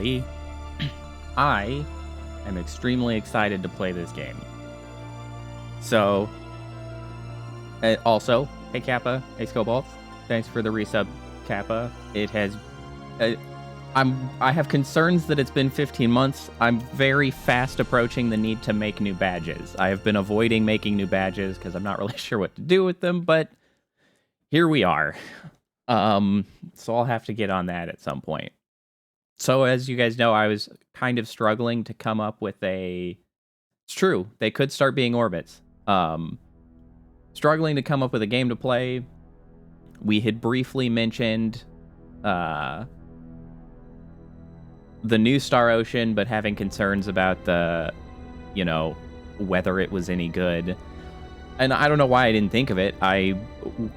everybody. I am extremely excited to play this game. So, also, hey Kappa, hey Scobalt, thanks for the resub, Kappa. It has, I have concerns that it's been 15 months. I'm very fast approaching the need to make new badges. I have been avoiding making new badges because I'm not really sure what to do with them, but here we are. So I'll have to get on that at some point. So as you guys know, I was kind of struggling to come up with a... It's true, they could start being orbits. Struggling to come up with a game to play. We had briefly mentioned the new Star Ocean, but having concerns about the, whether it was any good. And I don't know why I didn't think of it. I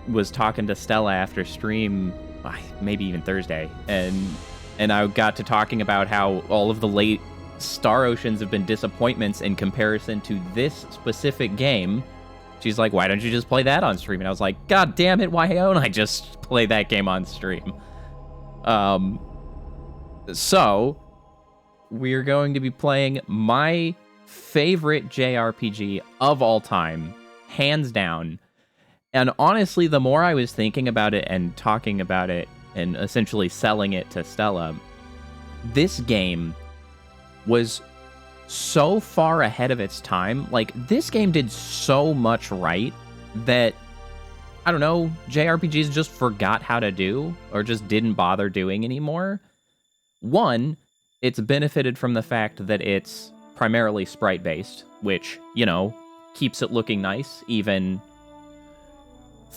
was talking to Stella after stream, maybe even Thursday, and I got to talking about how all of the late Star Oceans have been disappointments in comparison to this specific game. She's like, why don't you just play that on stream? And I was like, God damn it, why don't I just play that game on stream? So, we're going to be playing my favorite JRPG of all time, hands down. And honestly, the more I was thinking about it and talking about it and essentially selling it to Stella, this game was so far ahead of its time. Like, this game did so much right that, I don't know, JRPGs just forgot how to do or just didn't bother doing anymore. One, it's benefited from the fact that it's primarily sprite-based, which, keeps it looking nice, even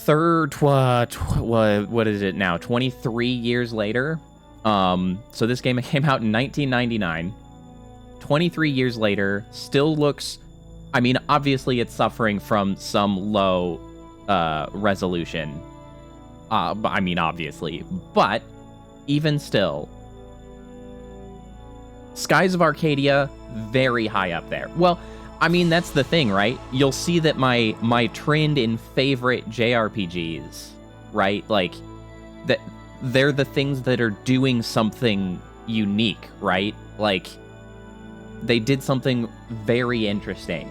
what is it now, 23 years later? So this game came out in 1999. 23 years later, still looks... I mean, obviously it's suffering from some low resolution. Obviously. But, even still... Skies of Arcadia, very high up there. Well, that's the thing, right? You'll see that my trend in favorite JRPGs, right? Like, that they're the things that are doing something unique, right? Like, they did something very interesting.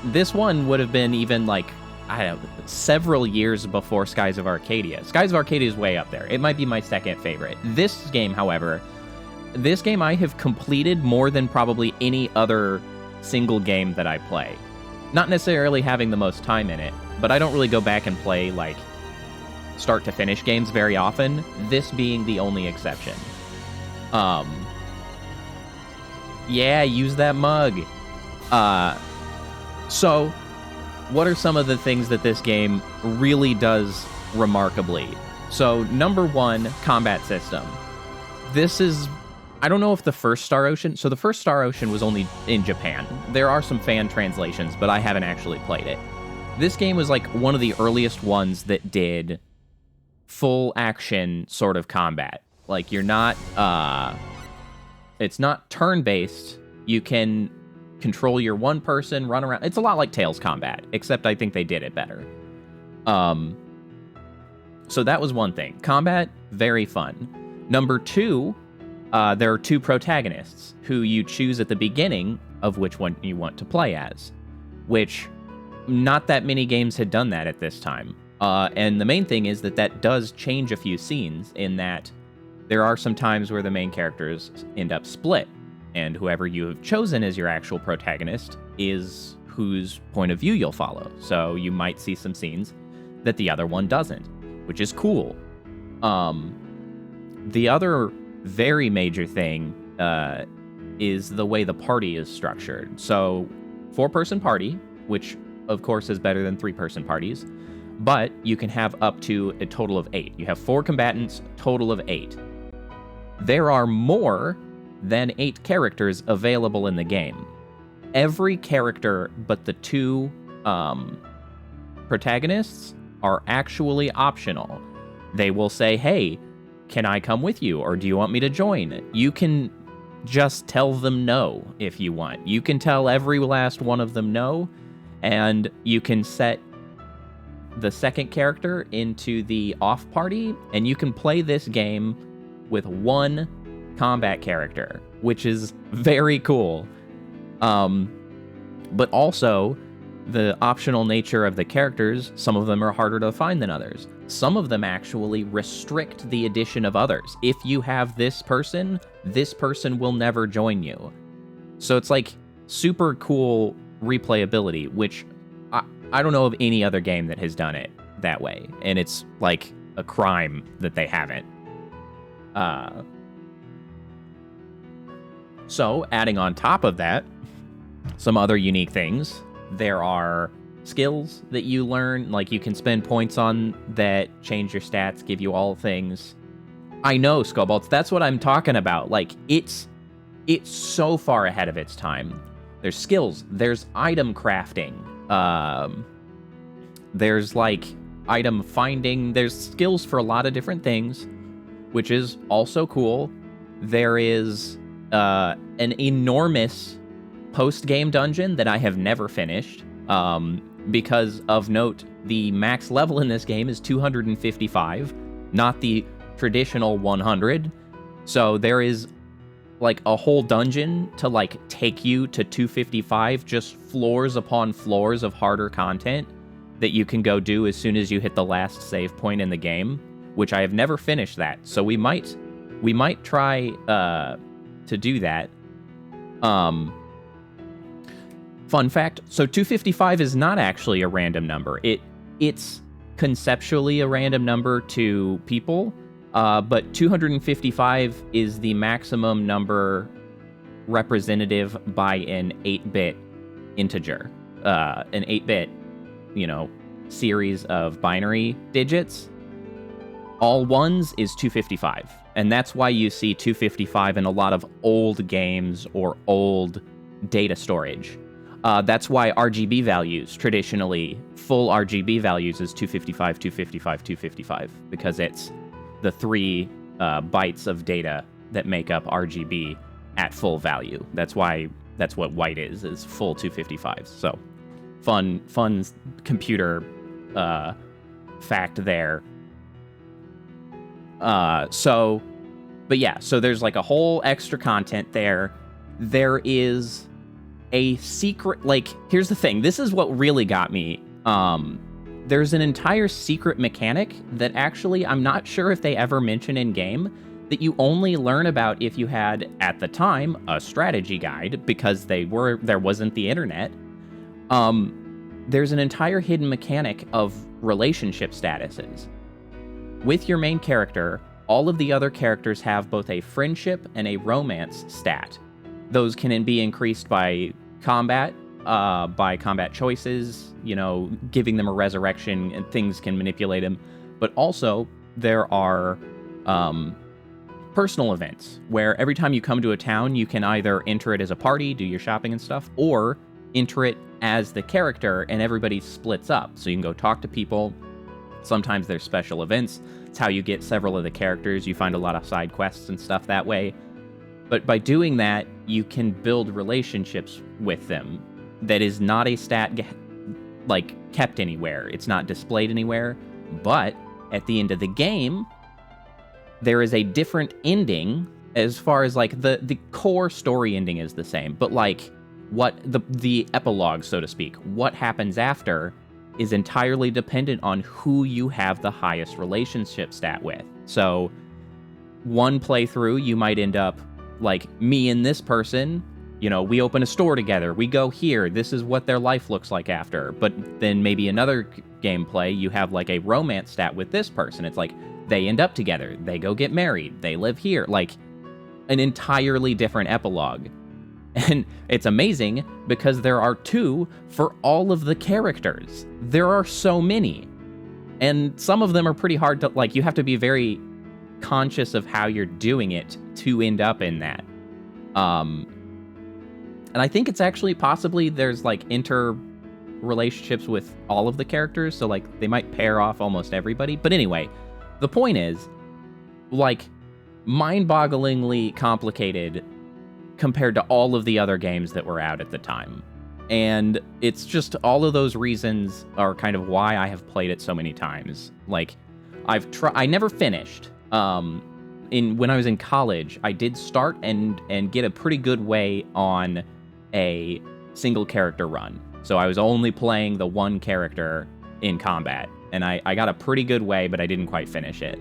This one would have been even, like, I don't know, several years before Skies of Arcadia. Skies of Arcadia is way up there. It might be my second favorite. This game, however, I have completed more than probably any other single game that I play. Not necessarily having the most time in it, but I don't really go back and play, like, start to finish games very often, this being the only exception. Yeah, use that mug. So, what are some of the things that this game really does remarkably? So, number one, combat system. This is... I don't know if the first Star Ocean... So, the first Star Ocean was only in Japan. There are some fan translations, but I haven't actually played it. This game was, like, one of the earliest ones that did full action sort of combat. Like, you're not... It's not turn-based. You can... control your one person, run around. It's a lot like Tales combat, except I think they did it better. So that was one thing. Combat, very fun. Number two, there are two protagonists who you choose at the beginning of which one you want to play as, which not that many games had done that at this time. And the main thing is that does change a few scenes in that there are some times where the main characters end up split. And whoever you have chosen as your actual protagonist is whose point of view you'll follow. So you might see some scenes that the other one doesn't, which is cool. The other very major thing is the way the party is structured. So 4-person party, which of course is better than 3-person parties, but you can have up to a total of 8. You have 4 combatants, total of 8. There are more than 8 characters available in the game. Every character but the 2 protagonists are actually optional. They will say, hey, can I come with you, or do you want me to join? You can just tell them no if you want. You can tell every last one of them no, and you can set the second character into the off party, and you can play this game with one combat character, which is very cool. But also, the optional nature of the characters, some of them are harder to find than others. Some of them actually restrict the addition of others. If you have this person will never join you. So it's like super cool replayability, which I don't know of any other game that has done it that way. And it's like a crime that they haven't. So adding on top of that, some other unique things. There are skills that you learn, like you can spend points on that change your stats, give you all things. I know, Skullbolts, that's what I'm talking about. Like, it's so far ahead of its time. There's skills, there's item crafting, there's like item finding, there's skills for a lot of different things, which is also cool. There is an enormous post-game dungeon that I have never finished, because of note, the max level in this game is 255, not the traditional 100. So there is like a whole dungeon to like take you to 255, just floors upon floors of harder content that you can go do as soon as you hit the last save point in the game, which I have never finished that. So we might try to do that. Fun fact, so 255 is not actually a random number. It's conceptually a random number to people, but 255 is the maximum number representative by an 8-bit integer. An 8-bit, series of binary digits. All ones is 255, and that's why you see 255 in a lot of old games or old data storage. That's why RGB values, traditionally, full RGB values is 255, 255, 255, because it's the 3 bytes of data that make up RGB at full value. That's what white is full 255. So, fun computer fact there. So there's like a whole extra content there. There is a secret, like, here's the thing, this is what really got me. There's an entire secret mechanic that actually I'm not sure if they ever mention in game, that you only learn about if you had, at the time, a strategy guide, because there wasn't the internet. There's an entire hidden mechanic of relationship statuses. With your main character, all of the other characters have both a friendship and a romance stat. Those can be increased by combat choices, giving them a resurrection, and things can manipulate them. But also, there are personal events, where every time you come to a town, you can either enter it as a party, do your shopping and stuff, or enter it as the character, and everybody splits up. So you can go talk to people. Sometimes there's special events. It's how you get several of the characters. You find a lot of side quests and stuff that way. But by doing that, you can build relationships with them. That is not a stat kept anywhere. It's not displayed anywhere. But at the end of the game, there is a different ending as far as like the core story ending is the same. But like what the epilogue, so to speak, what happens after is entirely dependent on who you have the highest relationship stat with. So one playthrough, you might end up like me and this person, we open a store together, we go here, this is what their life looks like after. But then maybe another gameplay, you have like a romance stat with this person. It's like they end up together, they go get married, they live here, like an entirely different epilogue. And it's amazing because there are 2 for all of the characters. There are so many. And some of them are pretty hard to, like, you have to be very conscious of how you're doing it to end up in that. And I think it's actually possibly there's like inter-relationships with all of the characters, so like they might pair off almost everybody. But anyway, the point is, like, mind-bogglingly complicated compared to all of the other games that were out at the time. And it's just all of those reasons are kind of why I have played it so many times. Like, I never finished. when I was in college, I did start and get a pretty good way on a single character run. So I was only playing the one character in combat, and I got a pretty good way, but I didn't quite finish it.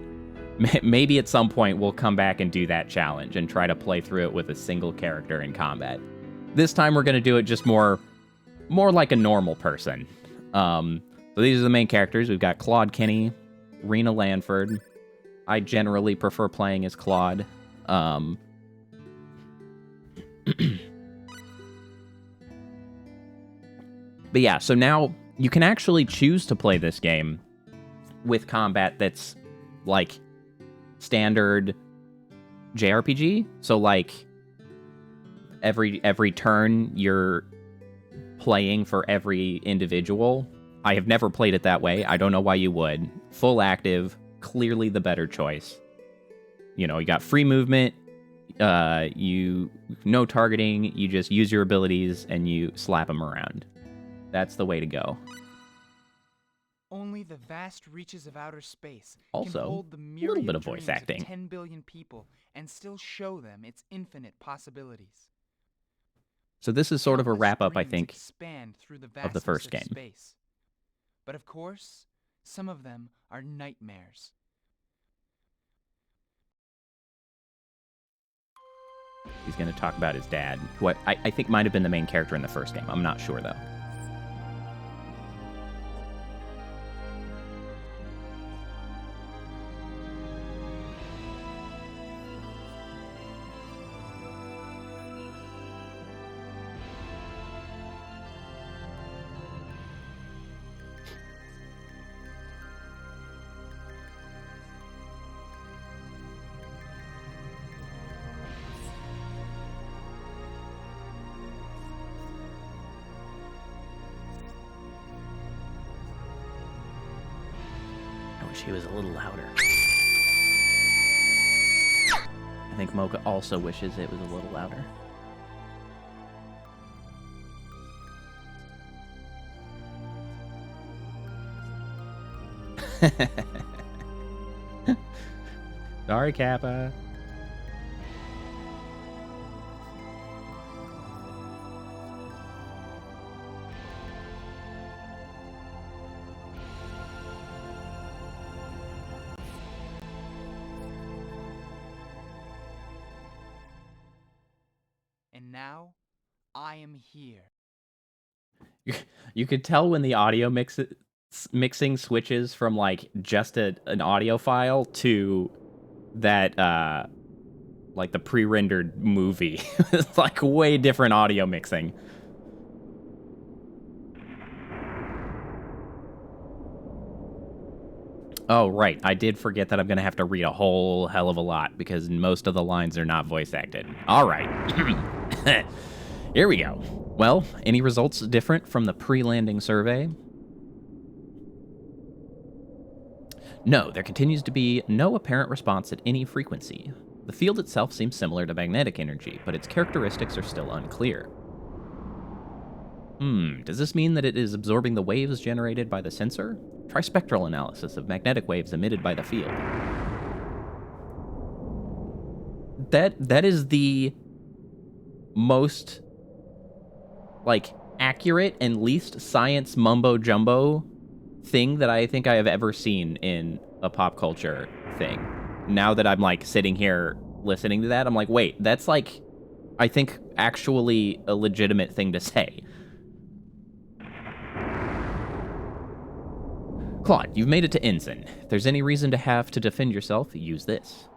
Maybe at some point we'll come back and do that challenge and try to play through it with a single character in combat. This time we're going to do it just more like a normal person. So these are the main characters. We've got Claude Kinney, Rena Lanford. I generally prefer playing as Claude. But yeah, so now you can actually choose to play this game with combat that's like standard JRPG. So like every turn you're playing for every individual. I have never played it that way. I don't know why you would. Full active, clearly the better choice. You know, you got free movement, no targeting, you just use your abilities and you slap them around. That's the way to go. Only the vast reaches of outer space Also, can hold the a little bit of voice acting. 10 billion people and still show them its infinite possibilities. So this is sort of a Countless wrap-up, I dreams think, expand through the of the first vastness of game. Space. But of course, some of them are nightmares. He's going to talk about his dad, who I think might have been the main character in the first game. I'm not sure, though. She was a little louder. I think Mocha also wishes it was a little louder. Sorry, Kappa. And now, I am here. You could tell when the audio mixing switches from like just an audio file to that like the pre-rendered movie. It's like way different audio mixing. Oh, right. I did forget that I'm going to have to read a whole hell of a lot because most of the lines are not voice acted. All right. Here we go. Well, any results different from the pre-landing survey? No, there continues to be no apparent response at any frequency. The field itself seems similar to magnetic energy, but its characteristics are still unclear. Does this mean that it is absorbing the waves generated by the sensor? Try spectral analysis of magnetic waves emitted by the field. That is the most, like, accurate and least science mumbo-jumbo thing that I think I have ever seen in a pop culture thing. Now that I'm, like, sitting here listening to that, I'm like, wait, that's, like, I think actually a legitimate thing to say. Claude, you've made it to Ensign. If there's any reason to have to defend yourself, use this.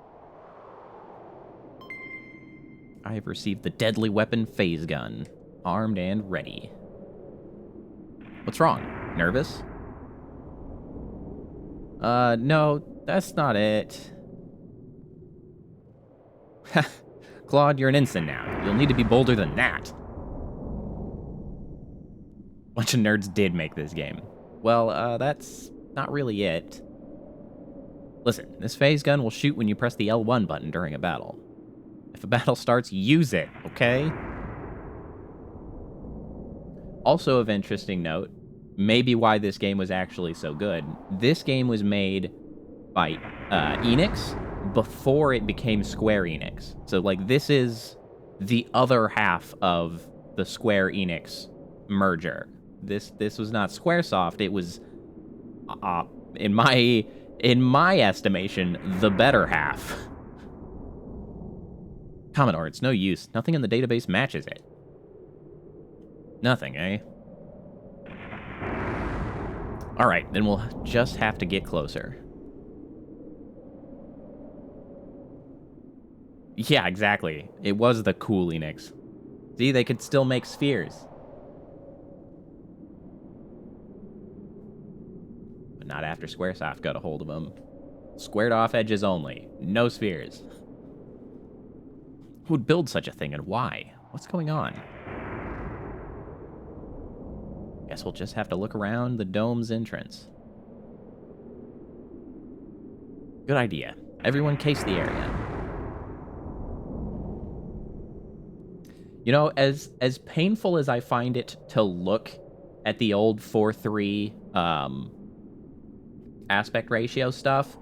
I have received the deadly weapon phase gun. Armed and ready. What's wrong? Nervous? No, that's not it. Claude, you're an Ensign now. You'll need to be bolder than that. Bunch of nerds did make this game. Well, that's not really it. Listen, this phase gun will shoot when you press the L1 button during a battle. If a battle starts, use it, okay? Also of interesting note, maybe why this game was actually so good, this game was made by Enix, before it became Square Enix. So, like, this is the other half of the Square Enix merger. This was not Squaresoft. It was, in my estimation, the better half. Commodore, it's no use. Nothing in the database matches it. Nothing, eh? Alright, then we'll just have to get closer. Yeah, exactly. It was the cool Enix. See, they could still make spheres. But not after Squaresoft got a hold of them. Squared off edges only. No spheres. Who would build such a thing and why? What's going on? Guess we'll just have to look around the dome's entrance. Good idea. Everyone case the area. You know, as painful as I find it to look at the old 4:3 aspect ratio stuff,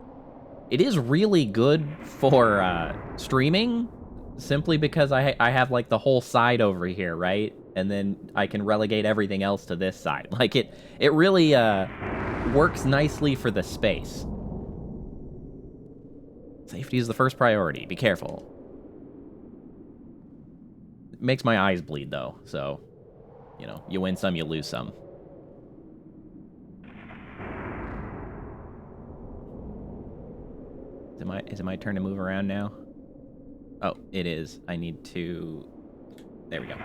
it is really good for streaming, simply because I have, like, the whole side over here, right? And then I can relegate everything else to this side. Like, it really works nicely for the space. Safety is the first priority. Be careful. It makes my eyes bleed, though, so, you know, you win some, you lose some. Is it my turn to move around now? Oh, it is. I need to... There we go.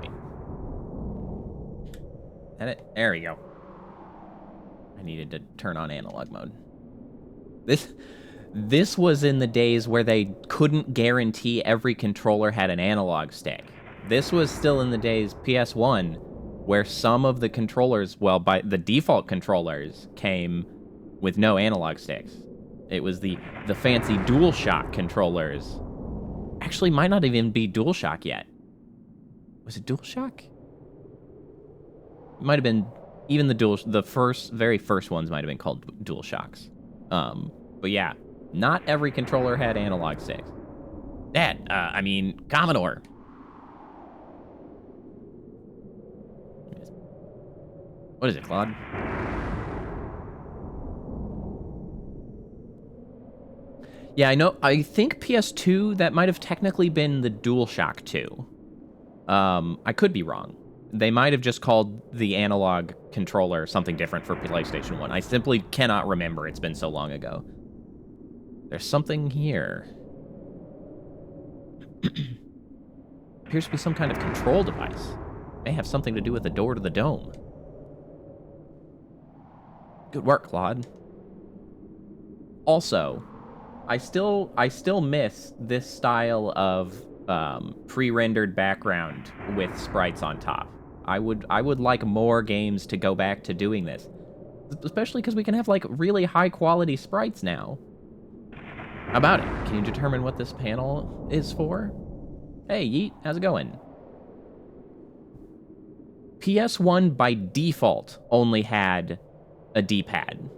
Wait. Is that it? There we go. I needed to turn on analog mode. This was in the days where they couldn't guarantee every controller had an analog stick. This was still in the days PS1, where some of the controllers, well, by the default controllers, came with no analog sticks. It was the fancy DualShock controllers. Actually, might not even be DualShock yet. Was it DualShock? It might have been, even the very first ones might have been called DualShocks. But yeah, not every controller had analog sticks. Commodore. What is it, Claude? Yeah, I know. I think PS2, that might have technically been the DualShock 2. I could be wrong. They might have just called the analog controller something different for PlayStation 1. I simply cannot remember. It's been so long ago. There's something here. Appears to be some kind of control device. May have something to do with the door to the dome. Good work, Claude. Also, I still miss this style of pre-rendered background with sprites on top. I would like more games to go back to doing this, especially because we can have, like, really high quality sprites now. How about it? Can you determine what this panel is for? Hey, Yeet, how's it going? PS1 by default only had a D-pad.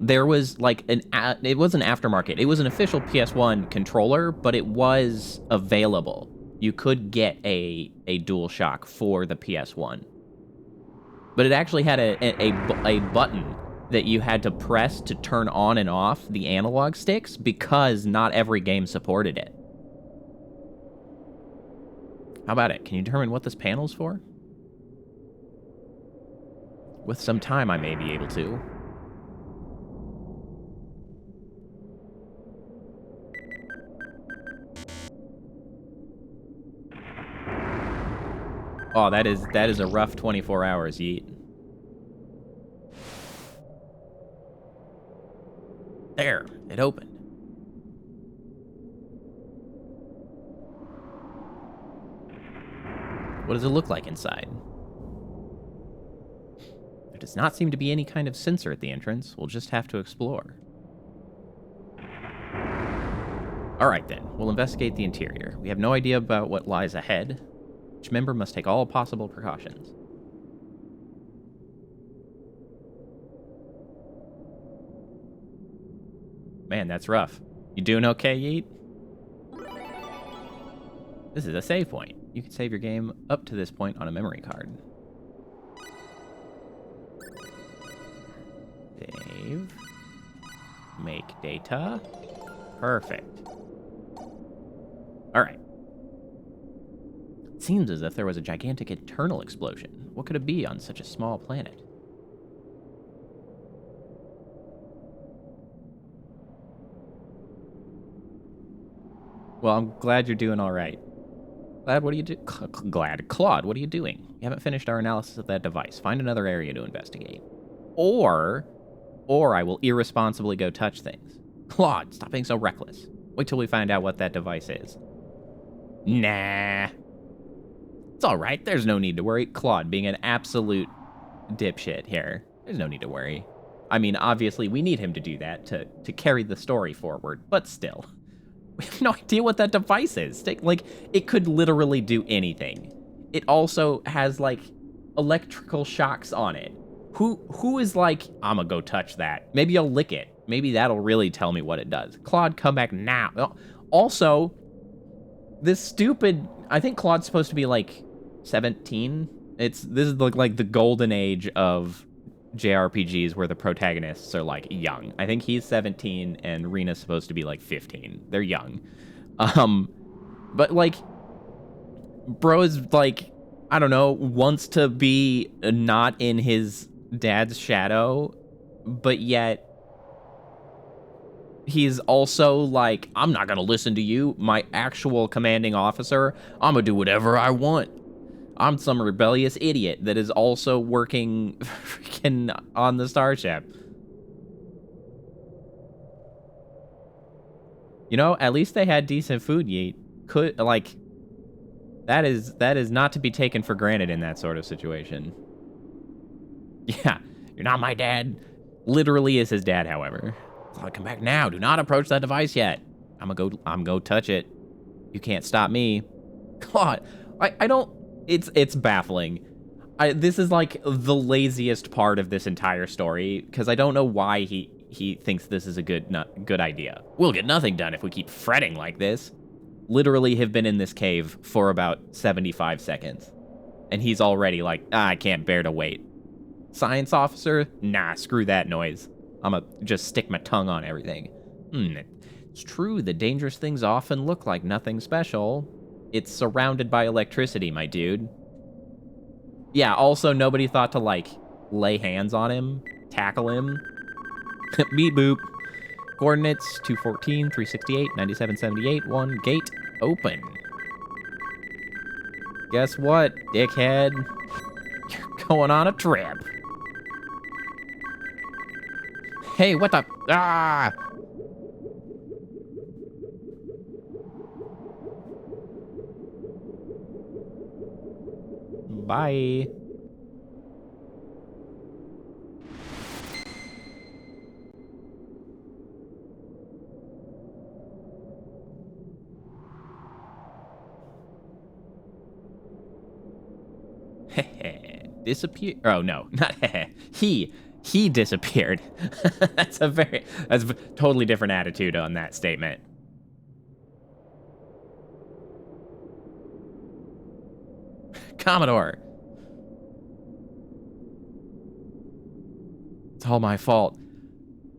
There was, like, it was an aftermarket. It was an official PS1 controller, but it was available. You could get a DualShock for the PS1. But it actually had a button that you had to press to turn on and off the analog sticks, because not every game supported it. How about it? Can you determine what this panel's for? With some time, I may be able to. Oh, that is a rough 24 hours, Yeet. There, it opened. What does it look like inside? There does not seem to be any kind of sensor at the entrance. We'll just have to explore. Alright then, we'll investigate the interior. We have no idea about what lies ahead. Each member must take all possible precautions. Man, that's rough. You doing okay, Yeet? This is a save point. You can save your game up to this point on a memory card. Save. Make data. Perfect. All right. It seems as if there was a gigantic internal explosion. What could it be on such a small planet? Well, I'm glad you're doing all right. Glad, what are you doing? Glad. Claude, what are you doing? You haven't finished our analysis of that device. Find another area to investigate. Or I will irresponsibly go touch things. Claude, stop being so reckless. Wait till we find out what that device is. Nah. It's all right. There's no need to worry. Claude being an absolute dipshit here. There's no need to worry. I mean, obviously, we need him to do that to carry the story forward, but still. We have no idea what that device is. Like, it could literally do anything. It also has, like, electrical shocks on it. Who is like, I'm gonna go touch that. Maybe I'll lick it. Maybe that'll really tell me what it does. Claude, come back now. Also, this stupid... I think Claude's supposed to be, like, 17. This is, like the golden age of JRPGs where the protagonists are, like, young. I think he's 17 and Rena's supposed to be, like, 15. They're young. But, like, bro is, like, I don't know, wants to be not in his dad's shadow, but yet he's also like, I'm not gonna listen to you, my actual commanding officer. I'm gonna do whatever I want. I'm some rebellious idiot that is also working freaking on the starship. You know, at least they had decent food, Yeet. That is not to be taken for granted in that sort of situation. Yeah, you're not my dad. Literally is his dad, however. Claude, come back now. Do not approach that device yet. I'm go touch it. You can't stop me. Claude, I don't... It's baffling. This is like the laziest part of this entire story, because I don't know why he thinks this is a good idea. We'll get nothing done if we keep fretting like this. Literally have been in this cave for about 75 seconds. And he's already like, I can't bear to wait. Science officer? Nah, screw that noise. I'ma just stick my tongue on everything. It's true that dangerous things often look like nothing special. It's surrounded by electricity, my dude. Yeah, also nobody thought to, like, lay hands on him, tackle him. Beep boop. Coordinates 214, 368, 9778, 1, gate open. Guess what, dickhead? You're going on a trip. Hey, what the... Ah! Bye. Disappear. Oh no, not he disappeared. That's a totally different attitude on that statement. Commodore. It's all my fault.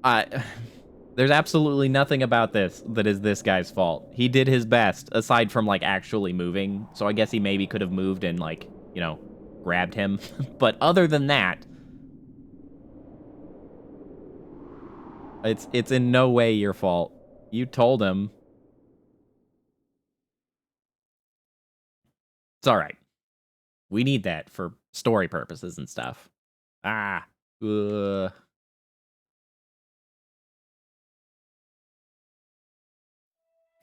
There's absolutely nothing about this that is this guy's fault. He did his best, aside from, like, actually moving. So I guess he maybe could have moved and, like, you know, grabbed him. But other than that, it's in no way your fault. You told him. It's all right. We need that for story purposes and stuff. Ah. Ugh.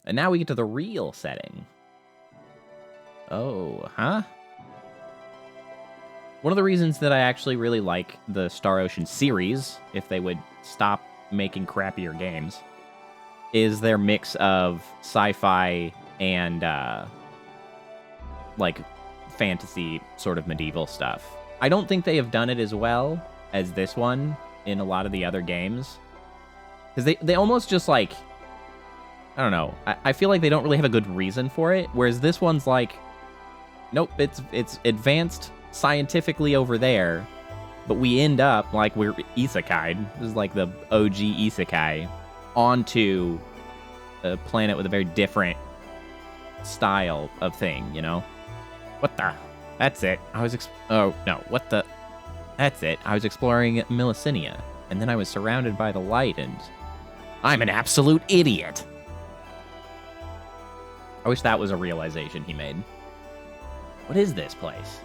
And now we get to the real setting. Oh, huh? One of the reasons that I actually really like the Star Ocean series, if they would stop making crappier games, is their mix of sci-fi and, like, fantasy sort of medieval stuff. I don't think they have done it as well as this one in a lot of the other games. Because they almost just, like, I don't know. I feel like they don't really have a good reason for it, whereas this one's like, nope, it's advanced scientifically over there, but we end up, like, we're isekai. This is like the OG isekai onto a planet with a very different style of thing, you know? What the? That's it. Oh, no. What the? That's it. I was exploring Milicinia, and then I was surrounded by the light, and I'm an absolute idiot. I wish that was a realization he made. What is this place?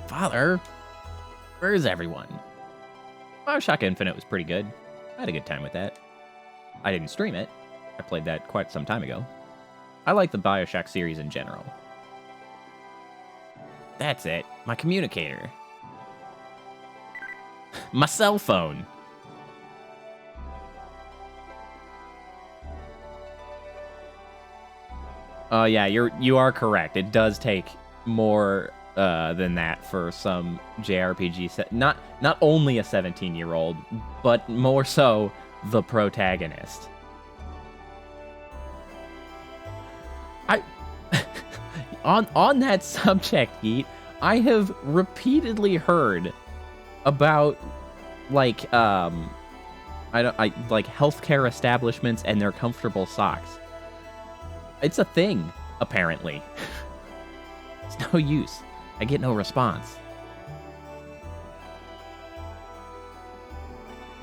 Father, where is everyone? Bioshock Infinite was pretty good. I had a good time with that. I didn't stream it. I played that quite some time ago. I like the Bioshock series in general. That's it. My communicator. My cell phone. Yeah, you are correct. It does take more than that for some JRPG not only a 17-year-old, but more so the protagonist. On that subject, Geet, I have repeatedly heard about like healthcare establishments and their comfortable socks. It's a thing, apparently. It's no use. I get no response.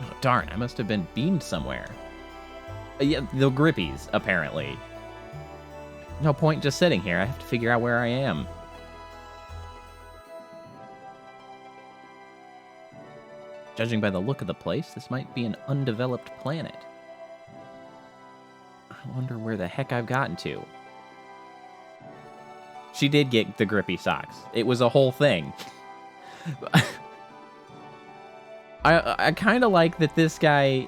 Oh, darn, I must have been beamed somewhere. Yeah, the grippies, apparently. No point just sitting here. I have to figure out where I am. Judging by the look of the place, this might be an undeveloped planet. I wonder where the heck I've gotten to. She did get the grippy socks. It was a whole thing. I kind of like that this guy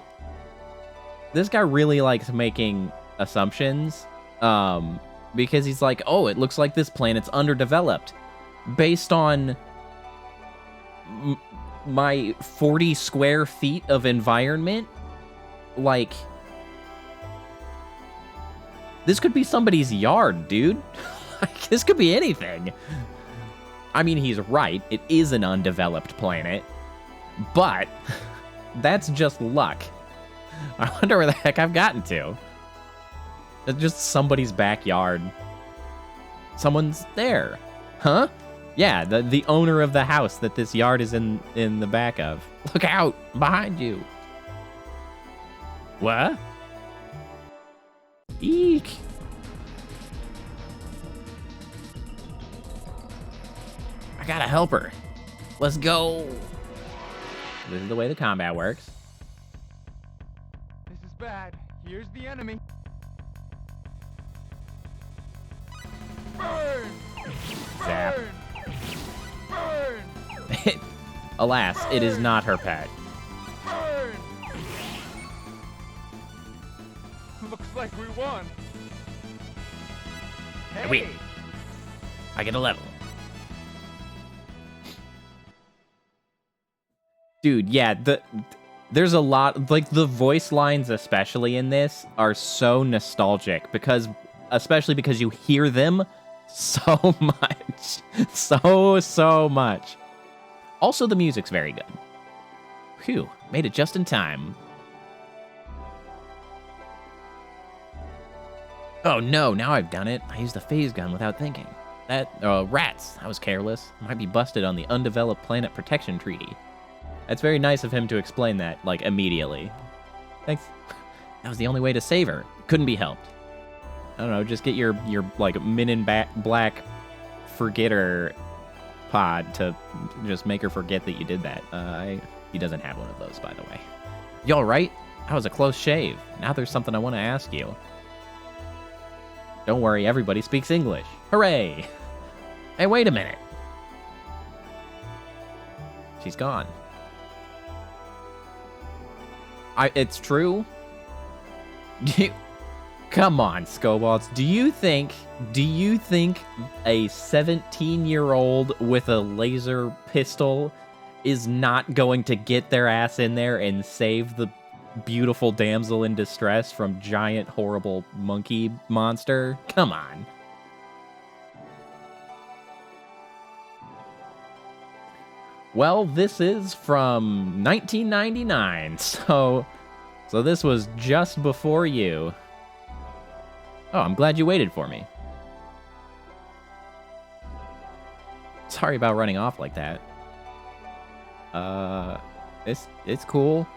really likes making assumptions. Because he's like, oh, it looks like this planet's underdeveloped. Based on my 40 square feet of environment, like, this could be somebody's yard, dude. This could be anything. I mean, he's right. It is an undeveloped planet. But that's just luck. I wonder where the heck I've gotten to. It's just somebody's backyard. Someone's there. Huh? Yeah, the owner of the house that this yard is in the back of. Look out! Behind you! What? Eek! I gotta help her. Let's go! This is the way the combat works. This is bad. Here's the enemy. Burn! Zap. Burn! Burn! Alas, it is not her pet. Burn! Looks like we won. Hey! Wait. I get a level. Dude, yeah, there's a lot, like, the voice lines especially in this are so nostalgic especially because you hear them so much. So much. Also, the music's very good. Phew, made it just in time. Oh no, now I've done it. I used the phase gun without thinking. Rats, I was careless. Might be busted on the Undeveloped Planet Protection Treaty. That's very nice of him to explain that, like, immediately. Thanks. That was the only way to save her. Couldn't be helped. I don't know, just get your like, Men in Black forgetter pod to just make her forget that you did that. He doesn't have one of those, by the way. You alright? That was a close shave. Now there's something I want to ask you. Don't worry, everybody speaks English. Hooray! Hey, wait a minute. She's gone. It's true. Come on, Scoballs. Do you think a 17-year-old with a laser pistol is not going to get their ass in there and save the beautiful damsel in distress from giant, horrible monkey monster? Come on. Well, this is from 1999, so this was just before you. Oh, I'm glad you waited for me. Sorry about running off like that. It's cool.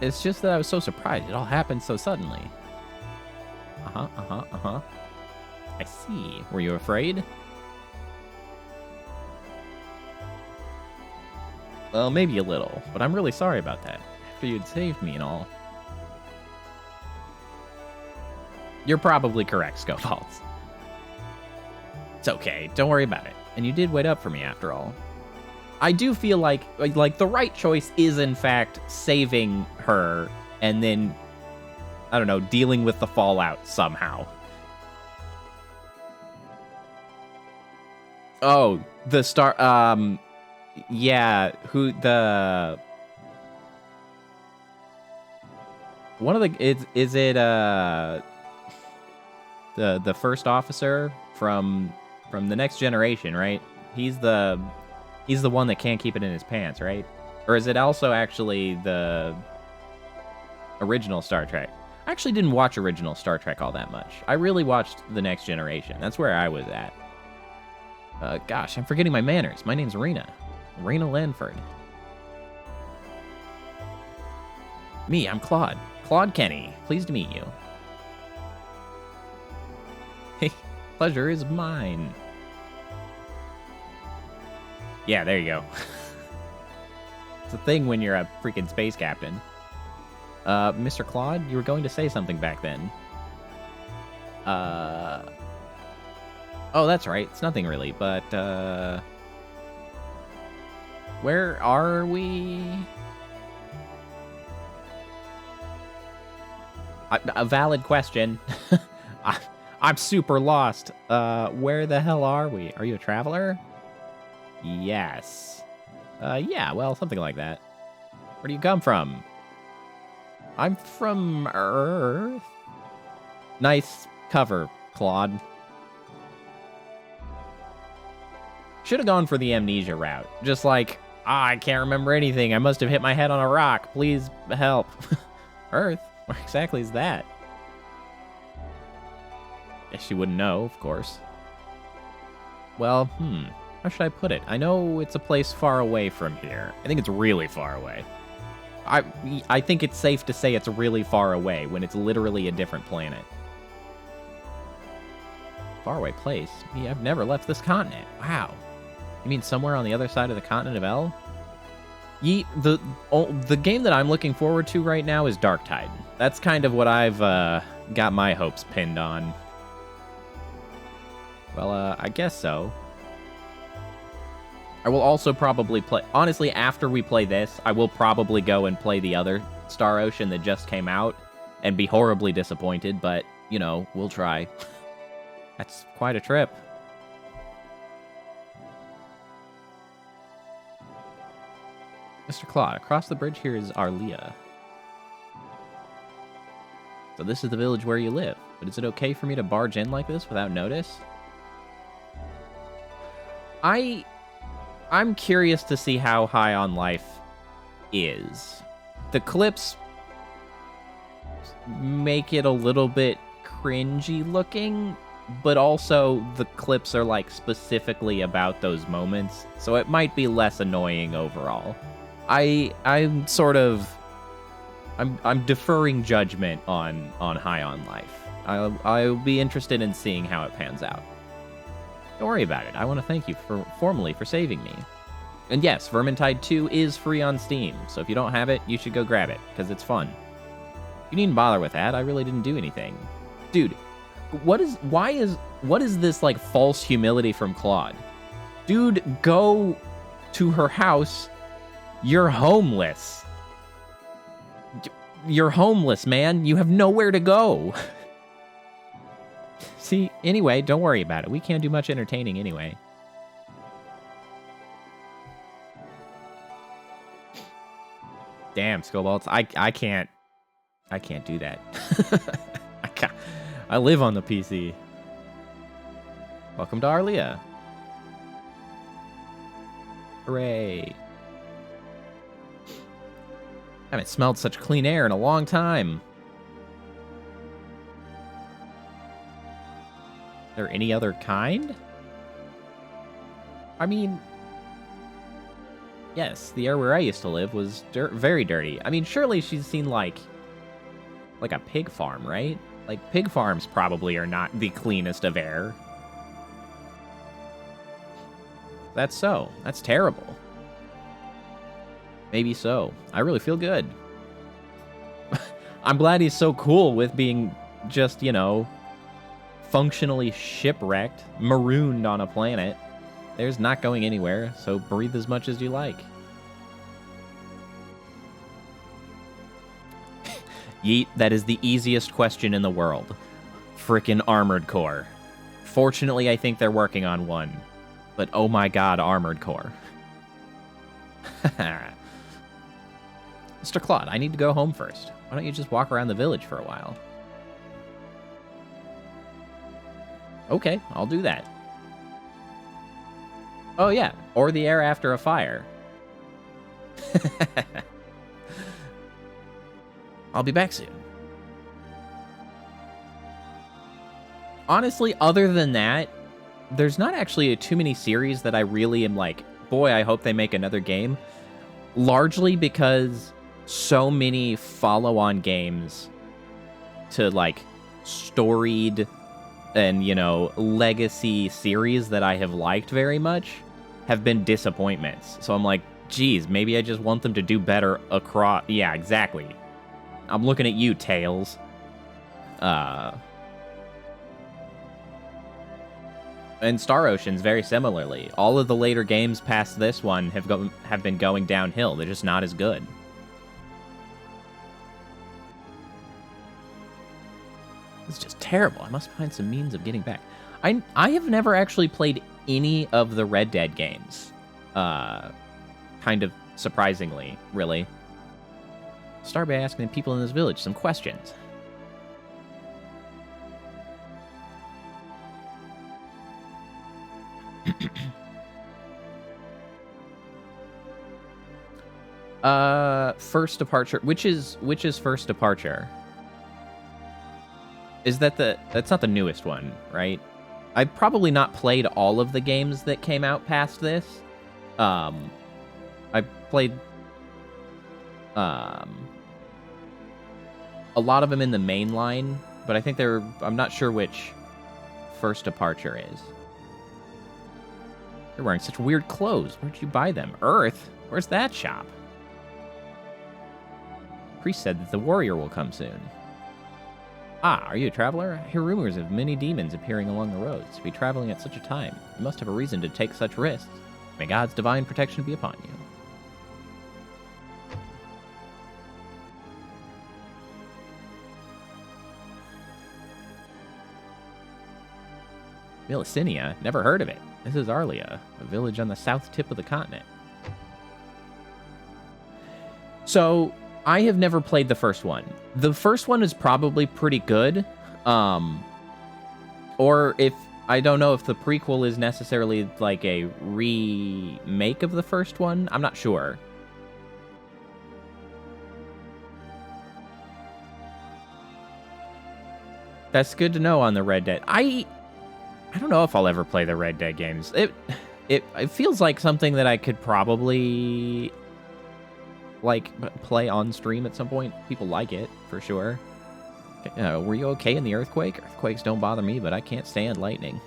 It's just that I was so surprised. It all happened so suddenly. I see. Were you afraid? Well, maybe a little, but I'm really sorry about that. After you'd saved me and all. You're probably correct, Scoballs. It's okay. Don't worry about it. And you did wait up for me after all. I do feel like the right choice is, in fact, saving her and then, I don't know, dealing with the fallout somehow. Oh, the star, yeah, one of the, is it, the first officer from the Next Generation, right? He's the one that can't keep it in his pants, right? Or is it also actually the original Star Trek? I actually didn't watch original Star Trek all that much. I really watched The Next Generation. That's where I was at. Gosh, I'm forgetting my manners. My name's Rena. Rena Lanford. Me, I'm Claude. Claude Kenny. Pleased to meet you. Hey, pleasure is mine. Yeah, there you go. It's a thing when you're a freaking space captain. Mr. Claude, you were going to say something back then. Oh, that's right. It's nothing really, but, where are we? A valid question. I'm super lost. Where the hell are we? Are you a traveler? Yes. Yeah, well, something like that. Where do you come from? I'm from Earth. Nice cover, Claude. Should have gone for the amnesia route. Just like, I can't remember anything. I must have hit my head on a rock. Please help. Earth? Where exactly is that? Guess she wouldn't know, of course. Well, how should I put it? I know it's a place far away from here. I think it's really far away. I think it's safe to say it's really far away when it's literally a different planet. Faraway place? Me, I've never left this continent. Wow. You mean somewhere on the other side of the continent of L? The game that I'm looking forward to right now is Dark Tide. That's kind of what I've got my hopes pinned on. Well, I guess so. I will also probably play... Honestly, after we play this, I will probably go and play the other Star Ocean that just came out and be horribly disappointed, but, you know, we'll try. That's quite a trip. Mr. Claude, across the bridge here is Arlia. So this is the village where you live, but is it okay for me to barge in like this without notice? I'm curious to see how High on Life is. The clips make it a little bit cringy looking, but also the clips are like specifically about those moments, so it might be less annoying overall. I'm deferring judgment on High on Life. I'll be interested in seeing how it pans out. Don't worry about it. I want to thank you formally for saving me. And yes, Vermintide 2 is free on Steam, so if you don't have it, you should go grab it, because it's fun. You needn't bother with that. I really didn't do anything. Dude, what is this, like, false humility from Claude? Dude, go to her house. You're homeless. You're homeless, man. You have nowhere to go. See, anyway, don't worry about it. We can't do much entertaining anyway. Damn, Skullbolts. I can't do that. I live on the PC. Welcome to Arlia. Hooray. I haven't smelled such clean air in a long time. Is there any other kind? I mean, yes, the air where I used to live was very dirty. I mean, surely she's seen, like a pig farm, right? Like, pig farms probably are not the cleanest of air. That's so. That's terrible. Maybe so. I really feel good. I'm glad he's so cool with being just, you know, functionally shipwrecked, marooned on a planet. There's not going anywhere, so breathe as much as you like. Yeet, that is the easiest question in the world. Frickin' Armored Core. Fortunately, I think they're working on one. But oh my god, Armored Core. Mr. Claude, I need to go home first. Why don't you just walk around the village for a while? Okay, I'll do that. Oh yeah, or the air after a fire. I'll be back soon. Honestly, other than that, there's not actually too many series that I really am like, boy, I hope they make another game. Largely because so many follow-on games to, like, storied and, you know, legacy series that I have liked very much have been disappointments. So I'm like, geez, maybe I just want them to do better across... Yeah, exactly. I'm looking at you, Tails. And Star Ocean's very similarly. All of the later games past this one have been going downhill. They're just not as good. It's just terrible. I must find some means of getting back. I have never actually played any of the Red Dead games. Kind of surprisingly, really. Start by asking the people in this village some questions. First departure. Which is first departure? Is that that's not the newest one, right? I've probably not played all of the games that came out past this. I played a lot of them in the main line, but I think I'm not sure which first departure is. You're wearing such weird clothes. Where'd you buy them? Earth? Where's that shop? Priest said that the warrior will come soon. Ah, are you a traveler? I hear rumors of many demons appearing along the roads. To be traveling at such a time, you must have a reason to take such risks. May God's divine protection be upon you. Milicinia? Never heard of it. This is Arlia, a village on the south tip of the continent. So, I have never played the first one. The first one is probably pretty good. Or if... I don't know if the prequel is necessarily like a remake of the first one. I'm not sure. That's good to know on the Red Dead. I don't know if I'll ever play the Red Dead games. It feels like something that I could probably like play on stream at some point. People like it for sure. Were you okay in the earthquake? Earthquakes don't bother me, but I can't stand lightning.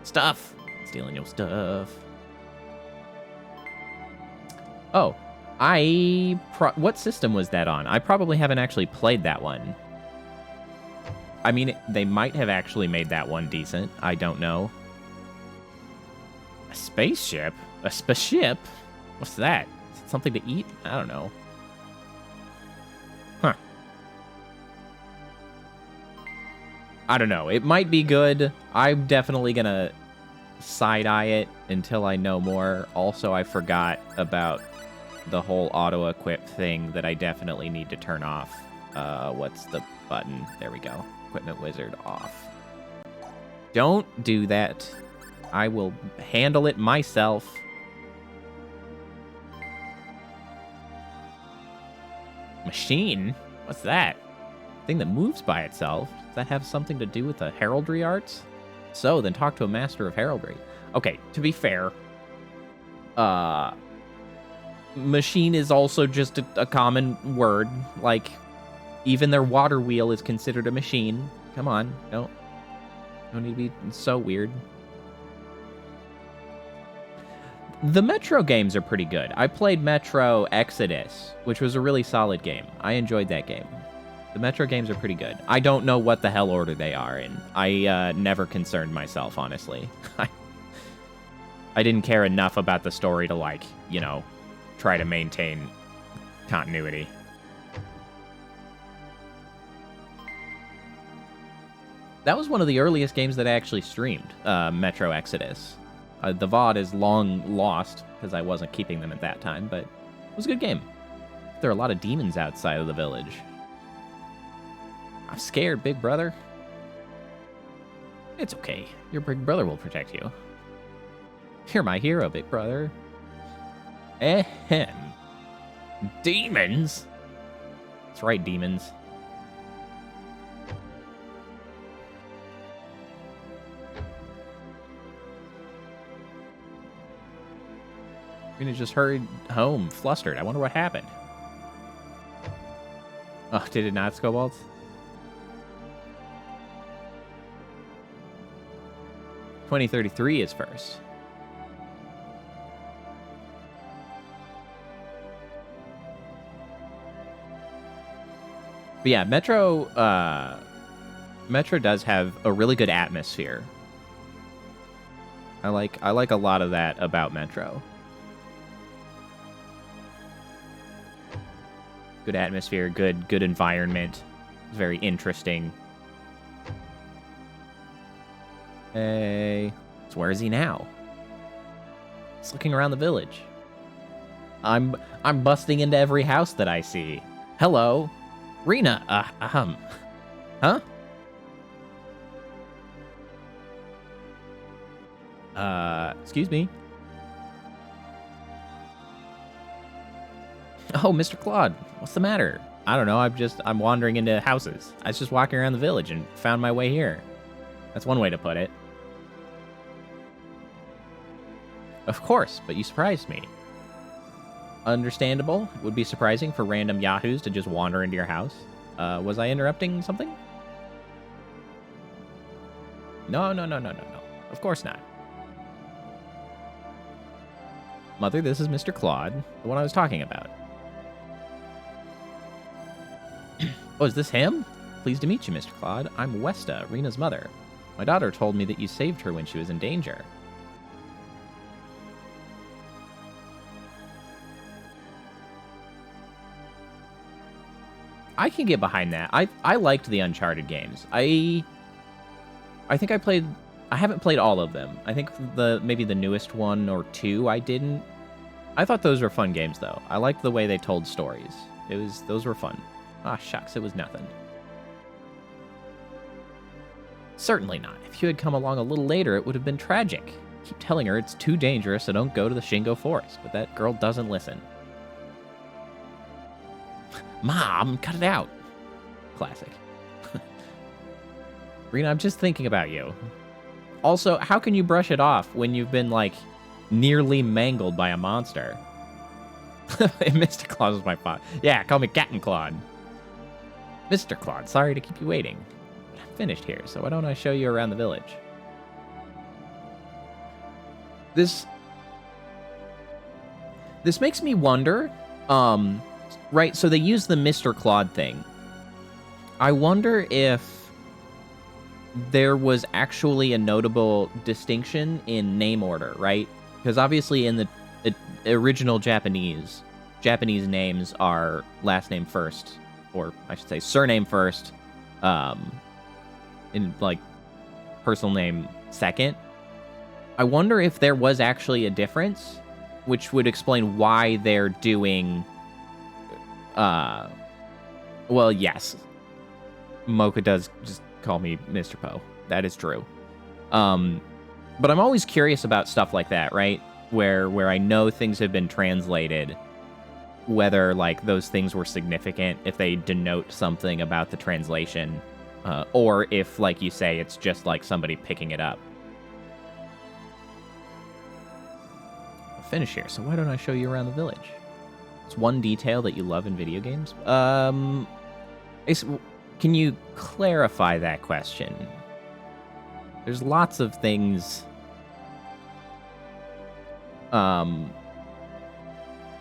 Stuff. Stealing your stuff. Oh, what system was that on? I probably haven't actually played that one. I mean, they might have actually made that one decent. I don't know. A spaceship? A spaceship? What's that? Is it something to eat? I don't know. Huh. I don't know. It might be good. I'm definitely gonna side-eye it until I know more. Also, I forgot about the whole auto-equip thing that I definitely need to turn off. What's the button? There we go. Equipment wizard off. Don't do that. I will handle it myself. Machine? What's that? Thing that moves by itself? Does that have something to do with the heraldry arts? So, then talk to a master of heraldry. Okay, to be fair, machine is also just a common word. Like, even their water wheel is considered a machine. Come on, don't need to be so weird. The Metro games are pretty good. I played Metro Exodus, which was a really solid game. I enjoyed that game. The Metro games are pretty good. I don't know what the hell order they are in. I never concerned myself, honestly. I didn't care enough about the story to, like, you know, try to maintain continuity. That was one of the earliest games that I actually streamed, Metro Exodus. The VOD is long lost, because I wasn't keeping them at that time, but it was a good game. There are a lot of demons outside of the village. I'm scared, big brother. It's okay. Your big brother will protect you. You're my hero, big brother. Ahem. Demons? That's right, demons. Rena just hurried home, flustered. I wonder what happened. Oh, did it not, Scobalds? $20.33 is first. But yeah, Metro does have a really good atmosphere. I like a lot of that about Metro. Good atmosphere, good environment. It's very interesting. Hey, so where is he now? He's looking around the village. I'm busting into every house that I see. Hello, Rena. Huh? Excuse me. Oh, Mr. Claude, what's the matter? I don't know, I'm wandering into houses. I was just walking around the village and found my way here. That's one way to put it. Of course, but you surprised me. Understandable. It would be surprising for random yahoos to just wander into your house. Was I interrupting something? No. Of course not. Mother, this is Mr. Claude, the one I was talking about. Oh, is this him? Pleased to meet you, Mr. Claude. I'm Westa, Rena's mother. My daughter told me that you saved her when she was in danger. I can get behind that. I liked the Uncharted games. I think I haven't played all of them. I think maybe the newest one or two I didn't. I thought those were fun games though. I liked the way they told stories. Those were fun. Ah, shucks, it was nothing. Certainly not. If you had come along a little later, it would have been tragic. Keep telling her it's too dangerous, so don't go to the Shingo Forest, but that girl doesn't listen. Mom, cut it out. Classic. Rena, I'm just thinking about you. Also, how can you brush it off when you've been, like, nearly mangled by a monster? Mr. Claude was my father. Yeah, call me Captain Claude. Mr. Claude, sorry to keep you waiting. But I'm finished here, so why don't I show you around the village? This makes me wonder, right, so they use the Mr. Claude thing. I wonder if there was actually a notable distinction in name order, right? Because obviously in the original Japanese names are last name first, or I should say surname first, in like personal name second. I wonder if there was actually a difference which would explain why they're doing, well, yes, Mocha does just call me Mr. Poe. That is true. But I'm always curious about stuff like that, right? Where I know things have been translated, whether, like, those things were significant, if they denote something about the translation, or if, like you say, it's just, like, somebody picking it up. I'll finish here, so why don't I show you around the village? It's one detail that you love in video games. Can you clarify that question? There's lots of things.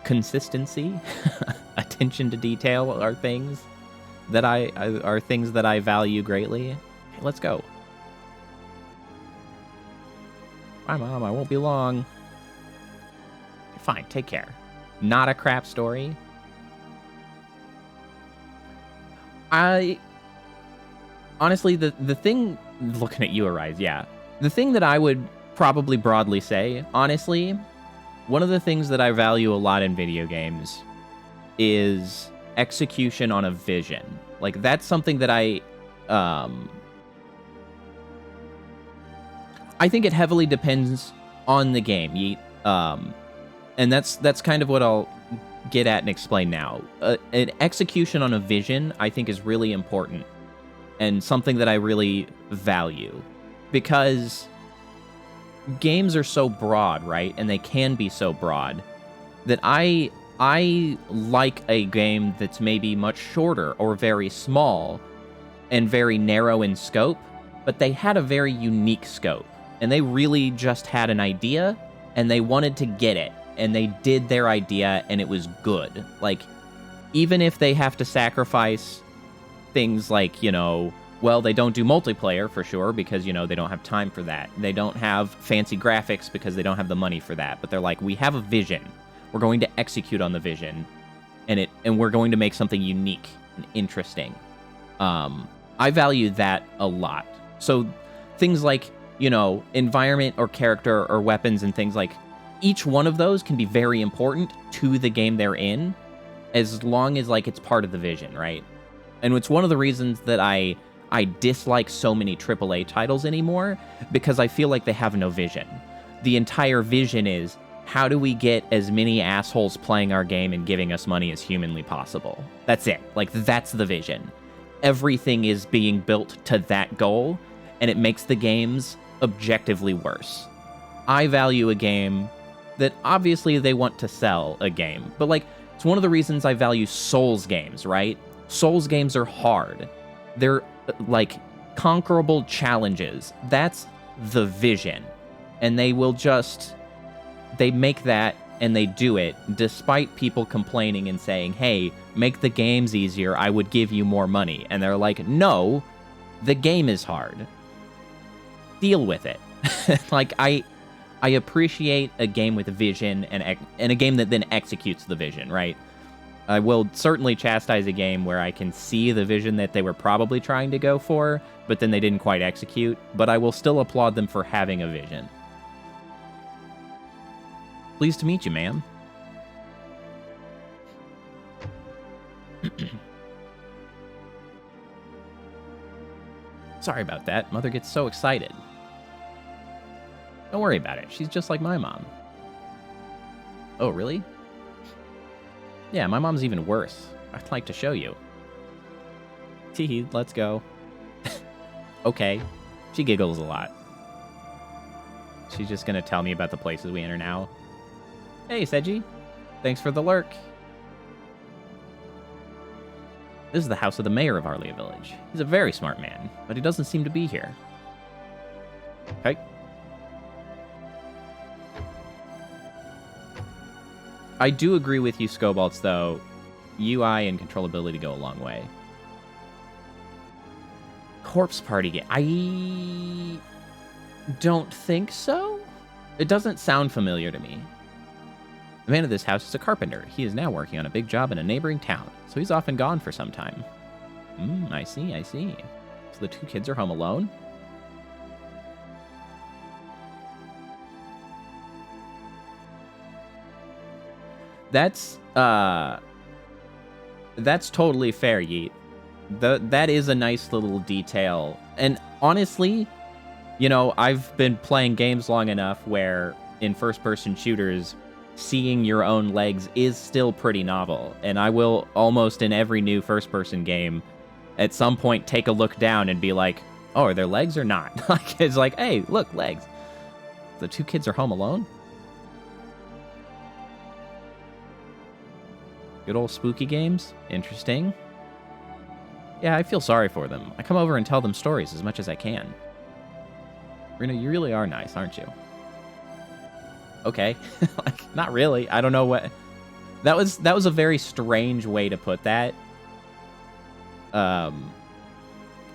Consistency, attention to detail are things that I value greatly. Okay, let's go. Bye, Mom. I won't be long. Fine, take care. Not a crap story. Honestly, the thing, looking at you, Arise, yeah. The thing that I would probably broadly say, honestly, one of the things that I value a lot in video games is execution on a vision. Like, that's something that I think it heavily depends on the game. And that's kind of what I'll get at and explain now. An execution on a vision, I think, is really important and something that I really value, because games are so broad, right? And they can be so broad that I like a game that's maybe much shorter or very small and very narrow in scope, but they had a very unique scope, and they really just had an idea and they wanted to get it, and they did their idea and it was good. Like, even if they have to sacrifice things like, well, they don't do multiplayer for sure because, they don't have time for that. They don't have fancy graphics because they don't have the money for that. But they're like, we have a vision. We're going to execute on the vision, and we're going to make something unique and interesting. I value that a lot. So things like, environment or character or weapons and things, like, each one of those can be very important to the game they're in, as long as, like, it's part of the vision, right? And it's one of the reasons that I dislike so many AAA titles anymore, because I feel like they have no vision. The entire vision is, how do we get as many assholes playing our game and giving us money as humanly possible? That's it. Like, that's the vision. Everything is being built to that goal, and it makes the games objectively worse. I value a game that, obviously, they want to sell a game, but, like, it's one of the reasons I value Souls games, right? Souls games are hard. They're, like, conquerable challenges. That's the vision. And they make that, and they do it, despite people complaining and saying, hey, make the games easier, I would give you more money. And they're like, no, the game is hard. Deal with it. Like, I appreciate a game with a vision and a game that then executes the vision, right? I will certainly chastise a game where I can see the vision that they were probably trying to go for, but then they didn't quite execute, but I will still applaud them for having a vision. Pleased to meet you, ma'am. Sorry about that. Mother gets so excited. Don't worry about it. She's just like my mom. Oh, really? Yeah, my mom's even worse. I'd like to show you. Teehee, let's go. Okay. She giggles a lot. She's just gonna tell me about the places we enter now. Hey, Seiji. Thanks for the lurk. This is the house of the mayor of Arlia Village. He's a very smart man, but he doesn't seem to be here. Okay. I do agree with you, Scobalts, though. UI and controllability go a long way. Corpse Party game. I don't think so. It doesn't sound familiar to me. The man of this house is a carpenter. He is now working on a big job in a neighboring town, so he's often gone for some time. I see. So the two kids are home alone? That's totally fair, Yeet. That is a nice little detail. And honestly, you know, I've been playing games long enough where in first-person shooters, seeing your own legs is still pretty novel. And I will almost in every new first-person game at some point take a look down and be like, oh, are there legs or not? Like, it's like, hey, look, legs. The two kids are home alone? Good old spooky games. Interesting. Yeah, I feel sorry for them. I come over and tell them stories as much as I can. Rena, you really are nice, aren't you? Okay. Like, not really. I don't know what... That was a very strange way to put that.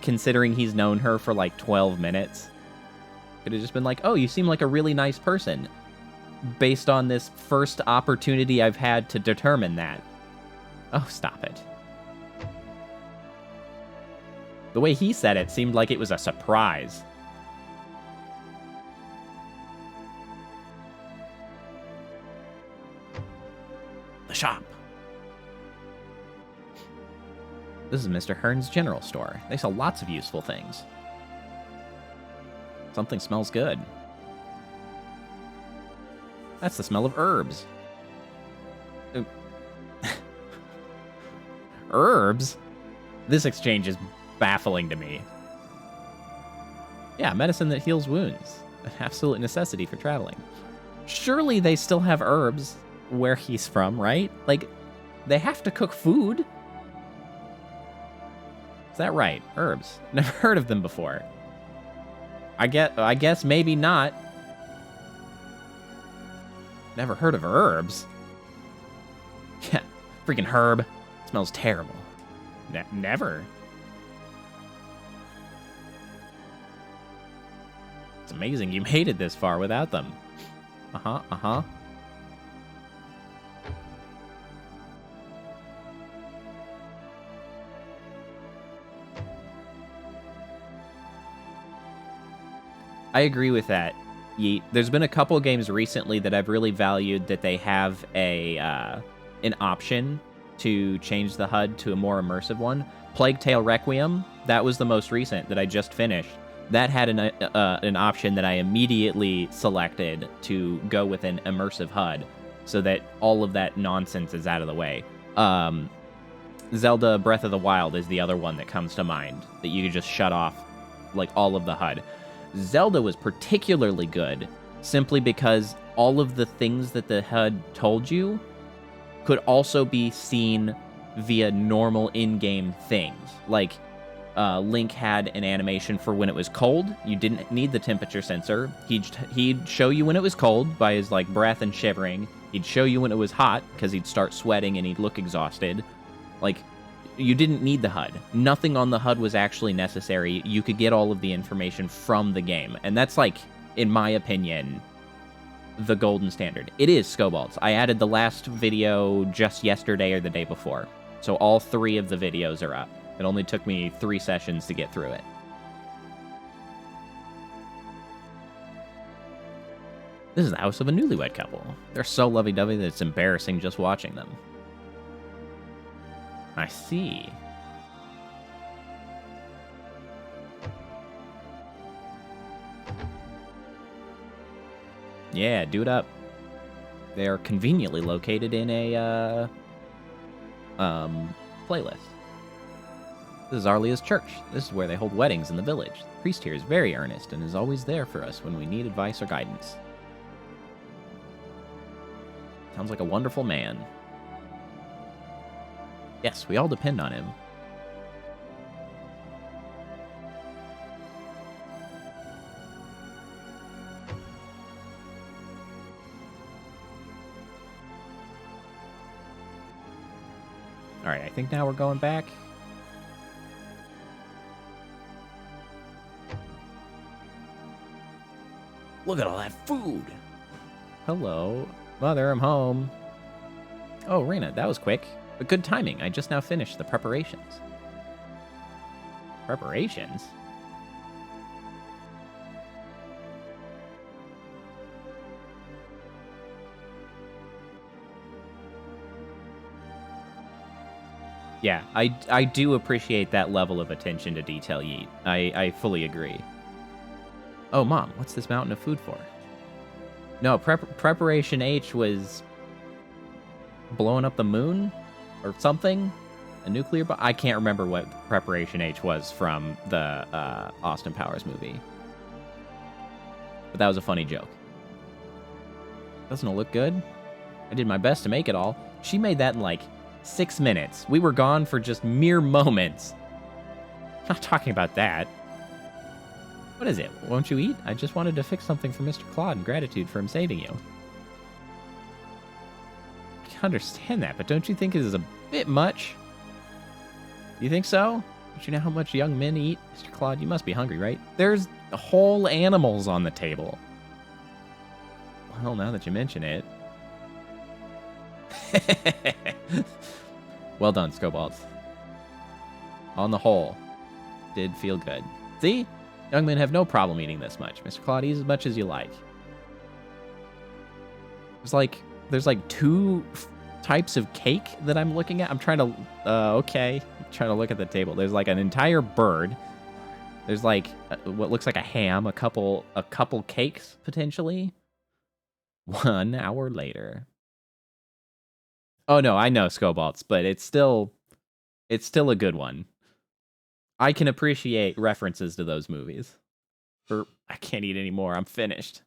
Considering he's known her for like 12 minutes. Could have just been like, oh, you seem like a really nice person. Based on this first opportunity I've had to determine that. Oh, stop it. The way he said it seemed like it was a surprise. The shop. This is Mr. Hearn's general store. They sell lots of useful things. Something smells good. That's the smell of herbs. Herbs? This exchange is baffling to me. Yeah, medicine that heals wounds. An absolute necessity for traveling. Surely they still have herbs where he's from, right? Like, they have to cook food. Is that right? Herbs. Never heard of them before. I guess maybe not. Never heard of herbs. Yeah, freaking herb. Smells terrible. Never. It's amazing you made it this far without them. Uh-huh, uh-huh. I agree with that, Yeet. There's been a couple games recently that I've really valued that they have a an option to change the HUD to a more immersive one. Plague Tale Requiem, that was the most recent that I just finished. That had an option that I immediately selected to go with an immersive HUD so that all of that nonsense is out of the way. Zelda Breath of the Wild is the other one that comes to mind that you could just shut off like all of the HUD. Zelda was particularly good simply because all of the things that the HUD told you could also be seen via normal in-game things. Like, Link had an animation for when it was cold. You didn't need the temperature sensor. He'd show you when it was cold by his, like, breath and shivering. He'd show you when it was hot, because he'd start sweating and he'd look exhausted. Like, you didn't need the HUD. Nothing on the HUD was actually necessary. You could get all of the information from the game. And that's, like, in my opinion, the golden standard. It is Scobalds. I added the last video just yesterday or the day before. So all 3 of the videos are up. It only took me 3 sessions to get through it. This is the house of a newlywed couple. They're so lovey-dovey that it's embarrassing just watching them. I see. Yeah, do it up. They are conveniently located in a, playlist. This is Arlia's church. This is where they hold weddings in the village. The priest here is very earnest and is always there for us when we need advice or guidance. Sounds like a wonderful man. Yes, we all depend on him. Alright, I think now we're going back. Look at all that food! Hello. Mother, I'm home. Oh, Rena, that was quick. But good timing. I just now finished the preparations. Preparations? Yeah, I do appreciate that level of attention to detail, Yeet. I fully agree. Oh, Mom, what's this mountain of food for? No, Preparation H was blowing up the moon or something? A nuclear bomb? I can't remember what Preparation H was from the Austin Powers movie. But that was a funny joke. Doesn't it look good? I did my best to make it all. She made that in like 6 minutes. We were gone for just mere moments. Not talking about that. What is it? Won't you eat? I just wanted to fix something for Mr. Claude in gratitude for him saving you. I can understand that, but don't you think it is a bit much? You think so? Don't you know how much young men eat? Mr. Claude, you must be hungry, right? There's whole animals on the table. Well, now that you mention it. Well done, Scoballs. On the whole, did feel good. See? Young men have no problem eating this much. Mr. Claude, eat as much as you like. There's like 2 types of cake that I'm looking at. I'm trying to, okay. I'm trying to look at the table. There's like an entire bird. There's like what looks like a ham, a couple cakes, potentially. 1 hour later. Oh no, I know Scobalts, but it's still a good one. I can appreciate references to those movies. I can't eat anymore. I'm finished.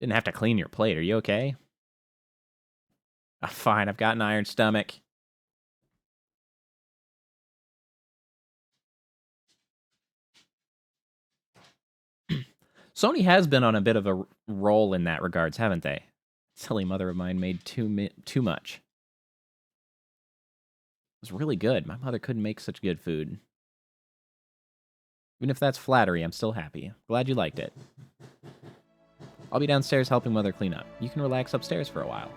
Didn't have to clean your plate. Are you okay? Oh, fine. I've got an iron stomach. Sony has been on a bit of a roll in that regards, haven't they? Silly mother of mine made too much. It was really good. My mother couldn't make such good food. Even if that's flattery, I'm still happy. Glad you liked it. I'll be downstairs helping Mother clean up. You can relax upstairs for a while.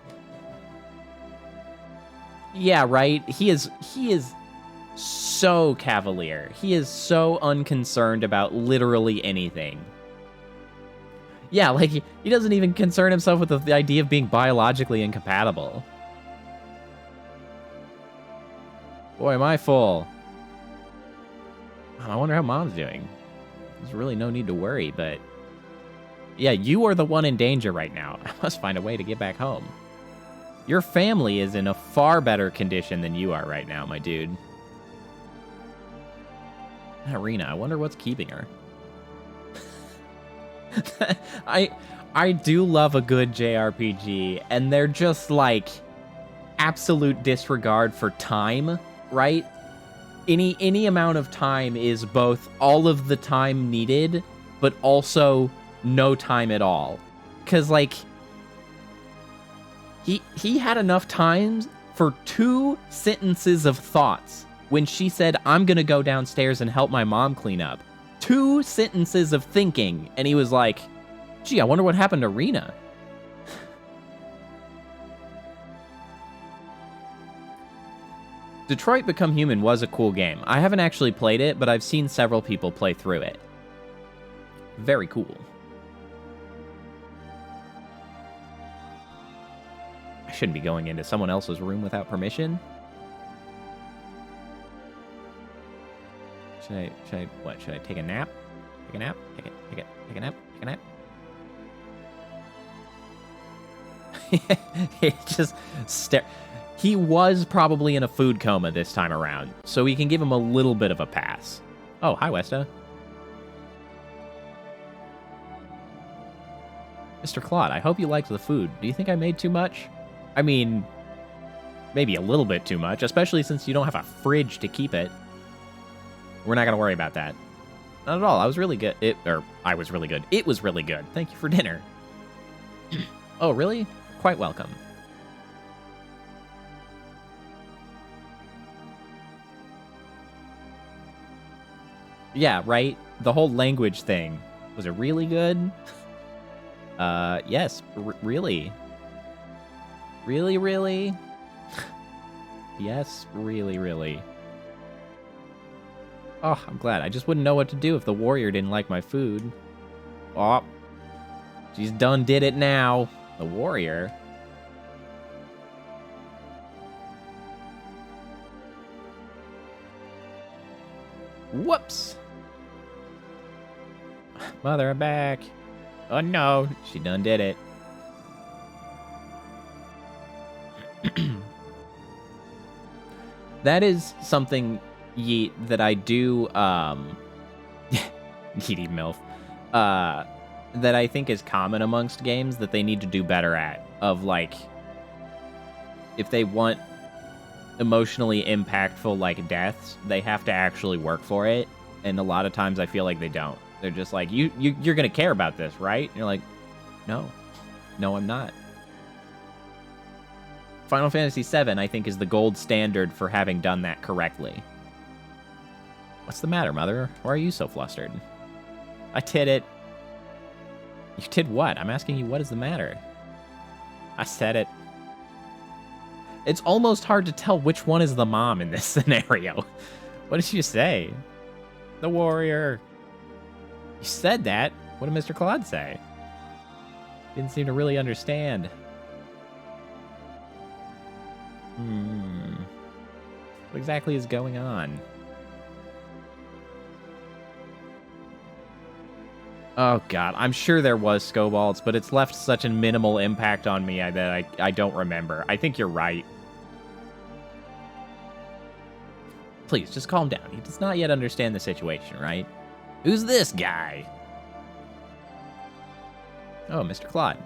Yeah, right? He is so cavalier. He is so unconcerned about literally anything. Yeah, like, he doesn't even concern himself with the idea of being biologically incompatible. Boy, am I full. I wonder how Mom's doing. There's really no need to worry, but... Yeah, you are the one in danger right now. I must find a way to get back home. Your family is in a far better condition than you are right now, my dude. Arena, I wonder what's keeping her. I do love a good JRPG, and they're just like absolute disregard for time, right? Any amount of time is both all of the time needed, but also no time at all. Cause like he had enough time for 2 sentences of thoughts when she said, I'm gonna go downstairs and help my mom clean up. 2 sentences of thinking, and he was like, gee, I wonder what happened to Rena. Detroit Become Human was a cool game. I haven't actually played it, but I've seen several people play through it. Very cool. I shouldn't be going into someone else's room without permission. Should I take a nap? Take a nap? Take a nap? Take a nap? He just stare. He was probably in a food coma this time around, so we can give him a little bit of a pass. Oh, hi, Westa. Mr. Claude, I hope you liked the food. Do you think I made too much? I mean, maybe a little bit too much, especially since you don't have a fridge to keep it. We're not going to worry about that. Not at all. I was really good. I was really good. It was really good. Thank you for dinner. Oh, really? Quite welcome. Yeah, right? The whole language thing. Was it really good? Yes, really. Really, really? Yes, really, really. Oh, I'm glad. I just wouldn't know what to do if the warrior didn't like my food. Oh, she's done did it now. The warrior? Whoops. Mother, I'm back. Oh, no. She done did it. That is something, Yeet, that I do, Yeety MILF, that I think is common amongst games that they need to do better at, of, like, if they want emotionally impactful, like, deaths, they have to actually work for it, and a lot of times I feel like they don't. They're just like, you're gonna care about this, right? And you're like, no, I'm not. Final Fantasy VII, I think, is the gold standard for having done that correctly. What's the matter, Mother? Why are you so flustered? I did it. You did what? I'm asking you, what is the matter? I said it. It's almost hard to tell which one is the mom in this scenario. What did you say? The warrior. You said that? What did Mr. Claude say? Didn't seem to really understand. What exactly is going on? Oh god, I'm sure there was Scobalts, but it's left such a minimal impact on me that I don't remember. I think you're right. Please, just calm down. He does not yet understand the situation, right? Who's this guy? Oh, Mr. Claude.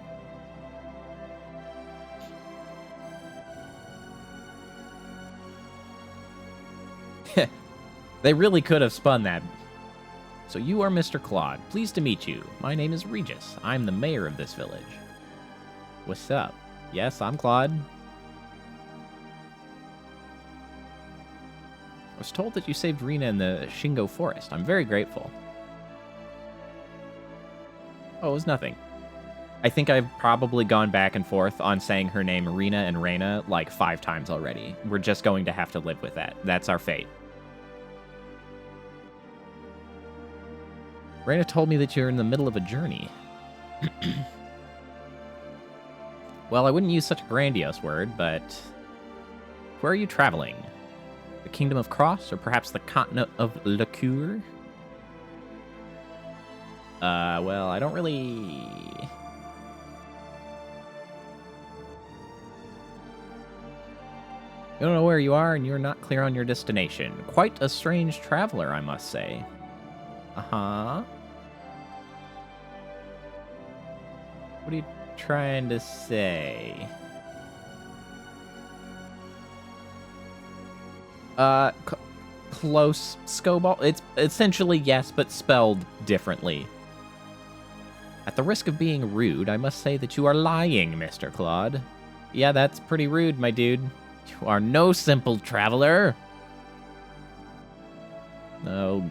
They really could have spun that. So you are Mr. Claude. Pleased to meet you. My name is Regis. I'm the mayor of this village. What's up? Yes, I'm Claude. I was told that you saved Rena in the Shingo Forest. I'm very grateful. Oh, it was nothing. I think I've probably gone back and forth on saying her name Rena and Reyna like 5 times already. We're just going to have to live with that. That's our fate. Reyna told me that you're in the middle of a journey. Well, I wouldn't use such a grandiose word, but... Where are you traveling? The Kingdom of Cross, or perhaps the continent of Liqueur? Well, I don't really... You don't know where you are, and you're not clear on your destination. Quite a strange traveler, I must say. Uh-huh. What are you trying to say? Close, Scoball. It's essentially yes, but spelled differently. At the risk of being rude, I must say that you are lying, Mr. Claude. Yeah, that's pretty rude, my dude. You are no simple traveler. Oh,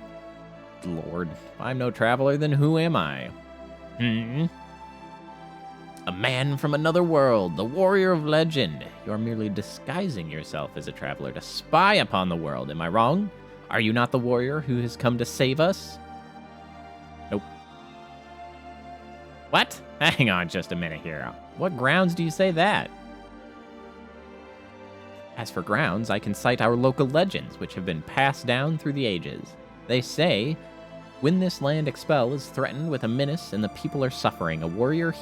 Lord. If I'm no traveler, then who am I? A man from another world, the warrior of legend. You're merely disguising yourself as a traveler to spy upon the world. Am I wrong? Are you not the warrior who has come to save us? Nope. What? Hang on just a minute here. What grounds do you say that? As for grounds, I can cite our local legends, which have been passed down through the ages. They say, when this land expel is threatened with a menace and the people are suffering, a warrior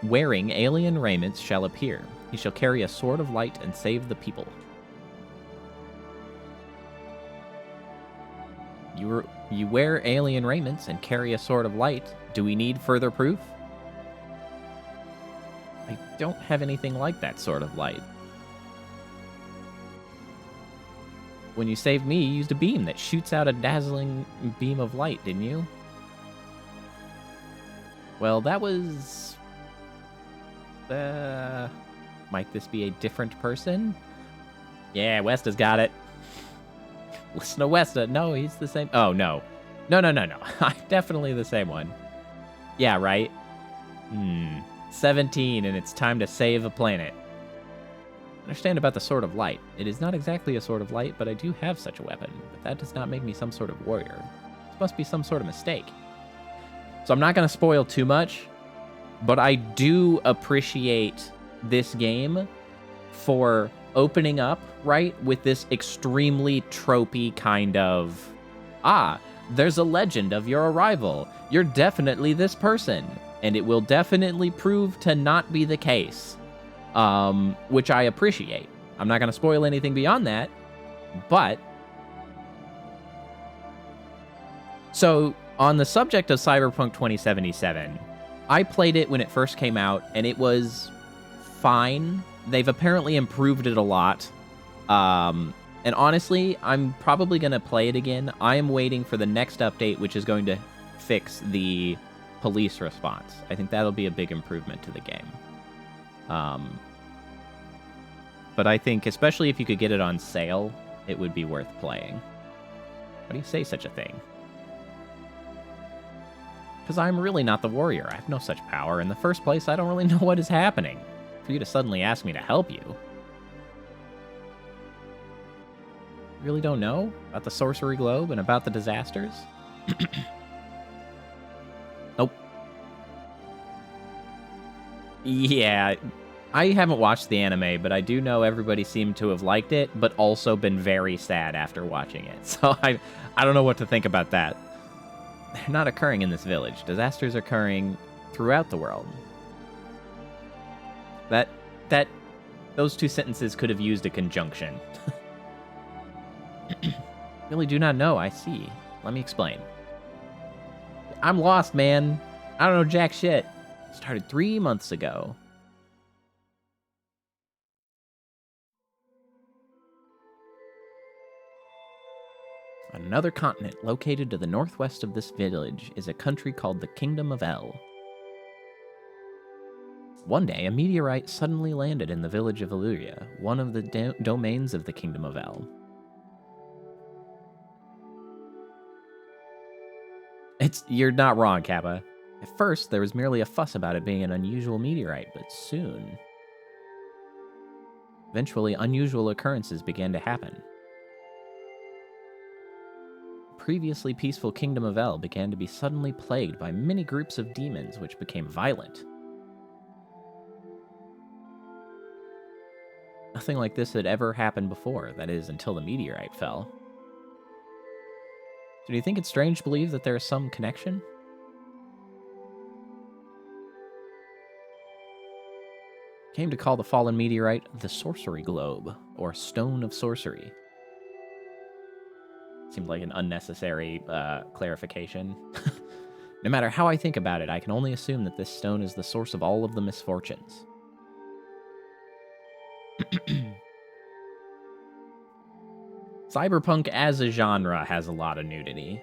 wearing alien raiments shall appear. He shall carry a sword of light and save the people. You wear alien raiments and carry a sword of light. Do we need further proof? I don't have anything like that sort of light. When you saved me, you used a beam that shoots out a dazzling beam of light, didn't you? Well, that was... might this be a different person? Yeah, Westa's got it. Listen to Westa. No, he's the same. Oh, no. No. I'm definitely the same one. Yeah, right? 17, and it's time to save a planet. Understand about the Sword of Light. It is not exactly a Sword of Light, but I do have such a weapon. But that does not make me some sort of warrior. This must be some sort of mistake. So I'm not going to spoil too much, but I do appreciate this game for opening up, right, with this extremely tropey kind of Ah, there's a legend of your arrival. You're definitely this person. And it will definitely prove to not be the case. Which I appreciate. I'm not going to spoil anything beyond that. But... So, on the subject of Cyberpunk 2077, I played it when it first came out, and it was fine. They've apparently improved it a lot. And honestly, I'm probably going to play it again. I am waiting for the next update, which is going to fix the police response. I think that'll be a big improvement to the game. But I think, especially if you could get it on sale, it would be worth playing. How do you say such a thing? Because I'm really not the warrior. I have no such power. In the first place, I don't really know what is happening. For you to suddenly ask me to help you. Really don't know about the sorcery globe and about the disasters? Nope. Yeah, I haven't watched the anime, but I do know everybody seemed to have liked it, but also been very sad after watching it. So I don't know what to think about that. They're not occurring in this village. Disasters are occurring throughout the world. Those two sentences could have used a conjunction. Really do not know, I see. Let me explain. I'm lost, man. I don't know jack shit. Started 3 months ago. On another continent located to the northwest of this village is a country called the Kingdom of El. One day, a meteorite suddenly landed in the village of Illyria, one of the domains of the Kingdom of El. You're not wrong, Kappa. At first, there was merely a fuss about it being an unusual meteorite, but soon... Eventually, unusual occurrences began to happen. The previously peaceful Kingdom of El began to be suddenly plagued by many groups of demons which became violent. Nothing like this had ever happened before, that is, until the meteorite fell. So do you think it's strange to believe that there is some connection? Came to call the fallen meteorite the Sorcery Globe, or Stone of Sorcery. Seemed like an unnecessary clarification. No matter how I think about it, I can only assume that this stone is the source of all of the misfortunes. Cyberpunk as a genre has a lot of nudity.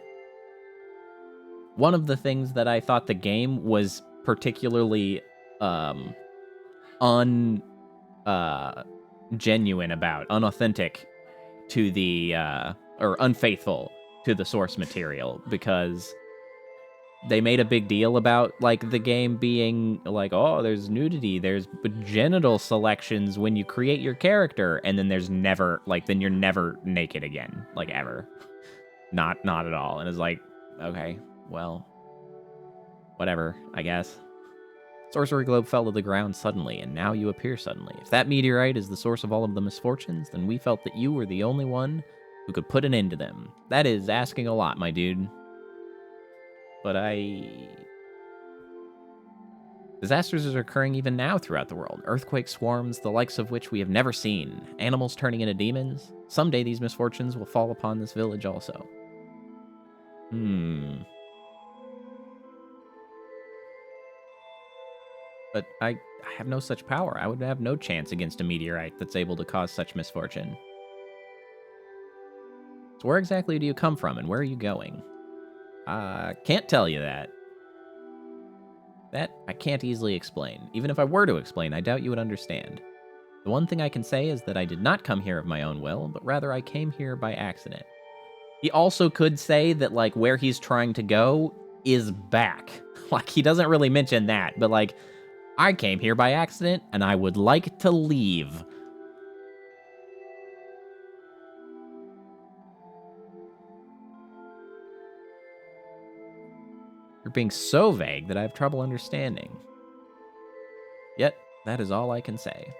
One of the things that I thought the game was particularly genuine about, unauthentic to the or unfaithful to the source material, because they made a big deal about like the game being like, oh, there's nudity, there's genital selections when you create your character, and then there's never then you're never naked again, like ever. Not at all. And it's like, okay, well, whatever, I guess. Sorcery Globe fell to the ground suddenly, and now you appear suddenly. If that meteorite is the source of all of the misfortunes, then we felt that you were the only one who could put an end to them. That is asking a lot, my dude. But disasters are occurring even now throughout the world. Earthquake swarms, the likes of which we have never seen. Animals turning into demons. Someday these misfortunes will fall upon this village also. But I have no such power. I would have no chance against a meteorite that's able to cause such misfortune. So where exactly do you come from, and where are you going? Can't tell you that. That I can't easily explain. Even if I were to explain, I doubt you would understand. The one thing I can say is that I did not come here of my own will, but rather I came here by accident. He also could say that, like, where he's trying to go is back. Like, he doesn't really mention that, but, like, I came here by accident, and I would like to leave. You're being so vague that I have trouble understanding. Yet, that is all I can say.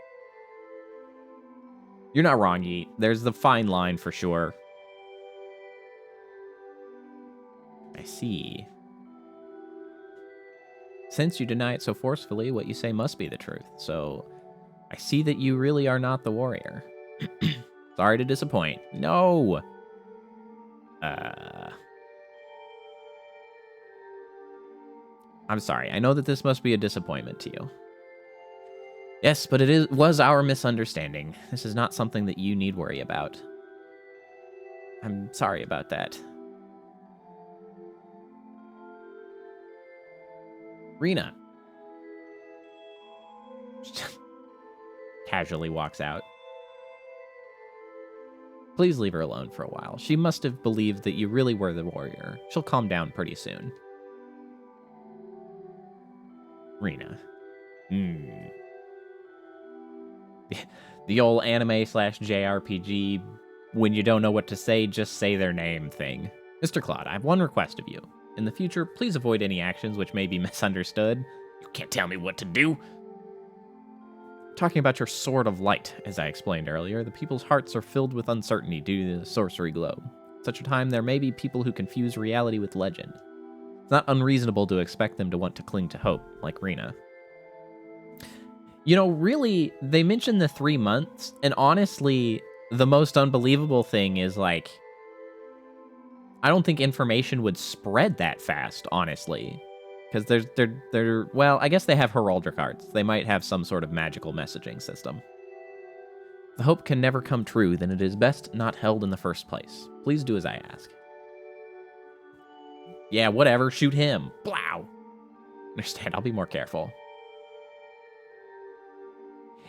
You're not wrong, Yeet. There's the fine line for sure. I see. Since you deny it so forcefully, what you say must be the truth. So, I see that you really are not the warrior. Sorry to disappoint. No! I'm sorry. I know that this must be a disappointment to you. Yes, but was our misunderstanding. This is not something that you need worry about. I'm sorry about that. Rena. Casually walks out. Please leave her alone for a while. She must have believed that you really were the warrior. She'll calm down pretty soon. Rena. The old anime/JRPG, when you don't know what to say, just say their name thing. Mr. Claude, I have one request of you. In the future, please avoid any actions which may be misunderstood. You can't tell me what to do. Talking about your Sword of Light, as I explained earlier, the people's hearts are filled with uncertainty due to the sorcery globe. At such a time, there may be people who confuse reality with legend. It's not unreasonable to expect them to want to cling to hope, like Rena. You know, really, they mentioned the 3 months, and honestly, the most unbelievable thing is, like, I don't think information would spread that fast, honestly. Because well, I guess they have heraldic arts. They might have some sort of magical messaging system. If the hope can never come true, then it is best not held in the first place. Please do as I ask. Yeah, whatever, shoot him. Blow! Understand, I'll be more careful.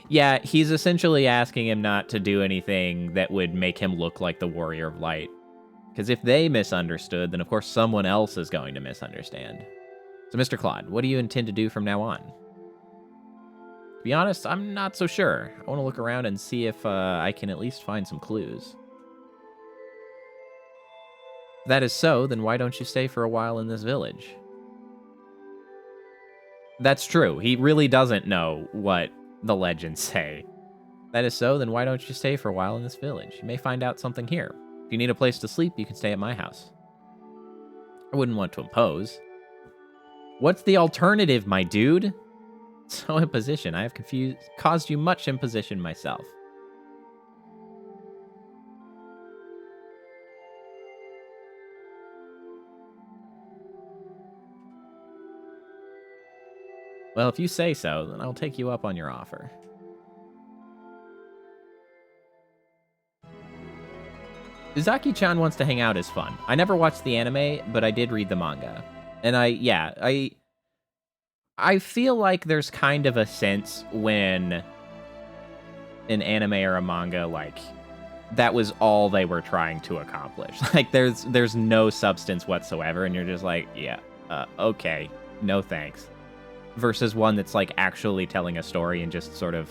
Yeah, he's essentially asking him not to do anything that would make him look like the Warrior of Light. Because if they misunderstood, then of course someone else is going to misunderstand. So, Mr. Claude, what do you intend to do from now on? To be honest, I'm not so sure. I want to look around and see if I can at least find some clues. If that is so, then why don't you stay for a while in this village? That's true. He really doesn't know what the legends say. If that is so, then why don't you stay for a while in this village? You may find out something here. If you need a place to sleep, you can stay at my house. I wouldn't want to impose. What's the alternative, my dude? So imposition. I have caused you much imposition myself. Well, if you say so, then I'll take you up on your offer. Uzaki-chan wants to hang out is fun. I never watched the anime, but I did read the manga. And I feel like there's kind of a sense when an anime or a manga, like, that was all they were trying to accomplish. Like, there's no substance whatsoever, and you're just like, yeah, okay, no thanks. Versus one that's, like, actually telling a story and just sort of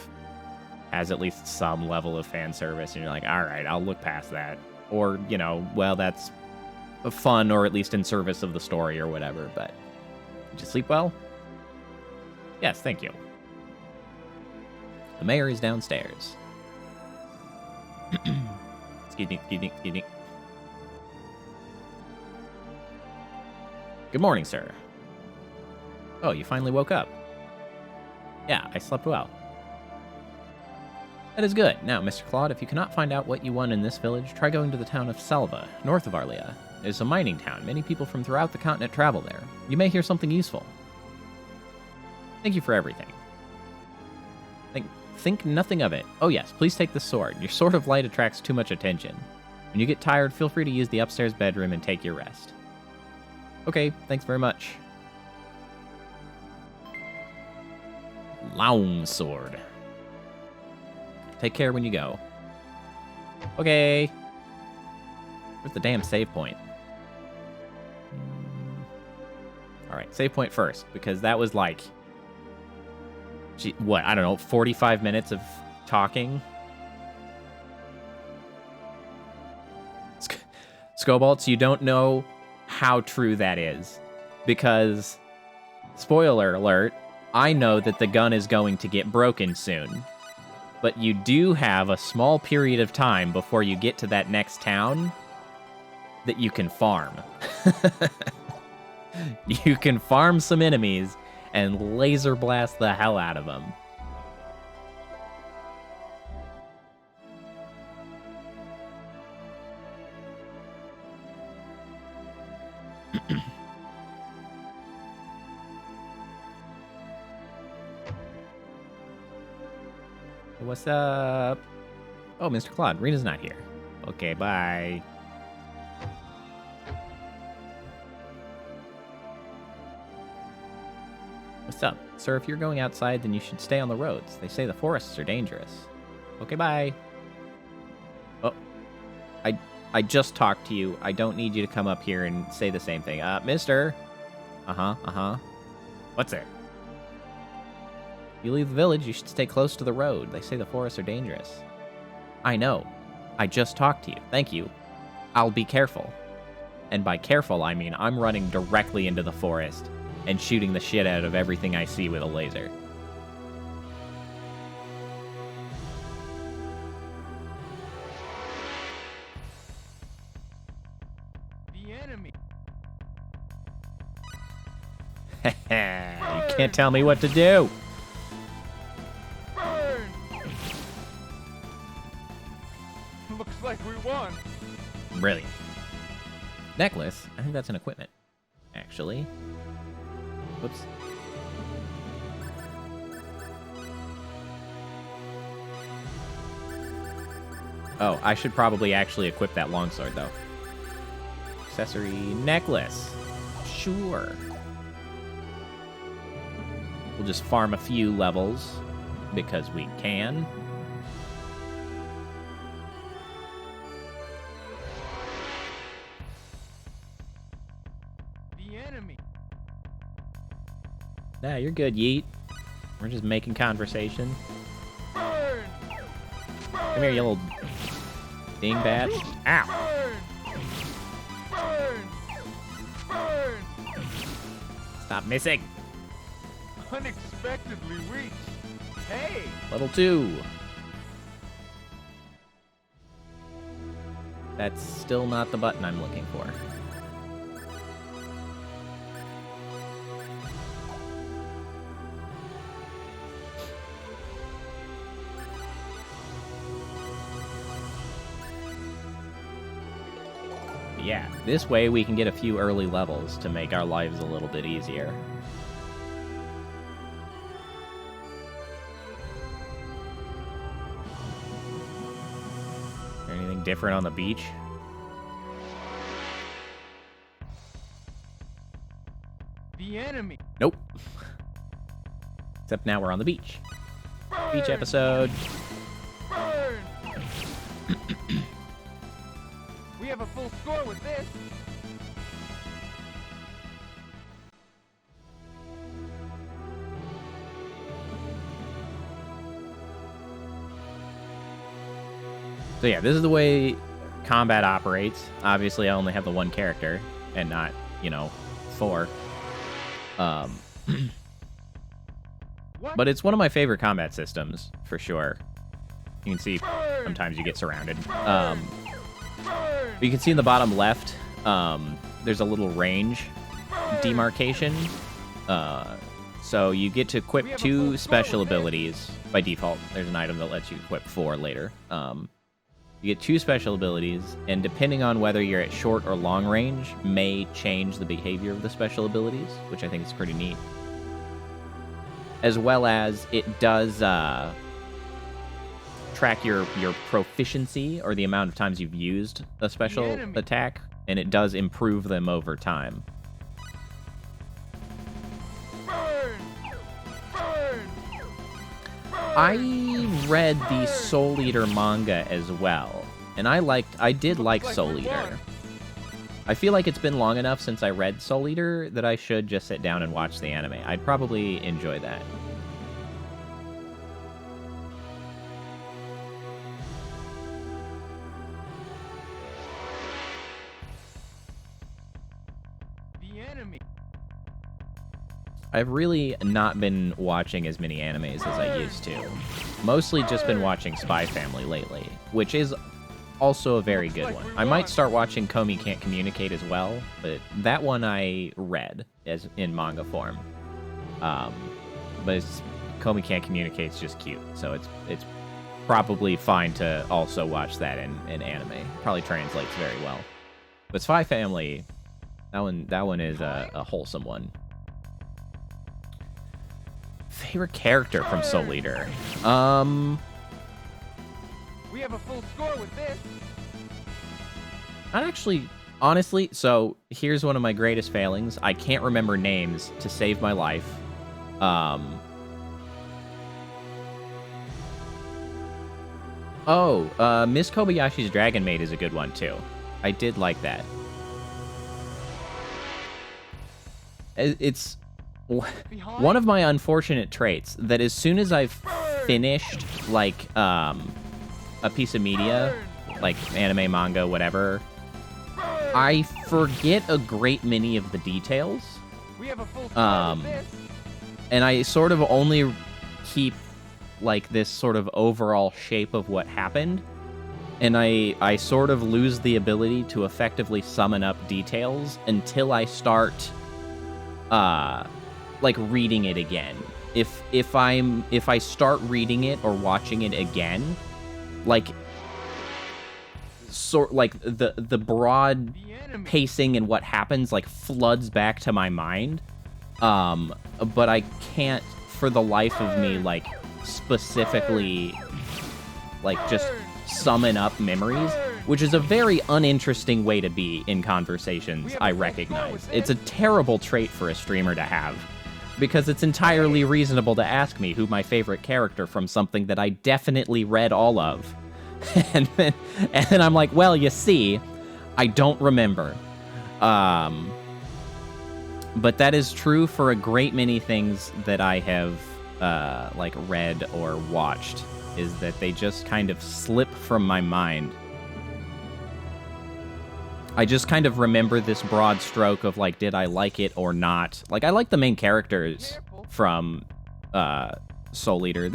has at least some level of fan service, and you're like, all right, I'll look past that. Or, you know, well, that's fun, or at least in service of the story or whatever, but did you sleep well? Yes, thank you. The mayor is downstairs. Excuse me. Good morning, sir. Oh, you finally woke up. Yeah, I slept well. That is good. Now, Mr. Claude, if you cannot find out what you want in this village, try going to the town of Selva, north of Arlia. It is a mining town. Many people from throughout the continent travel there. You may hear something useful. Thank you for everything. Think nothing of it. Oh yes, please take the sword. Your Sword of Light attracts too much attention. When you get tired, feel free to use the upstairs bedroom and take your rest. Okay, thanks very much. Long sword. Take care when you go. Okay. Where's the damn save point? Alright, save point first, because that was like... what, I don't know, 45 minutes of talking? Scobalts, you don't know how true that is. Because, spoiler alert, I know that the gun is going to get broken soon. But you do have a small period of time before you get to that next town that you can farm. You can farm some enemies and laser blast the hell out of them. What's up? Oh, Mr. Claude, Rena's not here. Okay, bye. What's up? Sir, if you're going outside, then you should stay on the roads. They say the forests are dangerous. Okay, bye. Oh, I just talked to you. I don't need you to come up here and say the same thing. Mister. What's there? You leave the village, you should stay close to the road. They say the forests are dangerous. I know. I just talked to you. Thank you. I'll be careful. And by careful, I mean I'm running directly into the forest and shooting the shit out of everything I see with a laser. The enemy. You can't tell me what to do. Burn! Looks like we won. Brilliant. Necklace? I think that's an equipment, actually. Whoops. Oh, I should probably actually equip that longsword, though. Accessory necklace. Sure. We'll just farm a few levels because we can. The enemy. Nah, you're good, Yeet. We're just making conversation. Burn! Come here, you little dingbat. Ow! Burn! Burn! Burn! Stop missing. Unexpectedly reached. Hey! Level 2. That's still not the button I'm looking for. But yeah, this way we can get a few early levels to make our lives a little bit easier. Anything different on the beach? The enemy. Nope. Except now we're on the beach. Beach episode. Burn! We have a full score with this. So yeah, this is the way combat operates. Obviously, I only have the one character and not, 4. What? But it's one of my favorite combat systems, for sure. You can see sometimes you get surrounded. Burn! But you can see in the bottom left, there's a little range demarcation. So you get to equip 2 special abilities by default. There's an item that lets you equip 4 later. You get 2 special abilities, and depending on whether you're at short or long range, may change the behavior of the special abilities, which I think is pretty neat. As well as it does track your proficiency, or the amount of times you've used a special attack, and it does improve them over time. Burn! Burn! I read the Soul Eater manga as well, and I did like Soul Eater. I feel like it's been long enough since I read Soul Eater that I should just sit down and watch the anime. I'd probably enjoy that. The enemy. I've really not been watching as many animes as I used to. Mostly just been watching Spy Family lately, which is also a very good one. I might start watching Komi Can't Communicate as well, but that one I read as in manga form. But Komi Can't Communicate is just cute, so it's probably fine to also watch that in anime. Probably translates very well. But Spy Family, that one is a wholesome one. Favorite character from Soul Eater? We have a full score with this. Not actually, honestly. So here's one of my greatest failings. I can't remember names to save my life. Miss Kobayashi's Dragon Maid is a good one too. I did like that. It's one of my unfortunate traits that as soon as I've finished like a piece of media, like anime, manga, whatever, I forget a great many of the details. We have a full score with this. And I sort of only keep like this sort of overall shape of what happened. And I sort of lose the ability to effectively summon up details until I start like reading it again. If I start reading it or watching it again, like the broad pacing and what happens like floods back to my mind. But I can't for the life of me like specifically like just summon up memories, which is a very uninteresting way to be in conversations, I recognize. It's a terrible trait for a streamer to have, because it's entirely reasonable to ask me who my favorite character from something that I definitely read all of. and then I'm like, well, you see, I don't remember. But that is true for a great many things that I have like read or watched, is that they just kind of slip from my mind. I just kind of remember this broad stroke of like, did I like it or not? Like, I like the main characters from Soul Eater.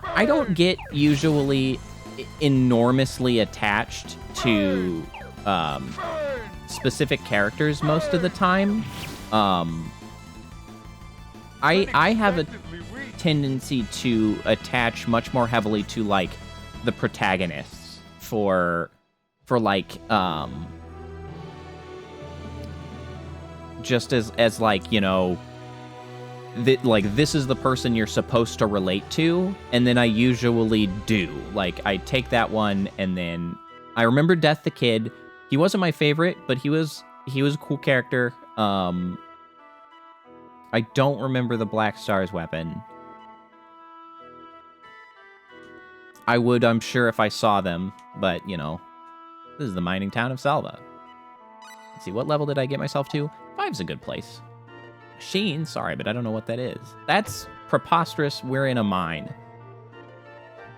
I don't get usually enormously attached to specific characters most of the time. I have a tendency to attach much more heavily to like the protagonists for like just as like, you know, like this is the person you're supposed to relate to, and then I usually do. Like I take that one, and then I remember Death the Kid. He wasn't my favorite, but he was a cool character. I don't remember the Black Star's weapon. I would, I'm sure, if I saw them, but, you know, this is the mining town of Salva. Let's see, what level did I get myself to? 5's a good place. Machine? Sorry, but I don't know what that is. That's preposterous. We're in a mine.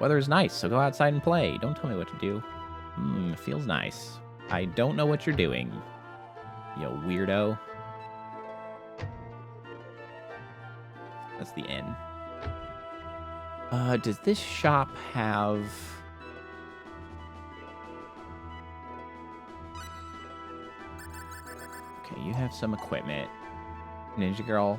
Weather is nice, so go outside and play. Don't tell me what to do. It feels nice. I don't know what you're doing, you weirdo. That's the inn. Does this shop have... Okay, you have some equipment. Ninja Girl.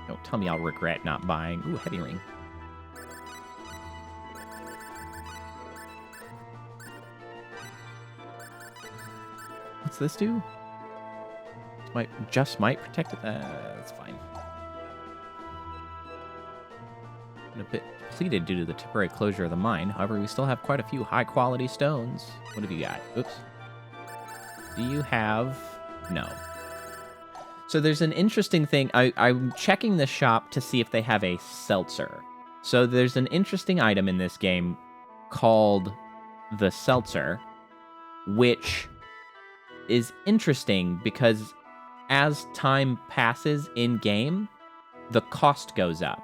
Don't tell me I'll regret not buying. Ooh, heavy ring. What's this do? Might protect it. That's fine. A bit depleted due to the temporary closure of the mine. However, we still have quite a few high-quality stones. What have you got? Oops. Do you have... No. So there's an interesting thing. I'm checking the shop to see if they have a seltzer. So there's an interesting item in this game called the seltzer, which is interesting because as time passes in-game, the cost goes up.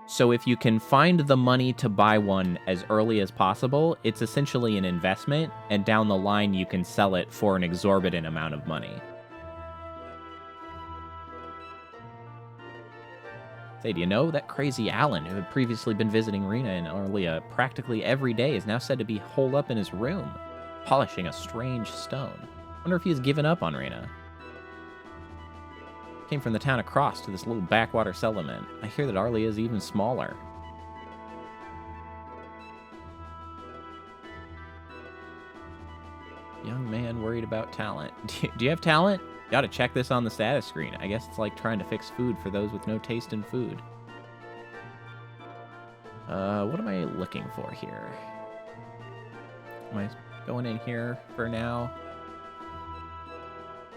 So if you can find the money to buy one as early as possible, it's essentially an investment, and down the line you can sell it for an exorbitant amount of money. Say, do you know that crazy Alan, who had previously been visiting Rena and Arlia practically every day, is now said to be holed up in his room, polishing a strange stone. Wonder if he has given up on Rena. Came from the town across to this little backwater settlement. I hear that Arlia is even smaller. Young man worried about talent. Do you have talent? Gotta check this on the status screen. I guess it's like trying to fix food for those with no taste in food. What am I looking for here? Am I going in here for now?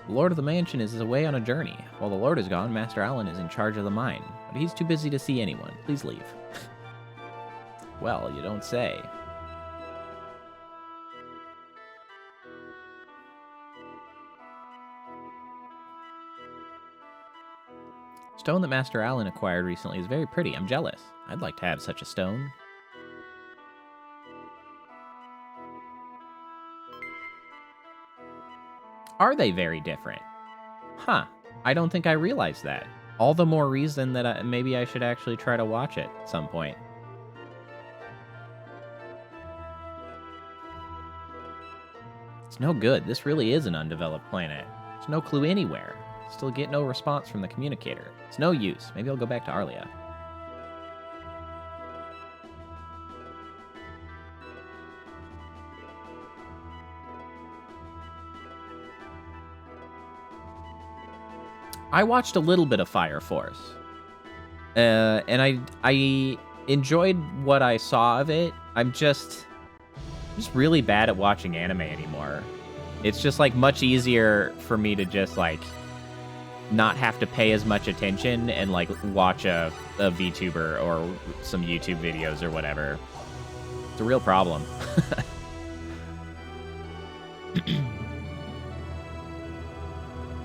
The Lord of the Mansion is away on a journey. While the Lord is gone, Master Allen is in charge of the mine. But he's too busy to see anyone. Please leave. Well, you don't say. Stone that Master Allen acquired recently is very pretty. I'm jealous. I'd like to have such a stone. Are they very different? Huh. I don't think I realized that. All the more reason that maybe I should actually try to watch it at some point. It's no good. This really is an undeveloped planet. There's no clue anywhere. Still get no response from the communicator. It's no use. Maybe I'll go back to Arlia. I watched a little bit of Fire Force. And I enjoyed what I saw of it. I'm just really bad at watching anime anymore. It's just like much easier for me to just like not have to pay as much attention and like watch a VTuber or some YouTube videos or whatever. It's a real problem.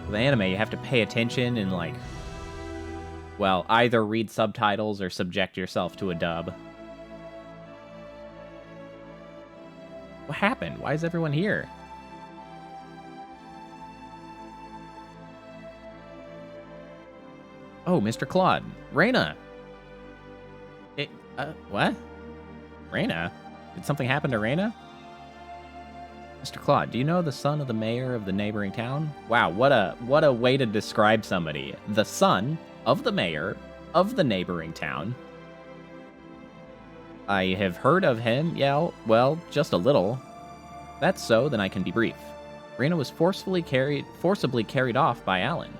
With anime, you have to pay attention and like, well, either read subtitles or subject yourself to a dub. What happened? Why is everyone here? Oh, Mr. Claude. Reyna! What? Reyna? Did something happen to Reyna? Mr. Claude, do you know the son of the mayor of the neighboring town? Wow, what a way to describe somebody. The son of the mayor of the neighboring town. I have heard of him, yeah, well, just a little. That's so, then I can be brief. Reyna was forcibly carried off by Alan.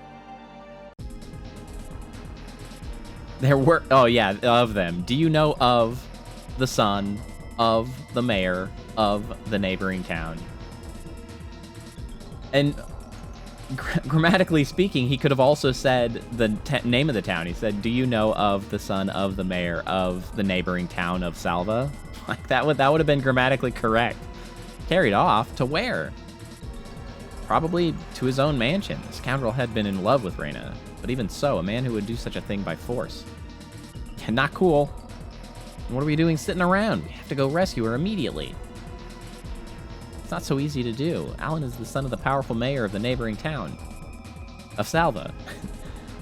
There were, oh yeah, of them. Do you know of the son of the mayor of the neighboring town? And grammatically speaking, he could have also said the name of the town. He said, do you know of the son of the mayor of the neighboring town of Salva? Like that would have been grammatically correct. Carried off to where? Probably to his own mansion. The scoundrel had been in love with Reyna. But even so, a man who would do such a thing by force. Yeah, not cool. What are we doing sitting around? We have to go rescue her immediately. It's not so easy to do. Alan is the son of the powerful mayor of the neighboring town of Salva.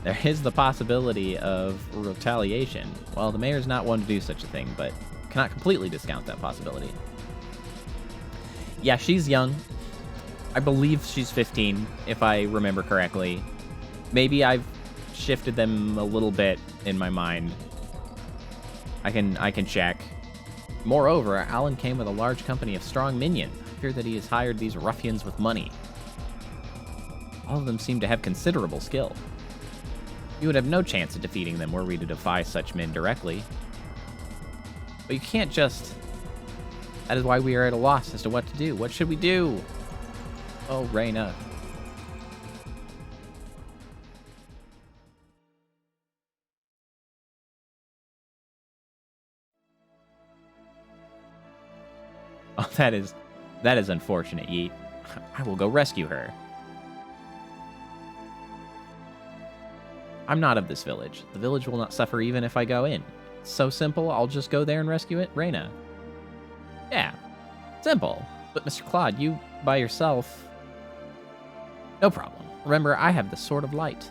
There is the possibility of retaliation. Well, the mayor's not one to do such a thing, but cannot completely discount that possibility. Yeah, she's young. I believe she's 15, if I remember correctly. Maybe I've shifted them a little bit in my mind. I can check. Moreover, Alan came with a large company of strong minions. I hear that he has hired these ruffians with money. All of them seem to have considerable skill. You would have no chance of defeating them were we to defy such men directly. But you can't just... That is why we are at a loss as to what to do. What should we do? Oh, Reyna. Oh, that is unfortunate, Yeet. I will go rescue her. I'm not of this village. The village will not suffer even if I go in. It's so simple, I'll just go there and rescue it, Reyna. Yeah, simple. But Mr. Claude, you by yourself... No problem. Remember, I have the Sword of Light.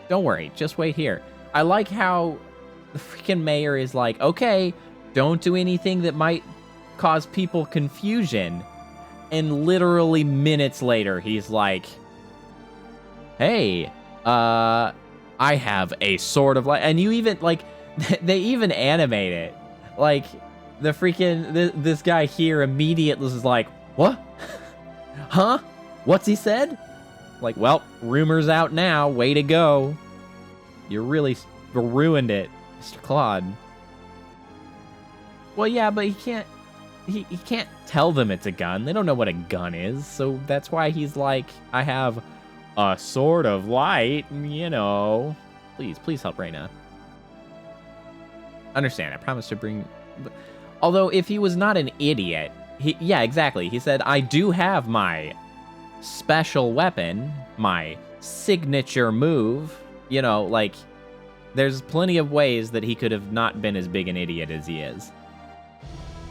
Don't worry, just wait here. I like how the freaking mayor is like, okay, don't do anything that might cause people confusion. And literally minutes later, he's like, hey, I have a sword of light. And you even, like, they even animate it. Like, the freaking, this guy here immediately is like, what? Huh? What's he said? Like, well, rumor's out now. Way to go. You really ruined it, Mr. Claude. Well, yeah, but he can't tell them it's a gun. They don't know what a gun is, so that's why he's like, I have a sword of light, you know. Please help Reyna. Understand, I promise to bring... Although, if he was not an idiot, yeah, exactly. He said, I do have my special weapon, my signature move. You know, like, there's plenty of ways that he could have not been as big an idiot as he is.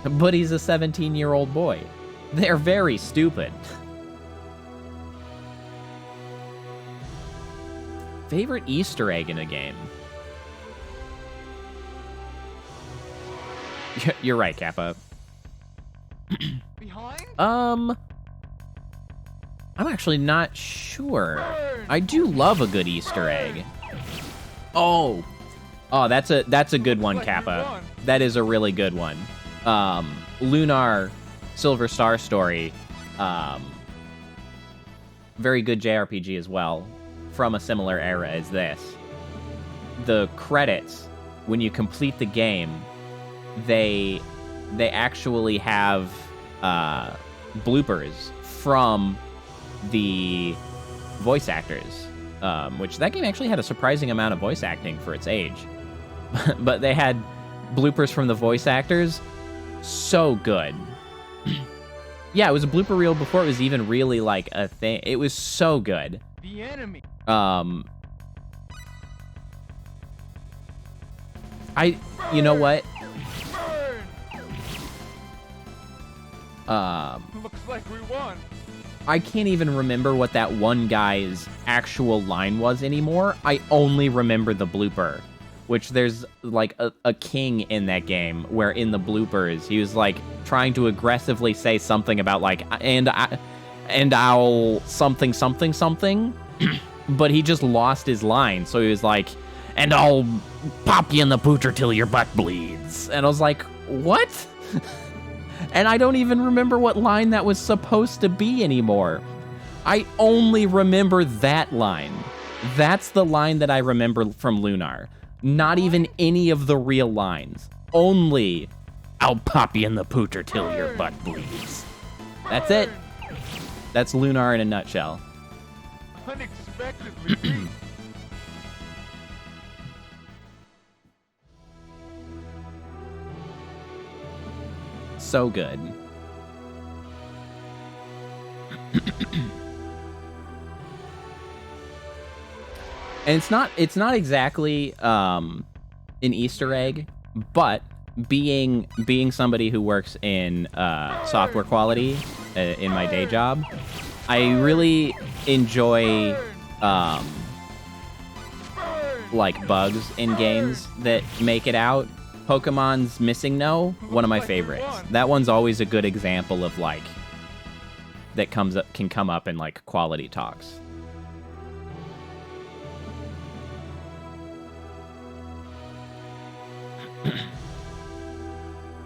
But he's a 17-year-old boy. They're very stupid. Favorite Easter egg in a game? You're right, Kappa. Behind? I'm actually not sure. I do love a good Easter egg. Oh, that's a good one, Kappa. That is a really good one. Lunar Silver Star Story. Very good JRPG as well, from a similar era as this. The credits, when you complete the game, they actually have bloopers from the voice actors, which that game actually had a surprising amount of voice acting for its age. But they had bloopers from the voice actors. So good. Yeah, it was a blooper reel before it was even really like a thing. It was so good. The enemy. You know what? Looks like we won. I can't even remember what that one guy's actual line was anymore. I only remember the blooper, which there's like a king in that game where in the bloopers he was like trying to aggressively say something about like and I'll something something something, but he just lost his line. So he was like, and I'll pop you in the pooter till your butt bleeds. And I was like, what? And I don't even remember what line that was supposed to be anymore. I only remember that line. That's the line that I remember from Lunar. Not even any of the real lines. Only, I'll pop you in the pooter till your butt bleeds. That's it. That's Lunar in a nutshell. Unexpectedly deep. So good. And it's not exactly an Easter egg, but being somebody who works in software quality in my day job, I really enjoy like bugs in games that make it out. Pokemon's Missing No, one of my favorites. That one's always a good example of like that can come up in like quality talks.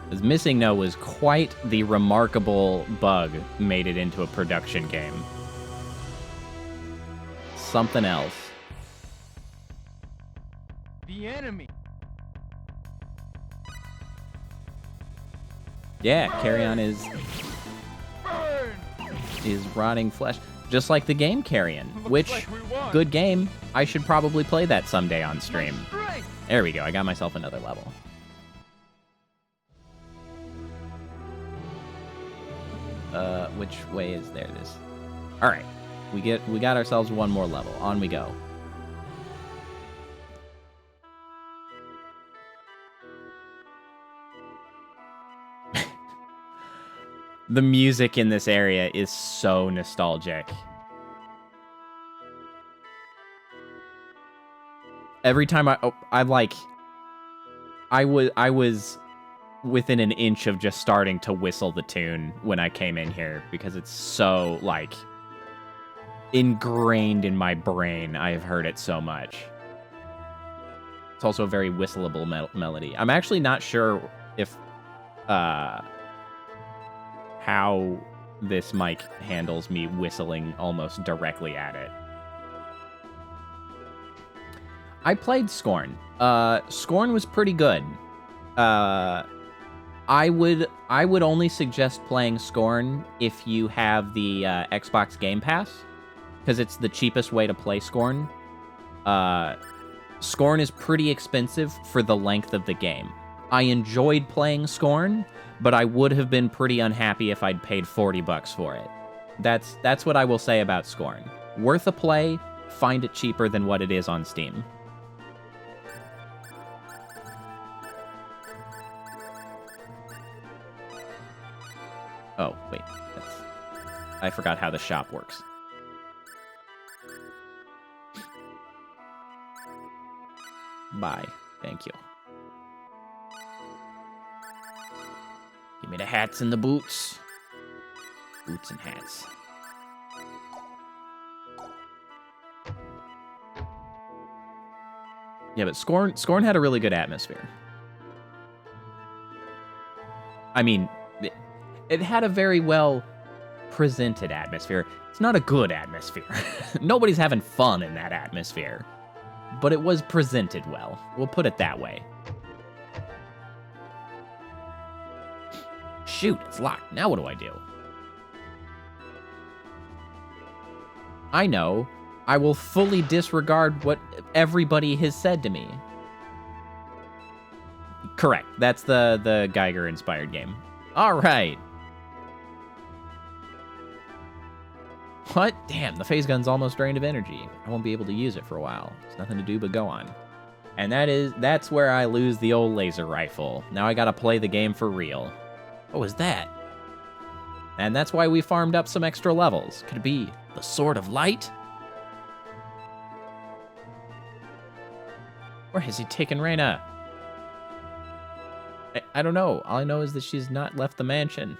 Because Missing No was quite the remarkable bug made it into a production game. Something else. The enemy. Yeah, Carrion is rotting flesh. Just like the game Carrion, which, good game. I should probably play that someday on stream. There we go, I got myself another level. Which way is there? This. Alright, we got ourselves one more level. On we go. The music in this area is so nostalgic. every time I was within an inch of just starting to whistle the tune when I came in here because it's so, like, ingrained in my brain. I have heard it so much. It's also a very whistleable melody. I'm actually not sure if how this mic handles me whistling almost directly at it. I played Scorn. Scorn was pretty good. I would only suggest playing Scorn if you have the Xbox Game Pass, because it's the cheapest way to play Scorn. Scorn is pretty expensive for the length of the game. I enjoyed playing Scorn, but I would have been pretty unhappy if I'd paid $40 for it. That's what I will say about Scorn. Worth a play, find it cheaper than what it is on Steam. Oh, wait. I forgot how the shop works. Bye. Thank you. Give me the hats and the boots. Boots and hats. Yeah, but Scorn had a really good atmosphere. I mean, it had a very well presented atmosphere. It's not a good atmosphere. Nobody's having fun in that atmosphere. But it was presented well. We'll put it that way. Shoot, it's locked. Now what do I do? I know. I will fully disregard what everybody has said to me. Correct. That's the Geiger-inspired game. All right. What? Damn, the phase gun's almost drained of energy. I won't be able to use it for a while. There's nothing to do but go on. And that's where I lose the old laser rifle. Now I gotta play the game for real. What was that? And that's why we farmed up some extra levels. Could it be the Sword of Light? Where has he taken Reyna? I don't know. All I know is that she's not left the mansion.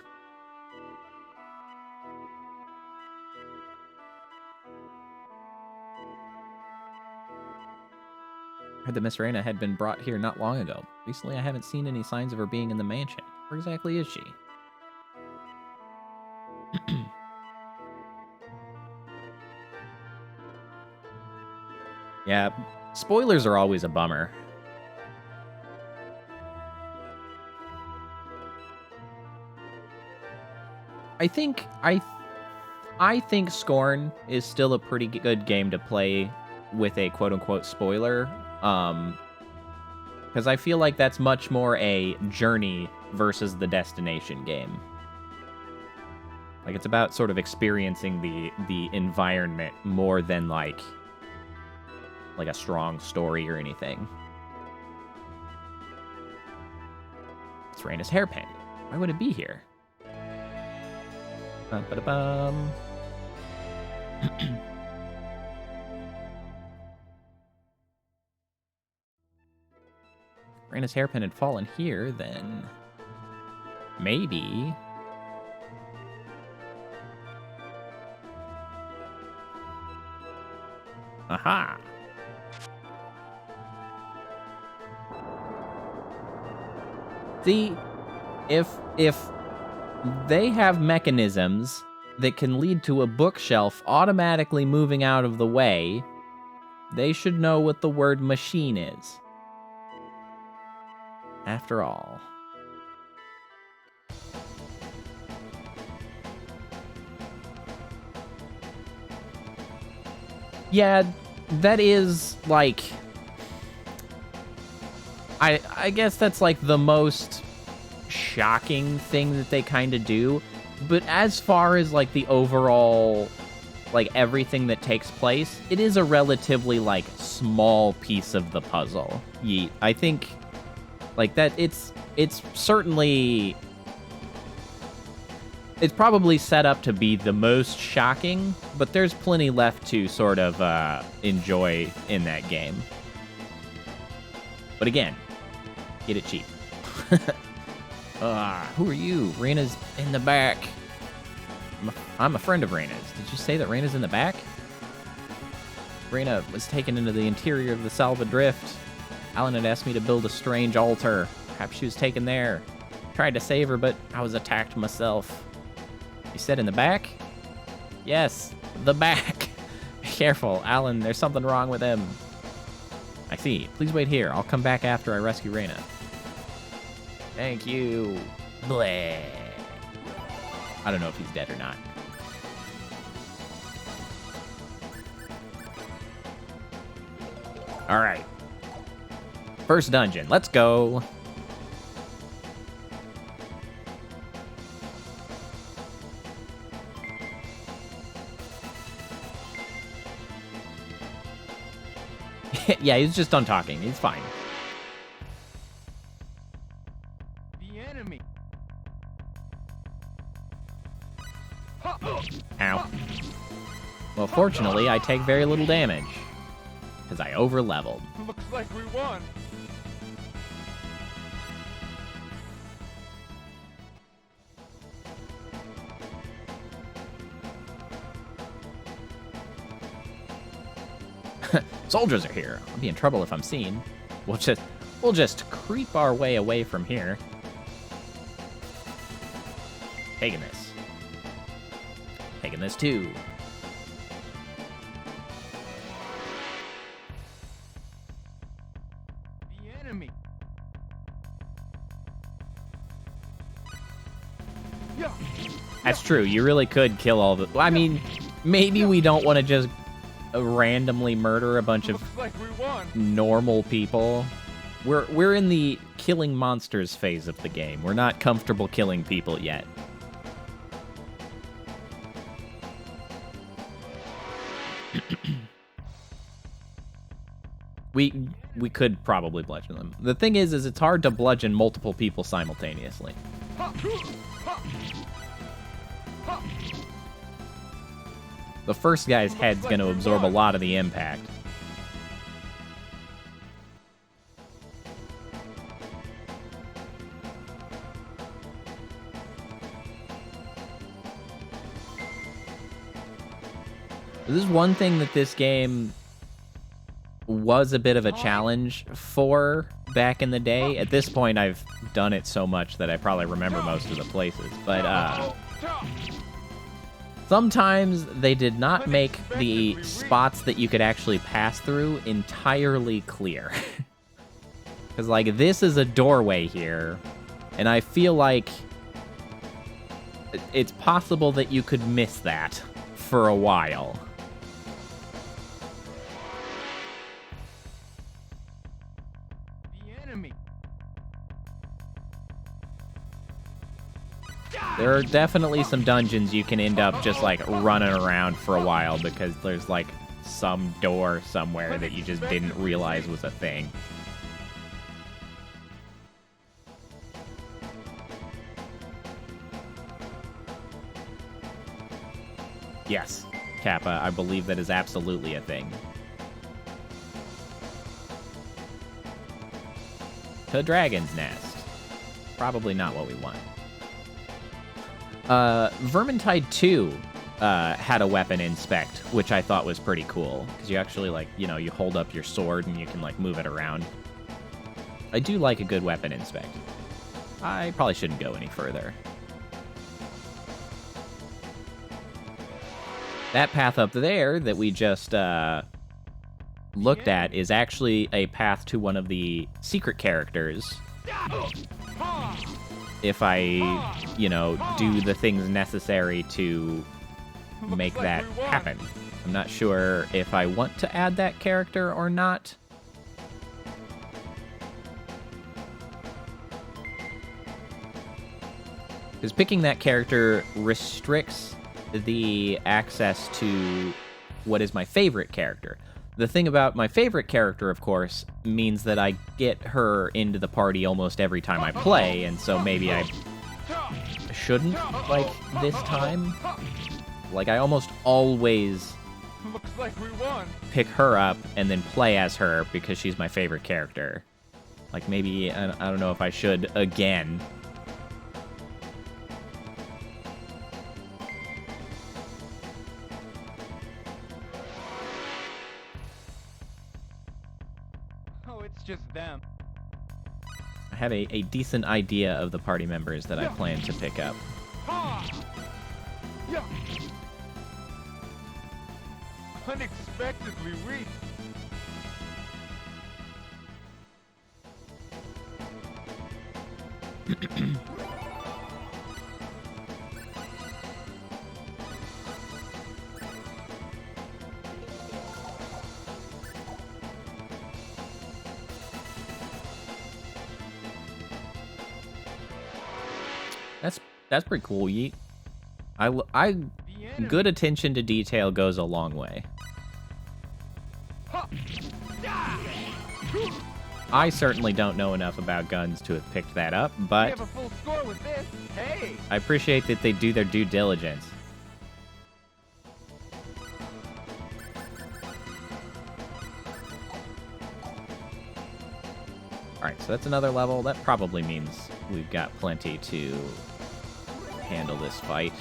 I heard that Miss Reyna had been brought here not long ago. Recently, I haven't seen any signs of her being in the mansion. Where exactly is she? Yeah, spoilers are always a bummer. I think Scorn is still a pretty good game to play with a quote-unquote spoiler, because I feel like that's much more a journey versus the destination game. Like, it's about sort of experiencing the environment more than like a strong story or anything. It's Reyna's hairpin. Why would it be here? Ba-da-bum. Reyna's hairpin had fallen here, then maybe. Aha! See, if they have mechanisms that can lead to a bookshelf automatically moving out of the way, they should know what the word machine is. After all. Yeah, that is, like... I guess that's, like, the most shocking thing that they kind of do. But as far as, like, the overall, like, everything that takes place, it is a relatively, like, small piece of the puzzle. I think, like, that it's certainly... It's probably set up to be the most shocking, but there's plenty left to sort of enjoy in that game. But again, get it cheap. Who are you? Reina's in the back. I'm a friend of Reina's. Did you say that Reina's in the back? Reina was taken into the interior of the Salva Drift. Alan had asked me to build a strange altar. Perhaps she was taken there. Tried to save her, but I was attacked myself. You said in the back? Yes, the back. Be careful, Alan, there's something wrong with him. I see. Please wait here. I'll come back after I rescue Reina. Thank you. Bleh. I don't know if he's dead or not. All right. First dungeon. Let's go. Yeah, he's just done talking. He's fine. The enemy. Ow. Well, fortunately, I take very little damage. Because I over-leveled. Looks like we won. Soldiers are here. I'll be in trouble if I'm seen. We'll just creep our way away from here. Taking this. Taking this too. The enemy. Yeah. That's true. You really could kill all the... I mean, maybe we don't want to just randomly murder a bunch of Looks like we won. normal people. We're in the killing monsters phase of the game. We're not comfortable killing people yet. We could probably bludgeon them. The thing is it's hard to bludgeon multiple people simultaneously. The first guy's head's going to absorb a lot of the impact. This is one thing that this game was a bit of a challenge for back in the day. At this point, I've done it so much that I probably remember most of the places. But, sometimes they did not make the spots that you could actually pass through entirely clear. Because, like, this is a doorway here, and I feel like it's possible that you could miss that for a while. The enemy. There are definitely some dungeons you can end up just, like, running around for a while because there's, like, some door somewhere that you just didn't realize was a thing. Yes, Kappa, I believe that is absolutely a thing. To Dragon's Nest. Probably not what we want. Vermintide 2 had a weapon inspect, which I thought was pretty cool. Because you actually, like, you know, you hold up your sword and you can, like, move it around. I do like a good weapon inspect. I probably shouldn't go any further. That path up there that we just looked at is actually a path to one of the secret characters. If I, you know, do the things necessary to make that happen. I'm not sure if I want to add that character or not. Because picking that character restricts the access to what is my favorite character. The thing about my favorite character, of course, means that I get her into the party almost every time I play, and so maybe I shouldn't, like, this time. Like, I almost always Looks like we won. pick her up and then play as her because she's my favorite character. Like, maybe, I don't know if I should again. Oh, it's just them. I have a decent idea of the party members that I plan to pick up. Yeah. Unexpectedly weak. That's pretty cool, Yeet. Good attention to detail goes a long way. I certainly don't know enough about guns to have picked that up, but We have a full score with this. Hey. I appreciate that they do their due diligence. Alright, so that's another level. That probably means we've got plenty to handle this fight.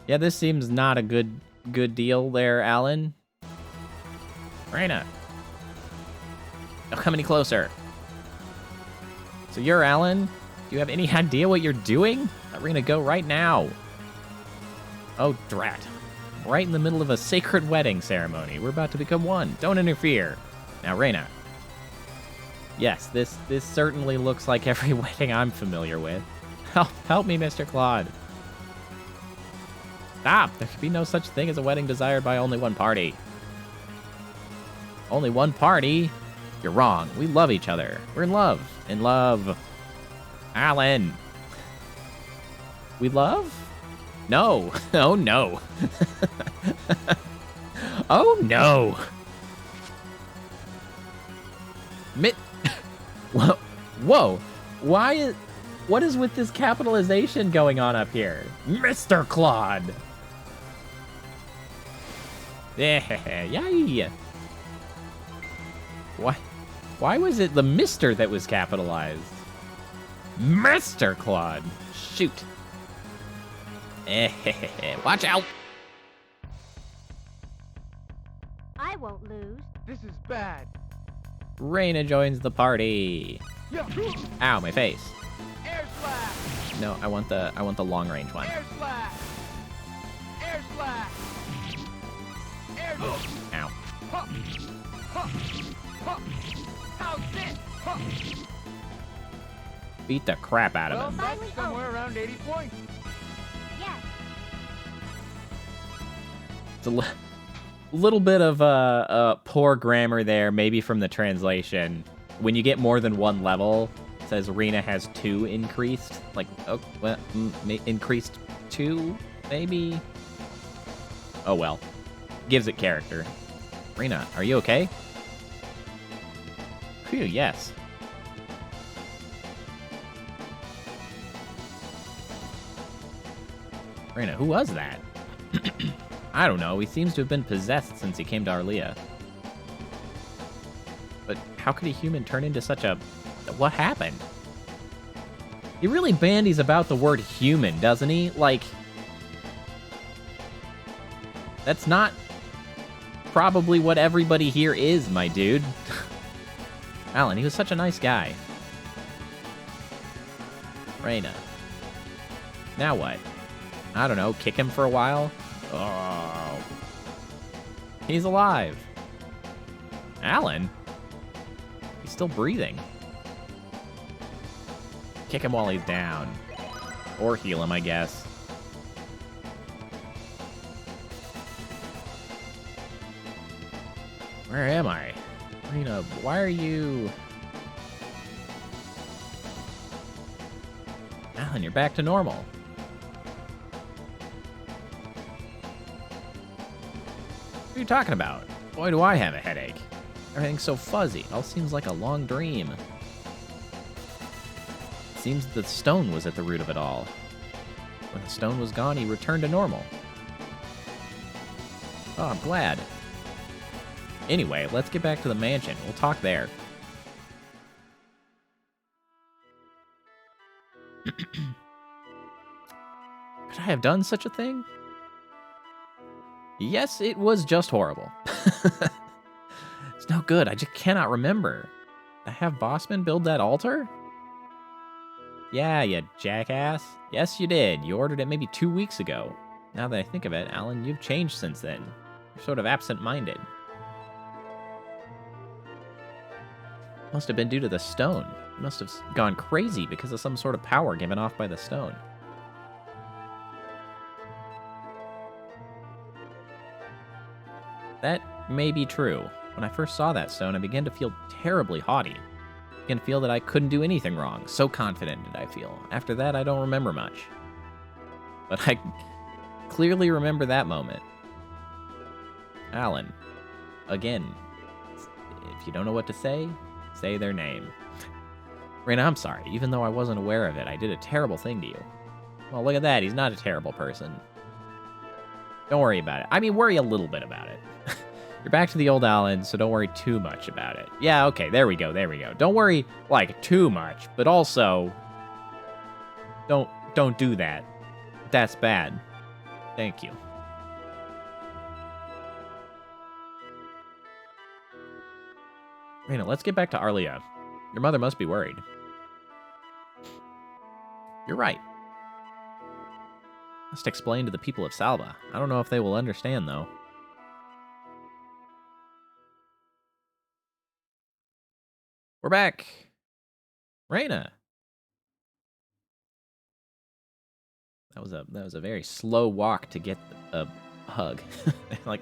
Yeah, this seems not a good deal there, Alan. Raina. Don't come any closer. So you're Alan? Do you have any idea what you're doing? Let Raina go right now. Oh, drat. Right in the middle of a sacred wedding ceremony. We're about to become one. Don't interfere. Now, Raina. Yes, this certainly looks like every wedding I'm familiar with. Help me, Mr. Claude. Stop! There could be no such thing as a wedding desired by only one party. Only one party? You're wrong. We love each other. We're in love. In love. Alan. We love? No. Oh, no. Oh, no. Whoa. What is with this capitalization going on up here? Mr. Claude. Yay. Why was it the Mr. that was capitalized? Mr. Claude. Shoot. Watch out. I won't lose. This is bad. Raina joins the party. Yeah. Ow, my face. Air slash. No, I want the long range one. Air slash. Air slash. Air slash. Ow. Huh. Huh. Huh. How's this? Huh. Beat the crap out Well, of him. that's somewhere around 80 points. Yes. It's a little bit of poor grammar there, maybe from the translation. When you get more than one level, it says Rena has 2 increased. Like, oh, well, increased 2, maybe? Oh well. Gives it character. Rena, are you okay? Phew, yes. Rena, who was that? I don't know. He seems to have been possessed since he came to Arlia. But how could a human turn into such a... What happened? He really bandies about the word human, doesn't he? Like... That's not probably what everybody here is, my dude. Alan, he was such a nice guy. Reyna. Now what? I don't know, kick him for a while? Oh. He's alive. Alan? He's still breathing. Kick him while he's down. Or heal him, I guess. Where am I? Rena, why are you... Alan, you're back to normal. What are you talking about? Boy, do I have a headache. Everything's so fuzzy. It all seems like a long dream. seems the stone was at the root of it all. When the stone was gone, he returned to normal. Oh, I'm glad. Anyway, let's get back to the mansion. We'll talk there. Could I have done such a thing? Yes, it was just horrible. It's no good. I just cannot remember. Did I have Bossman build that altar? Yeah, you jackass. Yes, you did. You ordered it maybe 2 weeks ago. Now that I think of it, Alan, you've changed since then. You're sort of absent-minded. Must have been due to the stone. You must have gone crazy because of some sort of power given off by the stone. That may be true. When I first saw that stone, I began to feel terribly haughty. I began to feel that I couldn't do anything wrong. So confident did I feel. After that, I don't remember much. But I clearly remember that moment. Alan, again, if you don't know what to say their name. Raina, I'm sorry. Even though I wasn't aware of it, I did a terrible thing to you. Well, look at that. He's not a terrible person. Don't worry about it. I mean, worry a little bit about it. You're back to the old Alan, so don't worry too much about it. Yeah, okay, there we go, there we go. Don't worry, like, too much, but also, don't do that. That's bad. Thank you. Raina, let's get back to Arlia. Your mother must be worried. You're right. Must explain to the people of Salva. I don't know if they will understand, though. We're back. Raina. That was a very slow walk to get a hug. Like,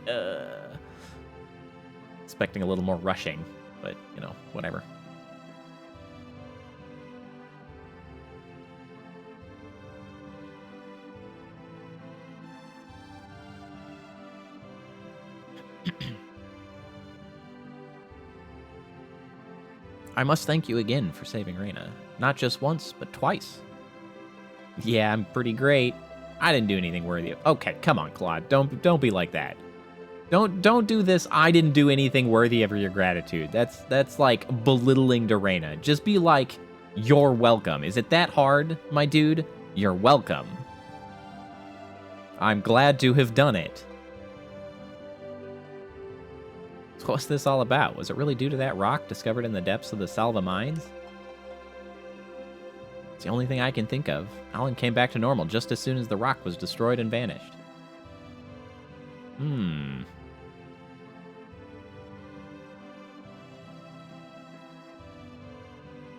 expecting a little more rushing, but, you know, whatever. I must thank you again for saving Raina. Not just once, but twice. Yeah, I'm pretty great. I didn't do anything worthy of... Okay, come on, Claude. Don't be like that. Don't do this. I didn't do anything worthy of your gratitude. That's like belittling to Raina. Just be like, you're welcome. Is it that hard, my dude? You're welcome. I'm glad to have done it. So what's this all about? Was it really due to that rock discovered in the depths of the Salva mines? It's the only thing I can think of. Alan came back to normal just as soon as the rock was destroyed and vanished.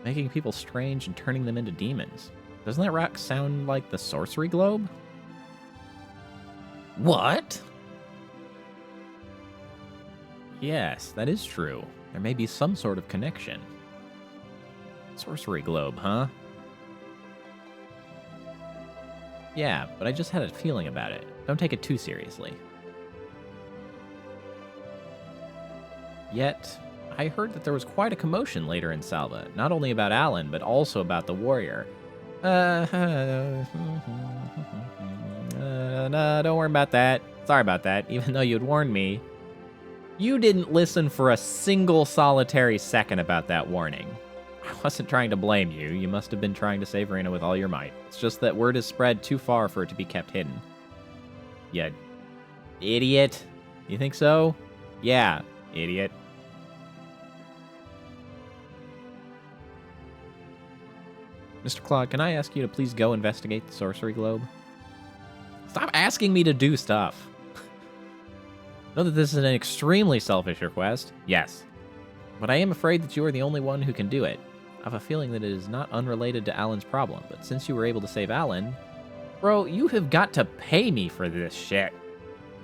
Making people strange and turning them into demons. Doesn't that rock sound like the sorcery globe? What? Yes, that is true. There may be some sort of connection. Sorcery globe, huh? Yeah, but I just had a feeling about it. Don't take it too seriously. Yet, I heard that there was quite a commotion later in Salva, not only about Alan, but also about the warrior. No, don't worry about that. Sorry about that, even though you'd warned me. You didn't listen for a single solitary second about that warning. I wasn't trying to blame you. You must have been trying to save Raina with all your might. It's just that word has spread too far for it to be kept hidden. You idiot. You think so? Yeah, idiot. Mr. Claude, can I ask you to please go investigate the sorcery globe? Stop asking me to do stuff. Know that this is an extremely selfish request. Yes. But I am afraid that you are the only one who can do it. I have a feeling that it is not unrelated to Alan's problem, but since you were able to save Alan... Bro, you have got to pay me for this shit.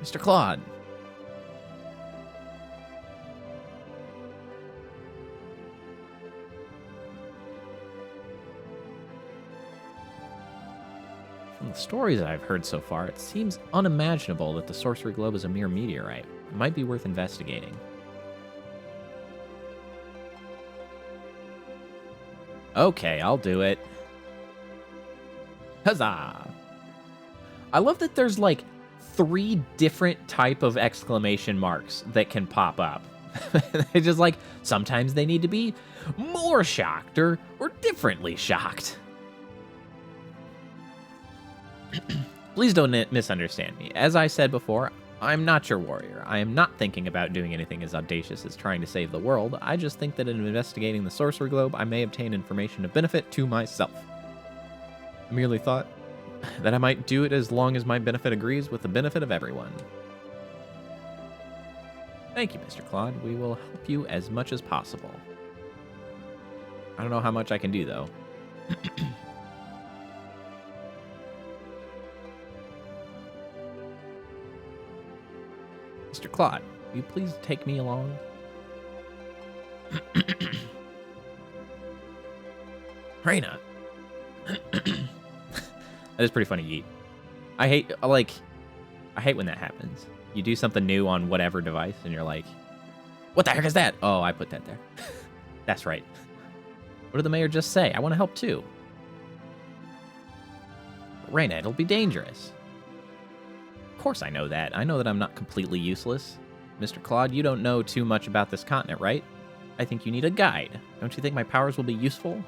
Mr. Claude. From the stories I've heard so far, it seems unimaginable that the sorcery globe is a mere meteorite. It might be worth investigating. Okay, I'll do it. Huzzah! I love that there's like 3 different type of exclamation marks that can pop up. It's just like, sometimes they need to be more shocked or differently shocked. Please don't misunderstand me. As I said before, I'm not your warrior. I am not thinking about doing anything as audacious as trying to save the world. I just think that in investigating the Sorcerer Globe, I may obtain information of benefit to myself. I merely thought that I might do it as long as my benefit agrees with the benefit of everyone. Thank you, Mr. Claude. We will help you as much as possible. I don't know how much I can do, though. Mr. Claude, will you please take me along? Reina. That is pretty funny, Yeet. I hate when that happens. You do something new on whatever device, and you're like, what the heck is that? Oh, I put that there. That's right. What did the mayor just say? I want to help, too. Reina, it'll be dangerous. Of course I know that. I know that I'm not completely useless. Mr. Claude, you don't know too much about this continent, right? I think you need a guide. Don't you think my powers will be useful?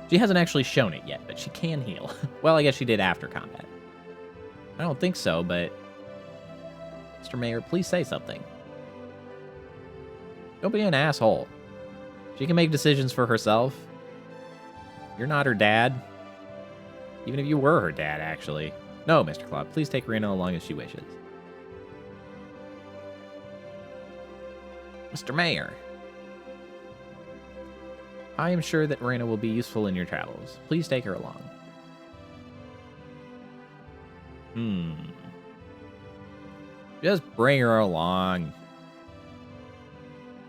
She hasn't actually shown it yet, but she can heal. Well, I guess she did after combat. I don't think so, but... Mr. Mayor, please say something. Don't be an asshole. She can make decisions for herself. You're not her dad. Even if you were her dad, actually. No, Mr. Claude, please take Reina along as she wishes. Mr. Mayor. I am sure that Reina will be useful in your travels. Please take her along. Just bring her along.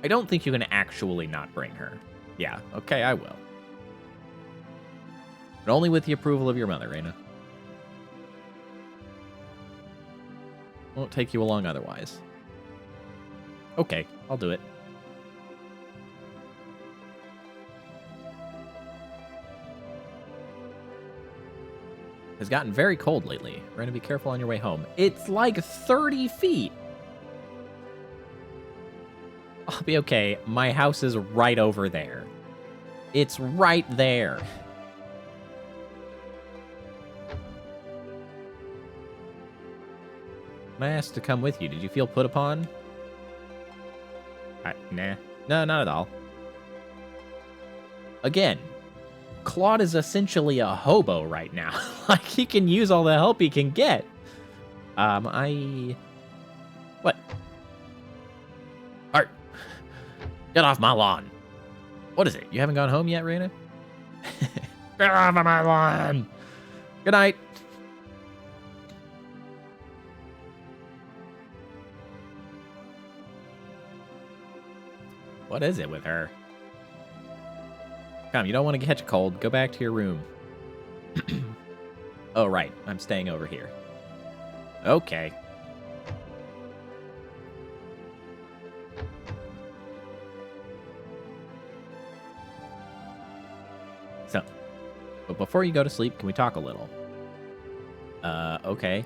I don't think you can actually not bring her. Yeah, okay, I will. But only with the approval of your mother, Reina. Won't take you along otherwise. Okay, I'll do it. It's gotten very cold lately. Reina, be careful on your way home. It's like 30 feet. I'll be okay. My house is right over there. It's right there. I asked to come with you. Did you feel put upon? Nah. No, not at all. Again, Claude is essentially a hobo right now. Like, he can use all the help he can get. What? Art! Get off my lawn. What is it? You haven't gone home yet, Reina? Get off of my lawn! Good night. What is it with her? Come, you don't want to catch a cold. Go back to your room. Oh, right. I'm staying over here. Okay. So, but before you go to sleep, can we talk a little? Okay.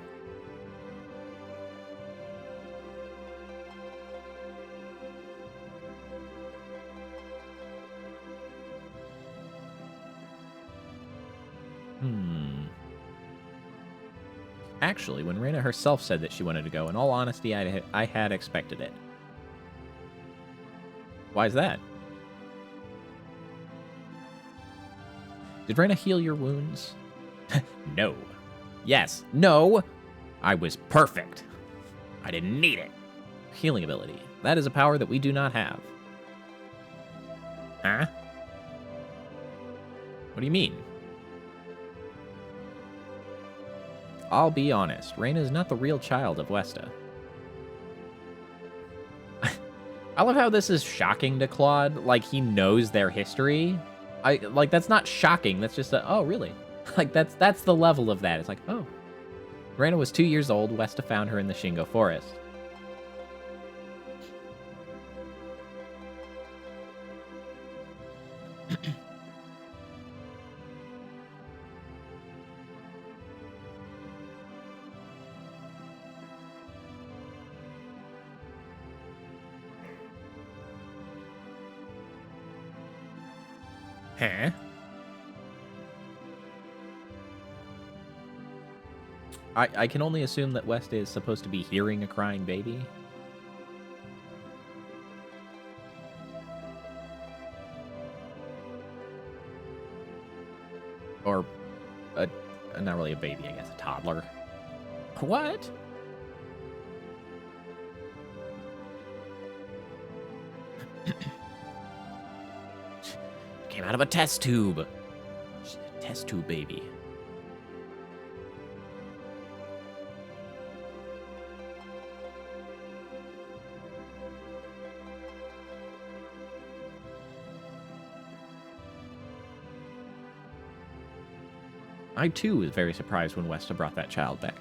Actually, when Reina herself said that she wanted to go, in all honesty, I had expected it. Why is that? Did Reina heal your wounds? No. Yes. No. I was perfect. I didn't need it. Healing ability. That is a power that we do not have. Huh? What do you mean? I'll be honest, Reina is not the real child of Westa. I love how this is shocking to Claude, like he knows their history. Like that's not shocking, that's just oh really? Like that's the level of that. It's like, oh. Reina was 2 years old, Westa found her in the Shingo Forest. Huh? I can only assume that West is supposed to be hearing a crying baby. Or, not really a baby, I guess, a toddler. What? Came out of a test tube. She's a test tube baby. I, too, was very surprised when Westa brought that child back.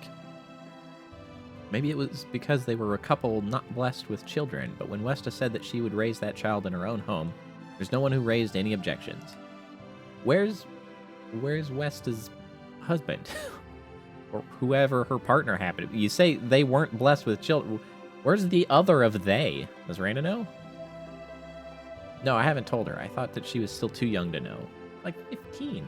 Maybe it was because they were a couple not blessed with children, but when Westa said that she would raise that child in her own home, there's no one who raised any objections. Where's Westa's husband? Or whoever her partner happened to be? You say they weren't blessed with children. Where's the other of they? Does Raina know? No, I haven't told her. I thought that she was still too young to know. Like 15.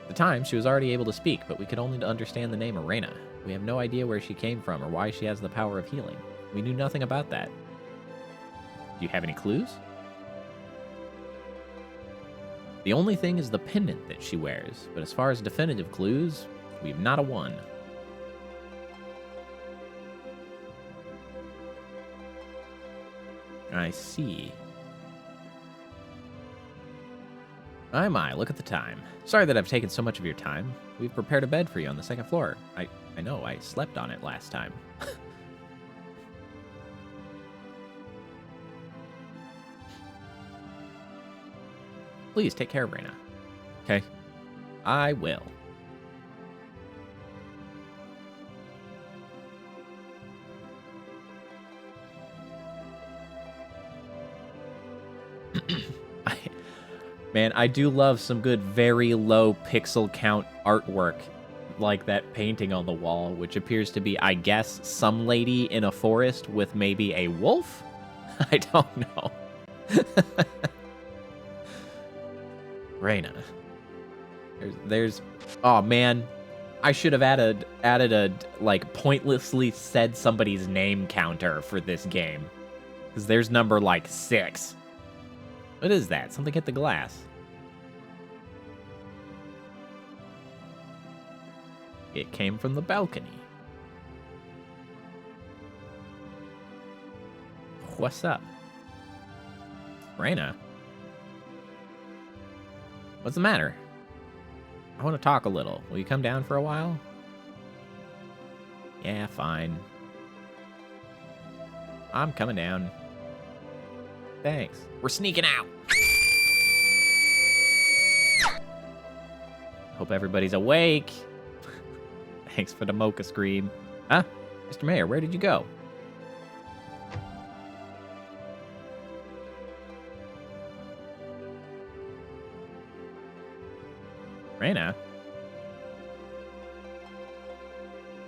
At the time, she was already able to speak, but we could only understand the name Arena. We have no idea where she came from or why she has the power of healing. We knew nothing about that. Do you have any clues? The only thing is the pendant that she wears, but as far as definitive clues, we've not a one. I see. My, look at the time. Sorry that I've taken so much of your time. We've prepared a bed for you on the second floor. I know, I slept on it last time. Please take care of Raina. Okay. I will. Man, I do love some good, very low pixel count artwork, like that painting on the wall, which appears to be, I guess, some lady in a forest with maybe a wolf? I don't know. Raina. There's... Oh, man. I should have added a, like, pointlessly said somebody's name counter for this game. Because there's number, like, 6. What is that? Something hit the glass. It came from the balcony. What's up? Raina? What's the matter? I want to talk a little. Will you come down for a while? Yeah, fine. I'm coming down. Thanks. We're sneaking out. Hope everybody's awake. Thanks for the mocha scream. Huh? Mr. Mayor, where did you go? Raina?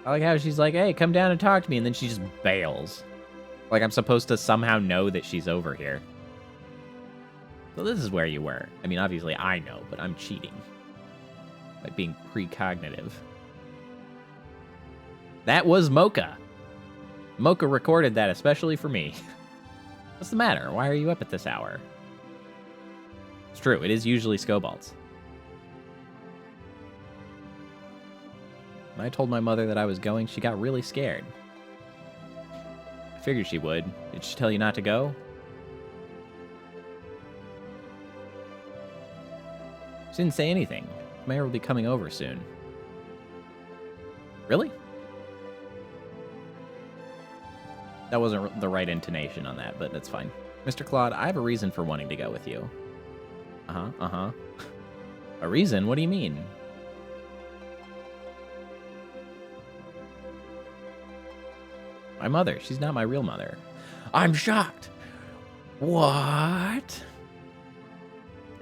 I like how she's like, hey, come down and talk to me, and then she just bails. Like I'm supposed to somehow know that she's over here. So this is where you were. I mean, obviously I know, but I'm cheating. By being precognitive. That was Mocha. Mocha recorded that especially for me. What's the matter? Why are you up at this hour? It's true, it is usually Scobalt's. When I told my mother that I was going, she got really scared. I figured she would. Did she tell you not to go? She didn't say anything. The mayor will be coming over soon. Really? That wasn't the right intonation on that, but that's fine. Mr. Claude, I have a reason for wanting to go with you. Uh-huh. A reason? What do you mean? My mother. She's not my real mother. I'm shocked. What?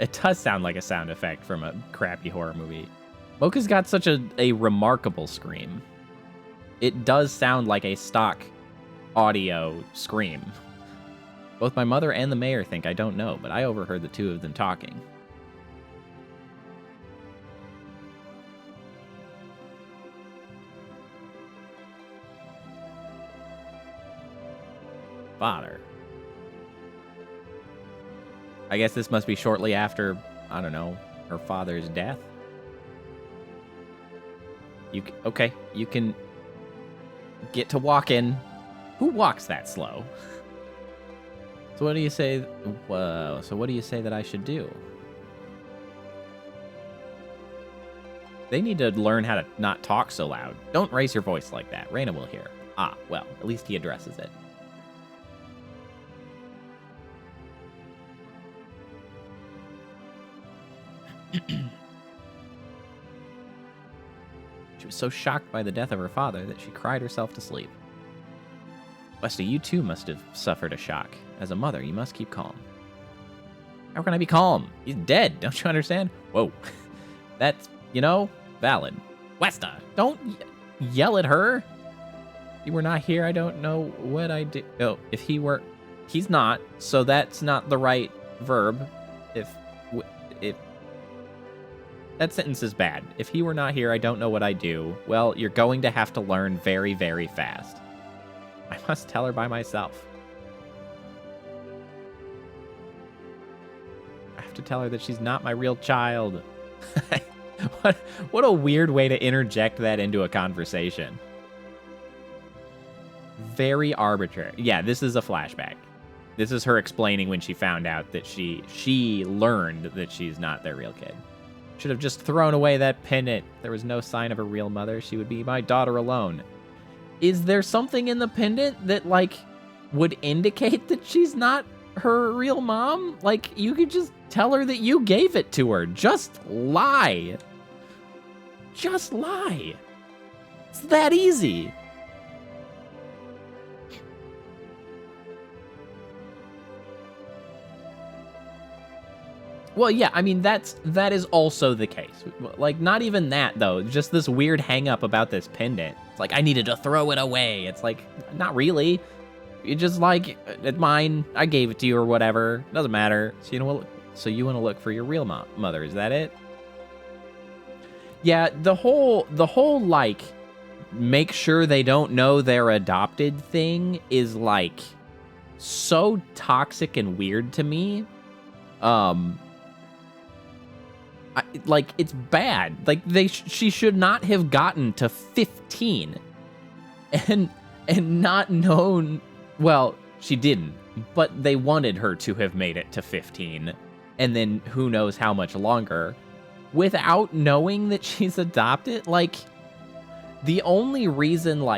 It does sound like a sound effect from a crappy horror movie. Mocha's got such a remarkable scream. It does sound like a stock audio scream. Both my mother and the mayor think I don't know, but I overheard the two of them talking. father. I guess this must be shortly after, I don't know, her father's death. Okay, you can get to walking. Who walks that slow? So what do you say? Whoa. So what do you say that I should do? They need to learn how to not talk so loud. Don't raise your voice like that. Raina will hear. Ah, well, at least he addresses it. She was so shocked by the death of her father that she cried herself to sleep. Westa, you too must have suffered a shock. As a mother, you must keep calm. How can I be calm? He's dead, don't you understand? Whoa. That's, valid. Westa, don't yell at her. If he were not here, I don't know what I do. Oh, if he were... He's not, so that's not the right verb. If... That sentence is bad. If he were not here, I don't know what I'd do. Well, you're going to have to learn very, very fast. I must tell her by myself. I have to tell her that she's not my real child. What a weird way to interject that into a conversation. Very arbitrary. Yeah, this is a flashback. This is her explaining when she found out that she learned that she's not their real kid. Should have just thrown away that pendant. There was no sign of a real mother. She would be my daughter alone. Is there something in the pendant that, would indicate that she's not her real mom? You could just tell her that you gave it to her. Just lie. Just lie. It's that easy. Well, yeah, I mean, that is also the case. Not even that, though. Just this weird hang-up about this pendant. It's I needed to throw it away. It's not really. You just it's mine. I gave it to you or whatever. Doesn't matter. So you want to look for your real mother. Is that it? Yeah, the whole make sure they don't know they're adopted thing is so toxic and weird to me. It's bad. She should not have gotten to 15 and not known. Well, she didn't, but they wanted her to have made it to 15 and then who knows how much longer without knowing that she's adopted. The only reason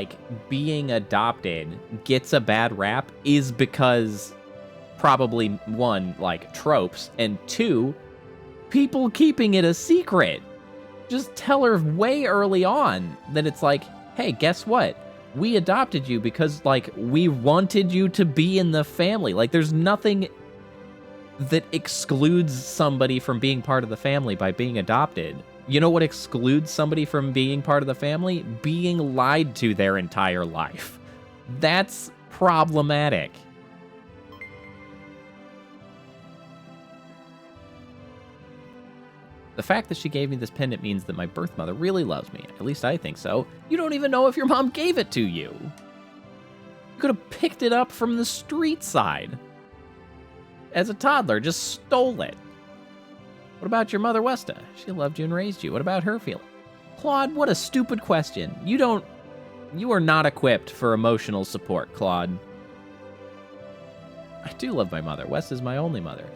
being adopted gets a bad rap is because probably one, tropes, and two, people keeping it a secret. Just tell her way early on that it's hey, guess what? We adopted you because, we wanted you to be in the family. There's nothing that excludes somebody from being part of the family by being adopted. You know what excludes somebody from being part of the family? Being lied to their entire life. That's problematic. The fact that she gave me this pendant means that my birth mother really loves me. At least I think so. You don't even know if your mom gave it to you. You could have picked it up from the street side. As a toddler, just stole it. What about your mother, Westa? She loved you and raised you. What about her feeling? Claude, what a stupid question. You are not equipped for emotional support, Claude. I do love my mother. Westa's my only mother.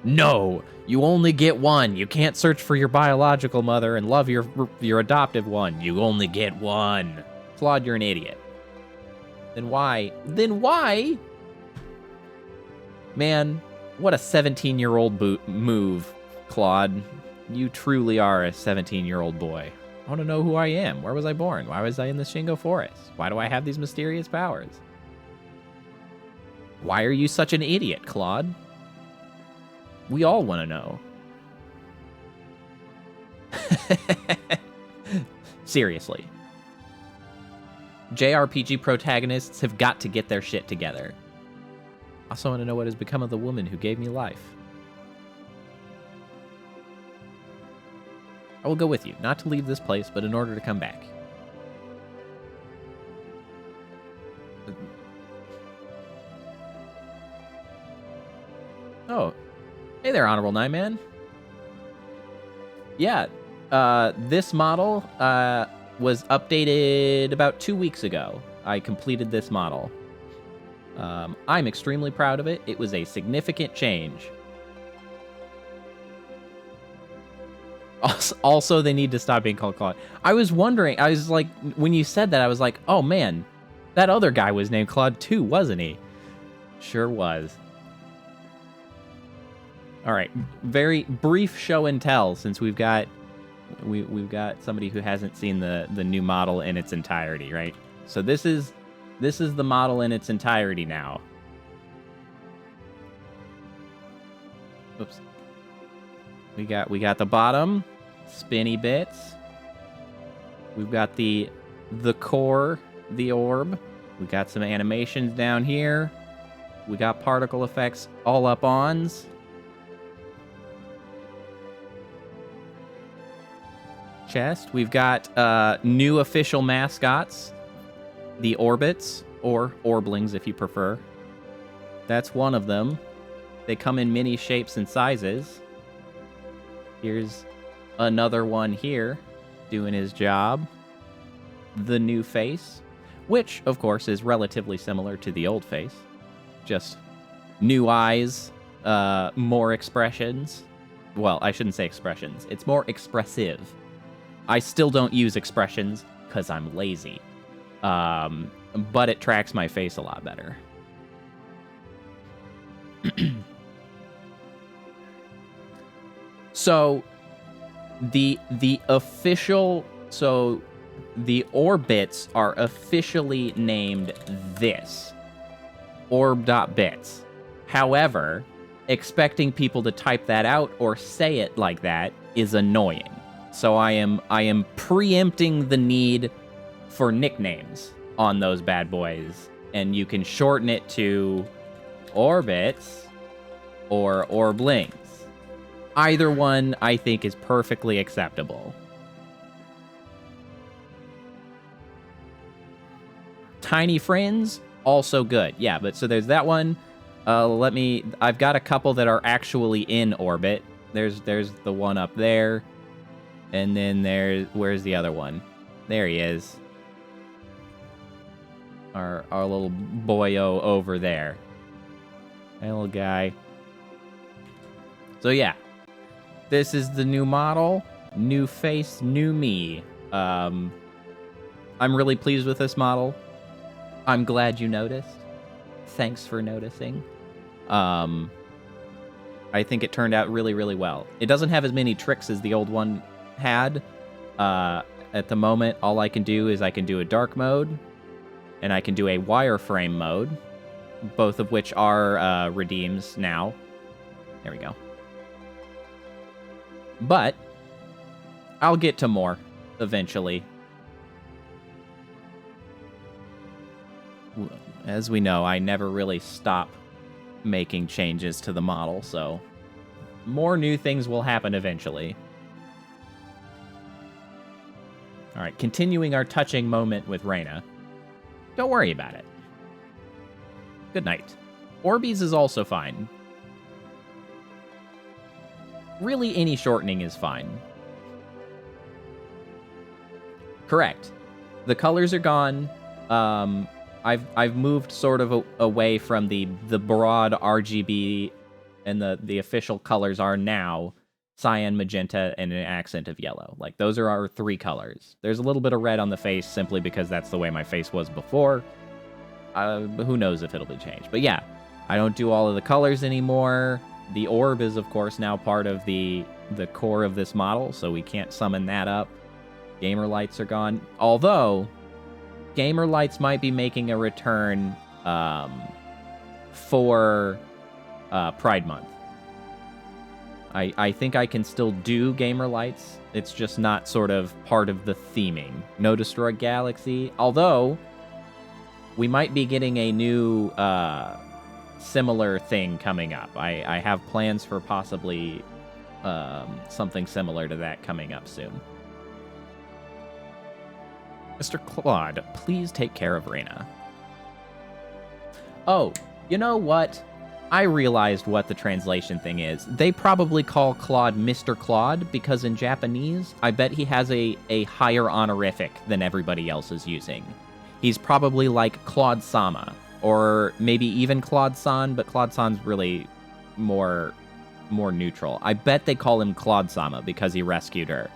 No, you only get one. You can't search for your biological mother and love your adoptive one. You only get one. Claude, you're an idiot. Then why? Man, what a 17-year-old move, Claude. You truly are a 17-year-old boy. I want to know who I am. Where was I born? Why was I in the Shingo Forest? Why do I have these mysterious powers? Why are you such an idiot, Claude? We all want to know. Seriously. JRPG protagonists have got to get their shit together. I also want to know what has become of the woman who gave me life. I will go with you, not to leave this place, but in order to come back. Oh, hey there, Honorable Nightman. Yeah, this model was updated about 2 weeks ago. I completed this model. I'm extremely proud of it. It was a significant change. Also, they need to stop being called Claude. I was wondering, I was like, when you said that, I was like, oh man, that other guy was named Claude too, wasn't he? Sure was. All right, very brief show and tell, since we've got somebody who hasn't seen the new model in its entirety, right? So this is the model in its entirety now. Oops. We got the bottom, spinny bits. We've got the core, the orb. We got some animations down here. We got particle effects all up ons. Chest. We've got new official mascots. The orbits, or orblings if you prefer. That's one of them. They come in many shapes and sizes. Here's another one here, doing his job. The new face, which, of course, is relatively similar to the old face. Just new eyes, more expressions. Well, I shouldn't say expressions. It's more expressive. I still don't use expressions because I'm lazy. But it tracks my face a lot better. So, the orbits are officially named this. Orb.bits. However, expecting people to type that out or say it like that is annoying. So I am preempting the need for nicknames on those bad boys, and you can shorten it to orbits or orblings. Either one, I think, is perfectly acceptable. Tiny friends, also good. Yeah, but so there's that one. I've got a couple that are actually in orbit. There's the one up there. And then where's the other one? There he is. Our little boyo over there. Hey, little guy. So yeah. This is the new model. New face, new me. I'm really pleased with this model. I'm glad you noticed. Thanks for noticing. I think it turned out really, really well. It doesn't have as many tricks as the old one had. At the moment, all I can do is I can do a dark mode, and I can do a wireframe mode, both of which are redeems now. There we go. But I'll get to more eventually. As we know, I never really stop making changes to the model, so more new things will happen eventually. All right, continuing our touching moment with Reyna. Don't worry about it. Good night. Orbeez is also fine. Really, any shortening is fine. Correct. The colors are gone. I've moved sort of away from the broad RGB, and the official colors are now cyan, magenta, and an accent of yellow. Like, those are our three colors. There's a little bit of red on the face simply because that's the way my face was before. Who knows if it'll be changed. But yeah, I don't do all of the colors anymore. The orb is, of course, now part of the core of this model, so we can't summon that up. Gamer lights are gone. Although, gamer lights might be making a return for Pride Month. I think I can still do gamer lights. It's just not sort of part of the theming. No Destroy Galaxy. Although, we might be getting a new similar thing coming up. I have plans for possibly something similar to that coming up soon. Mr. Claude, please take care of Reyna. Oh, you know what? I realized what the translation thing is. They probably call Claude Mr. Claude because in Japanese, I bet he has a higher honorific than everybody else is using. He's probably like Claude-sama, or maybe even Claude-san, but Claude-san's really more neutral. I bet they call him Claude-sama because he rescued her,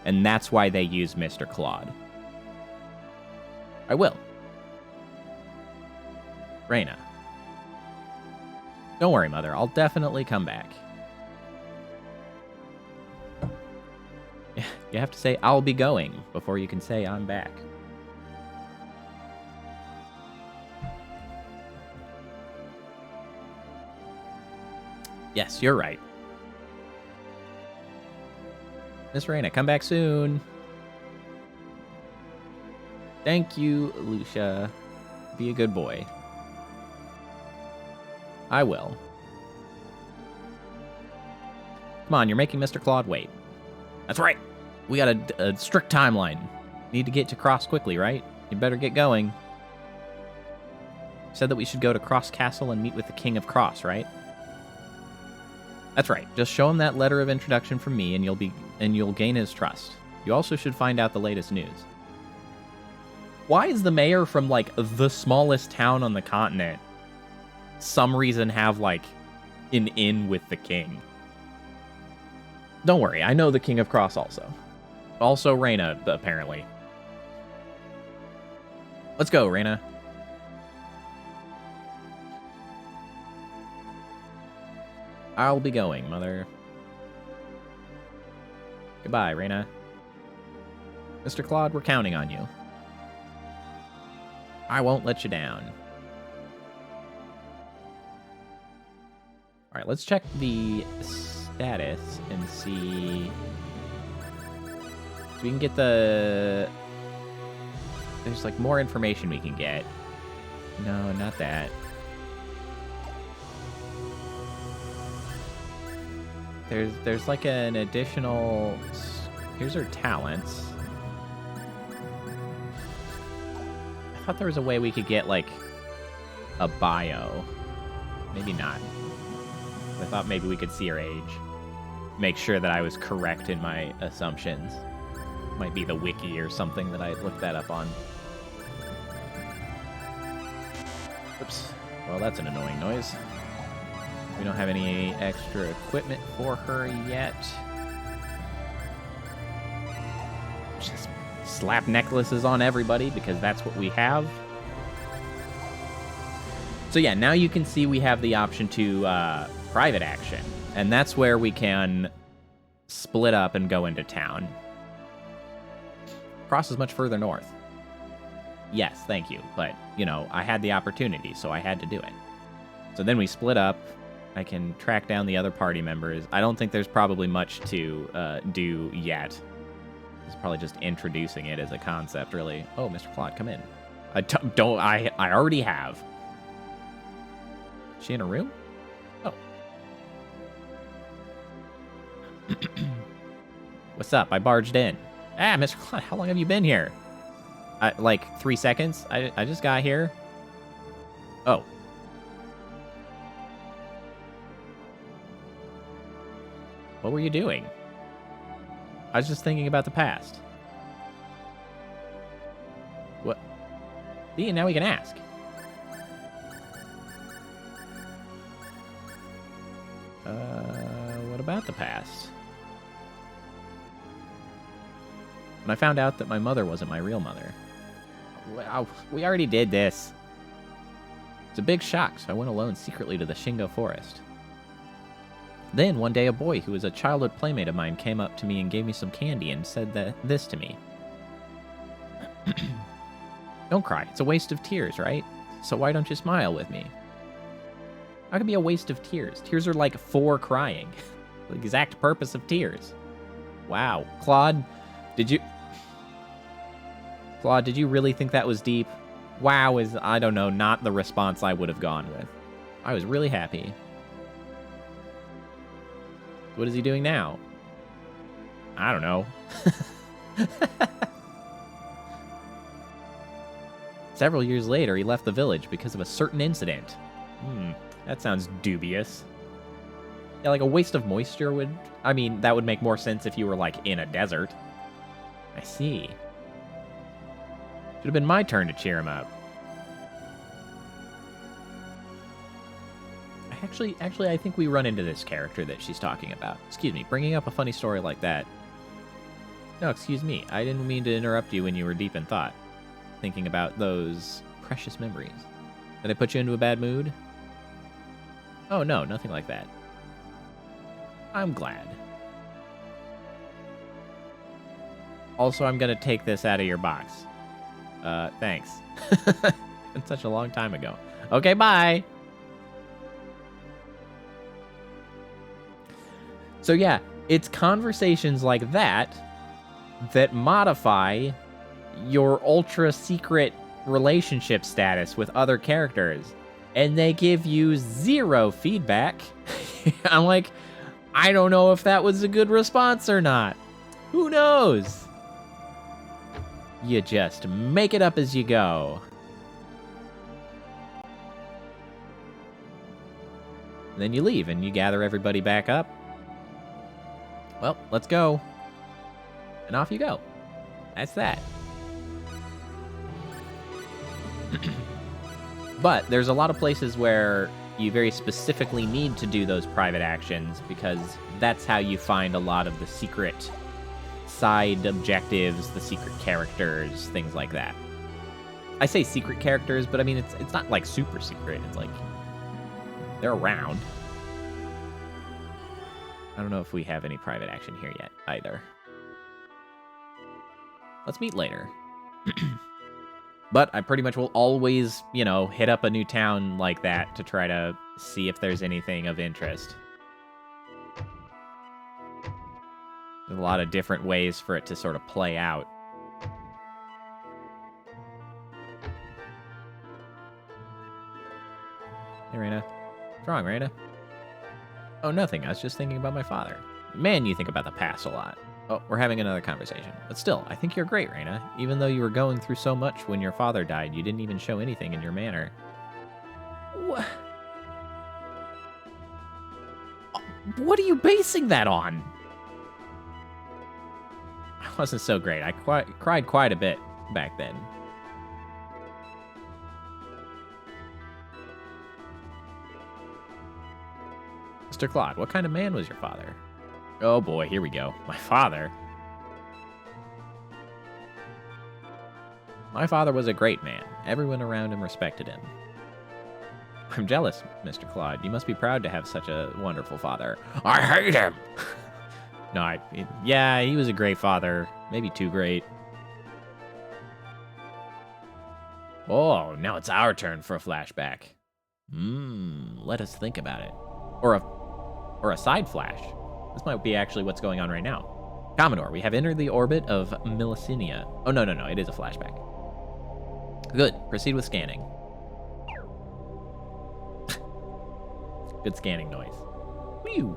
and that's why they use Mr. Claude. I will. Reina. Don't worry, Mother. I'll definitely come back. You have to say, I'll be going, before you can say, I'm back. Yes, you're right. Miss Reina, come back soon. Thank you, Lucia. Be a good boy. I will. Come on, you're making Mr. Claude wait. That's right. We got a strict timeline. Need to get to Cross quickly, right? You better get going. Said that we should go to Cross Castle and meet with the King of Cross, right? That's right. Just show him that letter of introduction from me, and you'll gain his trust. You also should find out the latest news. Why is the mayor from like the smallest town on the continent some reason have like an inn with the king? Don't worry, I know the King of Cross also. Also Reina, apparently. Let's go, Reina. I'll be going, Mother. Goodbye, Reina. Mr. Claude, we're counting on you. I won't let you down. Alright, let's check the status and see... So we can get the... There's like more information we can get. No, not that. There's like an additional... Here's her talents. I thought there was a way we could get like a bio. Maybe not. I thought maybe we could see her age. Make sure that I was correct in my assumptions. Might be the wiki or something that I looked that up on. Oops. Well, that's an annoying noise. We don't have any extra equipment for her yet. Just slap necklaces on everybody because that's what we have. So yeah, now you can see we have the option to private action. And that's where we can split up and go into town. Cross is much further north. Yes, thank you. But, you know, I had the opportunity, so I had to do it. So then we split up. I can track down the other party members. I don't think there's probably much to do yet. It's probably just introducing it as a concept, really. Oh, Mr. Claude, come in. I already have. Is she in a room? Oh. What's up? I barged in. Ah, Mr. Claude, how long have you been here? Like 3 seconds? I just got here. Oh. What were you doing? I was just thinking about the past. What? See, and now we can ask. What about the past? When I found out that my mother wasn't my real mother. Wow, we already did this. It's a big shock, so I went alone secretly to the Shingo forest. Then, one day, a boy who was a childhood playmate of mine came up to me and gave me some candy and said this to me. Don't cry. It's a waste of tears, right? So why don't you smile with me? How can it be a waste of tears? Tears are like for crying. The exact purpose of tears. Wow. Claude, did you really think that was deep? Wow is, I don't know, not the response I would have gone with. I was really happy. What is he doing now? I don't know. Several years later, he left the village because of a certain incident. That sounds dubious. Yeah, like a waste of moisture would... I mean, that would make more sense if you were, like, in a desert. I see. Should have been my turn to cheer him up. Actually, I think we run into this character that she's talking about. Excuse me, bringing up a funny story like that. No, excuse me. I didn't mean to interrupt you when you were deep in thought. Thinking about those precious memories. Did I put you into a bad mood? Oh, no, nothing like that. I'm glad. Also, I'm gonna take this out of your box. Thanks. It's such a long time ago. Okay, bye! So yeah, it's conversations like that that modify your ultra-secret relationship status with other characters. And they give you 0 feedback. I'm like, I don't know if that was a good response or not. Who knows? You just make it up as you go. And then you leave and you gather everybody back up. Well, let's go. And off you go. That's that. But there's a lot of places where you very specifically need to do those private actions because that's how you find a lot of the secret side objectives, the secret characters, things like that. I say secret characters, but I mean, it's not like super secret. It's like they're around. I don't know if we have any private action here yet either. Let's meet later. But I pretty much will always, you know, hit up a new town like that to try to see if there's anything of interest. There's a lot of different ways for it to sort of play out. Hey, Raina. What's wrong, Raina? Oh, nothing. I was just thinking about my father. Man, you think about the past a lot. Oh, we're having another conversation. But still, I think you're great, Raina. Even though you were going through so much when your father died, you didn't even show anything in your manner. What are you basing that on? I wasn't so great. I cried quite a bit back then. Mr. Claude, what kind of man was your father? Oh boy, here we go. My father? My father was a great man. Everyone around him respected him. I'm jealous, Mr. Claude. You must be proud to have such a wonderful father. I hate him! No, yeah, he was a great father. Maybe too great. Oh, now it's our turn for a flashback. Let us think about it. Or a side flash. This might be actually what's going on right now. Commodore, we have entered the orbit of Melicinia. Oh, no, it is a flashback. Good, proceed with scanning. Good scanning noise. Whew.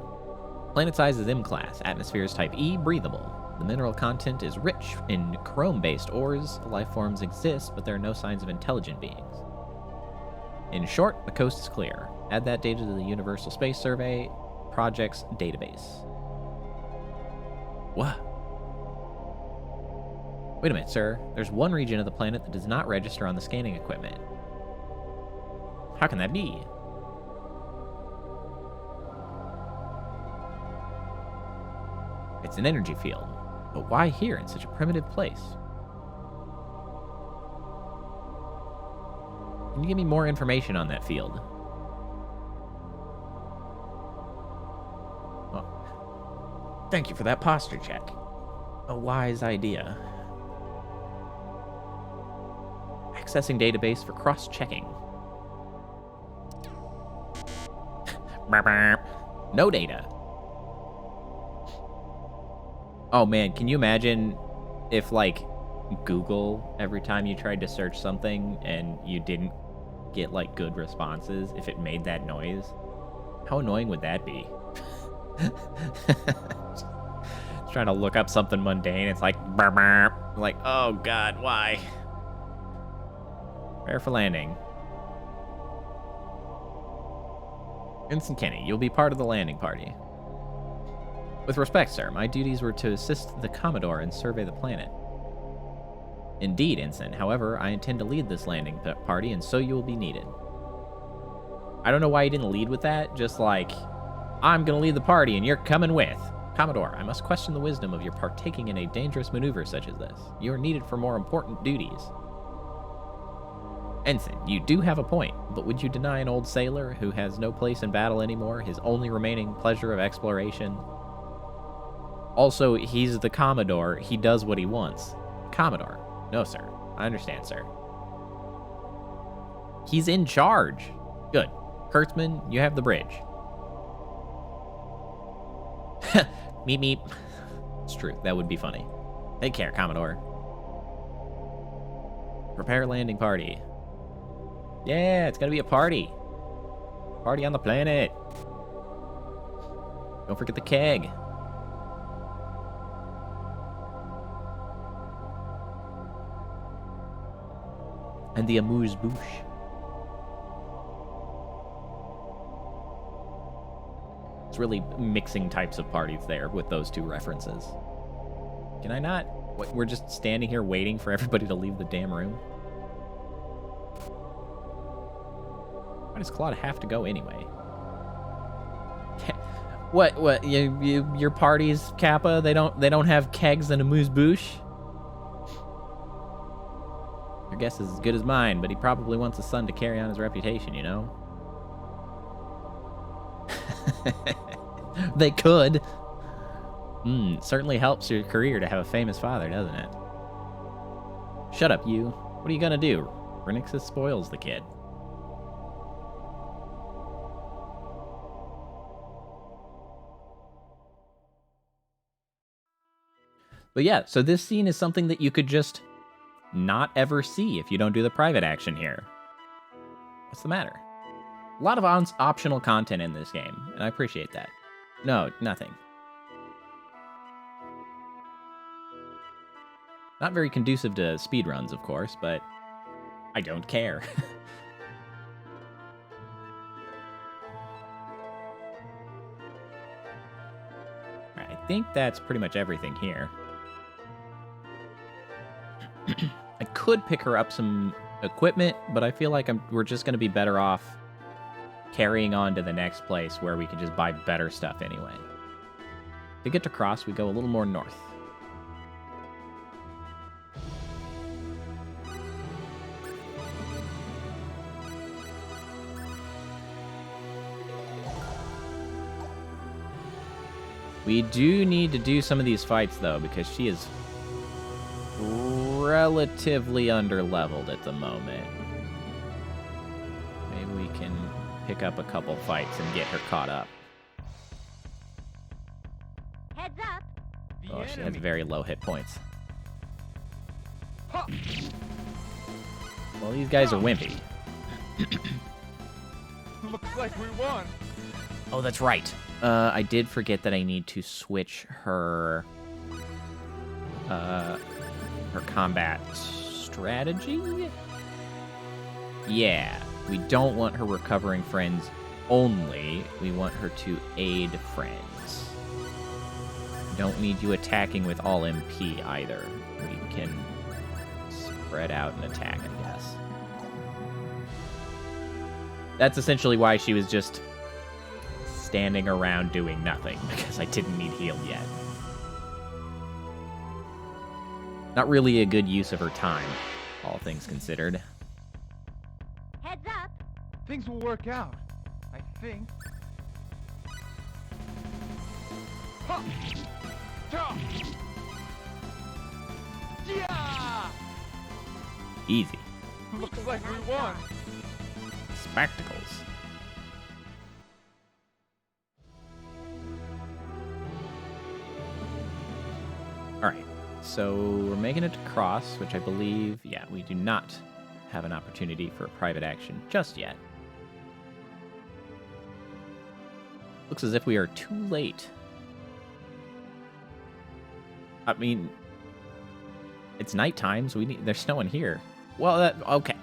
Planet size is M-class, atmosphere is type E, breathable. The mineral content is rich in chrome-based ores. Life forms exist, but there are no signs of intelligent beings. In short, the coast is clear. Add that data to the Universal Space Survey Project's database. What? Wait a minute, sir. There's one region of the planet that does not register on the scanning equipment. How can that be? It's an energy field. But why here in such a primitive place? Can you give me more information on that field? Oh. Thank you for that posture check. A wise idea. Accessing database for cross-checking. No data. Oh man, can you imagine if, like, Google, every time you tried to search something and you didn't get, like, good responses, if it made that noise? How annoying would that be? Just trying to look up something mundane, it's like, burr, burr. Like, oh god, why? Prepare for landing. Ensign Kenny, you'll be part of the landing party. With respect, sir, my duties were to assist the Commodore and survey the planet. Indeed, Ensign. However, I intend to lead this landing party, and so you will be needed. I don't know why you didn't lead with that. Just like, I'm going to lead the party, and you're coming with. Commodore, I must question the wisdom of your partaking in a dangerous maneuver such as this. You are needed for more important duties. Ensign, you do have a point, but would you deny an old sailor who has no place in battle anymore his only remaining pleasure of exploration? Also, he's the Commodore. He does what he wants. Commodore. No, sir. I understand, sir. He's in charge. Good. Kurtzman, you have the bridge. Meep, meep. It's true. That would be funny. Take care, Commodore. Prepare landing party. Yeah, it's gonna be a party. Party on the planet. Don't forget the keg. And the amuse-bouche. It's really mixing types of parties there with those two references. Can I not? What, we're just standing here waiting for everybody to leave the damn room? Why does Claude have to go anyway? What? Your parties, Kappa? They don't have kegs and amuse-bouche? Your guess is as good as mine, but he probably wants his son to carry on his reputation, you know? They could. Certainly helps your career to have a famous father, doesn't it? Shut up, you. What are you gonna do? Renixus spoils the kid. But yeah, so this scene is something that you could just not ever see if you don't do the private action here. What's the matter? A lot of optional content in this game, and I appreciate that. No, nothing. Not very conducive to speedruns, of course, but I don't care. I think that's pretty much everything here. I could pick her up some equipment, but I feel like we're just going to be better off carrying on to the next place where we can just buy better stuff anyway. To get to Cross, we go a little more north. We do need to do some of these fights, though, because she is relatively underleveled at the moment. Maybe we can pick up a couple fights and get her caught up. Heads up. Oh, she has very low hit points. Ha! Well, these guys are wimpy. Looks like we won. Oh, that's right. I did forget that I need to switch her combat strategy? Yeah, we don't want her recovering friends only. We want her to aid friends. Don't need you attacking with all MP either. We can spread out and attack, I guess. That's essentially why she was just standing around doing nothing, because I didn't need heal yet. Not really a good use of her time, all things considered. Heads up. Things will work out, I think. Ha! Ta! Yeah! Easy. Looks like we won. Spectacles. Alright, so we're making it to Cross, which I believe, yeah, we do not have an opportunity for a private action just yet. Looks as if we are too late. I mean, it's nighttime, so there's no one here. Well, okay.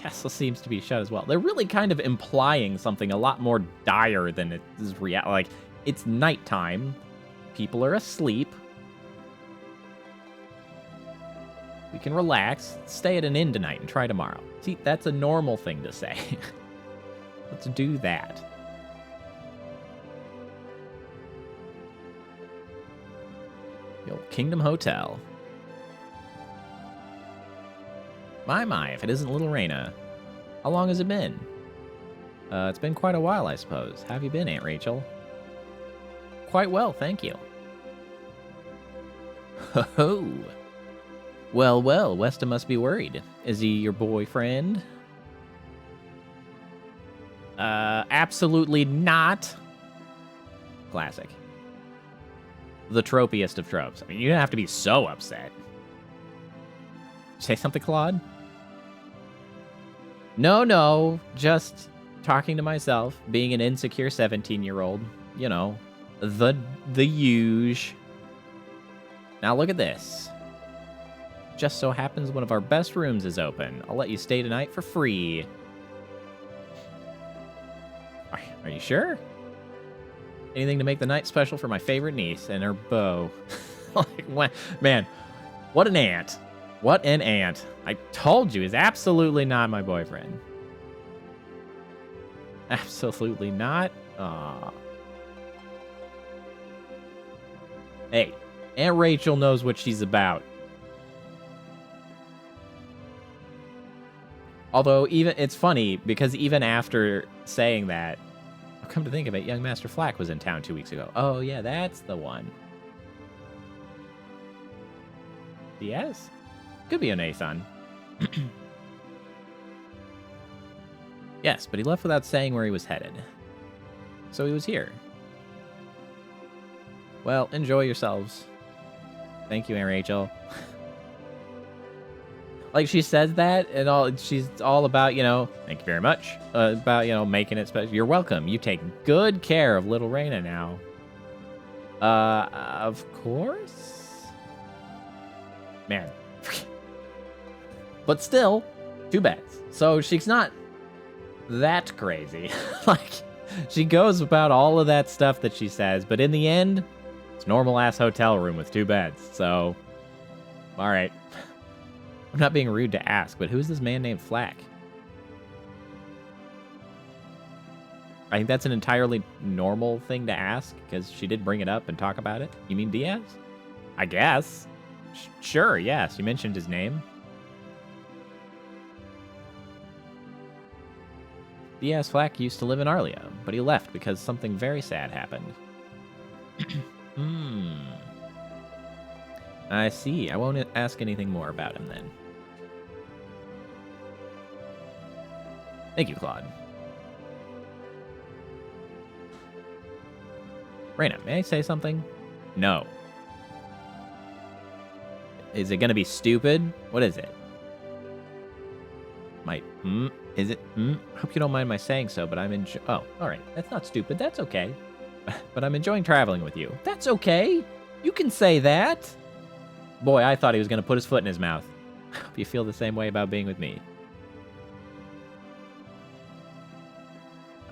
castle seems to be shut as well. They're really kind of implying something a lot more dire than it is real. Like, it's nighttime. People are asleep. We can relax, stay at an inn tonight, and try tomorrow. See, that's a normal thing to say. Let's do that. The old Kingdom Hotel. My, if it isn't Little Raina. How long has it been? It's been quite a while, I suppose. How have you been, Aunt Rachel? Quite well, thank you. Ho-ho. Well, well, Weston must be worried. Is he your boyfriend? Absolutely not. Classic. The tropiest of tropes. I mean, you don't have to be so upset. Say something, Claude? No, just talking to myself, being an insecure 17-year-old. You know, the huge. Now look at this. Just so happens one of our best rooms is open. I'll let you stay tonight for free. Are you sure? Anything to make the night special for my favorite niece and her beau. Like, man, what an aunt. What an aunt. I told you, he's absolutely not my boyfriend. Absolutely not. Aw. Hey, Aunt Rachel knows what she's about. Although, it's funny, because even after saying that, I'll come to think of it, young Master Flack was in town 2 weeks ago. Oh, yeah, that's the one. Yes? Could be a Nathan. Yes, but he left without saying where he was headed. So he was here. Well, enjoy yourselves. Thank you, Aunt Rachel. Like, she says that, and she's all about, thank you very much, about, making it special. You're welcome. You take good care of little Raina now. Of course? Man. But still, 2 beds. So she's not that crazy. Like, she goes about all of that stuff that she says, but in the end, it's normal-ass hotel room with 2 beds. So, all right. I'm not being rude to ask, but who's this man named Flack? I think that's an entirely normal thing to ask, because she did bring it up and talk about it. You mean Diaz? I guess. Sure, yes. You mentioned his name. Diaz Flack used to live in Arlia, but he left because something very sad happened. I see. I won't ask anything more about him then. Thank you, Claude. Raina, may I say something? No. Is it gonna be stupid? What is it? Is it? Hope you don't mind my saying so, but I'm oh, alright. That's not stupid. That's okay. But I'm enjoying traveling with you. That's okay. You can say that. Boy, I thought he was gonna put his foot in his mouth. Hope you feel the same way about being with me.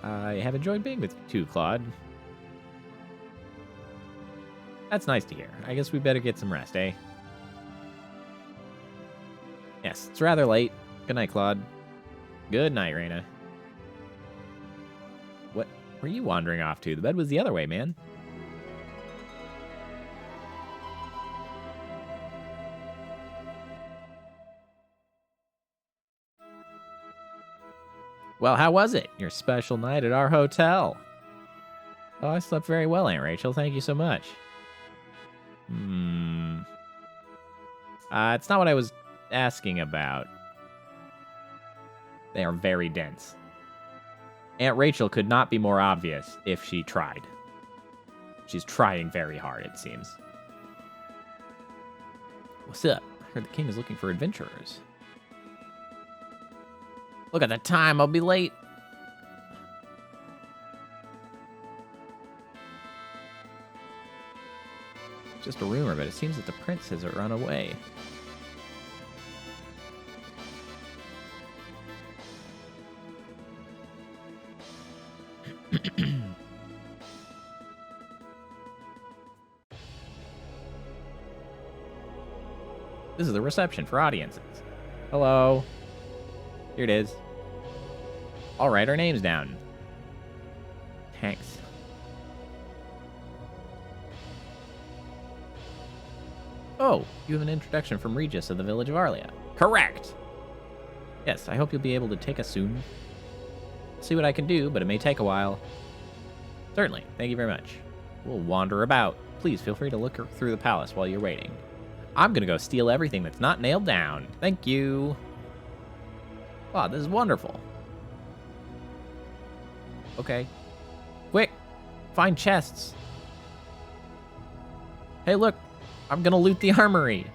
I have enjoyed being with you too, Claude. That's nice to hear. I guess we better get some rest, eh? Yes, it's rather late. Good night, Claude. Good night, Raina. What were you wandering off to? The bed was the other way, man. Well, how was it? Your special night at our hotel. Oh, I slept very well, Aunt Rachel. Thank you so much. It's not what I was asking about. They are very dense. Aunt Rachel could not be more obvious if she tried. She's trying very hard, it seems. What's up? I heard the king is looking for adventurers. Look at the time, I'll be late. Just a rumor, but it seems that the prince has run away. This is the reception for audiences. Hello. Here it is. I'll write our names down. Thanks. Oh, you have an introduction from Regis of the village of Arlia. Correct! Yes, I hope you'll be able to take us soon. See what I can do, but it may take a while. Certainly, thank you very much. We'll wander about. Please feel free to look through the palace while you're waiting. I'm gonna go steal everything that's not nailed down. Thank you. Wow, this is wonderful. Okay. Quick! Find chests. Hey, look! I'm gonna loot the armory.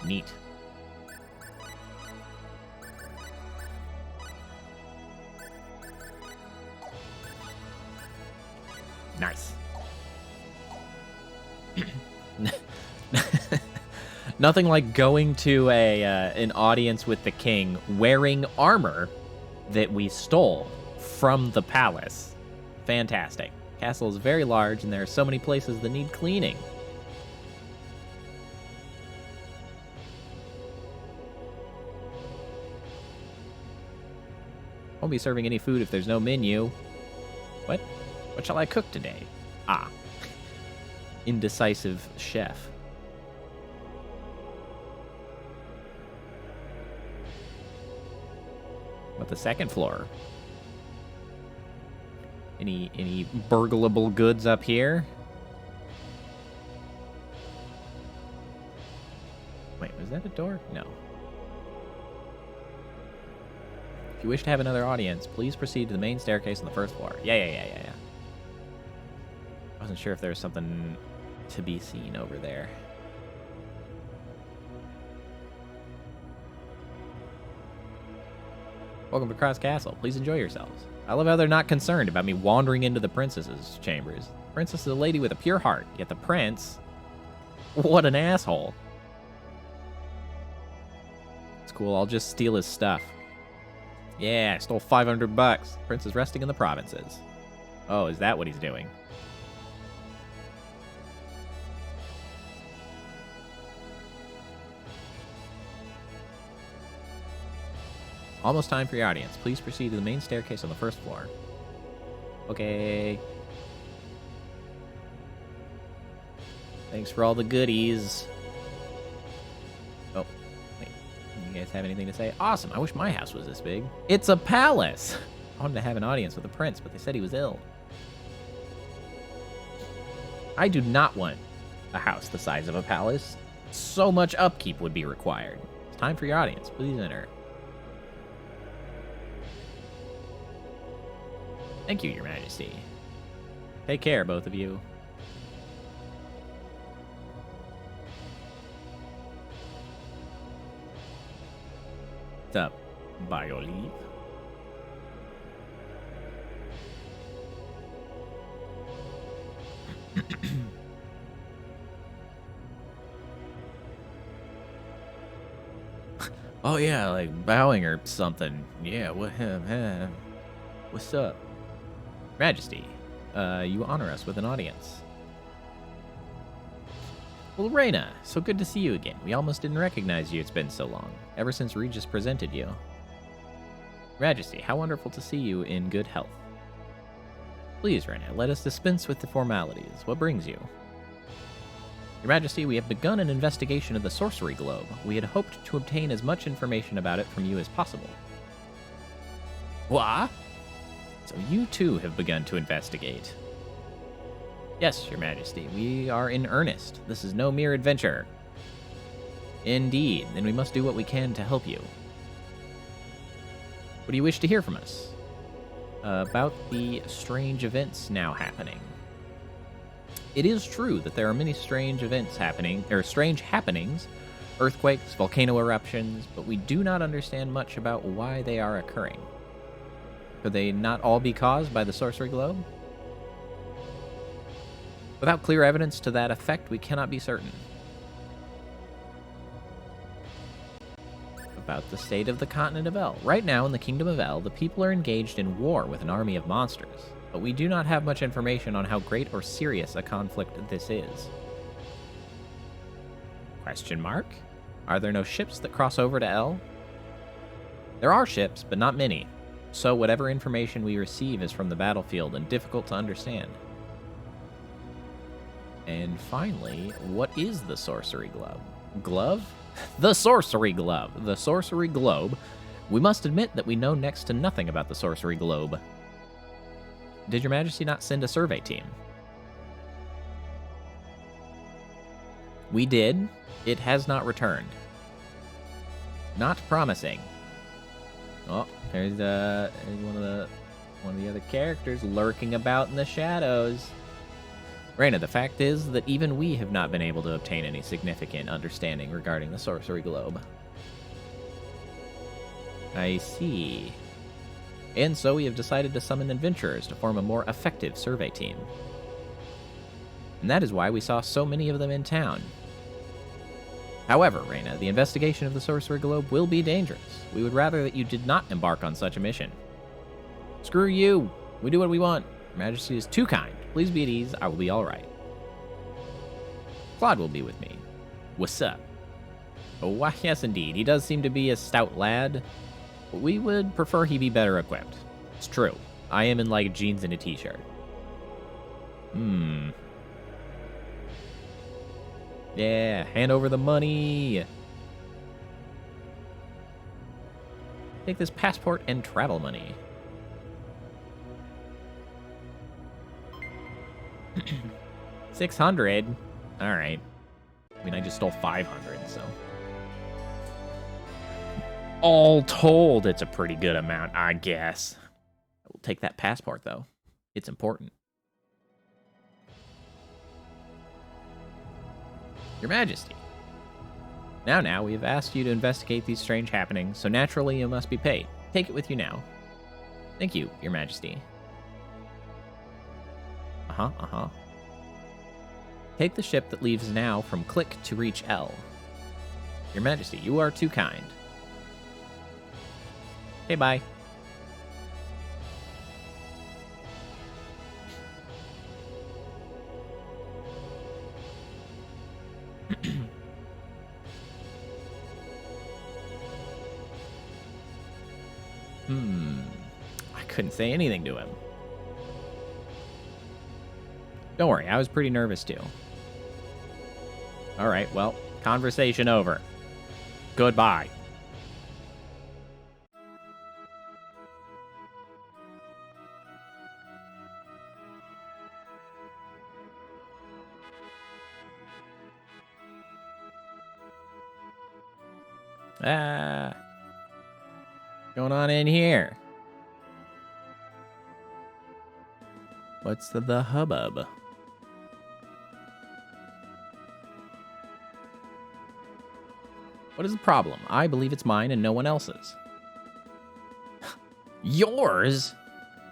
Neat. Nice. Nothing like going to an audience with the king wearing armor that we stole from the palace. Fantastic. Castle is very large, and there are so many places that need cleaning. Won't be serving any food if there's no menu. What? What shall I cook today? Ah. Indecisive chef. What, the second floor? Any burglable goods up here? Wait, was that a door? No. If you wish to have another audience, please proceed to the main staircase on the first floor. Yeah. I wasn't sure if there was something to be seen over there. Welcome to Cross Castle. Please enjoy yourselves. I love how they're not concerned about me wandering into the princess's chambers. The princess is a lady with a pure heart, yet the prince... What an asshole. It's cool, I'll just steal his stuff. Yeah, I stole $500. Prince is resting in the provinces. Oh, is that what he's doing? Almost time for your audience. Please proceed to the main staircase on the first floor. Okay. Thanks for all the goodies. Oh, wait. You guys have anything to say? Awesome. I wish my house was this big. It's a palace. I wanted to have an audience with the prince, but they said he was ill. I do not want a house the size of a palace. So much upkeep would be required. It's time for your audience. Please enter. Thank you, Your Majesty. Take care, both of you. What's up? By your leave. Oh yeah, like bowing or something. Yeah, what's up? Majesty, you honor us with an audience. Well, Reina, so good to see you again. We almost didn't recognize you, it's been so long. Ever since Regis presented you. Majesty, how wonderful to see you in good health. Please, Reina, let us dispense with the formalities. What brings you? Your Majesty, we have begun an investigation of the sorcery globe. We had hoped to obtain as much information about it from you as possible. What? So you too have begun to investigate. Yes, Your Majesty, we are in earnest. This is no mere adventure. Indeed, then we must do what we can to help you. What do you wish to hear from us? About the strange events now happening. It is true that there are many strange events happening, or strange happenings, earthquakes, volcano eruptions, but we do not understand much about why they are occurring. Could they not all be caused by the sorcery globe? Without clear evidence to that effect, we cannot be certain. About the state of the continent of El. Right now, in the Kingdom of El, the people are engaged in war with an army of monsters, but we do not have much information on how great or serious a conflict this is. Question mark? Are there no ships that cross over to L? There are ships, but not many. So whatever information we receive is from the battlefield and difficult to understand. And finally, what is the sorcery glove? Glove? The sorcery glove. The sorcery globe. We must admit that we know next to nothing about the sorcery globe. Did your majesty not send a survey team? We did. It has not returned. Not promising. Oh, there's one of the other characters lurking about in the shadows. Raina, the fact is that even we have not been able to obtain any significant understanding regarding the sorcery globe. I see. And so we have decided to summon adventurers to form a more effective survey team. And that is why we saw so many of them in town. However, Raina, the investigation of the sorcery globe will be dangerous. We would rather that you did not embark on such a mission. Screw you! We do what we want. Your Majesty is too kind. Please be at ease. I will be all right. Claude will be with me. What's up? Oh, why, yes, indeed. He does seem to be a stout lad. But we would prefer he be better equipped. It's true. I am in, like, jeans and a t-shirt. Yeah, hand over the money. Take this passport and travel money. $600. All right. I mean, I just stole 500, so. All told, it's a pretty good amount, I guess. I will take that passport, though. It's important. Your Majesty. Now, we have asked you to investigate these strange happenings, so naturally you must be paid. Take it with you now. Thank you, Your Majesty. Take the ship that leaves now from Click to reach L. Your Majesty, you are too kind. Okay, bye. I couldn't say anything to him. Don't worry, I was pretty nervous too. Alright, well, conversation over. Goodbye. Going on in here? What's the hubbub? What is the problem? I believe it's mine and no one else's. Yours?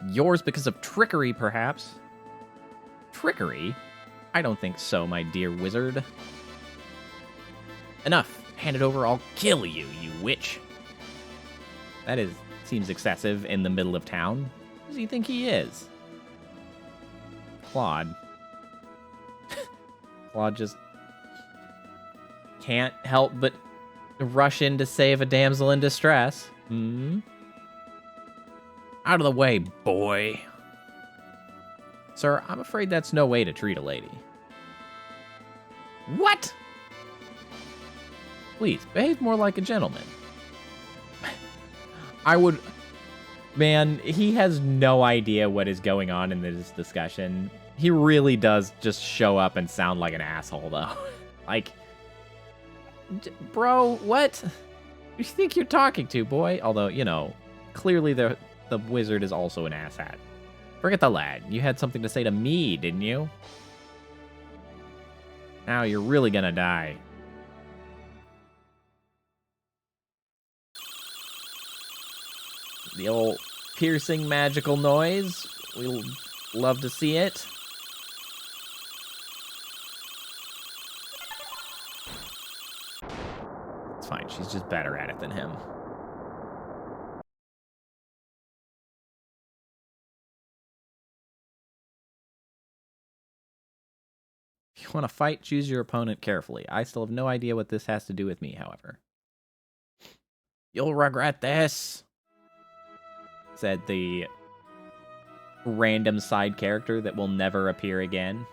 Yours because of trickery, perhaps? Trickery? I don't think so, my dear wizard. Enough. Hand it over, I'll kill you, you witch. That seems excessive in the middle of town. Who does he think he is? Claude. Claude just can't help but rush in to save a damsel in distress. Out of the way, boy. Sir, I'm afraid that's no way to treat a lady. What? Please, behave more like a gentleman. I would... Man, he has no idea what is going on in this discussion. He really does just show up and sound like an asshole, though. Like... Bro, what? Who do you think you're talking to, boy? Although, you know, clearly the wizard is also an asshat. Forget the lad. You had something to say to me, didn't you? Now you're really gonna die. The old piercing magical noise. We'll love to see it. It's fine. She's just better at it than him. you want to fight, choose your opponent carefully. I still have no idea what this has to do with me, however. You'll regret this, said the random side character that will never appear again.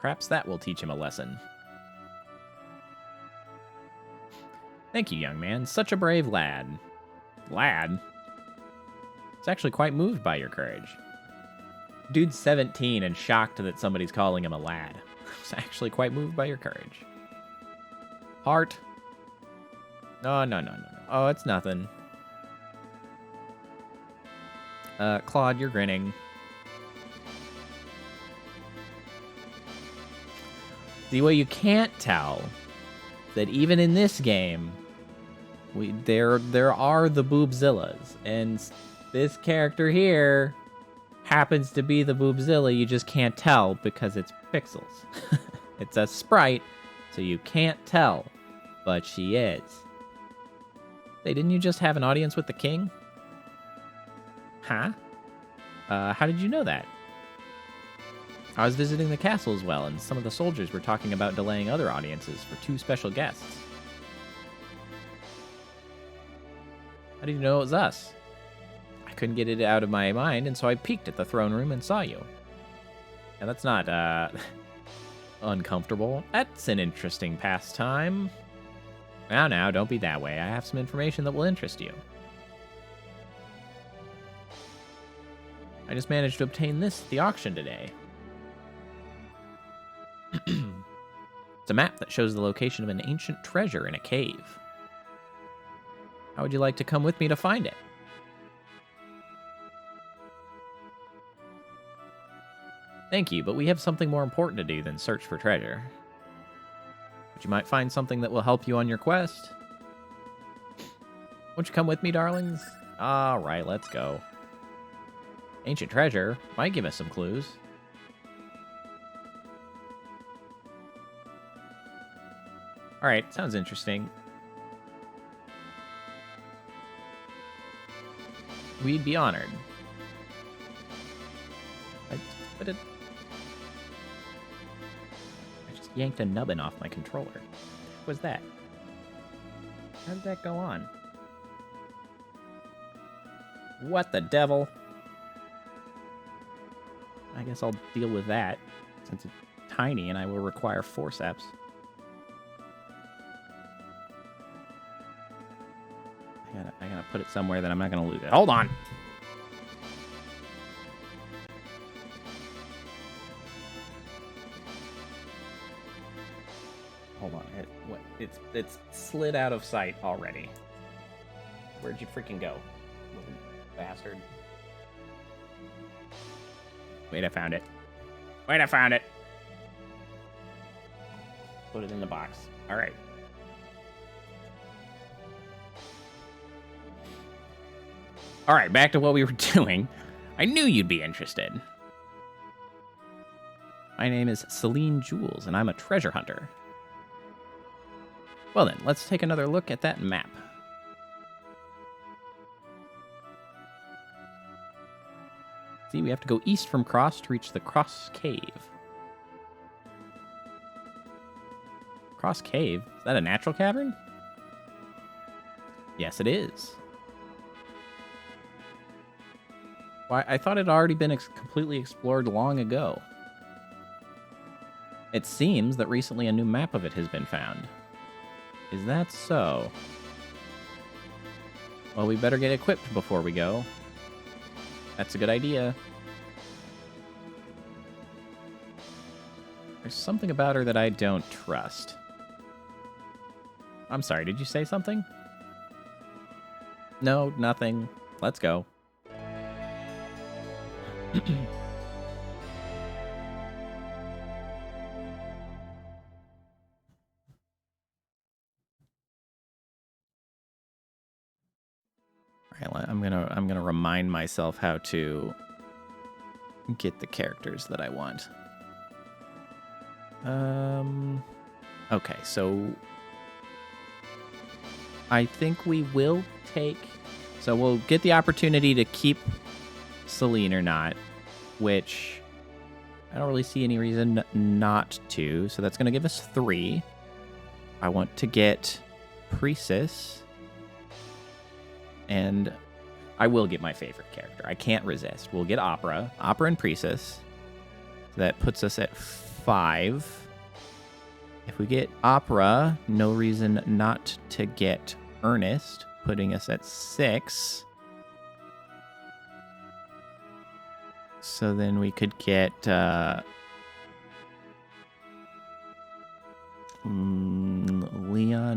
Perhaps that will teach him a lesson. Thank you, young man. Such a brave lad. Lad? It's actually quite moved by your courage. Dude's 17 and shocked that somebody's calling him a lad. It's actually quite moved by your courage. Heart. No. Oh, it's nothing. Claude, you're grinning. See, what you can't tell that even in this game, there are the boobzillas, and this character here happens to be the boobzilla. You just can't tell because it's pixels. It's a sprite, so you can't tell, but she is. Hey, didn't you just have an audience with the king? Huh? How did you know that? I was visiting the castle as well, and some of the soldiers were talking about delaying other audiences for 2 special guests. How did you know it was us? I couldn't get it out of my mind, and so I peeked at the throne room and saw you. Now that's not, uncomfortable. That's an interesting pastime. Now, don't be that way. I have some information that will interest you. I just managed to obtain this at the auction today. It's a map that shows the location of an ancient treasure in a cave. How would you like to come with me to find it? Thank you, but we have something more important to do than search for treasure. But you might find something that will help you on your quest. Won't you come with me, darlings? All right, let's go. Ancient treasure might give us some clues. All right, sounds interesting. We'd be honored. I just yanked a nubbin off my controller. What was that? How did that go on? What the devil? I guess I'll deal with that, since it's tiny and I will require forceps. I gotta put it somewhere that I'm not gonna lose it. Hold on! Hold on. It's slid out of sight already. Where'd you freaking go, little bastard? Wait, I found it. Wait, I found it! Put it in the box. Alright. Alright, back to what we were doing. I knew you'd be interested. My name is Celine Jules, and I'm a treasure hunter. Well then, let's take another look at that map. See, we have to go east from Cross to reach the Cross Cave. Cross Cave? Is that a natural cavern? Yes, it is. Why, I thought it had already been completely explored long ago. It seems that recently a new map of it has been found. Is that so? Well, we better get equipped before we go. That's a good idea. There's something about her that I don't trust. I'm sorry, did you say something? No, nothing. Let's go. All right, I'm gonna remind myself how to get the characters that I want. Okay, so I think we will take. So we'll get the opportunity to keep Celine or not, which I don't really see any reason not to. So that's going to give us 3. I want to get Priestess, and I will get my favorite character. I can't resist. We'll get Opera and Priestess. That puts us at 5. If we get Opera, no reason not to get Ernest, putting us at 6. So then we could get Leon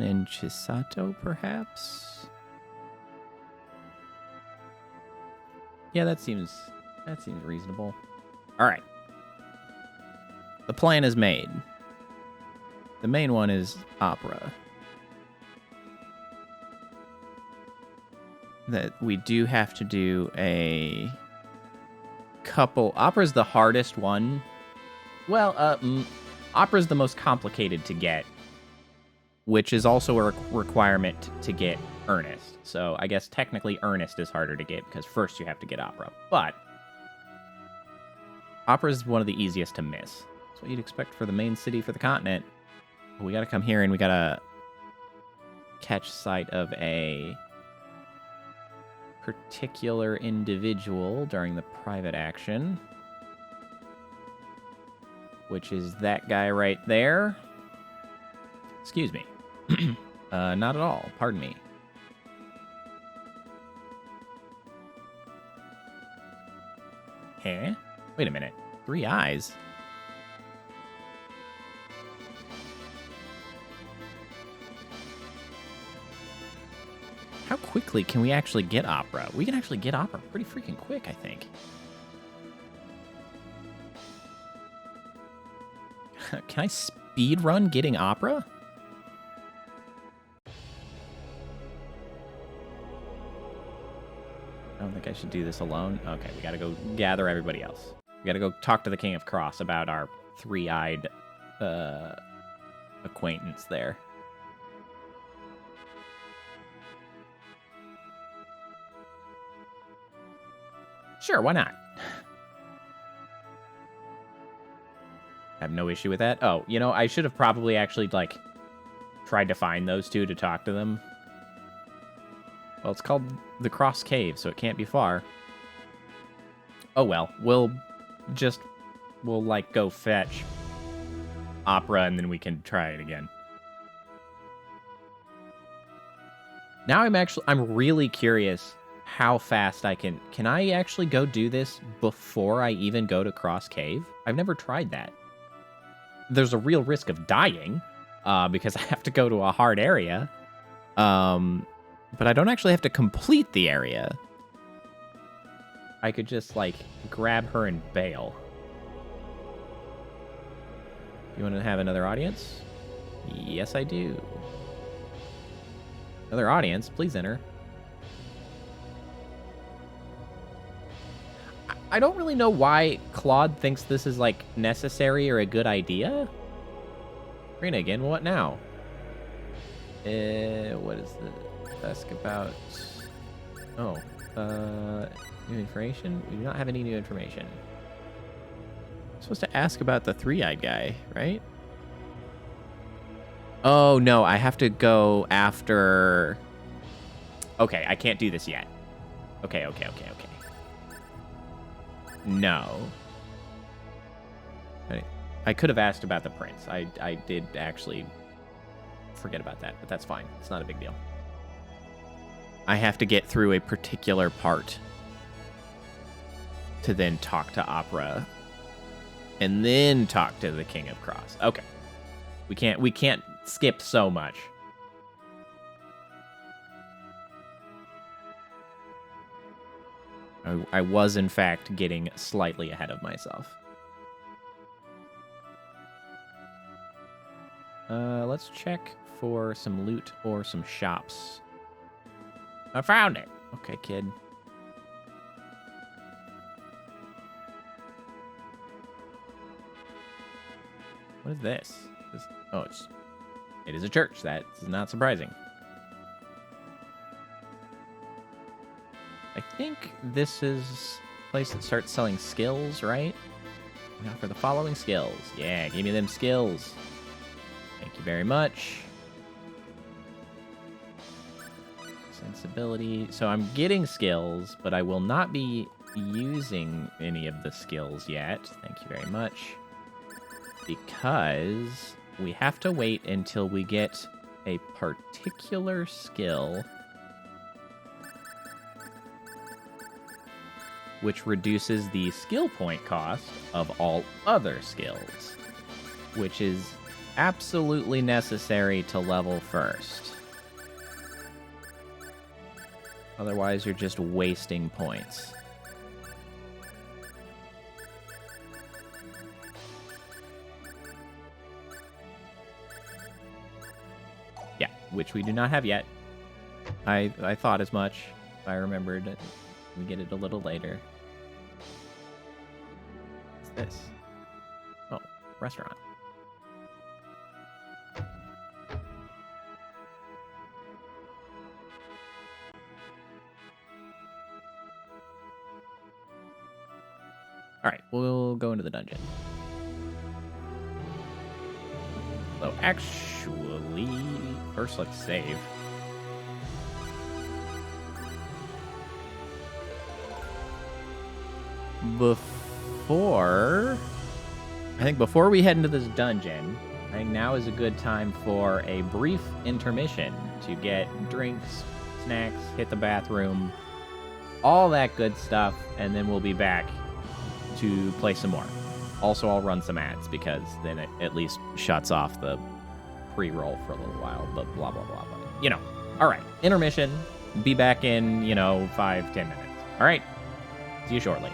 and Chisato, perhaps? Yeah, that seems reasonable. All right. The plan is made. The main one is Opera. That we do have to do a couple. Opera's the hardest one. Well, Opera's the most complicated to get, which is also a requirement to get Ernest. So I guess technically Ernest is harder to get because first you have to get Opera. But Opera's one of the easiest to miss. That's what you'd expect for the main city for the continent. We gotta come here and we gotta catch sight of a particular individual during the private action, which is that guy right there. Excuse me. Not at all. Pardon me. Huh? Wait a minute. 3 eyes? How quickly can we actually get Opera? We can actually get Opera pretty freaking quick, I think. Can I speed run getting Opera? I don't think I should do this alone. Okay, we gotta go gather everybody else. We gotta go talk to the King of Cross about our 3-eyed acquaintance there. Sure, why not? I have no issue with that. Oh, you know, I should have probably actually, like, tried to find those 2 to talk to them. Well, it's called the Cross Cave, so it can't be far. Oh, well. We'll, like, go fetch Opera, and then we can try it again. Now I'm really curious how fast I can I actually go do this before I even go to Cross Cave? I've never tried that. There's a real risk of dying, because I have to go to a hard area. But I don't actually have to complete the area. I could just, like, grab her and bail. You want to have another audience? Yes, I do. Another audience? Please enter. I don't really know why Claude thinks this is, like, necessary or a good idea. Rena again, what now? What is the... Ask about... Oh, new information? We do not have any new information. I'm supposed to ask about the 3-eyed guy, right? Oh, no, I have to go after... Okay, I can't do this yet. Okay. No. I could have asked about the prince. I did actually forget about that, but that's fine. It's not a big deal. I have to get through a particular part to then talk to Opera and then talk to the King of Cross. Okay. We can't skip so much. I was, in fact, getting slightly ahead of myself. Let's check for some loot or some shops. I found it. Okay, kid. What is this? Oh, it is a church. That is not surprising. I think this is place that starts selling skills, right? Now for the following skills. Yeah, give me them skills. Thank you very much. Sensibility. So I'm getting skills, but I will not be using any of the skills yet. Thank you very much. Because we have to wait until we get a particular skill which reduces the skill point cost of all other skills, which is absolutely necessary to level first. Otherwise, you're just wasting points. Yeah, which we do not have yet. I thought as much. I remembered it. We get it a little later. What's this? Oh, restaurant. Alright, we'll go into the dungeon. So actually, first let's save. Before we head into this dungeon, I think now is a good time for a brief intermission to get drinks, snacks, hit the bathroom, all that good stuff, and then we'll be back to play some more. Also, I'll run some ads because then it at least shuts off the pre-roll for a little while, but blah, blah, blah, blah. You know. All right, intermission. Be back in, 5-10 minutes. All right, see you shortly.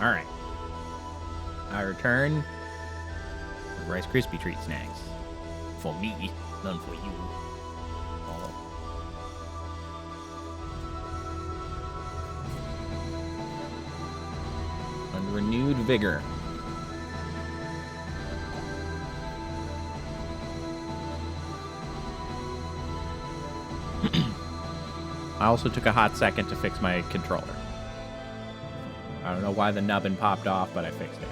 Alright. I return. Rice Krispie treat snacks. For me, none for you. Oh. And renewed vigor. I also took a hot second to fix my controller. I don't know why the nubbin popped off, but I fixed it.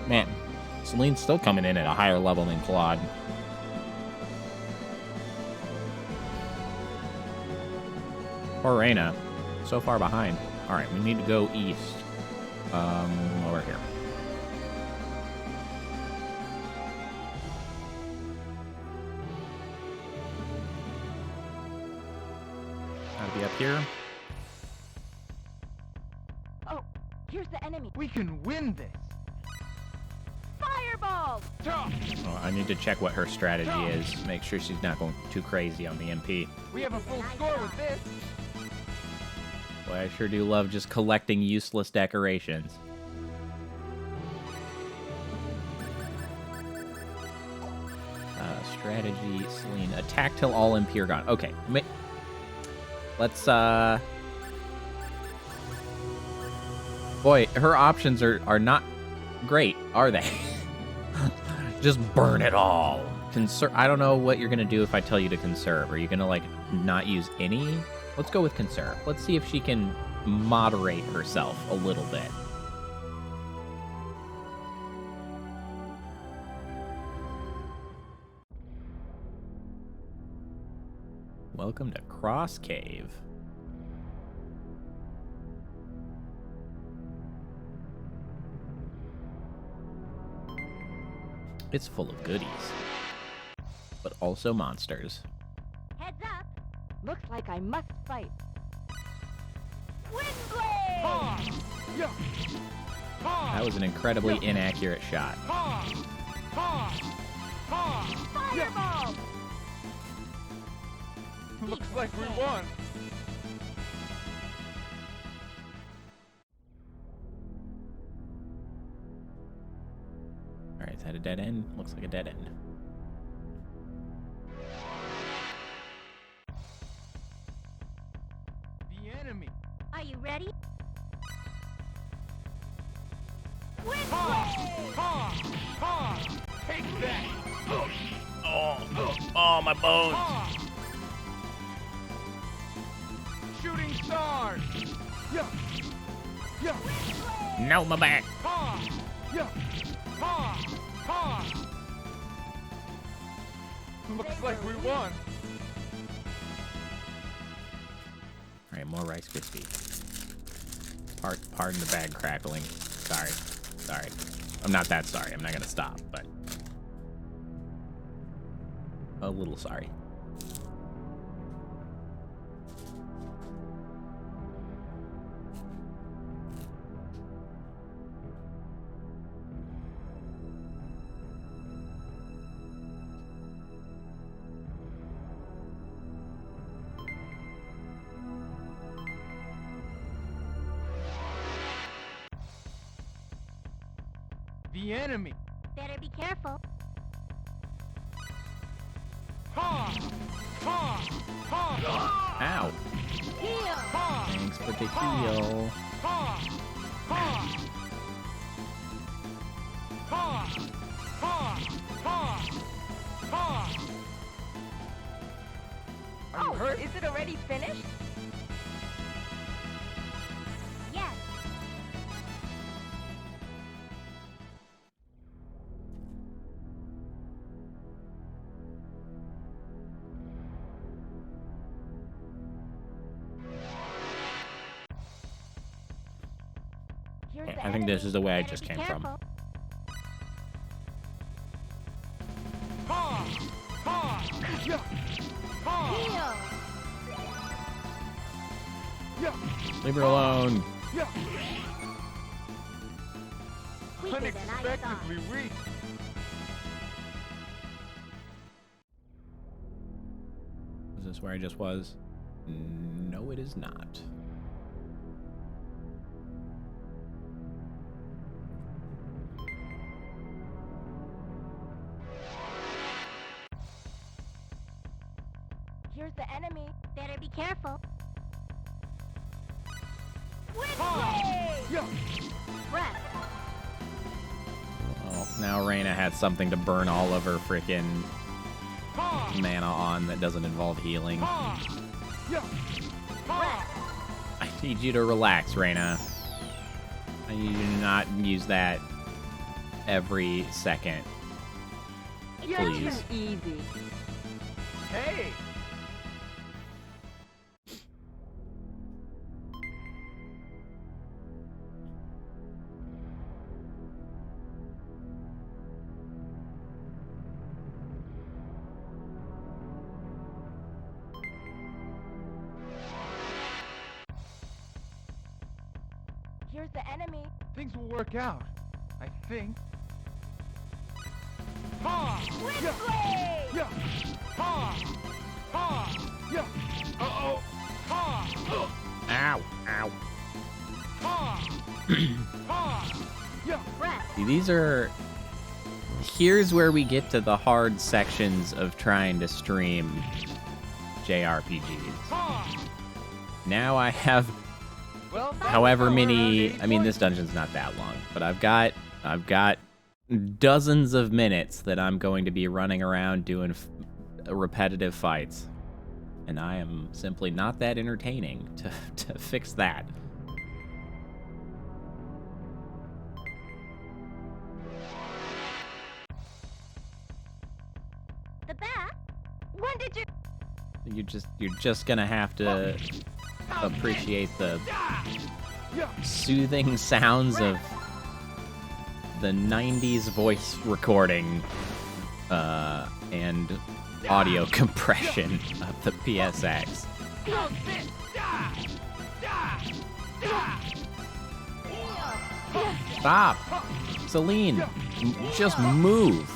Man, Celine's still coming in at a higher level than Claude. Poor Reyna, so far behind. All right, we need to go east. Over here. Gotta be up here. Oh, here's the enemy. We can win this. Fireball! Oh, I need to check what her strategy is. Make sure she's not going too crazy on the MP. We have a full score with this. Boy, I sure do love just collecting useless decorations. Strategy, Celine. Attack till all MP are gone. Okay. Let's, Boy, her options are not great, are they? Just burn it all. I don't know what you're going to do if I tell you to conserve. Are you going to, like, not use any? Let's go with conserve. Let's see if she can moderate herself a little bit. Welcome to Cross Cave. It's full of goodies, but also monsters. Heads up! Looks like I must fight. Windblade! That was an incredibly inaccurate shot. Fireball! Looks like we won. Alright, is that a dead end? Looks like a dead end. The enemy. Are you ready? Windblade! Take that. Oh, my bones! Shooting stars. Yeah. Yeah. No, my back! Yeah. Looks like we won. Alright, more Rice Krispie. Pardon the bag crackling. Sorry. I'm not that sorry. I'm not gonna stop, but... a little sorry. The enemy. Better be careful. Ow! Heal! Thanks for the heal. Are you hurt? Is it already finished? Yes. Here's the I think this enemy. is the way I Better just be came from. careful. Heal! Leave her alone. Weaker than I thought. Unexpectedly weak. Is this where I just was? No, it is not. Here's the enemy. Better be careful. Press. Well, now Reyna had something to burn all of her frickin' mana on that doesn't involve healing. Press. I need you to relax, Reyna. I need you to not use that every second. Please. Easy. Hey! Here's the enemy. Things will work out, I think. Ha! Windblade! Yeah! Ha! Ha! Yeah! Uh-oh! Ha! Ow, ow. Ha! Ha! Yeah! Press. See, these are... Here's where we get to the hard sections of trying to stream JRPGs. Ha! Now I have Well, however we're many... around I mean, 80 this dungeon's not that long, but I've got dozens of minutes that I'm going to be running around doing repetitive fights. And I am simply not that entertaining to fix that. The bat? When did you... You're just gonna have to appreciate the soothing sounds of the 90s voice recording and audio compression of the PSX. Stop! Celine, just move.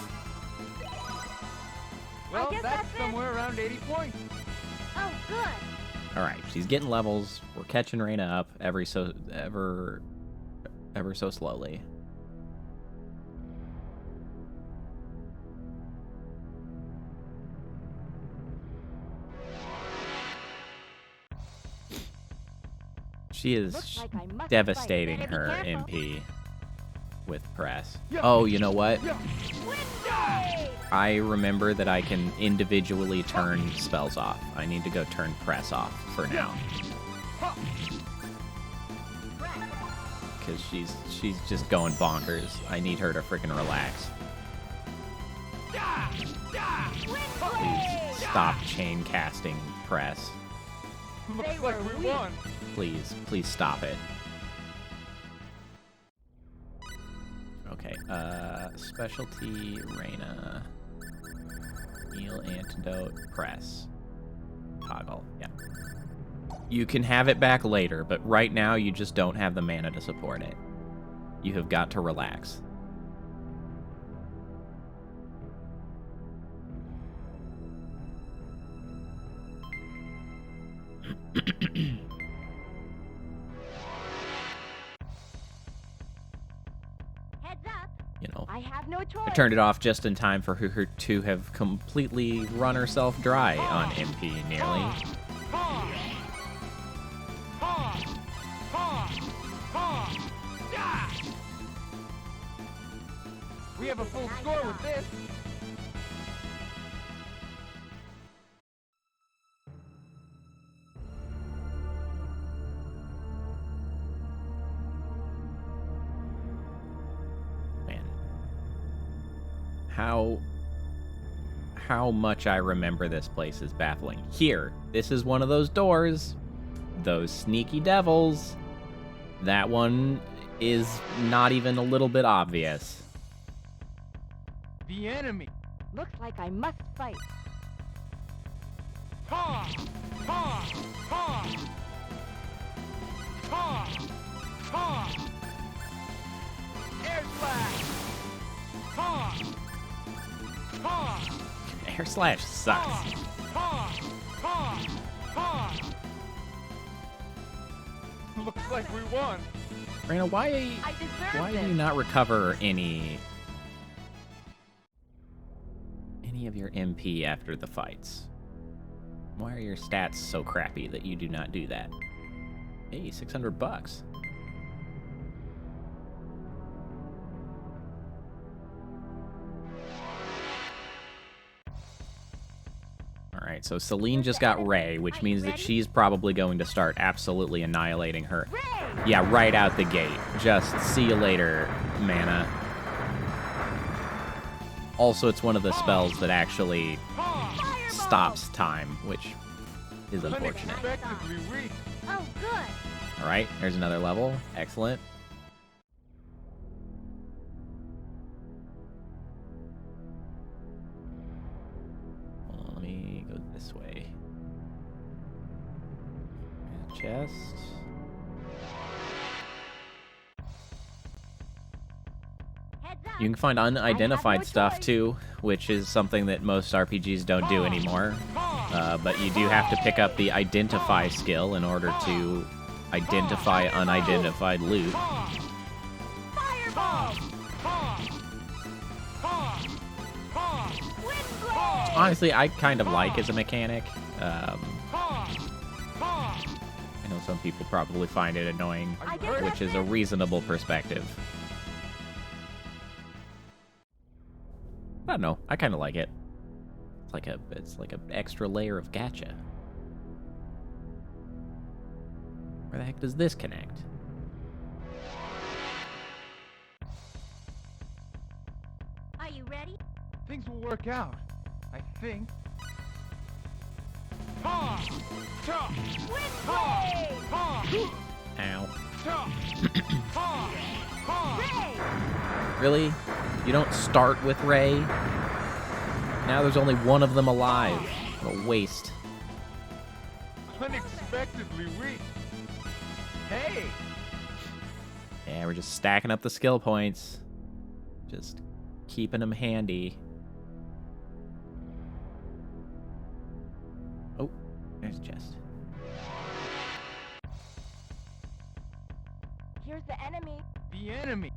Well, guess that's that's it. somewhere around 80 points. Oh, good. Alright, she's getting levels. We're catching Reyna up ever so slowly. She is Looks like I must devastating fight. Better her be careful. MP with press. Yeah. Oh, you know what? Yeah! Windblade! I remember that I can individually turn spells off. I need to go turn press off for now. Press. Because she's just going bonkers. I need her to freaking relax. Windblade! Please stop chain casting press. Looks They like were we weak. won. Please stop it. Okay, specialty Reyna. Heal antidote press. Toggle, yeah. You can have it back later, but right now you just don't have the mana to support it. You have got to relax. Heads up. You know, I have no choice. I turned it off just in time for her to have completely run herself dry on MP nearly. Ha! Ha! Ha! Ha! Yeah! We have a full score with this. Man. How much I remember this place is baffling. Here, this is one of those doors. Those sneaky devils. That one is not even a little bit obvious. The enemy. Looks like I must fight. Ha! Ha! Ha! Ha! Ha! Air slash! Ha! Ha! Air slash sucks. Ha! Ha! Looks like we won. Rana, why I deserve do you not recover any of your MP after the fights? Why are your stats so crappy that you do not do that? Hey, $600. Alright, so Celine just got Ray, which means that she's probably going to start absolutely annihilating her. Yeah, right out the gate. Just see you later, mana. Also, it's one of the spells that actually stops time, which is unfortunate. Unexpectedly weak. Oh, good. Alright, there's another level. Excellent. Hold on, let me go this way. There's a chest. Heads up. You can find unidentified no stuff choice. too, which is something that most RPGs don't do anymore. But you do have to pick up the identify skill in order to identify unidentified loot. Fireball. Windblade. Honestly, I kind of like as a mechanic. I know some people probably find it annoying, I guess which is a reasonable perspective. I don't know. I kind of like it. It's like an extra layer of gacha. Where the heck does this connect? Are you ready? Things will work out. I think. Windblade. Ow. Ray. Really? You don't start with Ray? Now there's only one of them alive. What a waste. Unexpectedly weak. Hey! Yeah, we're just stacking up the skill points. Just keeping them handy. Oh, there's a chest. Here's the enemy. The enemy.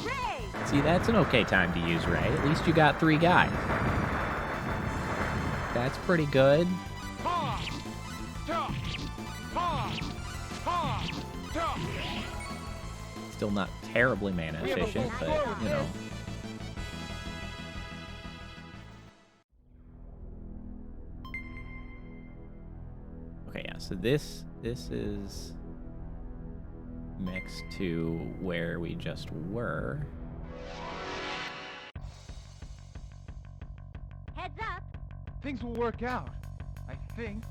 Ray. See, that's an okay time to use Ray. At least you got 3 guys. That's pretty good. Still not terribly mana We have a efficient, full but, score with you know. Okay, yeah, so this is next to where we just were. Heads up. Things will work out. I think.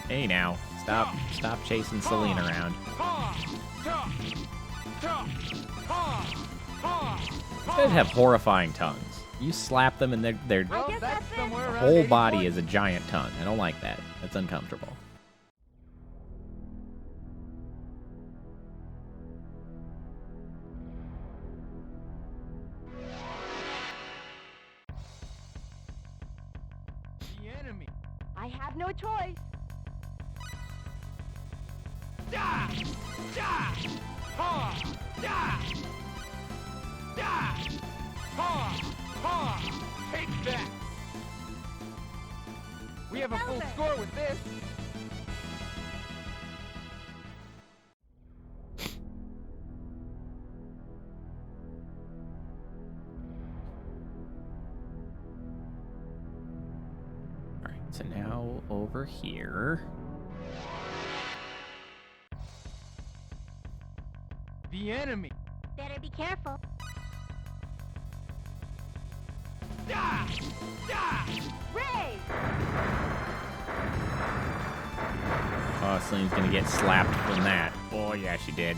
Hey now, stop chasing Celine around. These guys have horrifying tongues. You slap them and their Well, guess that's that's it. somewhere around whole 80 body points. is a giant tongue. I don't like that. That's uncomfortable. The enemy. I have no choice. Take that. We have a full Velvet. score with this. Alright, so now over here. The enemy. Better be careful. Ray. Oh, Celine's gonna get slapped from that. Oh, yeah, she did.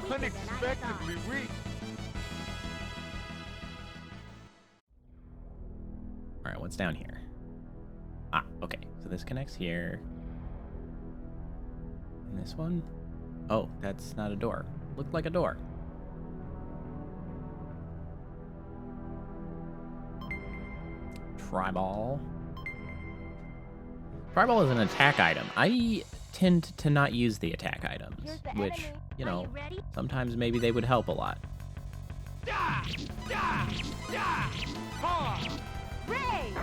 Unexpectedly weak. Alright, what's down here? Ah, okay. So this connects here. And this one? Oh, that's not a door. Looked like a door. Tribal. Tribal is an attack item. I tend to not use the attack items, Here's the which, enemy. you Are know, you ready? sometimes maybe they would help a lot. Ray!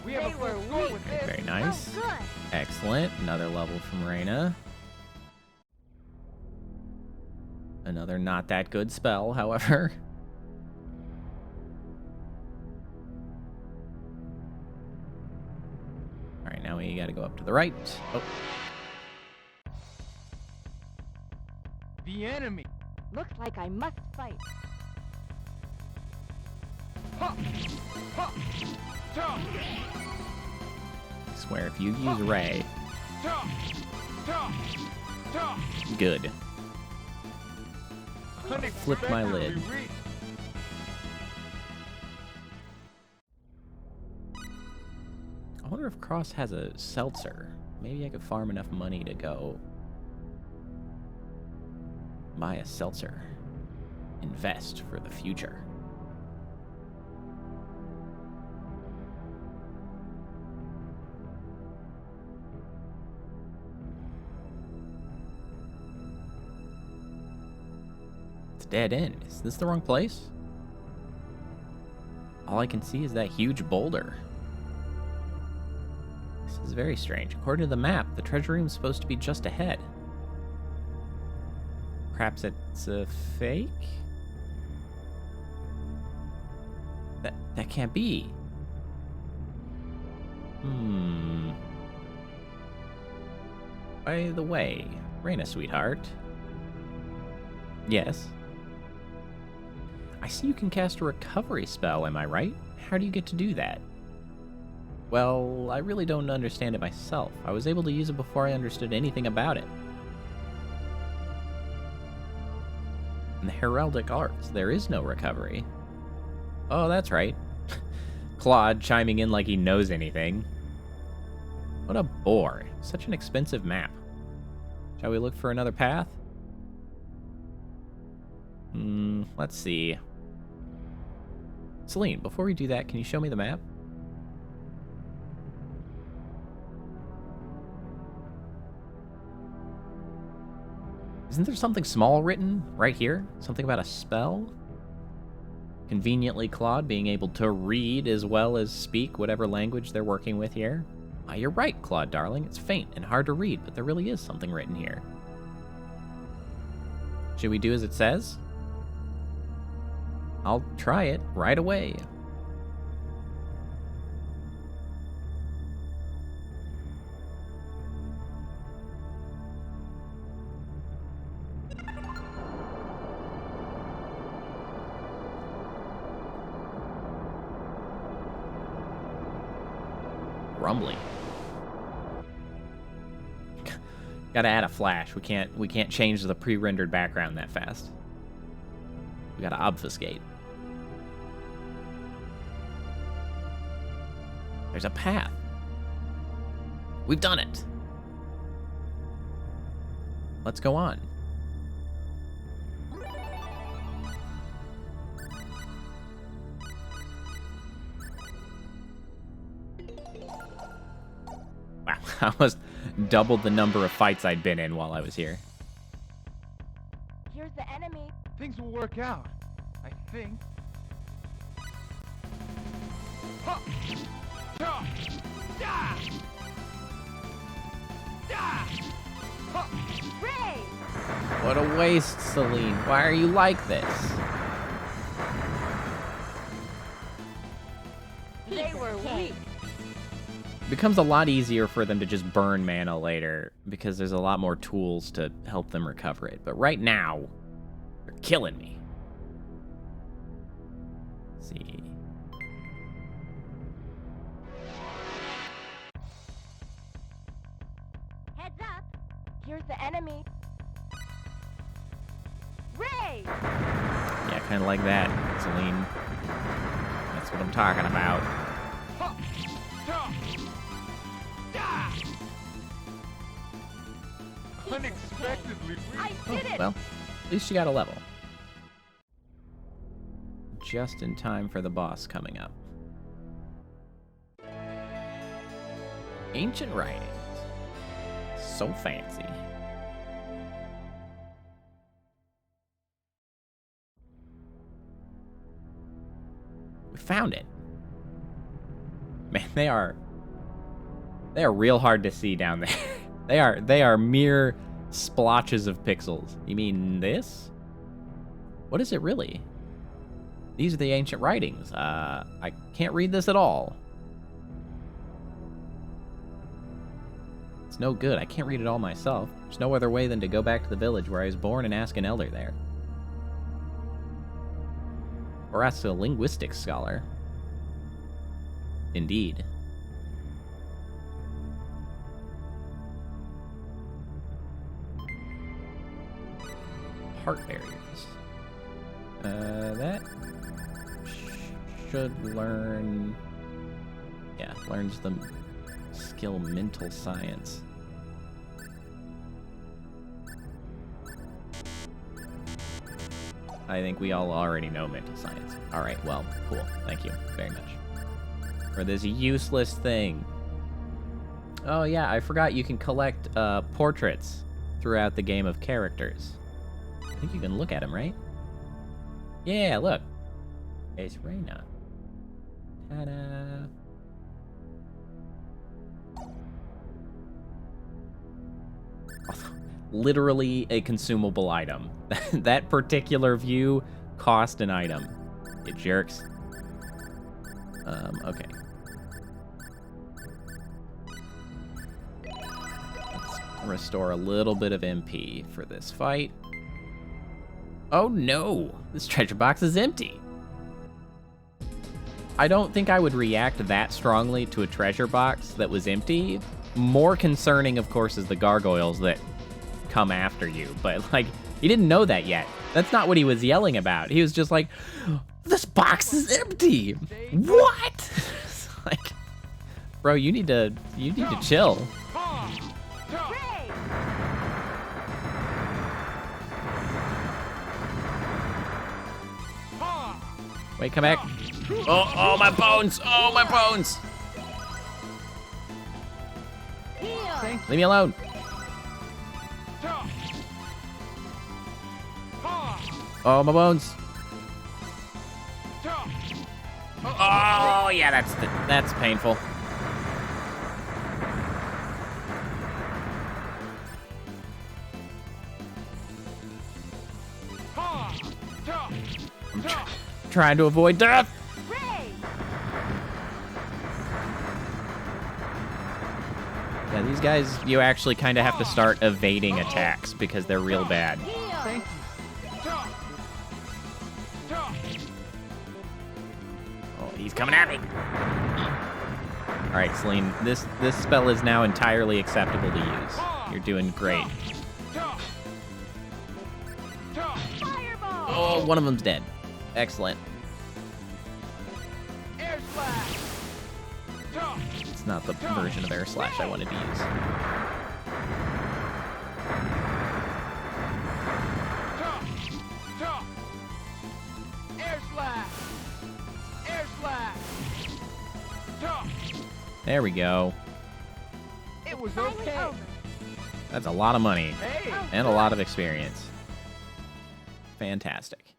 We have a full score with this. Very nice. Oh, good. Excellent. Another level from Reyna. Another not that good spell, however. Alright, now we gotta go up to the right. Oh, The enemy. Looks like I must fight. Ha! Ha! Ta! I swear, if you use Ray, Ta! Ta! Ta! good. Flip my lid. Unexpectedly reached. I wonder if Cross has a seltzer. Maybe I could farm enough money to go buy a seltzer. Invest for the future. It's a dead end. Is this the wrong place? All I can see is that huge boulder. This is very strange. According to the map, the treasure room is supposed to be just ahead. Perhaps it's a fake? That can't be. By the way, Reyna, sweetheart. Yes. I see you can cast a recovery spell, am I right? How do you get to do that? Well, I really don't understand it myself. I was able to use it before I understood anything about it. In the heraldic arts, there is no recovery. Oh, that's right. Claude chiming in like he knows anything. What a bore. Such an expensive map. Shall we look for another path? Let's see. Celine, before we do that, can you show me the map? Isn't there something small written right here? Something about a spell? Conveniently, Claude being able to read as well as speak whatever language they're working with here. Ah, you're right, Claude, darling. It's faint and hard to read, but there really is something written here. Should we do as it says? I'll try it right away. Rumbly. Gotta add a flash. We can't change the pre-rendered background that fast. We gotta obfuscate. There's a path. We've done it. Let's go on. Wow, I almost doubled the number of fights I'd been in while I was here. Here's the enemy. Things will work out. I think. Ha! Ta! Da! Da! Ha! Ray! What a waste, Celine. Why are you like this? They were weak. It becomes a lot easier for them to just burn mana later because there's a lot more tools to help them recover it. But right now, they're killing me. Let's see. Heads up. Here's the enemy. Ray! Yeah, kind of like that, Celine. That's what I'm talking about. Unexpectedly. I did it! Well, at least you got a level. Just in time for the boss coming up. Ancient writings. So fancy. We found it. Man, they are real hard to see down there. They are mere splotches of pixels. You mean this? What is it really? These are the ancient writings. I can't read this at all. It's no good. I can't read it all myself. There's no other way than to go back to the village where I was born and ask an elder there. Or ask a linguistics scholar. Indeed. Heart barriers. That should learn... Yeah, learns the skill mental science. I think we all already know mental science. Alright, well, cool. Thank you very much. For this useless thing. Oh yeah, I forgot you can collect portraits throughout the game of characters. I think you can look at them, right? Yeah, look. It's Reyna. Ta-da. Literally a consumable item. That particular view cost an item. You jerks. Okay. Let's restore a little bit of MP for this fight. Oh no! This treasure box is empty! I don't think I would react that strongly to a treasure box that was empty. More concerning, of course, is the gargoyles that come after you. But, like, he didn't know that yet. That's not what he was yelling about. He was just like, this box is empty! What? It's like, bro, you need to chill. Wait, come back. Oh, my bones! Oh, my bones! Leave me alone. Oh, my bones. Oh, yeah, that's painful. I'm trying to avoid death. Yeah, these guys, you actually kind of have to start evading attacks because they're real bad. Thank you. Oh, he's coming at me. All right, Celine, this spell is now entirely acceptable to use. You're doing great. Oh, one of them's dead. Excellent. It's not the version of Air Slash I wanted to use. There we go. It was okay. That's a lot of money Hey. and a lot of experience. Fantastic.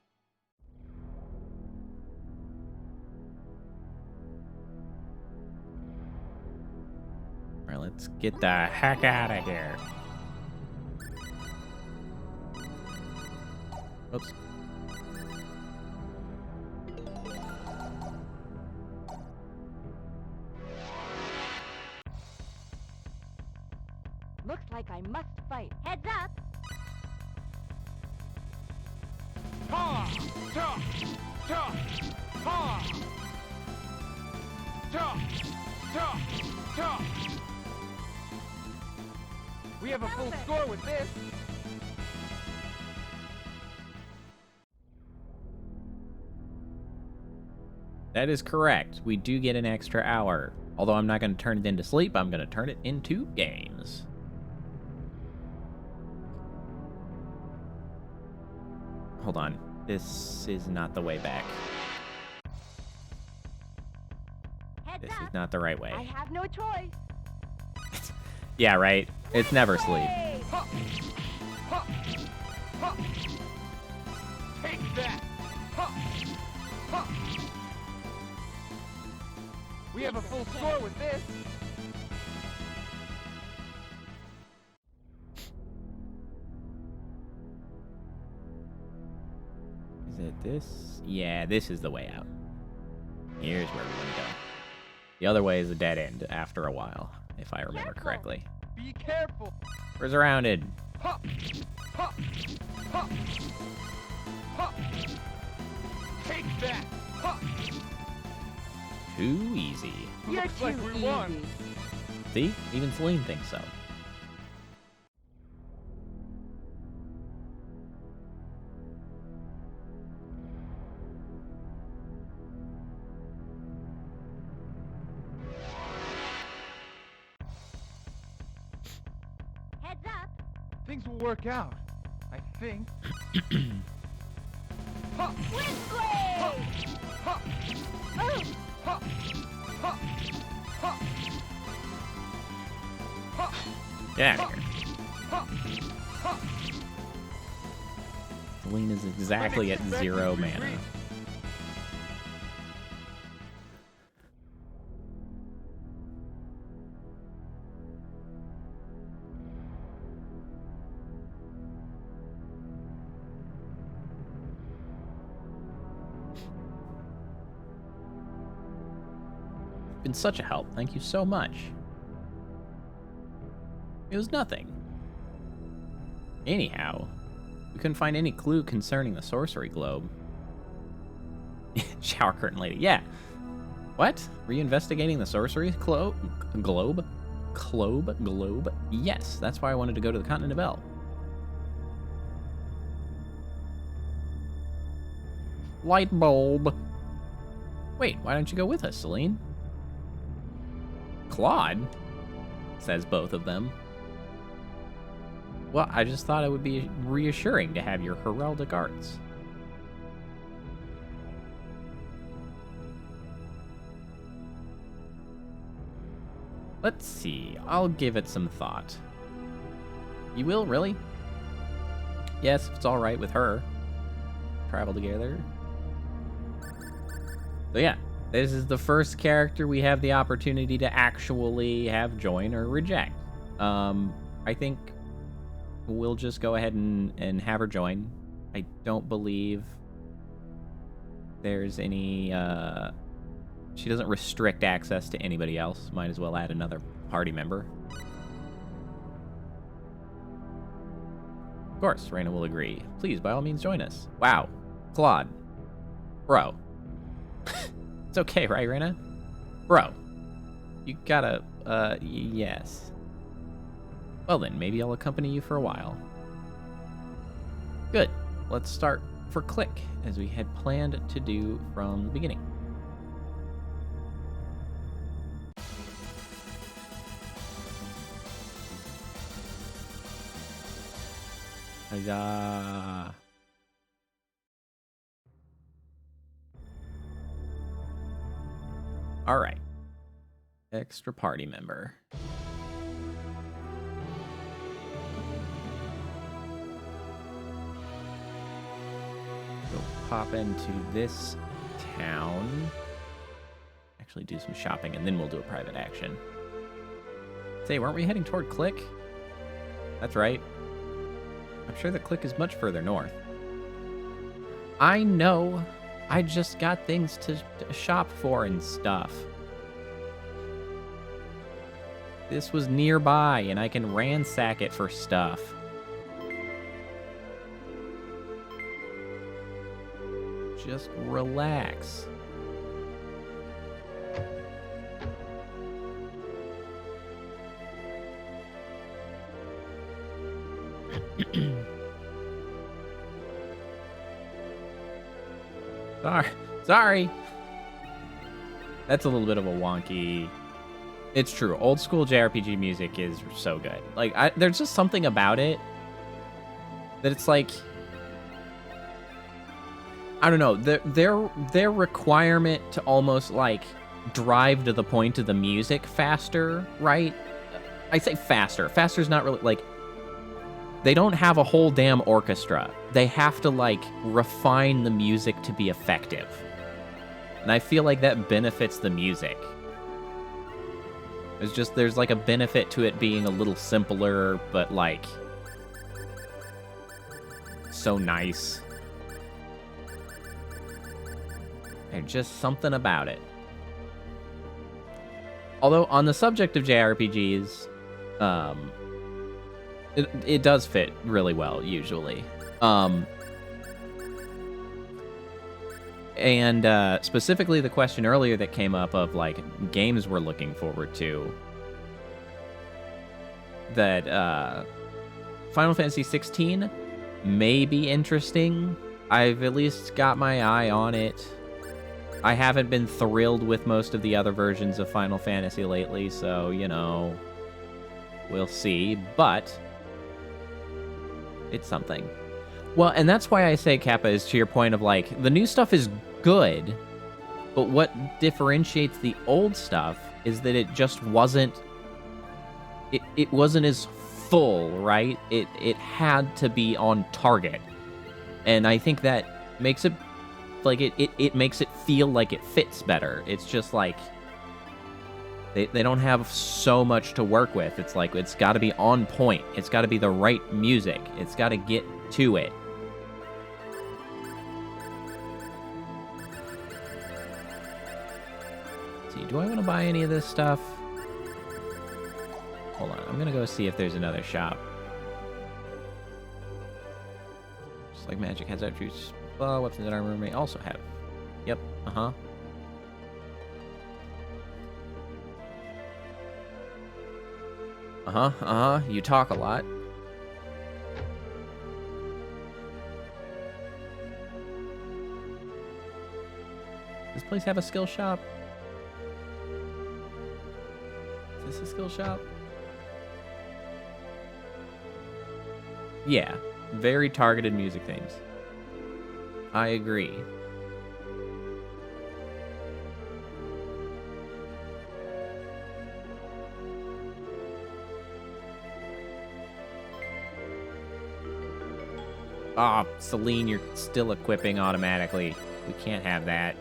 All right, let's get the heck out of here. Oops. Looks like I must fight. Heads up! We have a full score with this. That is correct. We do get an extra hour. Although I'm not going to turn it into sleep, I'm going to turn it into games. Hold on. This is not the way back. Heads This up. is not the right way. I have no choice. Yeah, right. It's never sleep. Hey! Ha! Ha! Ha! Take that! Ha! Ha! We have a full score with this. Is it this? Yeah, this is the way out. Here's where we want to go. The other way is a dead end after a while, if I remember Careful. correctly. Be careful. We're surrounded. Ha! Ha! Ha! Ha! Take that! Ha! Too easy. You're Looks too like we easy. won. See? Even Celine thinks so. Heads up. Things will work out. I think. Ha! Windblade! Ha! Oh, Ha! Ha! Ha! Ha! Get out of here. Ha! Ha! Celine is exactly at 0 mana. Been such a help. Thank you so much. It was nothing. Anyhow, we couldn't find any clue concerning the sorcery globe. Shower curtain lady. Yeah. What? Were you investigating the sorcery globe? Globe? Yes, that's why I wanted to go to the Continent of El. Light bulb. Wait, why don't you go with us, Celine? Claude? Says both of them. Well, I just thought it would be reassuring to have your heraldic arts. Let's see. I'll give it some thought. You will, really? Yes, if it's all right with her. Travel together. So yeah, this is the first character we have the opportunity to actually have join or reject. I think we'll just go ahead and have her join. I don't believe there's any, she doesn't restrict access to anybody else. Might as well add another party member. Of course, Raina will agree. Please, by all means, join us. Wow. Claude. Bro. It's okay, right, Raina? Bro. You gotta, yes. Well then, maybe I'll accompany you for a while. Good. Let's start for Click, as we had planned to do from the beginning. Huzzah! All right. Extra party member. Go pop into this town. Actually do some shopping and then we'll do a private action. Say, weren't we heading toward Click? That's right. I'm sure the Click is much further north. I know. I just got things to shop for and stuff. This was nearby, and I can ransack it for stuff. Just relax. Sorry. That's a little bit of a wonky... It's true. Old school JRPG music is so good. Like, there's just something about it that it's like... I don't know. Their requirement to almost, like, drive to the point of the music faster, right? I say faster. Faster's not really, like... They don't have a whole damn orchestra. They have to, like, refine the music to be effective. And I feel like that benefits the music. There's like a benefit to it being a little simpler, but like so nice. There's just something about it. Although on the subject of JRPGs, it does fit really well usually. And specifically the question earlier that came up of, like, games we're looking forward to. That Final Fantasy 16 may be interesting. I've at least got my eye on it. I haven't been thrilled with most of the other versions of Final Fantasy lately, so, you know, we'll see. But it's something. Well, and that's why I say, Kappa, is to your point of, like, the new stuff is good, but what differentiates the old stuff is that it just wasn't... It wasn't as full, right? It had to be on target. And I think that makes it... Like, it makes it feel like it fits better. It's just, like... They don't have so much to work with. It's like, it's got to be on point. It's got to be the right music. It's got to get to it. Do I want to buy any of this stuff? Hold on, I'm gonna go see if there's another shop. Just like magic has attributes, weapons and armor may also have. Yep, uh-huh. You talk a lot. Does this place have a skill shop? Is this a skill shop? Yeah, very targeted music things. I agree. Ah, oh, Celine, you're still equipping automatically. We can't have that.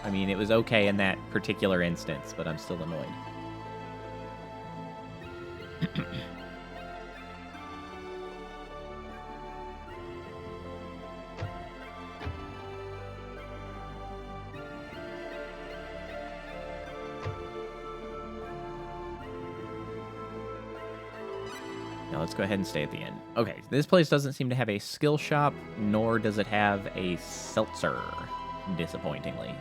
I mean, it was okay in that particular instance, but I'm still annoyed. Now let's go ahead and stay at the end. Okay, this place doesn't seem to have a skill shop, nor does it have a seltzer, disappointingly.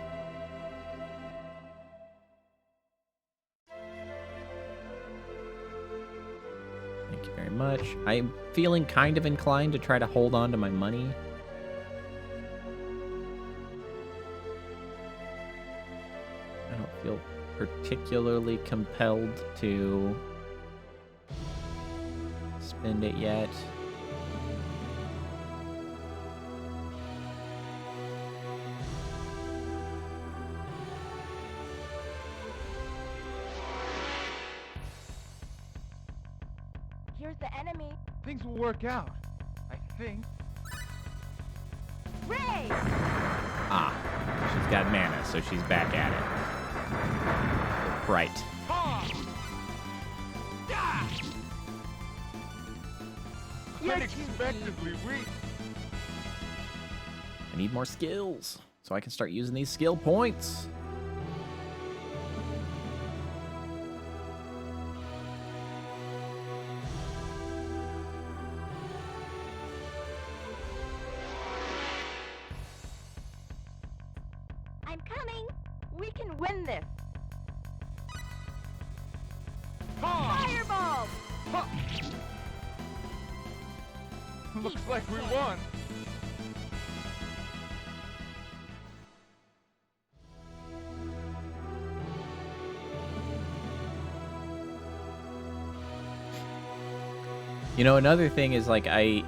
Thank you very much. I'm feeling kind of inclined to try to hold on to my money. I don't feel particularly compelled to spend it yet. Here's the enemy. Things will work out, I think. Ray! Ah, she's got mana, so she's back at it. Right. Unexpectedly weak. I need more skills, so I can start using these skill points. I'm coming. We can win this. Fireball! Looks like we won. You know, another thing is, like, I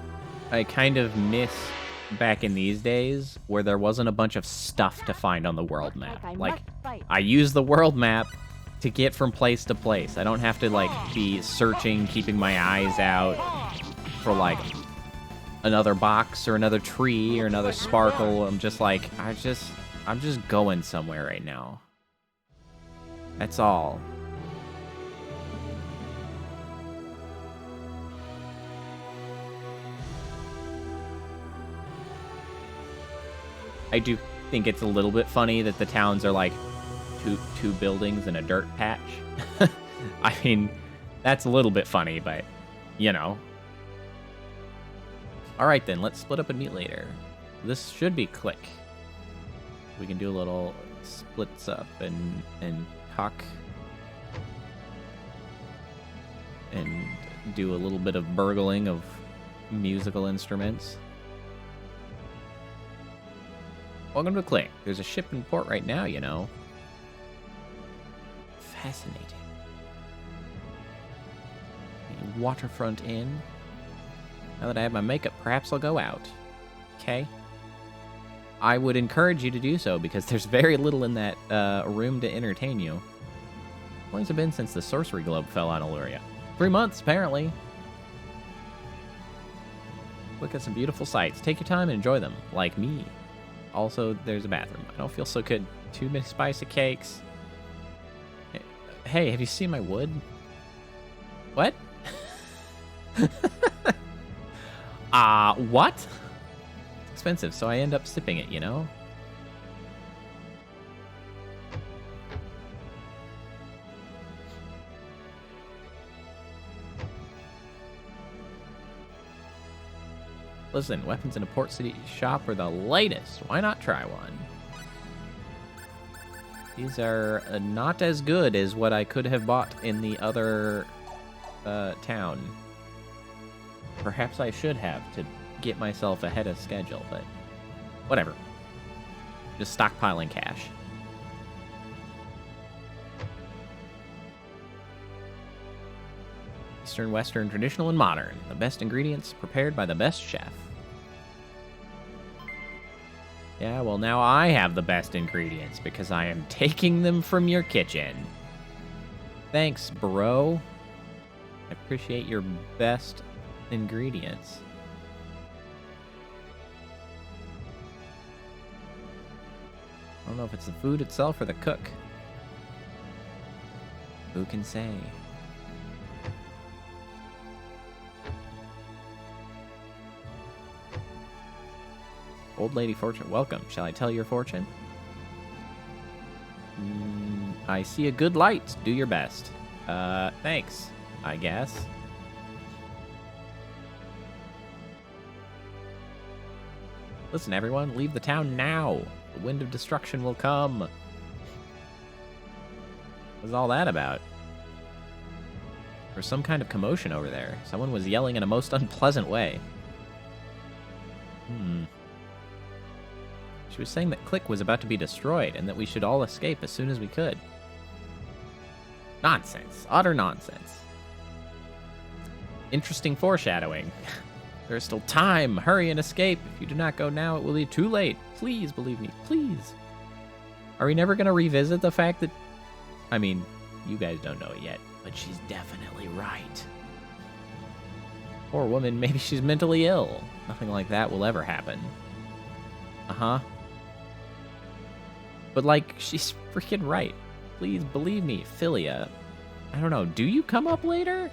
kind of miss back in these days where there wasn't a bunch of stuff to find on the world map. Like, I use the world map to get from place to place. I don't have to, like, be searching, keeping my eyes out for, like, another box or another tree or another sparkle. I'm just like, I'm just going somewhere right now. That's all. I do think it's a little bit funny that the towns are like two buildings and a dirt patch. I mean, that's a little bit funny, but, you know. All right, then, let's split up and meet later. This should be quick. We can do a little splits up and talk. And do a little bit of burgling of musical instruments. Welcome to Click. There's a ship in port right now, you know. Fascinating. A waterfront inn. Now that I have my makeup, perhaps I'll go out. Okay? I would encourage you to do so, because there's very little in that room to entertain you. How long has it been since the sorcery globe fell on Illyria? 3 months, apparently. Look at some beautiful sights. Take your time and enjoy them, like me. Also, there's a bathroom. I don't feel so good. Too many spicy cakes. Hey, have you seen my wood? What? What? It's expensive, so I end up sipping it, you know? Listen, weapons in a port city shop are the latest. Why not try one? These are not as good as what I could have bought in the other town. Perhaps I should have to get myself ahead of schedule, but whatever. Just stockpiling cash. Eastern, Western, traditional, and modern. The best ingredients prepared by the best chef. Yeah, well, now I have the best ingredients because I am taking them from your kitchen. Thanks, bro. I appreciate your best ingredients. I don't know if it's the food itself or the cook. Who can say? Old Lady Fortune, welcome. Shall I tell your fortune? I see a good light. Do your best. Thanks, I guess. Listen, everyone, leave the town now. The wind of destruction will come. What's all that about? There's some kind of commotion over there. Someone was yelling in a most unpleasant way. She was saying that Click was about to be destroyed and that we should all escape as soon as we could. Nonsense. Utter nonsense. Interesting foreshadowing. There is still time. Hurry and escape. If you do not go now, it will be too late. Please believe me. Please. Are we never going to revisit the fact that... I mean, you guys don't know it yet, but she's definitely right. Poor woman, maybe she's mentally ill. Nothing like that will ever happen. Uh-huh. But, like, she's freaking right. Please believe me, Philia. I don't know, do you come up later?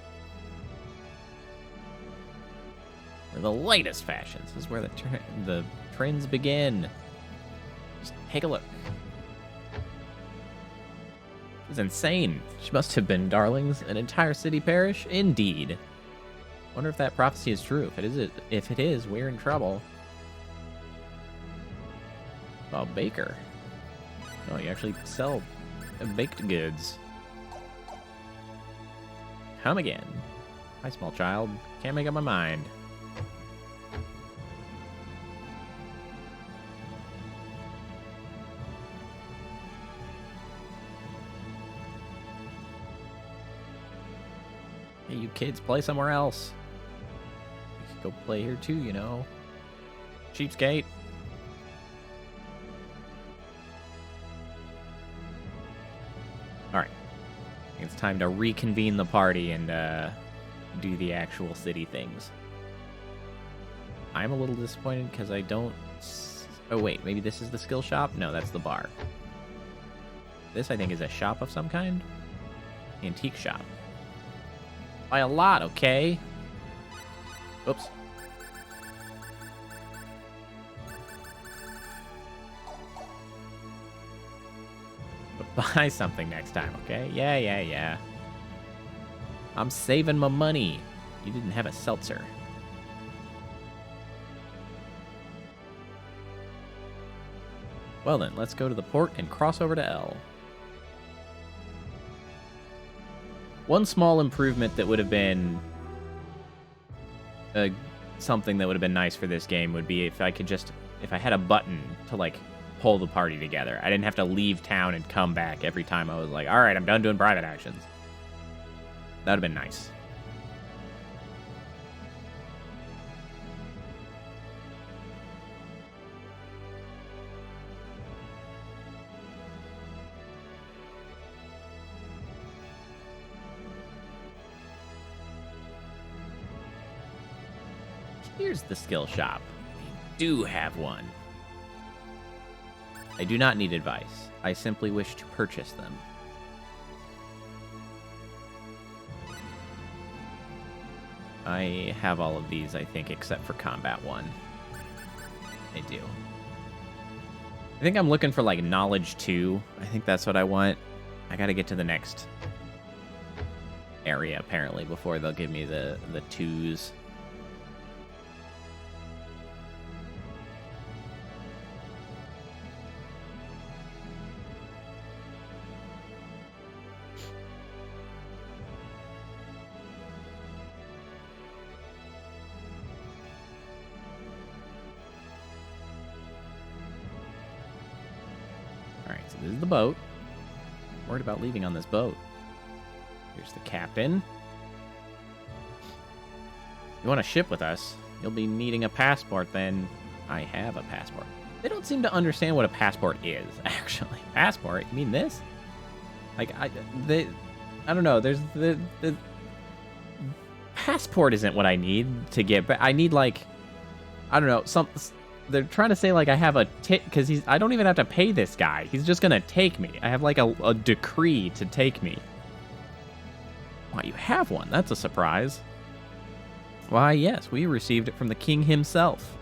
The latest fashions. This is where the trends begin. Just take a look. It's insane. She must have been, darlings. An entire city perish? Indeed. Wonder if that prophecy is true. If it is, we're in trouble. Oh, baker. Oh, you actually sell baked goods. Come again. Hi, small child. Can't make up my mind. Hey, you kids, play somewhere else. go play here too, you know. Cheapskate. Alright. It's time to reconvene the party and do the actual city things. I'm a little disappointed because I don't... Oh, wait. Maybe this is the skill shop? No, that's the bar. This, I think, is a shop of some kind. Antique shop. By a lot, okay? Oops. But buy something next time, okay? Yeah. I'm saving my money. You didn't have a seltzer. Well then, let's go to the port and cross over to L. One small improvement that would have been something that would have been nice for this game would be if I had a button to, like, pull the party together. I didn't have to leave town and come back every time I was like, all right, I'm done doing private actions. That would have been nice. Here's the skill shop. I do have one. I do not need advice. I simply wish to purchase them. I have all of these, I think, except for Combat 1. I do. I think I'm looking for, like, Knowledge 2. I think that's what I want. I gotta get to the next area, apparently, before they'll give me the 2s. Alright, so this is the boat. I'm worried about leaving on this boat. Here's the captain. You want to ship with us? You'll be needing a passport then. I have a passport. They don't seem to understand what a passport is, actually. Passport? You mean this? Like, I don't know. There's the passport isn't what I need to get, but I need, like, I don't know, they're trying to say, like, I have a because I don't even have to pay this guy. He's just gonna take me. I have, like, a decree to take me. Why, you have one? That's a surprise. Why, yes, we received it from the king himself.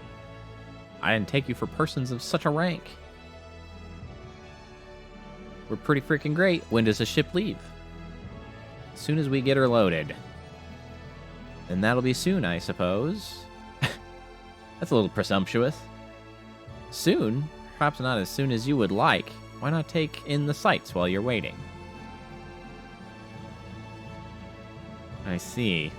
I didn't take you for persons of such a rank. We're pretty freaking great. When does the ship leave? As soon as we get her loaded. And that'll be soon, I suppose. That's a little presumptuous. Soon? Perhaps not as soon as you would like. Why not take in the sights while you're waiting? I see.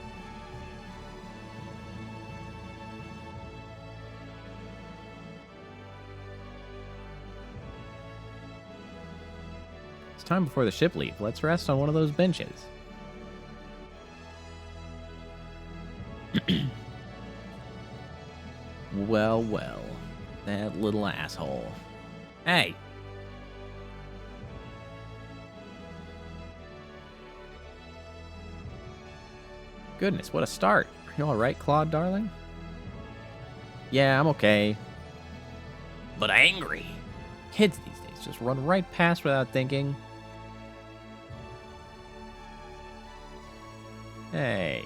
It's time before the ship leaves. Let's rest on one of those benches. Well, well. That little asshole. Hey! Goodness, what a start. Are you alright, Claude, darling? Yeah, I'm okay. But angry. Kids these days just run right past without thinking. Hey.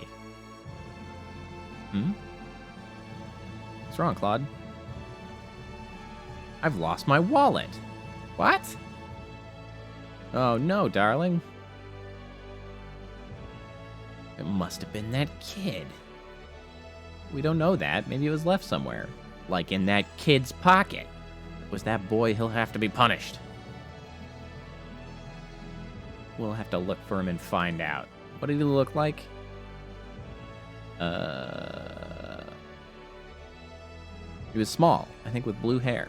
What's wrong, Claude? I've lost my wallet. What? Oh no, darling. It must have been that kid. We don't know that. Maybe it was left somewhere. Like in that kid's pocket. If it was that boy, he'll have to be punished. We'll have to look for him and find out. What did he look like? He was small, I think with blue hair.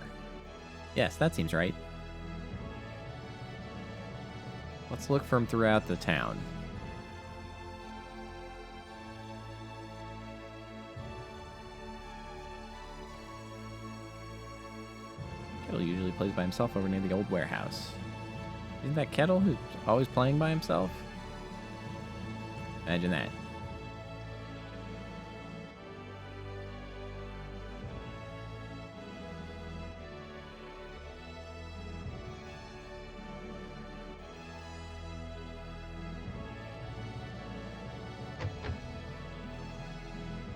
Yes, that seems right. Let's look for him throughout the town. Kettle usually plays by himself over near the old warehouse. Isn't that Kettle who's always playing by himself? Imagine that.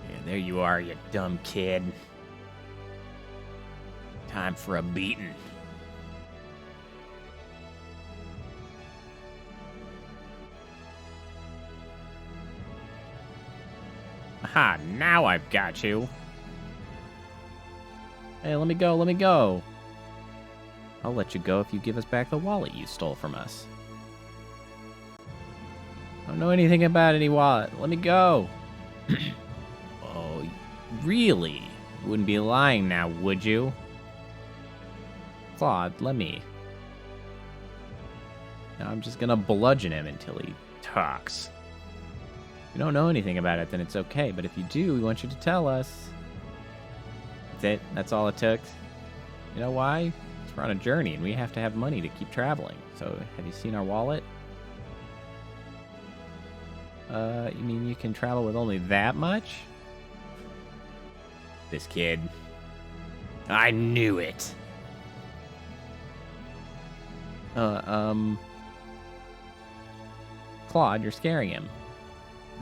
Yeah, there you are, you dumb kid. Time for a beating. Aha, now I've got you. Hey, let me go, let me go. I'll let you go if you give us back the wallet you stole from us. I don't know anything about any wallet. Let me go. Oh, really? You wouldn't be lying now, would you? Claude, let me. Now I'm just gonna bludgeon him until he talks. If you don't know anything about it, then it's okay. But if you do, we want you to tell us. That's it. That's all it took. You know why? Because we're on a journey and we have to have money to keep traveling. So, have you seen our wallet? You mean you can travel with only that much? This kid. I knew it. Claude, you're scaring him.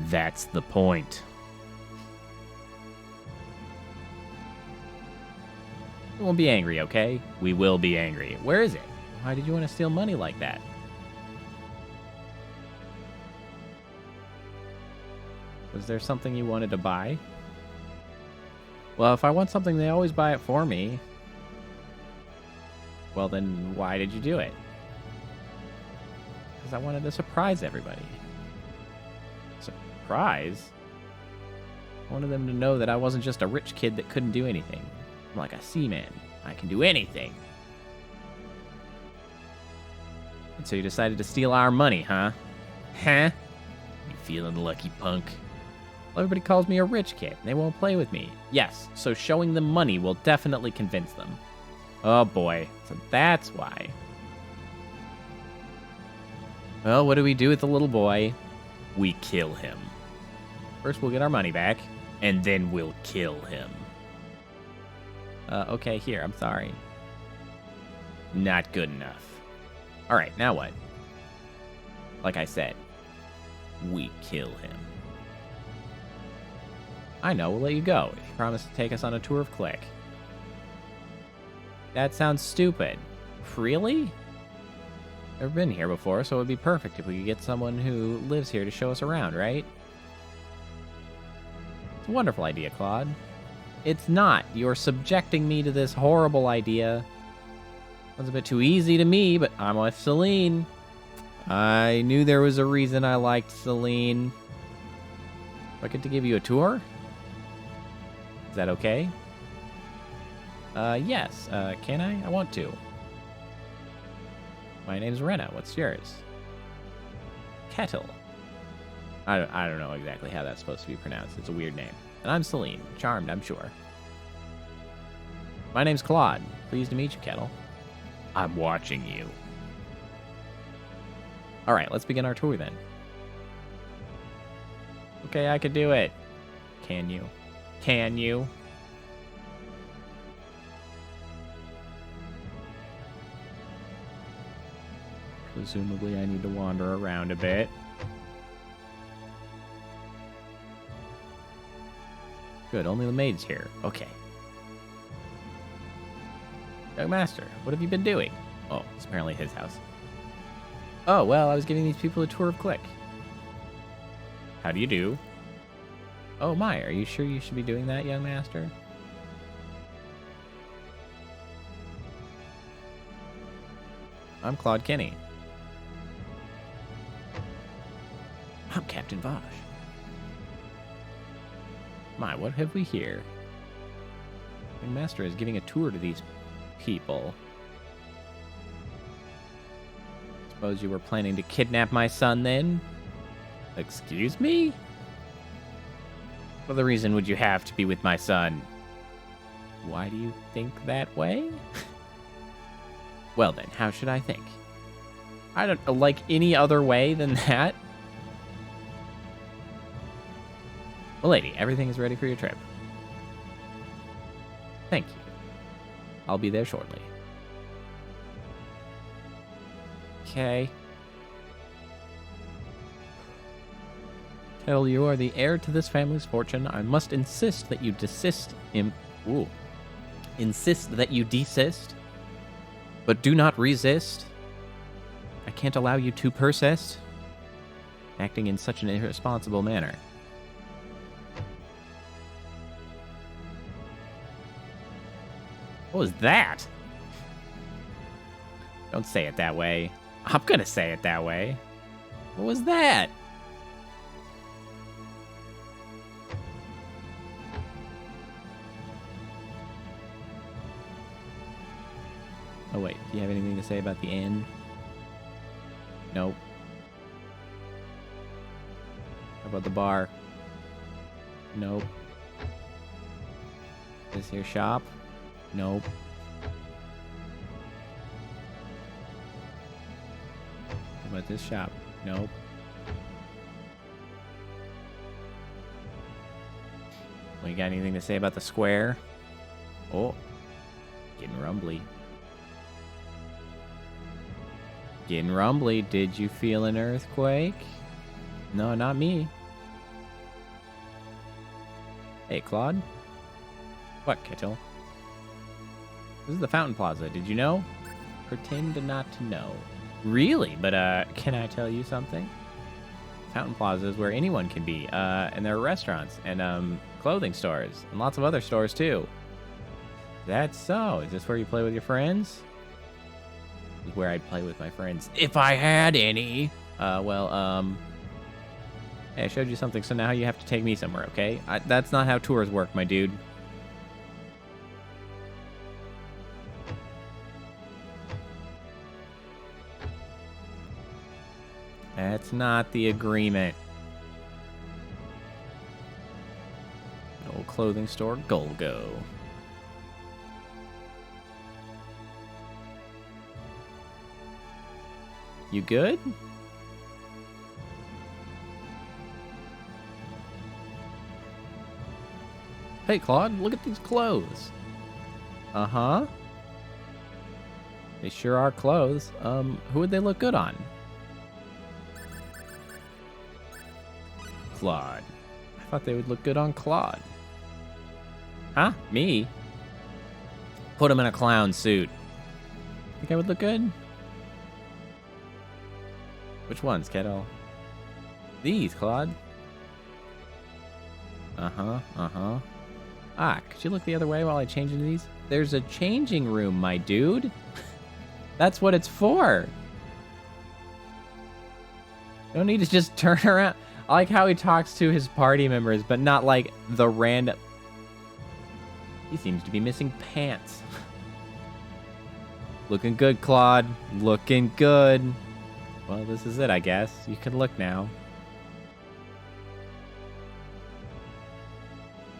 That's the point. We won't be angry, okay? We will be angry. Where is it? Why did you want to steal money like that? Was there something you wanted to buy? Well, if I want something, they always buy it for me. Well, then why did you do it? Because I wanted to surprise everybody. Surprise? I wanted them to know that I wasn't just a rich kid that couldn't do anything. I'm like a seaman. I can do anything. And so you decided to steal our money, huh? Huh? You feeling lucky, punk? Well, everybody calls me a rich kid. They won't play with me. Yes, so showing them money will definitely convince them. Oh boy, so that's why. Well, what do we do with the little boy? We kill him. First, we'll get our money back, and then we'll kill him. Okay, here, I'm sorry. Not good enough. Alright, now what? Like I said, we kill him. I know, we'll let you go if you promise to take us on a tour of Click. That sounds stupid. Really? Never been here before, so it would be perfect if we could get someone who lives here to show us around, right? It's a wonderful idea, Claude. It's not. You're subjecting me to this horrible idea. Sounds a bit too easy to me, but I'm with Celine. I knew there was a reason I liked Celine. Do I get to give you a tour? Is that okay? Yes. Can I? I want to. My name's Rena. What's yours? Kettle. I don't know exactly how that's supposed to be pronounced. It's a weird name. And I'm Celine. Charmed, I'm sure. My name's Claude. Pleased to meet you, Kettle. I'm watching you. Alright, let's begin our tour then. Okay, I could do it. Can you? Can you? Presumably I need to wander around a bit. Good, only the maid's here. Okay. Young Master, what have you been doing? Oh, it's apparently his house. Oh, well, I was giving these people a tour of Click. How do you do? Oh my, are you sure you should be doing that, young master? I'm Claude Kenny. I'm Captain Vosh. My, what have we here? Young master is giving a tour to these people. Suppose you were planning to kidnap my son then? Excuse me? What other reason would you have to be with my son? Why do you think that way? Well then, how should I think? I don't like any other way than that. Well, lady, everything is ready for your trip. Thank you. I'll be there shortly. Okay. Kettle, you are the heir to this family's fortune. I must insist that you desist. Insist that you desist. But do not resist. I can't allow you to persist. Acting in such an irresponsible manner. What was that? Don't say it that way. I'm gonna say it that way. What was that? Oh wait, do you have anything to say about the end? Nope. How about the bar? Nope. This here shop? Nope. How about this shop? Nope. Well, you got anything to say about the square? Oh. Getting rumbly. Getting rumbly. Did you feel an earthquake? No, not me. Hey, Claude. What, Kettle? This is the Fountain Plaza. Did you know? Pretend not to know. Really? But, can I tell you something? Fountain Plaza is where anyone can be. And there are restaurants and, clothing stores. And lots of other stores, too. That's so. Is this where you play with your friends? This is where I'd play with my friends. If I had any. Hey, I showed you something, so now you have to take me somewhere, okay? That's not how tours work, my dude. That's not the agreement. Old clothing store, Golgo. You good? Hey, Claude, look at these clothes. Uh-huh. They sure are clothes. Who would they look good on? Claude. I thought they would look good on Claude. Huh? Me? Put him in a clown suit. Think I would look good? Which ones, Kettle? These, Claude. Uh-huh, uh-huh. Ah, could you look the other way while I change into these? There's a changing room, my dude. That's what it's for. Don't need to just turn around. I like how he talks to his party members, but not like the random... He seems to be missing pants. Looking good, Claude. Looking good. Well, this is it, I guess. You can look now.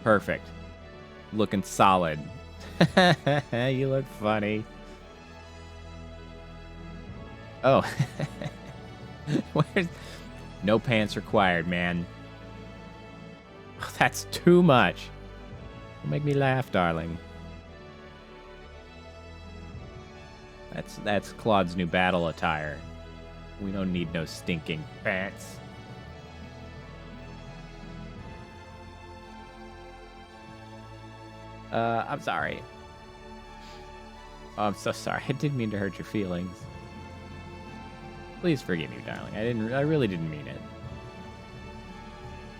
Perfect. Looking solid. You look funny. Oh. Where's... No pants required, man. Oh, that's too much. Don't make me laugh, darling. That's Claude's new battle attire. We don't need no stinking pants. I'm sorry. Oh, I'm so sorry. I didn't mean to hurt your feelings. Please forgive me, darling. I really didn't mean it.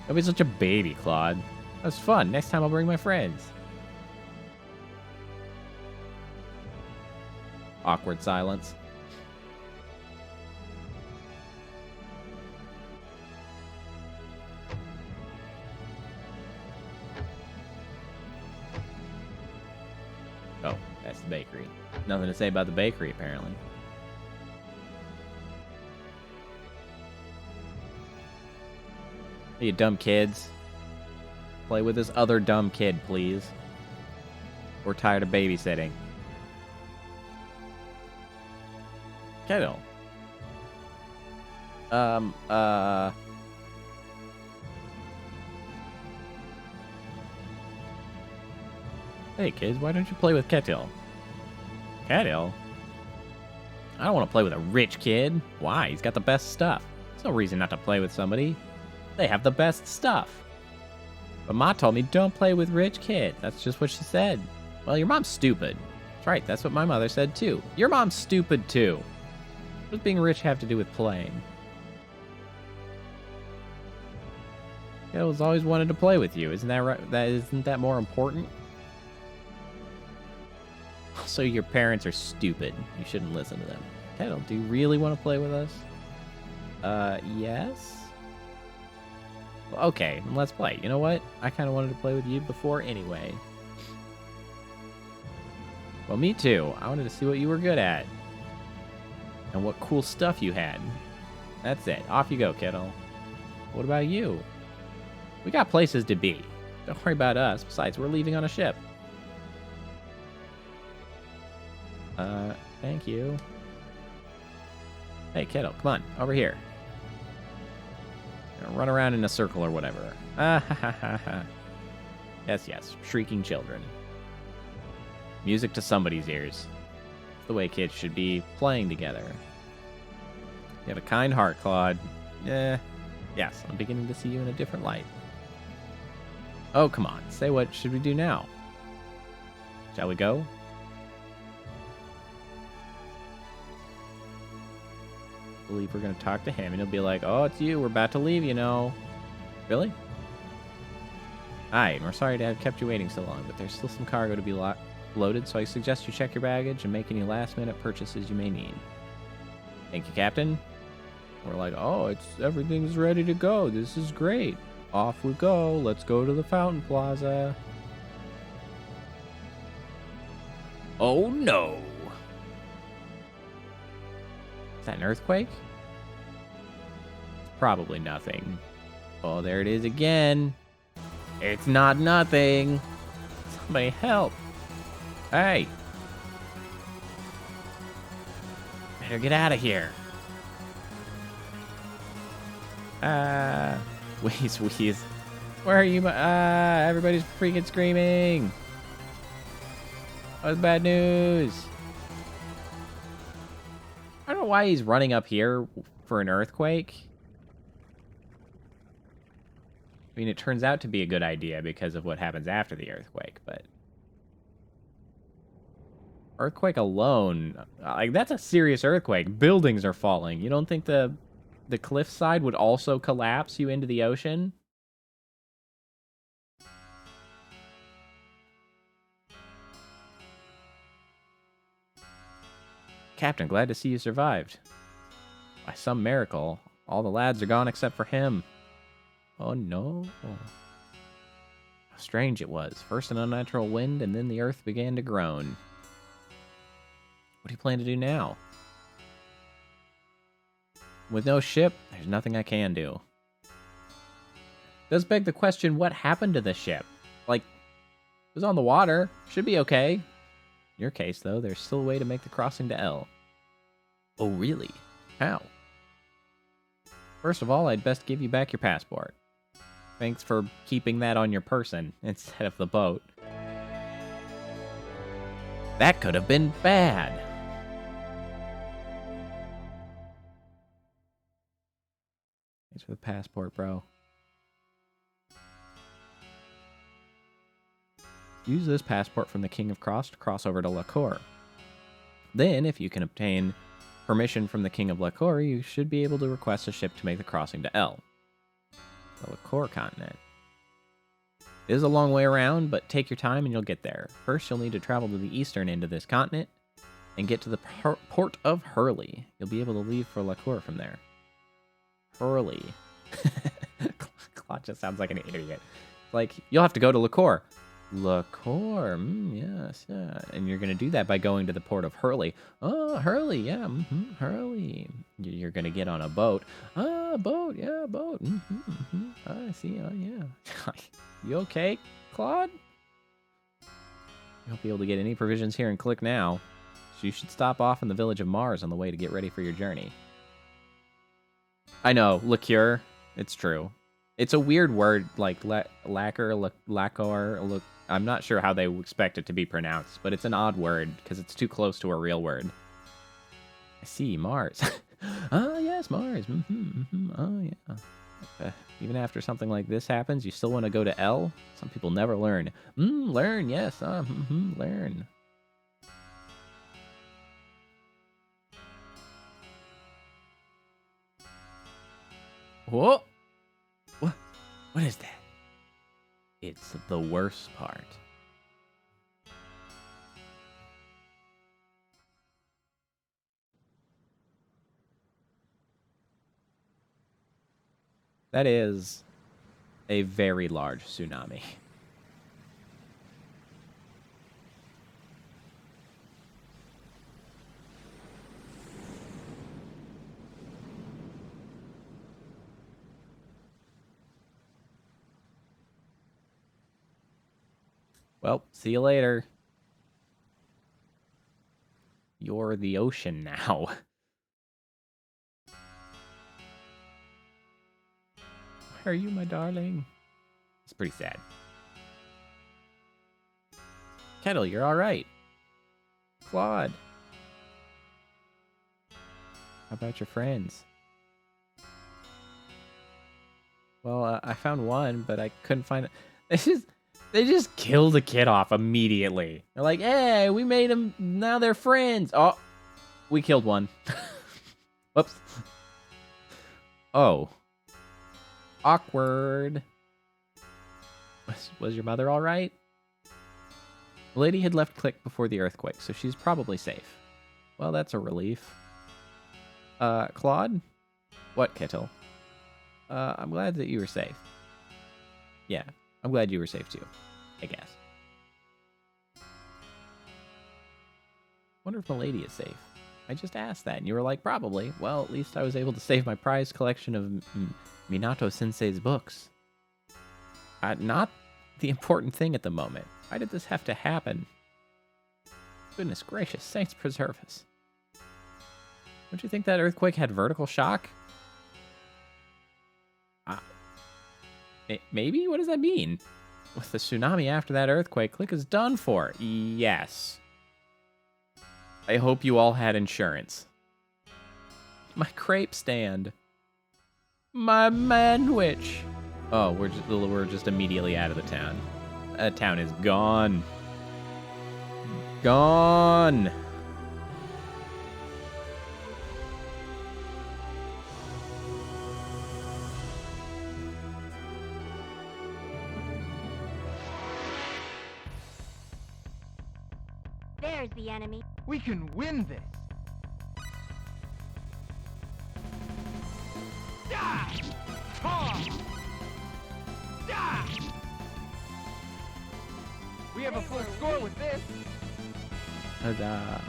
Don't be such a baby, Claude. That was fun. Next time I'll bring my friends. Awkward silence. Oh, that's the bakery. Nothing to say about the bakery, apparently. Hey, you dumb kids. Play with this other dumb kid, please. We're tired of babysitting. Kettle. Hey, kids, why don't you play with Kettle? Kettle? I don't want to play with a rich kid. Why? He's got the best stuff. There's no reason not to play with somebody. They have the best stuff. But Ma told me don't play with rich kids. That's just what she said. Well, your mom's stupid. That's right, that's what my mother said too. Your mom's stupid too. What does being rich have to do with playing? Kettle's always wanted to play with you. Isn't that right? Isn't that more important? Also, your parents are stupid. You shouldn't listen to them. Kettle, do you really want to play with us? Yes? Okay, let's play. You know what? I kind of wanted to play with you before anyway. Well, me too. I wanted to see what you were good at. And what cool stuff you had. That's it. Off you go, Kettle. What about you? We got places to be. Don't worry about us. Besides, we're leaving on a ship. Thank you. Hey, Kettle, come on. Over here. Run around in a circle or whatever. Ah, ha, ha, ha, ha. Yes, yes. Shrieking children. Music to somebody's ears. It's the way kids should be playing together. You have a kind heart, Claude. Yes, I'm beginning to see you in a different light. Oh, come on. Say what should we do now? Shall we go? I believe we're going to talk to him, and he'll be like, oh, it's you. We're about to leave, you know. Really? Hi, we're sorry to have kept you waiting so long, but there's still some cargo to be loaded, so I suggest you check your baggage and make any last-minute purchases you may need. Thank you, Captain. We're like, oh, everything's ready to go. This is great. Off we go. Let's go to the Fountain Plaza. Oh, no. Is that an earthquake? It's probably nothing. Oh, there it is again. It's not nothing. Somebody help. Hey. Better get out of here. Wheeze. Where are you? Everybody's freaking screaming. That was bad news. I don't know why he's running up here for an earthquake. I mean, it turns out to be a good idea because of what happens after the earthquake, but... Earthquake alone, like, that's a serious earthquake. Buildings are falling. You don't think the cliffside would also collapse you into the ocean? Captain, glad to see you survived. By some miracle, all the lads are gone except for him. Oh no. How strange it was. First an unnatural wind, and then the earth began to groan. What do you plan to do now? With no ship, there's nothing I can do. Does beg the question, what happened to the ship? Like, it was on the water. Should be okay. In your case, though, there's still a way to make the crossing to L. Oh, really? How? First of all, I'd best give you back your passport. Thanks for keeping that on your person instead of the boat. That could have been bad. Thanks for the passport, bro. Use this passport from the King of Cross to cross over to LaCour. Then, if you can obtain permission from the King of LaCour, you should be able to request a ship to make the crossing to L, the LaCour continent. It is a long way around, but take your time and you'll get there. First, you'll need to travel to the eastern end of this continent and get to the port of Hurley. You'll be able to leave for LaCour from there. Hurley. Claude just sounds like an idiot. Like, you'll have to go to LaCour. LaCour, yes, yeah. And you're going to do that by going to the port of Hurley. Oh, Hurley, yeah, Hurley. You're going to get on a boat. Ah, boat, yeah, boat. I see, oh, yeah. You okay, Claude? You won't be able to get any provisions here and click now. You should stop off in the village of Mars on the way to get ready for your journey. I know, liqueur. It's true. It's a weird word, like lacquer, lacquer. I'm not sure how they expect it to be pronounced, but it's an odd word because it's too close to a real word. I see, Mars. Ah, yes, Mars. Oh, yeah. Even after something like this happens, you still want to go to L? Some people never learn. Learn, yes. Learn. Whoa! What is that? It's the worst part. That is a very large tsunami. Well, see you later. You're the ocean now. Where are you, my darling? It's pretty sad. Kettle, you're all right. Claude. How about your friends? Well, I found one, but I couldn't find it. They just killed a kid off immediately. They're like, hey, we made them, now they're friends. Oh, we killed one. Whoops. Oh. Awkward. Was your mother all right? The lady had left Click before the earthquake, so she's probably safe. Well, that's a relief. Claude? What, Kettle? I'm glad that you were safe. Yeah, I'm glad you were safe too, I guess. Wonder if Milady is safe. I just asked that, and you were like, probably. Well, at least I was able to save my prized collection of Minato-sensei's books. Not the important thing at the moment. Why did this have to happen? Goodness gracious, saints preserve us. Don't you think that earthquake had vertical shock? Maybe? What does that mean? With the tsunami after that earthquake, Click is done for. Yes. I hope you all had insurance. My crepe stand. My manwich. Oh, we're just immediately out of the town. That town is gone. Gone. There's the enemy. We can win this. Ah! Ah! Ah! We have a full score with this. Huzzah.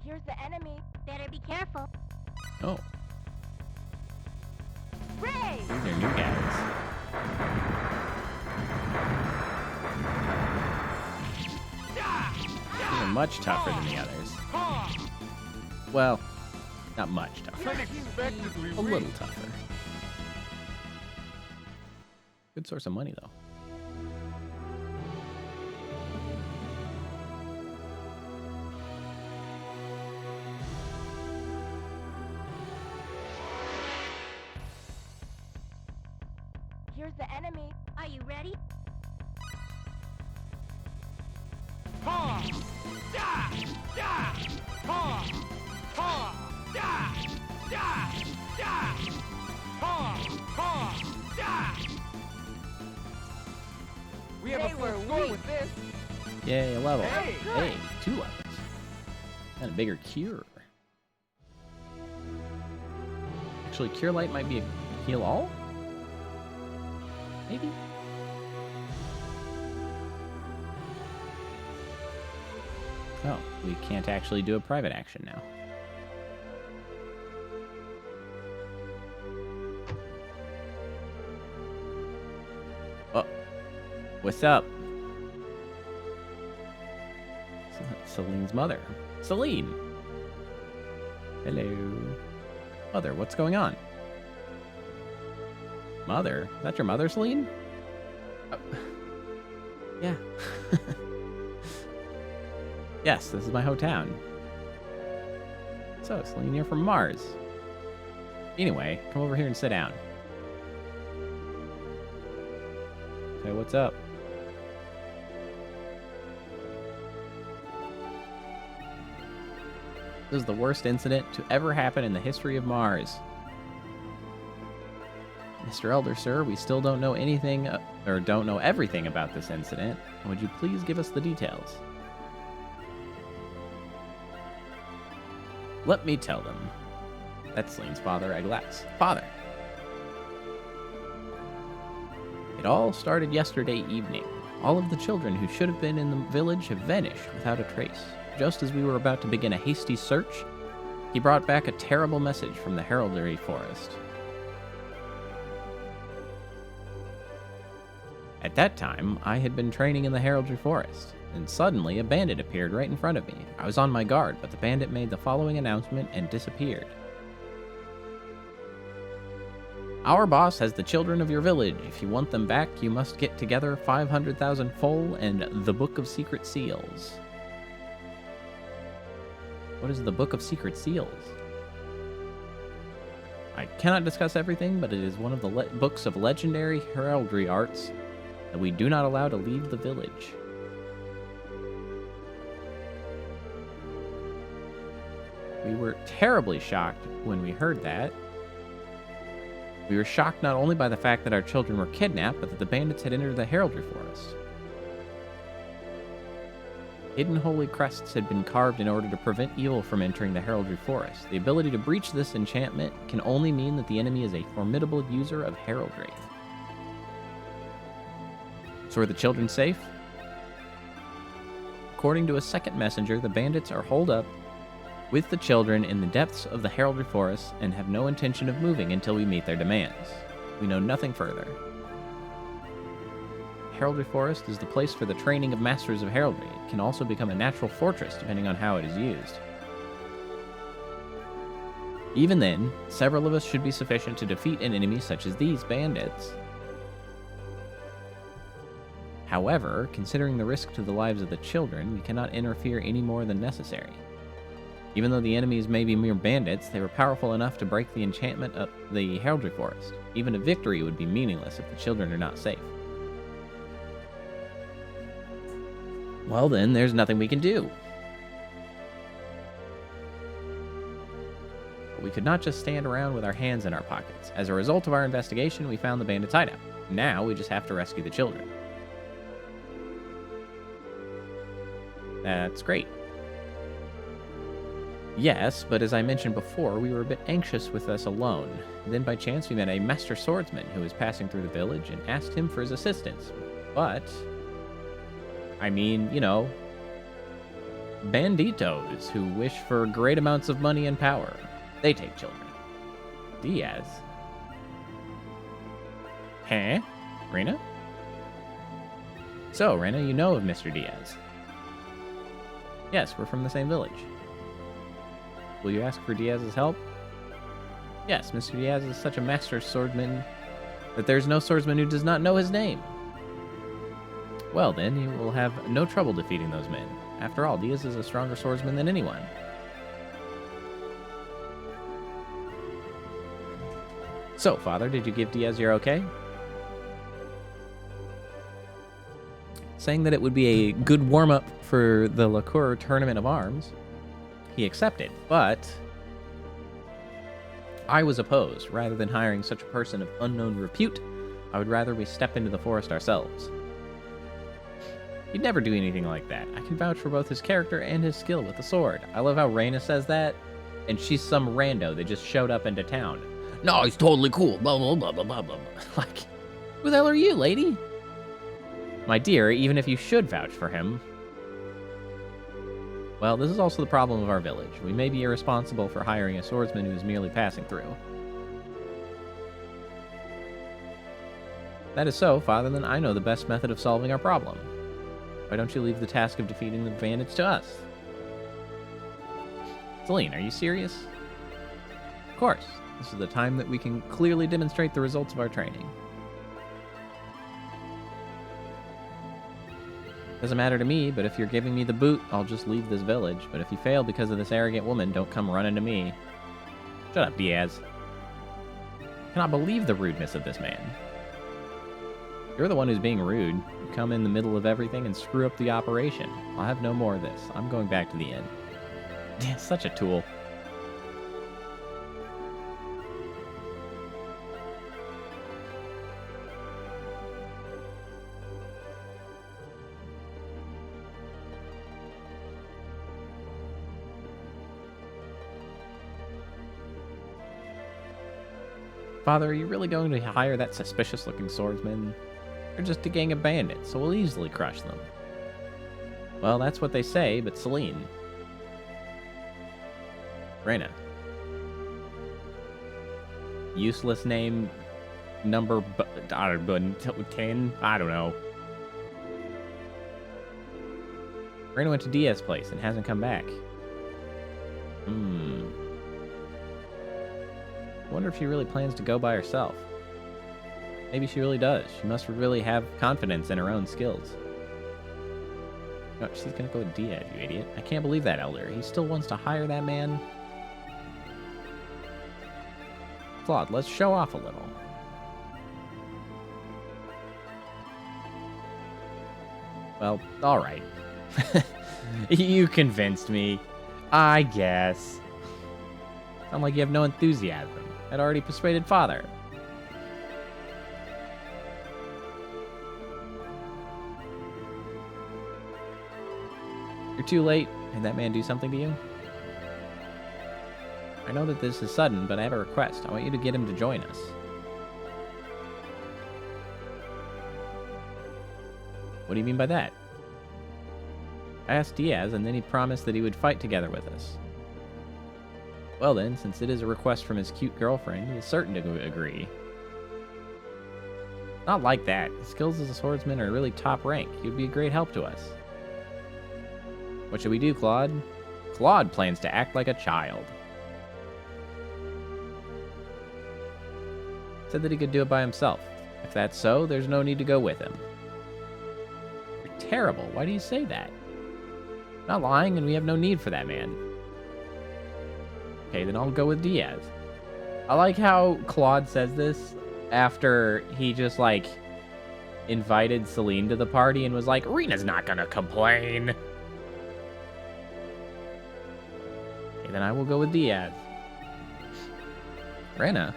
Here's the enemy. Better be careful. Oh, Ray! these are new guys. These are much tougher than the others. Well, not much tougher. Unexpectedly A little tougher. Good source of money, though. Here's the enemy. Are you ready? Ha! Da! Da! Ha! Ha! Da! Da! Da! Ha! Ha! Da! We have a full score with this. Yay, a level. Hey, Hey, 2 levels. And a bigger cure. Actually, Cure Light might be a heal all? Maybe? Oh, we can't actually do a private action now. Oh, what's up? Celine's mother. Celine! Hello. Mother, what's going on? Mother? Is that your mother, Celine? Oh. Yeah. Yes, this is my hometown. So, Celine, you're from Mars. Anyway, come over here and sit down. Okay, what's up? This is the worst incident to ever happen in the history of Mars. Mr. Elder, sir, we still don't know anything, or don't know everything about this incident. Would you please give us the details? Let me tell them. That's Celine's father, Eglax. Father! It all started yesterday evening. All of the children who should have been in the village have vanished without a trace. Just as we were about to begin a hasty search, he brought back a terrible message from the heraldry forest. At that time, I had been training in the heraldry forest, and suddenly a bandit appeared right in front of me. I was on my guard, but the bandit made the following announcement and disappeared. Our boss has the children of your village. If you want them back, you must get together 500,000 full and the Book of Secret Seals. What is the Book of Secret Seals? I cannot discuss everything, but it is one of the books of legendary heraldry arts that we do not allow to leave the village. We were terribly shocked when we heard that. We were shocked not only by the fact that our children were kidnapped, but that the bandits had entered the heraldry forest. Hidden holy crests had been carved in order to prevent evil from entering the heraldry forest. The ability to breach this enchantment can only mean that the enemy is a formidable user of heraldry. So are the children safe? According to a second messenger, the bandits are holed up with the children in the depths of the heraldry forest and have no intention of moving until we meet their demands. We know nothing further. Heraldry Forest is the place for the training of masters of heraldry. It can also become a natural fortress depending on how it is used. Even then, several of us should be sufficient to defeat an enemy such as these bandits. However, considering the risk to the lives of the children, we cannot interfere any more than necessary. Even though the enemies may be mere bandits, they were powerful enough to break the enchantment of the heraldry forest. Even a victory would be meaningless if the children are not safe. Well then, there's nothing we can do. But we could not just stand around with our hands in our pockets. As a result of our investigation, we found the bandits' hideout. Now, we just have to rescue the children. That's great. Yes, but as I mentioned before, we were a bit anxious with us alone. Then by chance we met a master swordsman who was passing through the village and asked him for his assistance. But I mean, you know, banditos who wish for great amounts of money and power. They take children. Diaz. Huh? Rena? So, Rena, you know of Mr. Diaz. Yes, we're from the same village. Will you ask for Diaz's help? Yes, Mr. Diaz is such a master swordsman that there's no swordsman who does not know his name. Well then, you will have no trouble defeating those men. After all, Diaz is a stronger swordsman than anyone. So, Father, did you give Diaz your okay? Saying that it would be a good warm-up for the Liqueur Tournament of Arms, he accepted, but I was opposed. Rather than hiring such a person of unknown repute, I would rather we step into the forest ourselves. He'd never do anything like that. I can vouch for both his character and his skill with the sword. I love how Reyna says that, and she's some rando that just showed up into town. No, he's totally cool, blah, blah, blah, blah, blah, blah. Like, who the hell are you, lady? My dear, even if you should vouch for him, Well, this is also the problem of our village. We may be irresponsible for hiring a swordsman who is merely passing through. That is so, Father, then I know the best method of solving our problem. Why don't you leave the task of defeating the bandits to us? Celine, are you serious? Of course. This is the time that we can clearly demonstrate the results of our training. Doesn't matter to me, but if you're giving me the boot, I'll just leave this village. But if you fail because of this arrogant woman, don't come running to me. Shut up, Diaz. I cannot believe the rudeness of this man. You're the one who's being rude. You come in the middle of everything and screw up the operation. I'll have no more of this. I'm going back to the inn. Such a tool. Father, are you really going to hire that suspicious-looking swordsman? They're just a gang of bandits, so we'll easily crush them. Well, that's what they say, but Celine... Reyna. Useless name... Number... 10? I don't know. Reyna went to Diaz's place and hasn't come back. I wonder if she really plans to go by herself. Maybe she really does. She must really have confidence in her own skills. No, she's gonna go with Diaz, you idiot. I can't believe that, Elder. He still wants to hire that man? Claude, let's show off a little. Well, alright. You convinced me. I guess. Sound like you have no enthusiasm. I'd already persuaded Father. You're too late. Did that man do something to you? I know that this is sudden, but I have a request. I want you to get him to join us. What do you mean by that? I asked Diaz, and then he promised that he would fight together with us. Well then, since it is a request from his cute girlfriend, he is certain to agree. Not like that. His skills as a swordsman are really top rank. He would be a great help to us. What should we do, Claude? Claude plans to act like a child. Said that he could do it by himself. If that's so, there's no need to go with him. You're terrible. Why do you say that? I'm not lying, and we have no need for that man. Okay, then I'll go with Diaz. I like how Claude says this after he just, like, invited Celine to the party and was like, Rena's not gonna complain. Okay, then I will go with Diaz. Reyna?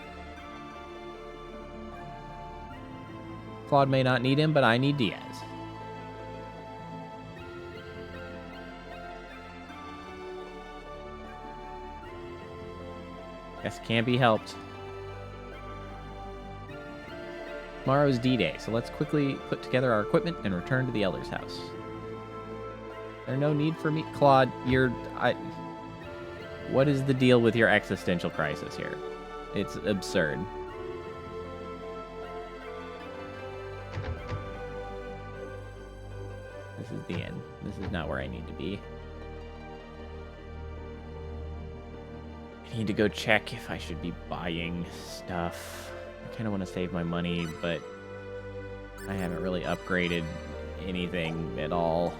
Claude may not need him, but I need Diaz. Guess can't be helped. Tomorrow's D-Day, so let's quickly put together our equipment and return to the Elder's house. There's no need for me... Claude, what is the deal with your existential crisis here? It's absurd. This is the end. This is not where I need to be. I need to go check if I should be buying stuff. I kind of want to save my money, but I haven't really upgraded anything at all.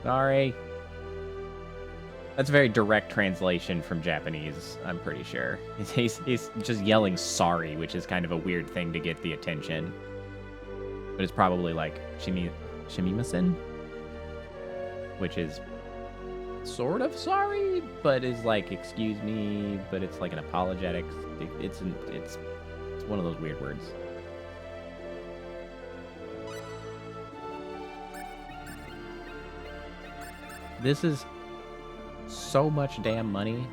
Sorry. That's a very direct translation from Japanese, I'm pretty sure. He's just yelling sorry, which is kind of a weird thing to get the attention. But it's probably like shimimasen, which is sort of sorry, but is like excuse me, but it's like an apologetic. It's one of those weird words. This is so much damn money.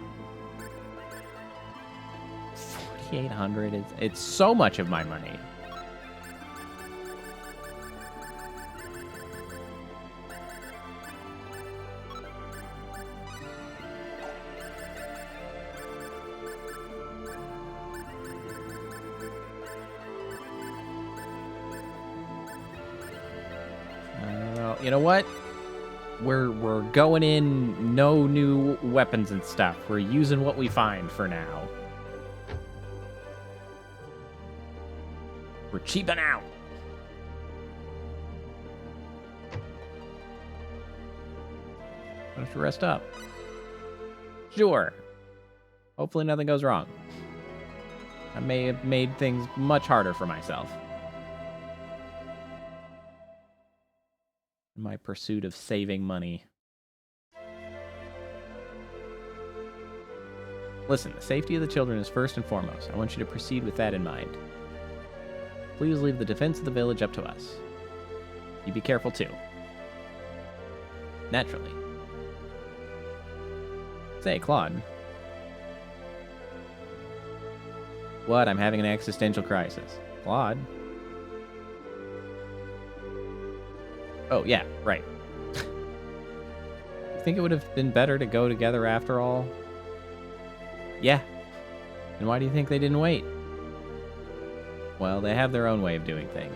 4,800 it's so much of my money. you know what? We're going in, no new weapons and stuff. We're using what we find for now. We're cheaping out. I have to rest up. Sure. Hopefully nothing goes wrong. I may have made things much harder for myself. In my pursuit of saving money. Listen, the safety of the children is first and foremost. I want you to proceed with that in mind. Please leave the defense of the village up to us. You be careful too. Naturally. Say, Claude. What? I'm having an existential crisis. Claude? Oh, yeah, right. You think it would have been better to go together after all? Yeah. And why do you think they didn't wait? Well, they have their own way of doing things.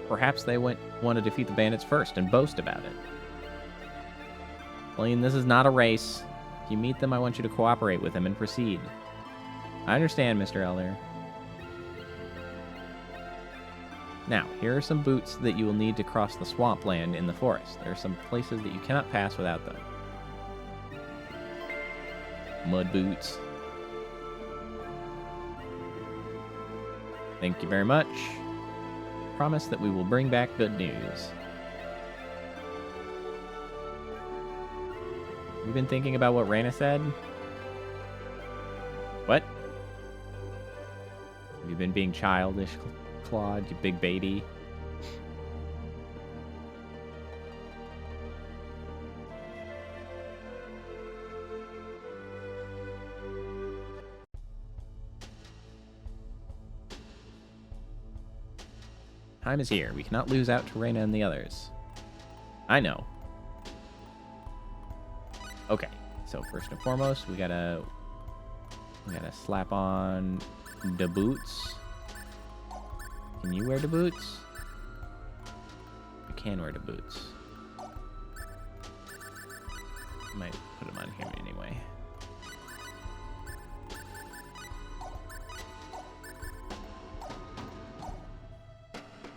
Perhaps they want to defeat the bandits first and boast about it. Colleen, this is not a race. If you meet them, I want you to cooperate with them and proceed. I understand, Mr. Elder. Now, here are some boots that you will need to cross the swampland in the forest. There are some places that you cannot pass without them. Mud boots. Thank you very much. Promise that we will bring back good news. You've been thinking about what Raina said? What? Have you been being childish, Claude, you big baby? Time is here. We cannot lose out to Raina and the others. I know. Okay, so first and foremost, we gotta slap on the boots. Can you wear the boots? You can wear the boots. Might put them on here anyway.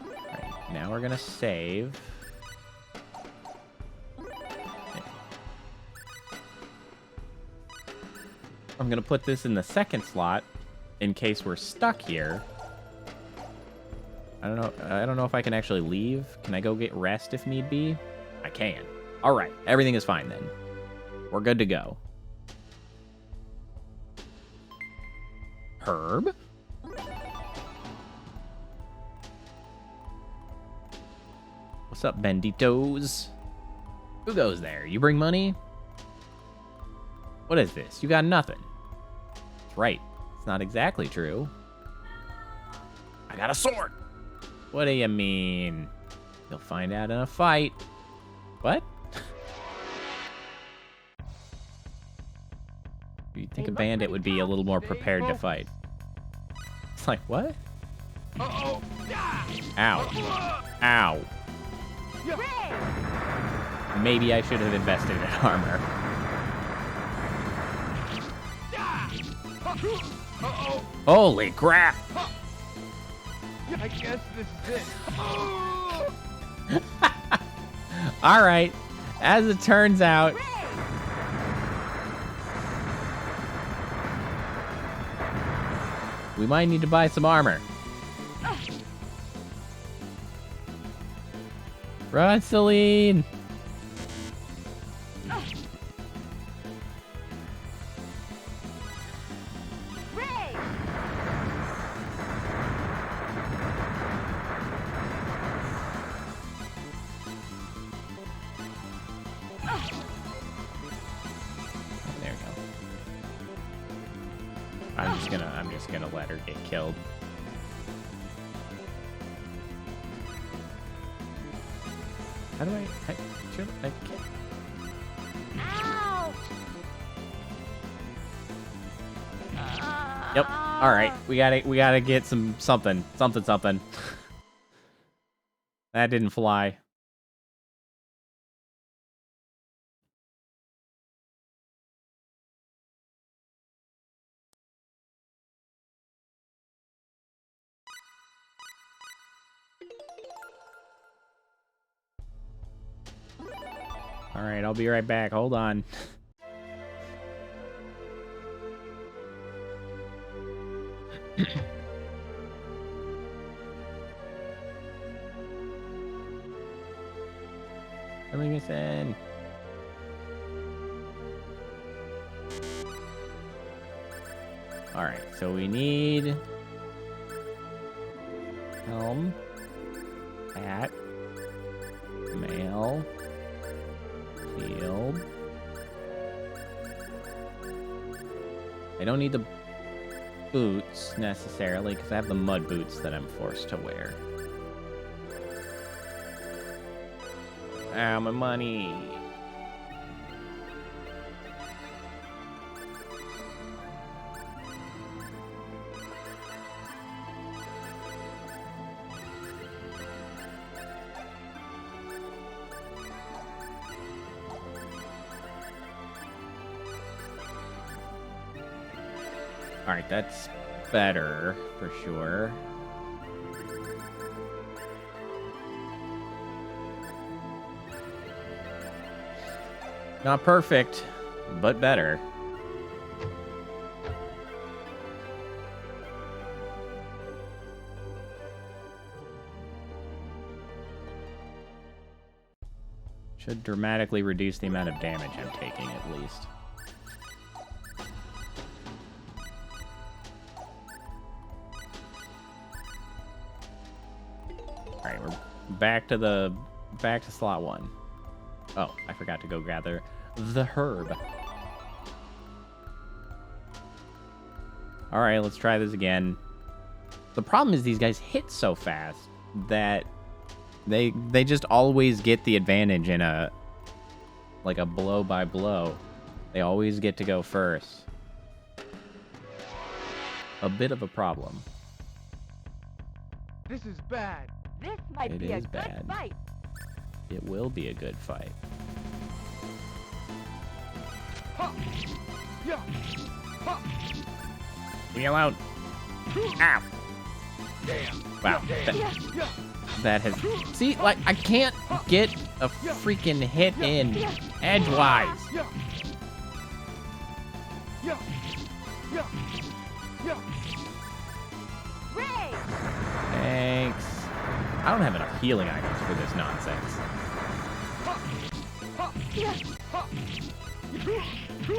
Alright, now we're gonna save. I'm gonna put this in the second slot in case we're stuck here. I don't know if I can actually leave. Can I go get rest if need be? I can. All right, everything is fine then. We're good to go. Herb? What's up, benditos? Who goes there? You bring money? What is this? You got nothing. That's right. It's not exactly true. I got a sword. What do you mean? You'll find out in a fight. What? You'd think a bandit would be a little more prepared to fight. It's like, what? Ow. Ow. Maybe I should have invested in armor. Holy crap! I guess this is it. Alright. As it turns out... we might need to buy some armor. Run, Celine! I'm just gonna let her get killed. How do I can't. Ouch! Yep. All right. We gotta get something. That That didn't fly. All right, I'll be right back. Hold on. What are we missing? All right, so we need helm, hat, mail, shield. I don't need the boots necessarily because I have the mud boots that I'm forced to wear. Ah, my money. All right, that's better for sure. Not perfect, but better. Should dramatically reduce the amount of damage I'm taking, at least. Alright, we're back to slot 1. Oh, I forgot to go gather the herb. Alright, let's try this again. The problem is these guys hit so fast that they just always get the advantage in a blow by blow. They always get to go first. A bit of a problem. This is bad. This might It be a is good bad. fight. It will be a good fight. Ha! Yeah! Ha! Leave me alone. Ow. Damn! Wow. Yeah! That has... See, like, I can't get a freaking hit in edgewise. Yeah! Yeah! Yeah! Yeah! Ray! Thanks. I don't have enough healing items for this nonsense.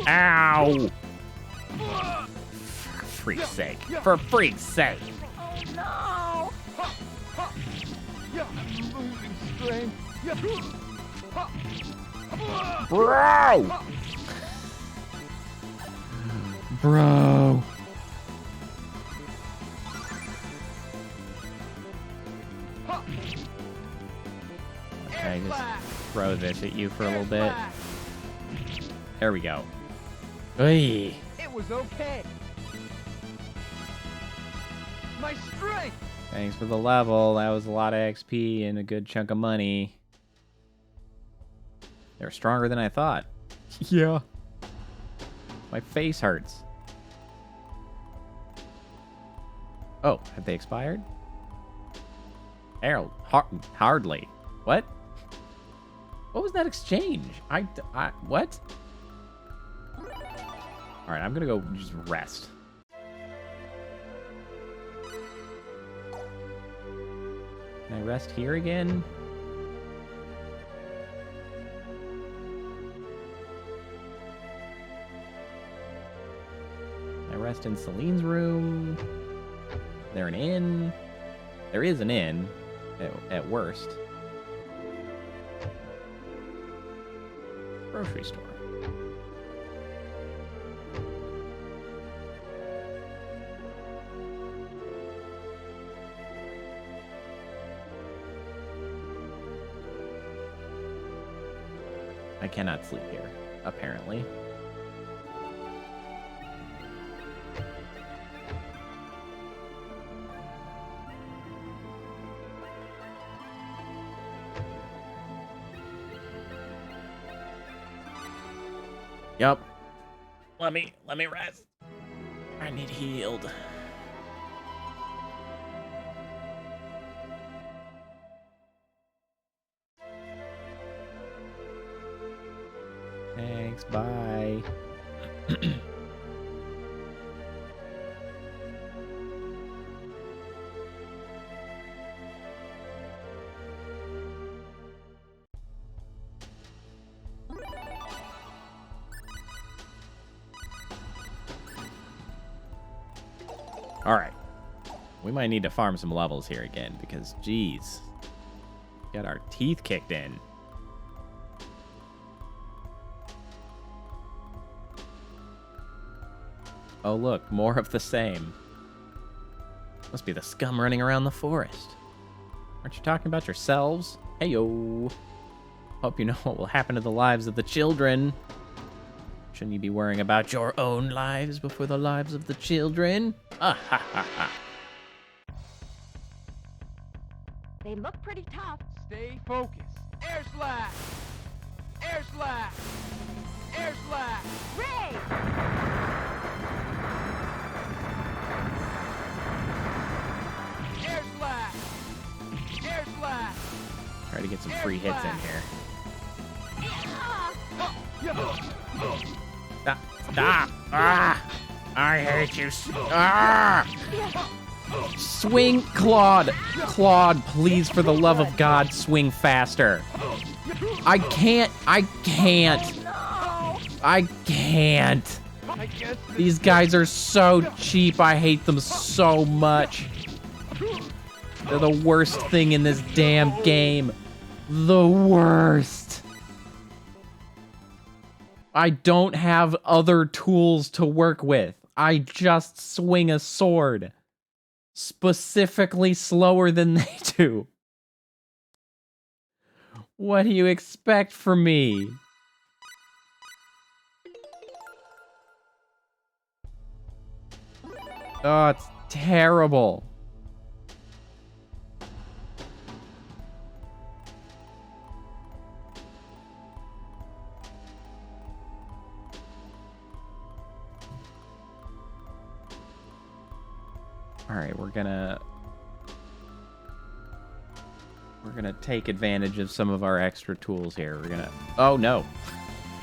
Ow! For freak's sake. For freak's sake. Oh no! Yeah! I'm losing strength. Yeah! Bro! Bro. Okay, just throw this at you for a little bit. There we go. Hey. It was okay. My strength. Thanks for the level. That was a lot of XP and a good chunk of money. They're stronger than I thought. Yeah. My face hurts. Oh, have they expired? Harold, hardly. What? What was that exchange? What? All right, I'm gonna go just rest. Can I rest here again? Can I rest in Celine's room? Is there an inn? There is an inn, at worst. Grocery store. I cannot sleep here, apparently. Let me rest. I need healed. Thanks, bye. All right. We might need to farm some levels here again because, geez, got our teeth kicked in. Oh, look, more of the same. Must be the scum running around the forest. Aren't you talking about yourselves? Heyo. Hope you know what will happen to the lives of the children. Shouldn't you be worrying about your own lives before the lives of the children? Ah, ha, ha, ha. They look pretty tough. Stay focused. Air slash! Air slash! Air slash! Ray! Air slash! Air slash! Try to get some free hits in here. Stop. Stop. Ah! I hate you. Ah! Swing, Claude. Claude, please, for the love of God, swing faster. I can't. I can't. I can't. These guys are so cheap. I hate them so much. They're the worst thing in this damn game. The worst. I don't have other tools to work with. I just swing a sword. Specifically slower than they do. What do you expect from me? Oh, it's terrible. All right, we're gonna take advantage of some of our extra tools here. We're gonna... Oh, no.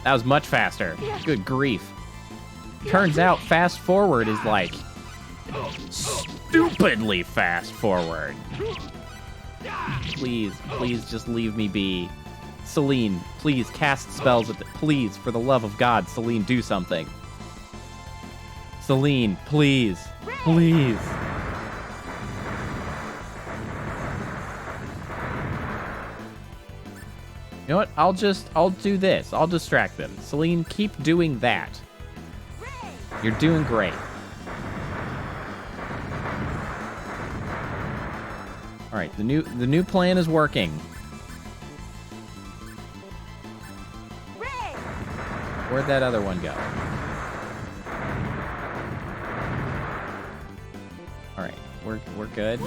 That was much faster. Good grief. Turns out fast forward is like stupidly fast forward. Please, please just leave me be. Celine, please cast spells at the... Please, for the love of God, Celine, do something. Celine, please. Please. You know what? I'll do this. I'll distract them. Celine, keep doing that. You're doing great. All right, the new plan is working. Where'd that other one go? All right, we're good.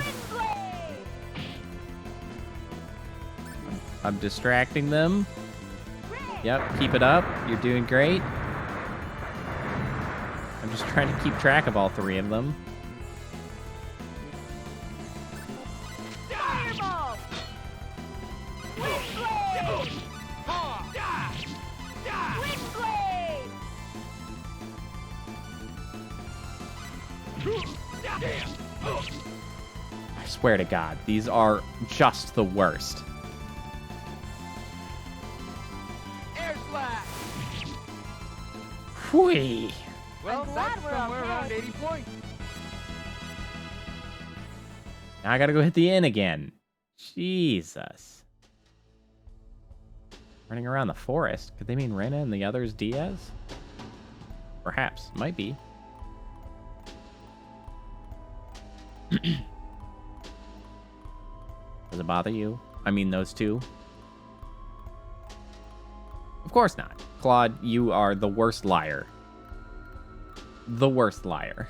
I'm distracting them. Yep, keep it up. You're doing great. I'm just trying to keep track of all three of them. I swear to God, these are just the worst. Whee! Well, I'm glad that's we're somewhere okay. around 80 points. Now I gotta go hit the inn again. Jesus. Running around the forest? Could they mean Rena and the others Diaz? Perhaps. Might be. Does it bother you? I mean, those two? Of course not. Claude, you are the worst liar. The worst liar.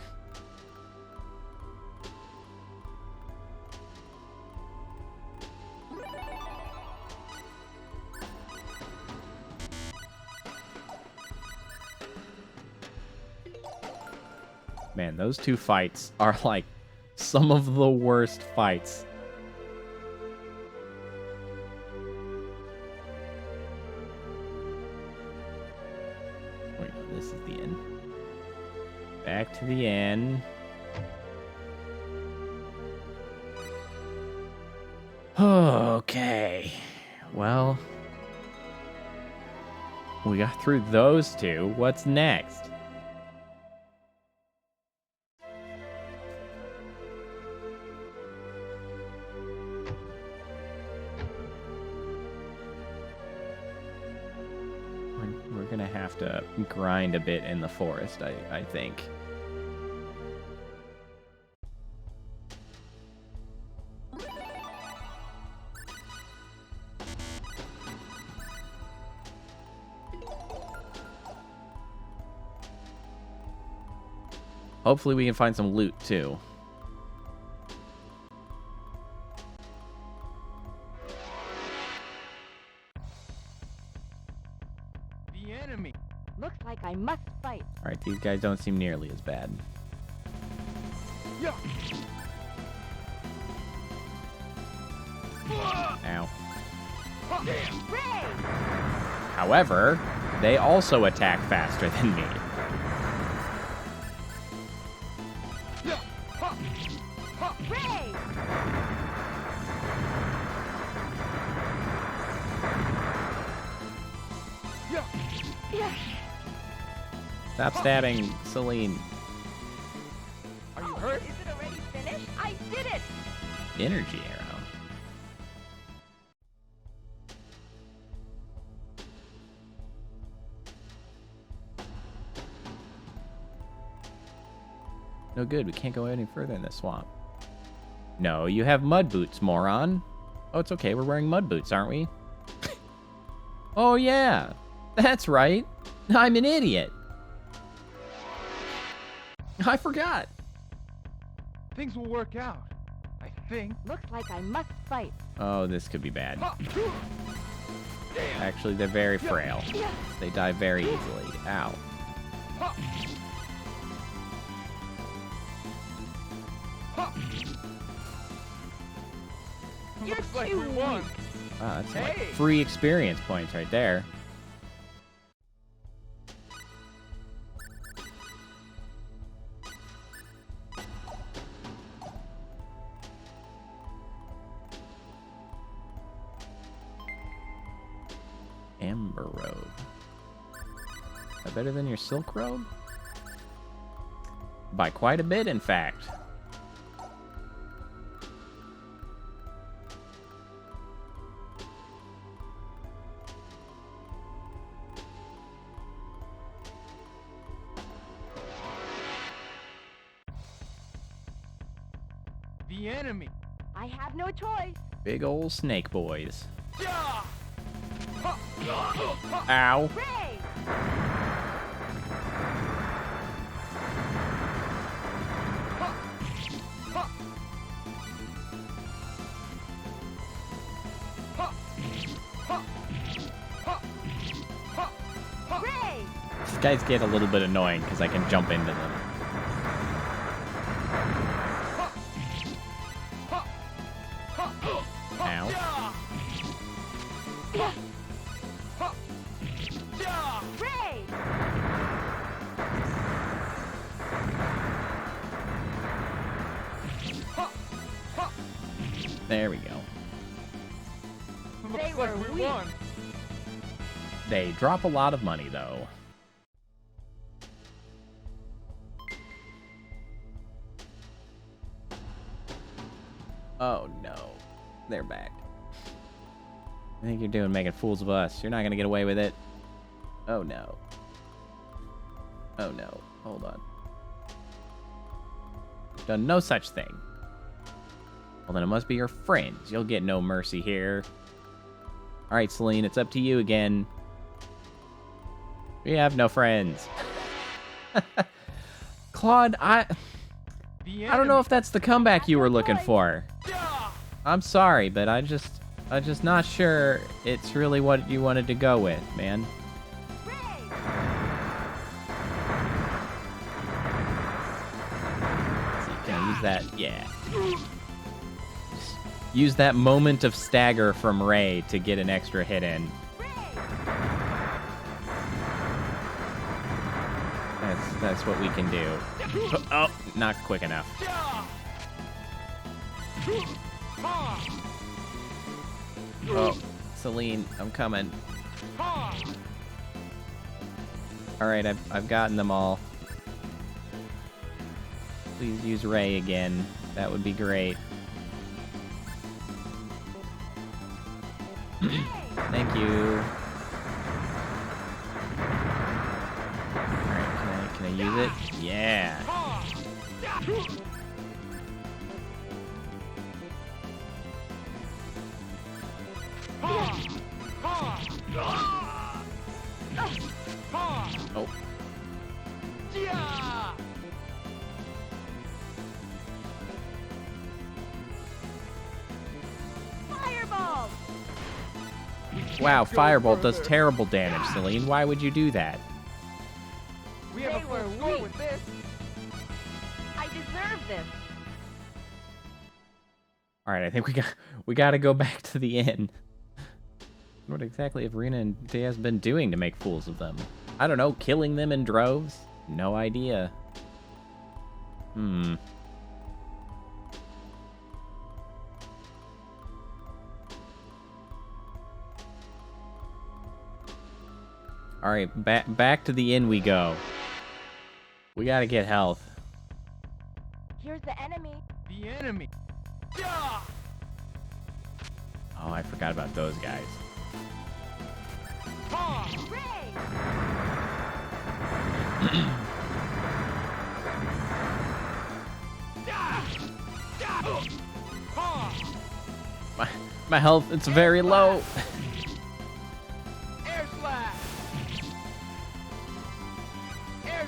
Man, those two fights are like some of the worst fights. Wait, no, this is the end. Back to the end. Okay. Well, we got through those two. What's next? We're gonna have to grind a bit in the forest, I think. Hopefully we can find some loot, too. The enemy. Looks like I must fight. Alright, these guys don't seem nearly as bad. Yeah. Ow. Ray! However, they also attack faster than me. Ray! Yeah. Stop stabbing, Celine. Are you hurt? Is it already finished? I did it! Energy arrow. No good, we can't go any further in the swamp. No, you have mud boots, moron. Oh, it's okay, we're wearing mud boots, aren't we? Oh, yeah. That's right. I'm an idiot. I forgot. Things will work out. I think. Looks like I must fight. Oh, this could be bad. Damn. Actually, they're very frail. Yeah. They die very easily. Ow. You're Looks like too we won. Wow, that's like Hey. 3 experience points right there. Amber robe. Is that better than your silk robe? By quite a bit, in fact. The enemy. I have no choice. Big ol' snake boys. Yeah. Ow. Ray! Ray! These guys get a little bit annoying because I can jump into them. Ow. Yeah. Yeah. Ray! There we go. They Looks like were we weak. won. They drop a lot of money, though. Oh, no. They're back. I think you're doing making fools of us. You're not going to get away with it. Oh, no. Oh, no. Hold on. Done no such thing. Well, then it must be your friends. You'll get no mercy here. All right, Celine, it's up to you again. We have no friends. Claude, I don't know if that's the comeback you were looking for. I'm sorry, but I'm just not sure it's really what you wanted to go with, man. Ray! use that. Yeah. Just use that moment of stagger from Ray to get an extra hit in. That's what we can do. Oh, not quick enough. Oh, Celine, I'm coming. Alright, I've gotten them all. Please use Ray again. That would be great. Thank you. Alright, can I use it? Yeah. Oh. Fireball! Wow, Firebolt does terrible damage, Celine. Why would you do that? We have a full score with this. I deserve this. Alright, I think we gotta go back to the inn. What exactly have Rena and Diaz been doing to make fools of them? I don't know, killing them in droves? No idea. Alright, back to the inn we go. We gotta get health. Here's the enemy. The enemy. Oh, I forgot about those guys. Ray! My health, it's very low. Air slash. Air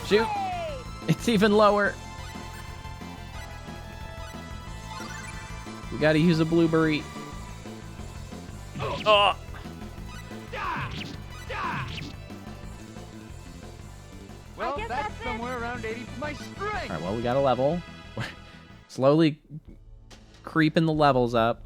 Shoot. It's even lower. We gotta use a blueberry. Oh. Well, I guess that's that's it. somewhere around 80 for my strength. Alright, well, we got a level. We're slowly creeping the levels up.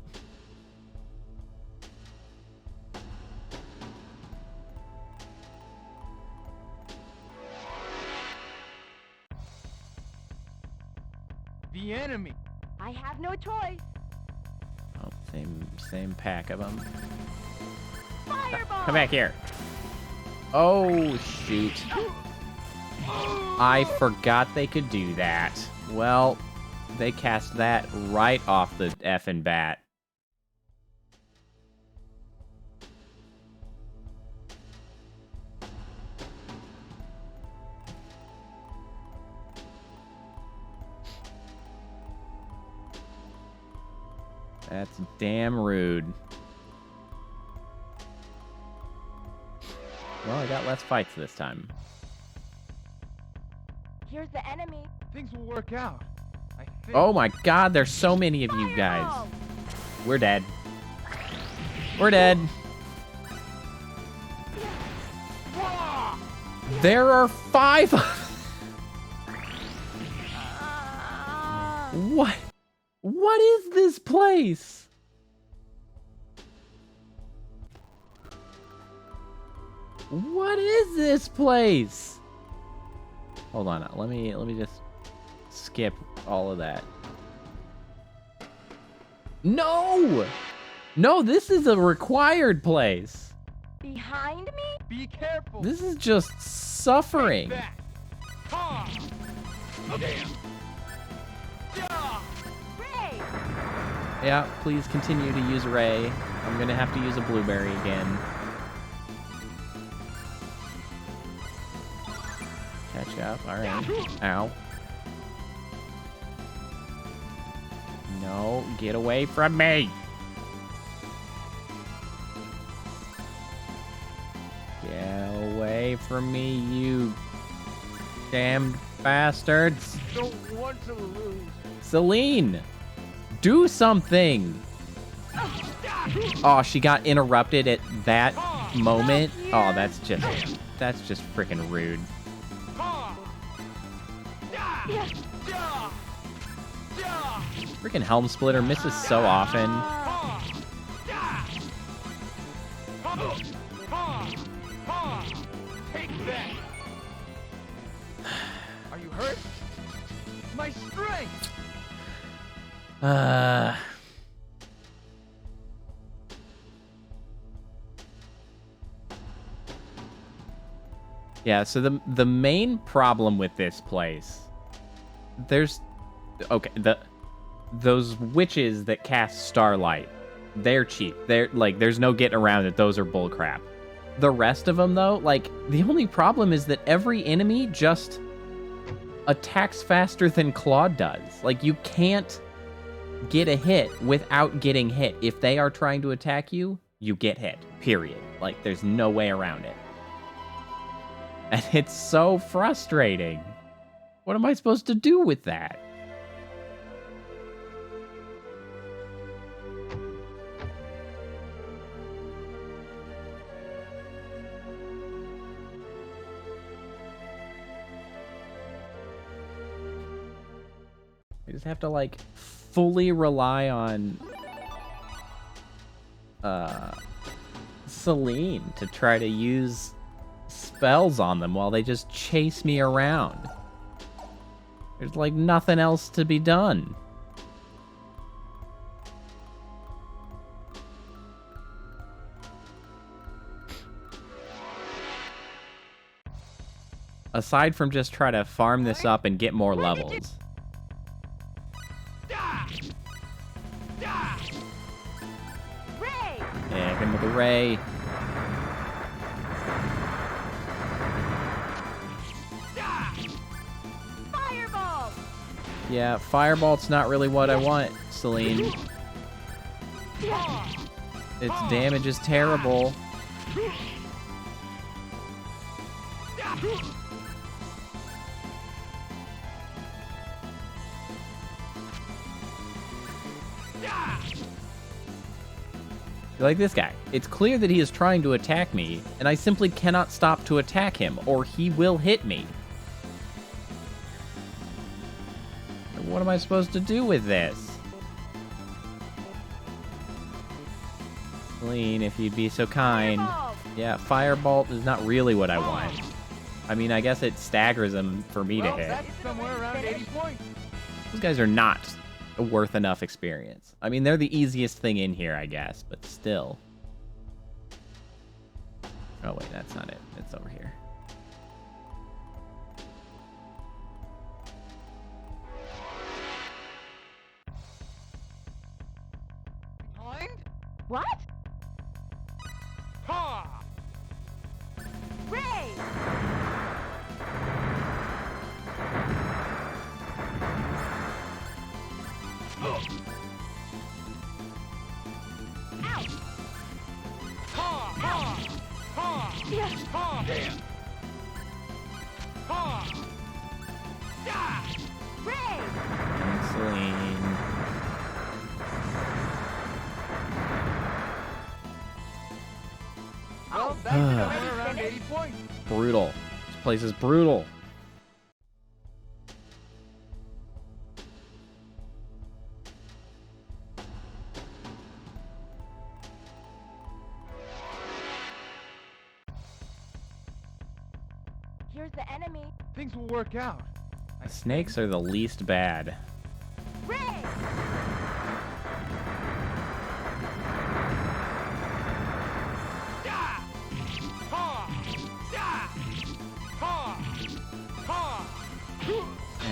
The enemy. I have no choice. Oh, same pack of them. Fireball! Come back here. Oh, shoot. I forgot they could do that. Well, they cast that right off the effing bat. That's damn rude. Well, I got less fights this time. Here's the enemy. Things will work out. I think. Oh my god, there's so many of you guys. Fireball! We're dead. We're dead. There are 5. What? What is this place? What is this place? Hold on, let me just skip all of that. No! No, this is a required place. Behind me? Be careful. This is just suffering. Back. Ha! Okay. Yeah. Ray! Yeah, please continue to use Ray. I'm gonna have to use a blueberry again. Catch up, alright. Ow. No, get away from me! Get away from me, you damned bastards! Don't want to lose. Celine! Do something! Oh, she got interrupted at that moment? Oh, that's just freaking rude. Ha! Yeah. Yeah. Freaking Helm Splitter misses so often. Take that. Are you hurt? My strength. Yeah, so the main problem with this place, there's okay, those witches that cast Starlight, they're cheap. They're like, there's no getting around it. Those are bullcrap. The rest of them, though, like, the only problem is that every enemy just attacks faster than Claude does. Like, you can't get a hit without getting hit. If they are trying to attack you, you get hit, period. Like, there's no way around it. And it's so frustrating. What am I supposed to do with that? I just have to, like, fully rely on Celine to try to use spells on them while they just chase me around. There's, like, nothing else to be done. Aside from just try to farm this up and get more levels. Yeah, hit him with a ray. Fireball! Yeah, Firebolt's not really what I want, Celine. Its damage is terrible. Like this guy. It's clear that he is trying to attack me, and I simply cannot stop to attack him, or he will hit me. What am I supposed to do with this? Celine, if you'd be so kind. Firebolt! Yeah, Firebolt is not really what I want. I mean, I guess it staggers him for me to hit. That's somewhere around 80 points. Those guys are not worth enough experience. I mean, they're the easiest thing in here, I guess, but still. Oh, wait, that's not it. It's over here. Behind? What? Ha! Ray! Ouch! Ha! Ha! Ha! Yeah. Ha! Damn! Ha! Yeah! Ray! Celine. Well, that's somewhere around 80 points. Brutal. This place is brutal. Here's the enemy. Things will work out. The snakes are the least bad. Ray! Yeah! Ha! Yeah! Ha! Ha!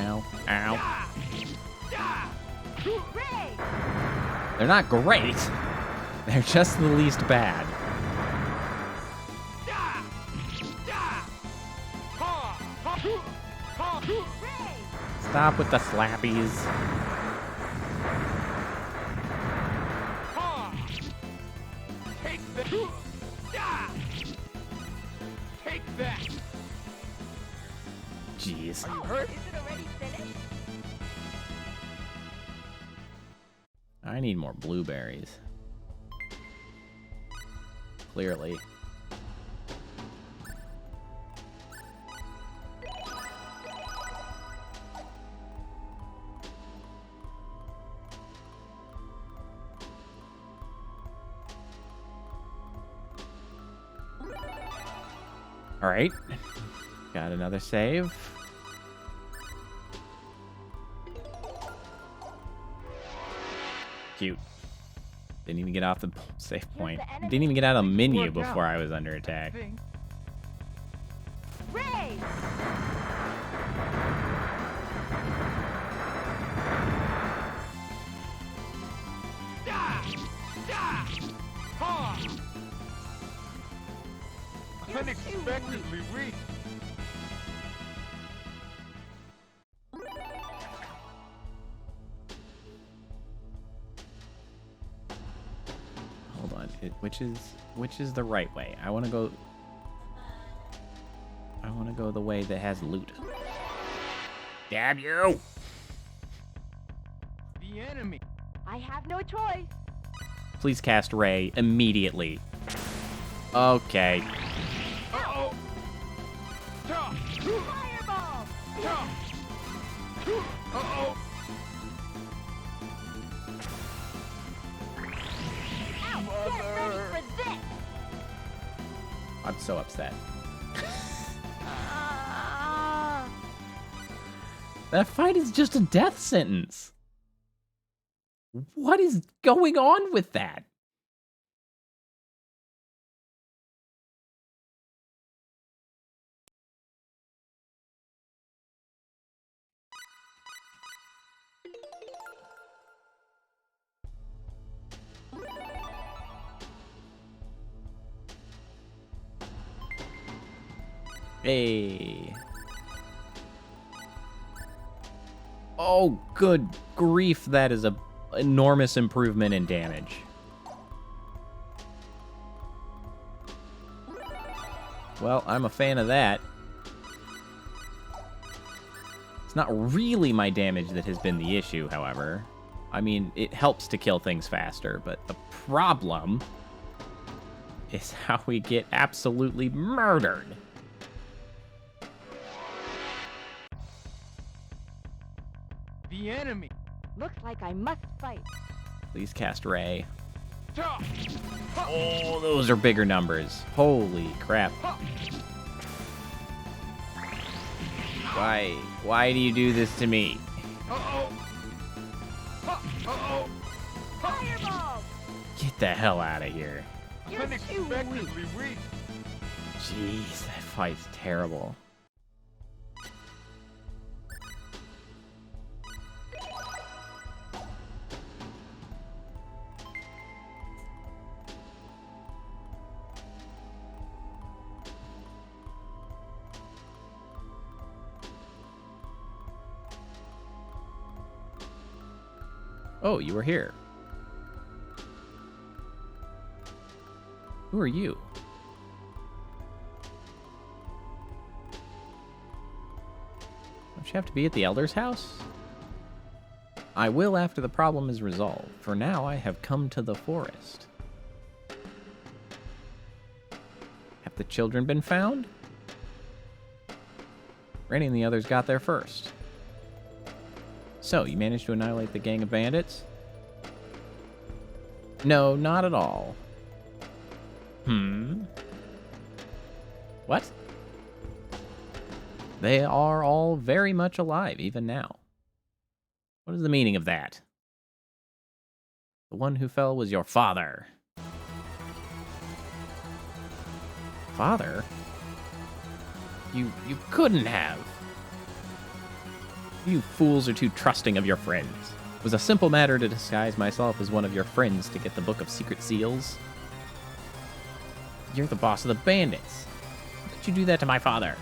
Ow. Ow. Yeah! Ray! They're not great. They're just the least bad. Yeah! Yeah! Ha! Ha! Ha! Ray! Stop with the slappies. Ha! Take that! Yeah! Take that! Jeez. Are you hurt? Is it already finished? I need more blueberries. Clearly. Alright. Got another save. Cute. Didn't even get off the save point. Didn't even get out of the menu before I was under attack. Ray! Unexpectedly weak. Hold on. Which is the right way? I want to go the way that has loot. Damn you! The enemy. I have no choice. Please cast Ray immediately. Okay. Uh-oh. Fireball! Uh-oh. Ow! Get ready for this! I'm so upset. That fight is just a death sentence. What is going on with that? Hey. Oh, good grief, that is a enormous improvement in damage. Well, I'm a fan of that. It's not really my damage that has been the issue, however. I mean, it helps to kill things faster, but the problem is how we get absolutely murdered. The enemy. Looks like I must fight. Please cast Ray. Oh, those are bigger numbers. Holy crap. Why do you do this to me? Uh-oh. Uh-oh. Fireball! Get the hell out of here. You're too weak. Unexpectedly weak. Jeez, that fight's terrible. Oh, you were here. Who are you? Don't you have to be at the Elder's house? I will after the problem is resolved. For now, I have come to the forest. Have the children been found? Randy and the others got there first. So, you managed to annihilate the gang of bandits? No, not at all. What? They are all very much alive, even now. What is the meaning of that? The one who fell was your father. Father? You couldn't have. You fools are too trusting of your friends. It was a simple matter to disguise myself as one of your friends to get the Book of Secret Seals. You're the boss of the bandits. How could you do that to my father?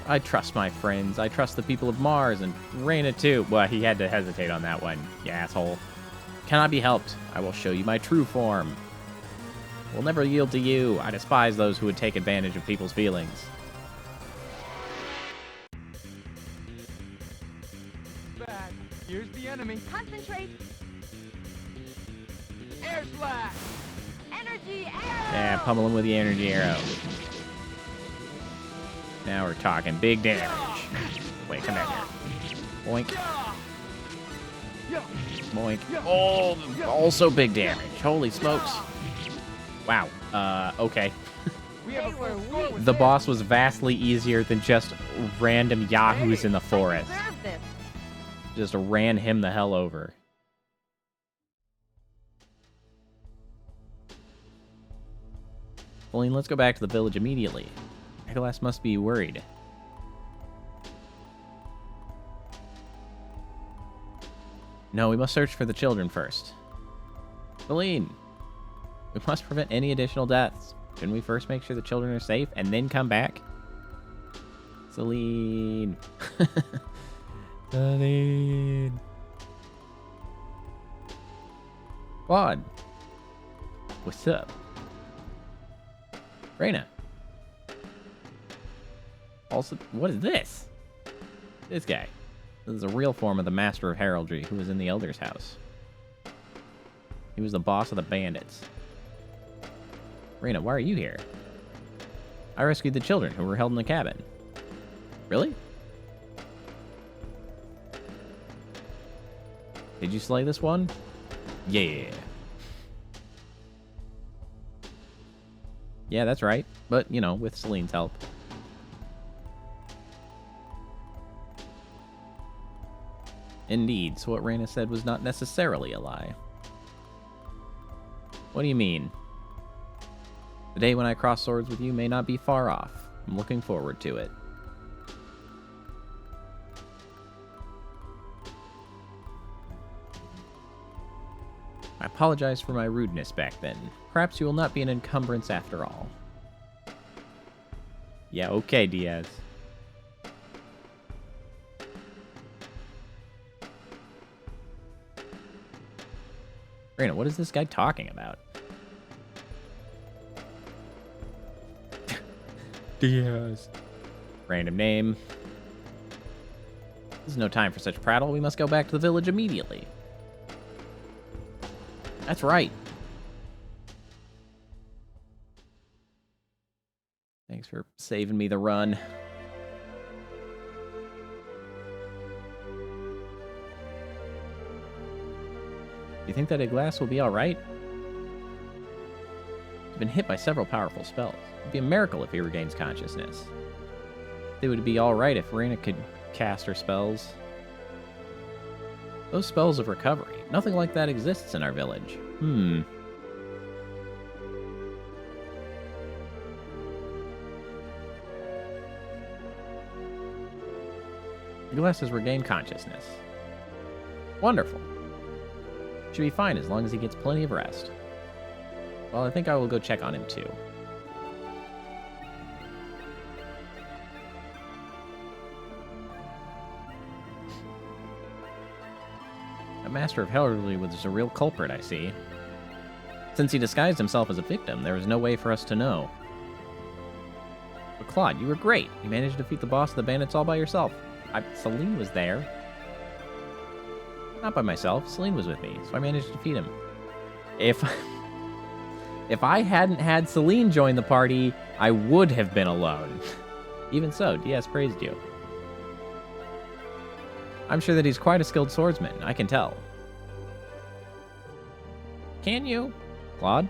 I trust my friends. I trust the people of Mars and Reyna too. Well, he had to hesitate on that one, you asshole. Cannot be helped. I will show you my true form. Will never yield to you. I despise those who would take advantage of people's feelings. Bad. Here's the enemy. Concentrate. Air slash. Energy arrow! Yeah, pummel him with the energy arrow. Now we're talking big damage. Wait, come back here. Boink. Boink. Oh, also big damage. Holy smokes. Wow. Okay. We have a They were full score weak. with The this. boss was vastly easier than just random yahoos in the I forest. deserve this. Just ran him the hell over. Celine, let's go back to the village immediately. Nicholas must be worried. No, we must search for the children first. Celine, we must prevent any additional deaths. Shouldn't we first make sure the children are safe and then come back? Celine. Celine. Claude. What's up? Reyna. Also, what is this? This guy. This is a real form of the Master of Heraldry who was in the Elder's house. He was the boss of the bandits. Reyna, why are you here? I rescued the children who were held in the cabin. Really? Did you slay this one? Yeah. Yeah, that's right. But, you know, with Celine's help. Indeed, so what Reyna said was not necessarily a lie. What do you mean? The day when I cross swords with you may not be far off. I'm looking forward to it. I apologize for my rudeness back then. Perhaps you will not be an encumbrance after all. Yeah, okay, Diaz. Reyna, what is this guy talking about? Diaz. Random name. This is no time for such prattle. We must go back to the village immediately. That's right. Thanks for saving me the run. You think that Iglass will be alright? He's been hit by several powerful spells. It'd be a miracle if he regains consciousness. It would be alright if Reyna could cast her spells. Those spells of recovery. Nothing like that exists in our village. Iglass has regained consciousness. Wonderful. Should be fine as long as he gets plenty of rest. Well, I think I will go check on him too. The Master of Heraldry was a real culprit, I see. Since he disguised himself as a victim, there was no way for us to know. But Claude, you were great. You managed to defeat the boss of the bandits all by yourself. Celine was there. Not by myself. Celine was with me, so I managed to defeat him. If I hadn't had Celine join the party, I would have been alone. Even so, Diaz praised you. I'm sure that he's quite a skilled swordsman. I can tell. Can you, Claude?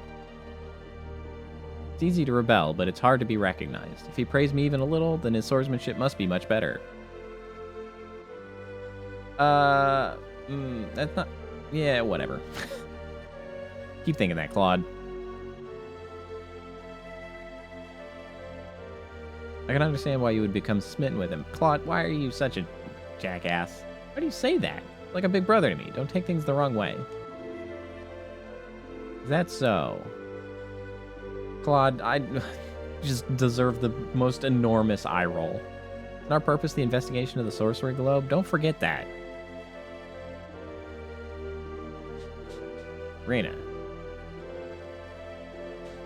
It's easy to rebel, but it's hard to be recognized. If he praised me even a little, then his swordsmanship must be much better. That's not... Yeah, whatever. Keep thinking that, Claude. I can understand why you would become smitten with him. Claude, why are you such a jackass? Why do you say that? Like a big brother to me. Don't take things the wrong way. Is that so? Claude, I just deserve the most enormous eye roll. Isn't our purpose the investigation of the sorcery globe? Don't forget that. Reyna.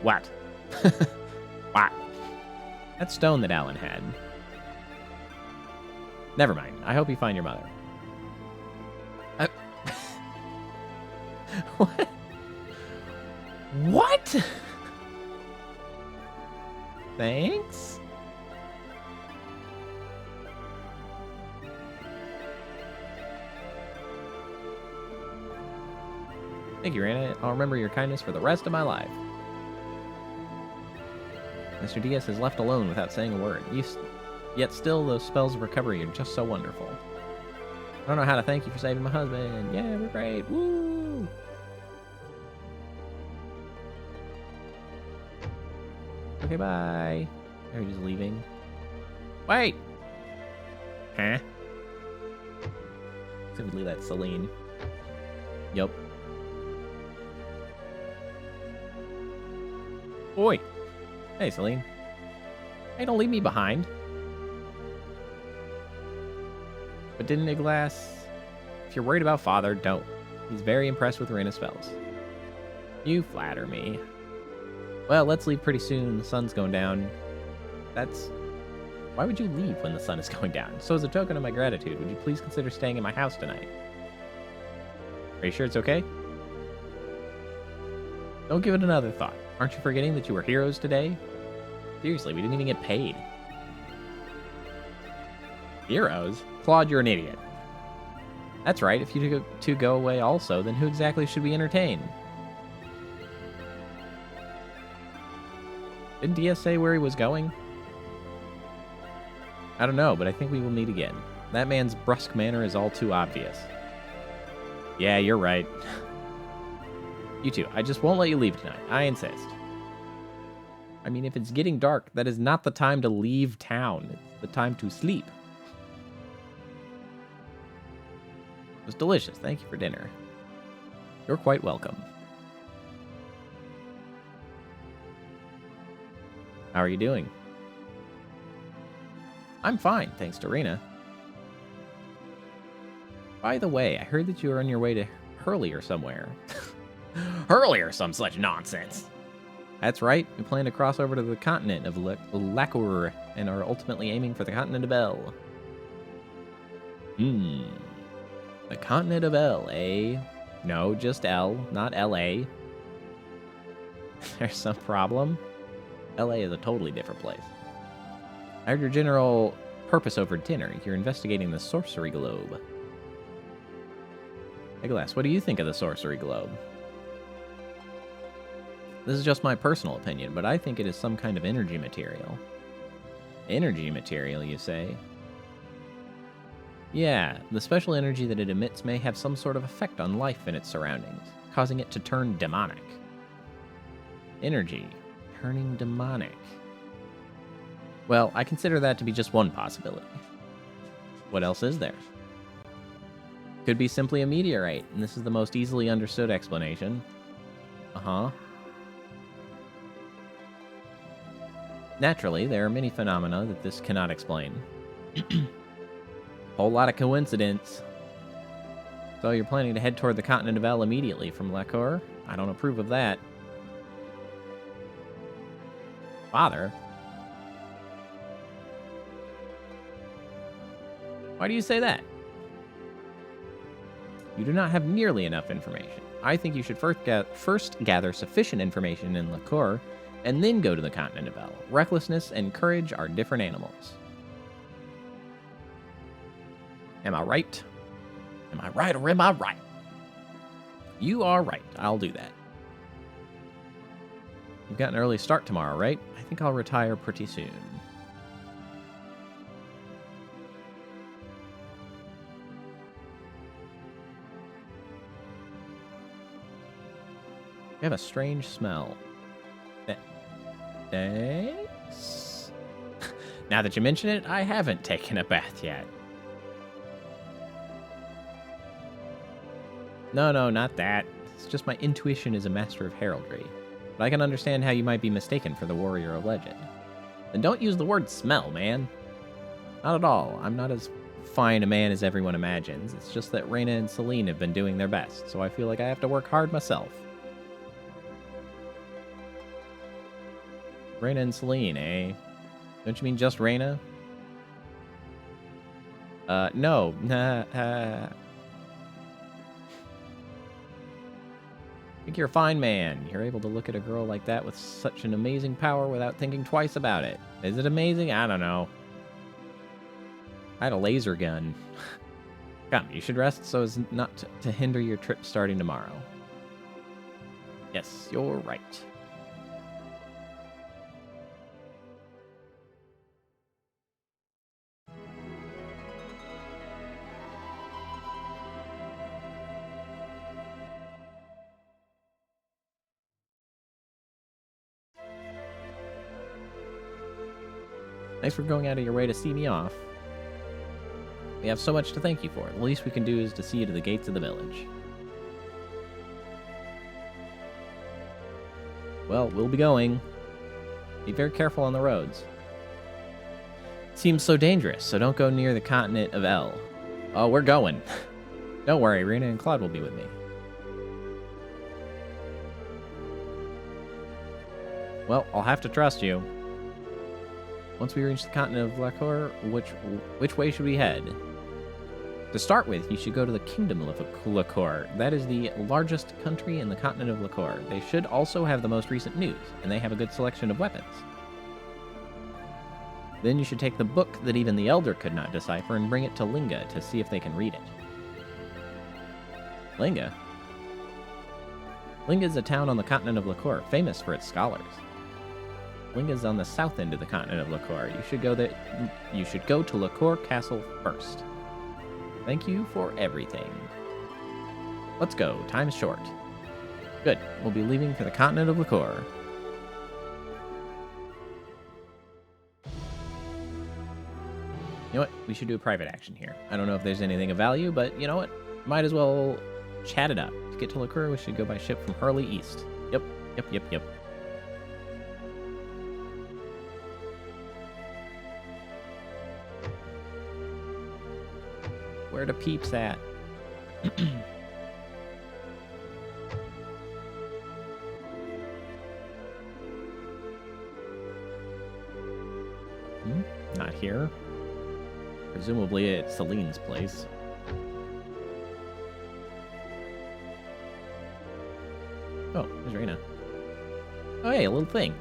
What? What? That stone that Alan had. Never mind. I hope you find your mother. What? What? Thanks? Thank you, Reyna. I'll remember your kindness for the rest of my life. Mr. Diaz is left alone without saying a word. Yet still, those spells of recovery are just so wonderful. I don't know how to thank you for saving my husband. Yeah, we're great. Woo! Okay, bye. Are you just leaving? Wait! Huh? Simply that Celine. Yup. Oi! Hey, Celine. Hey, don't leave me behind. But didn't Iglass... If you're worried about Father, don't. He's very impressed with Reina's spells. You flatter me. Well, let's leave pretty soon. The sun's going down. That's... Why would you leave when the sun is going down? So as a token of my gratitude, would you please consider staying in my house tonight? Are you sure it's okay? Don't give it another thought. Aren't you forgetting that you were heroes today? Seriously, we didn't even get paid. Heroes? Claude, you're an idiot. That's right, if you two go away also, then who exactly should we entertain? Didn't Diaz say where he was going? I don't know, but I think we will meet again. That man's brusque manner is all too obvious. Yeah, you're right. You two, I just won't let you leave tonight. I insist. I mean, if it's getting dark, that is not the time to leave town. It's the time to sleep. It was delicious. Thank you for dinner. You're quite welcome. How are you doing? I'm fine, thanks to Reina. By the way, I heard that you were on your way to Hurley or somewhere. Hurley or some such nonsense. That's right. We plan to cross over to the continent of Lacour and are ultimately aiming for the continent of L. The continent of L, eh? No, just L, not L.A. There's some problem? L.A. is a totally different place. I heard your general purpose over dinner. You're investigating the sorcery globe. Nicholas, what do you think of the sorcery globe? This is just my personal opinion, but I think it is some kind of energy material. Energy material, you say? Yeah, the special energy that it emits may have some sort of effect on life and its surroundings, causing it to turn demonic. Energy. Turning demonic. Well, I consider that to be just one possibility. What else is there? Could be simply a meteorite, and this is the most easily understood explanation. Uh-huh. Naturally, there are many phenomena that this cannot explain. Whole lot of coincidence. So you're planning to head toward the continent of L immediately from Lacour? I don't approve of that. Father? Why do you say that? You do not have nearly enough information. I think you should first gather sufficient information in Lacour, and then go to the continent of L. Recklessness and courage are different animals. Am I right? Am I right or am I right? You are right. I'll do that. You've got an early start tomorrow, right? I think I'll retire pretty soon. You have a strange smell. Thanks? Now that you mention it, I haven't taken a bath yet. No, not that. It's just my intuition is a master of heraldry. But I can understand how you might be mistaken for the warrior of legend. Then don't use the word smell, man. Not at all. I'm not as fine a man as everyone imagines. It's just that Reina and Celine have been doing their best, so I feel like I have to work hard myself. Reina and Celine, eh? Don't you mean just Reina? No. I think you're a fine man. You're able to look at a girl like that with such an amazing power without thinking twice about it. Is it amazing? I don't know. I had a laser gun. Come, you should rest so as not to hinder your trip starting tomorrow. Yes, you're right. Thanks for going out of your way to see me off. We have so much to thank you for. The least we can do is to see you to the gates of the village. Well, we'll be going. Be very careful on the roads. Seems so dangerous, so don't go near the continent of L. Oh, we're going. Don't worry, Rena and Claude will be with me. Well, I'll have to trust you. Once we reach the continent of Lacour, which way should we head? To start with, you should go to the Kingdom of Lacour. That is the largest country in the continent of Lacour. They should also have the most recent news, and they have a good selection of weapons. Then you should take the book that even the Elder could not decipher and bring it to Linga to see if they can read it. Linga? Linga is a town on the continent of Lacour, famous for its scholars. Linga is on the south end of the continent of Lacour. You should go to Lacour Castle first. Thank you for everything. Let's go. Time's short. Good. We'll be leaving for the continent of Lacour. You know what? We should do a private action here. I don't know if there's anything of value, but you know what? Might as well chat it up. To get to Lacour, we should go by ship from Hurley East. Yep. Where the peeps at? Not here. Presumably it's Celine's place. Oh, there's Rena. Oh, hey, a little thing.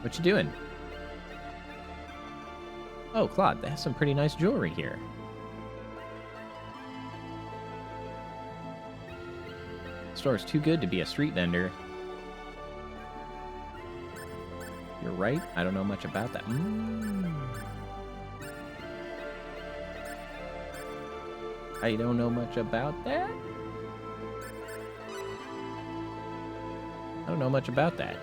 What you doing? Oh, Claude, they have some pretty nice jewelry here. The store's too good to be a street vendor. You're right, I don't know much about that. I don't know much about that? I don't know much about that.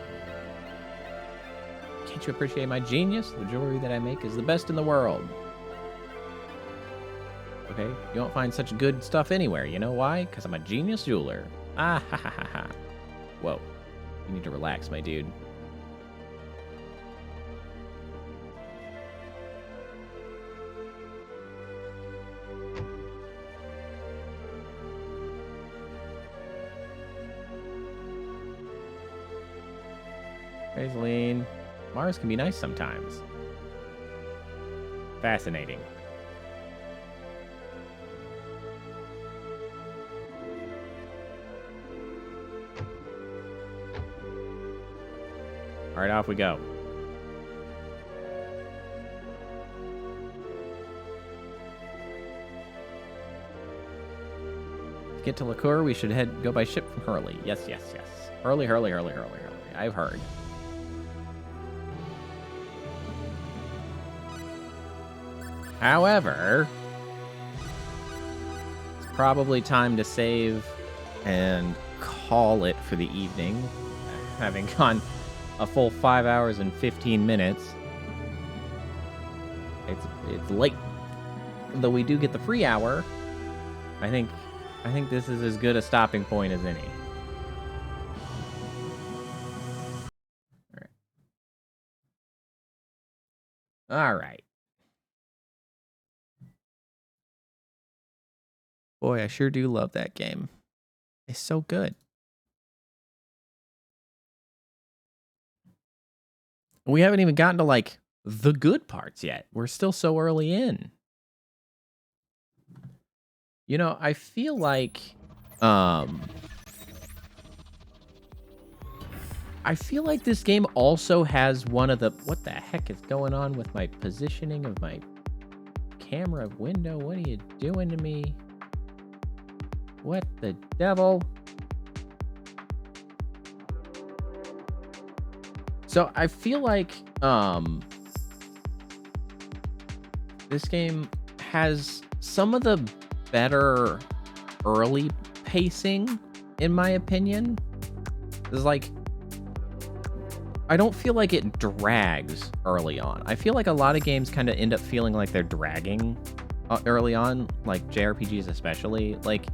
Can't you appreciate my genius? The jewelry that I make is the best in the world. Okay, you won't find such good stuff anywhere. You know why? Because I'm a genius jeweler. Ah, ha, ha, ha, ha. Whoa. You need to relax, my dude. Hey, Celine. Mars can be nice sometimes. Fascinating. All right, off we go. To get to Lacour, we should go by ship from Hurley. Yes. Hurley. I've heard. However, it's probably time to save and call it for the evening, having gone a full 5 hours and 15 minutes. It's late, though we do get the free hour. I think this is as good a stopping point as any. All right. Boy, I sure do love that game. It's so good. We haven't even gotten to, like, the good parts yet. We're still so early in. You know, I feel like... I feel like this game also has one of the... What the heck is going on with my positioning of my camera window? What are you doing to me? What the devil? So I feel like this game has some of the better early pacing, in my opinion. There's like I don't feel like it drags early on. I feel like a lot of games kind of end up feeling like they're dragging early on, like JRPGs especially. Like,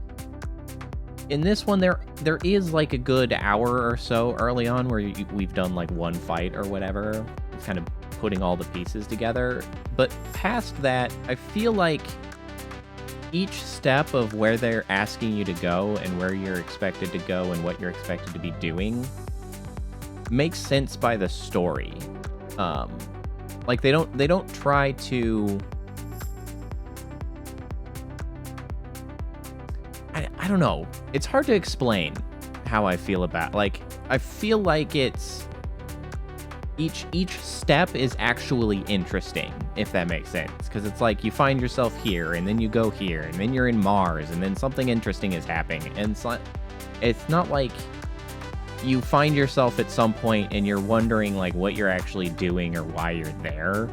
in this one, there is like a good hour or so early on where we've done like one fight or whatever. It's kind of putting all the pieces together. But past that, I feel like each step of where they're asking you to go and where you're expected to go and what you're expected to be doing makes sense by the story. Like they don't try to... I don't know. It's hard to explain how I feel about, like, I feel like it's each step is actually interesting, if that makes sense, because it's like you find yourself here and then you go here and then you're in Mars and then something interesting is happening, and it's not like you find yourself at some point and you're wondering like what you're actually doing or why you're there.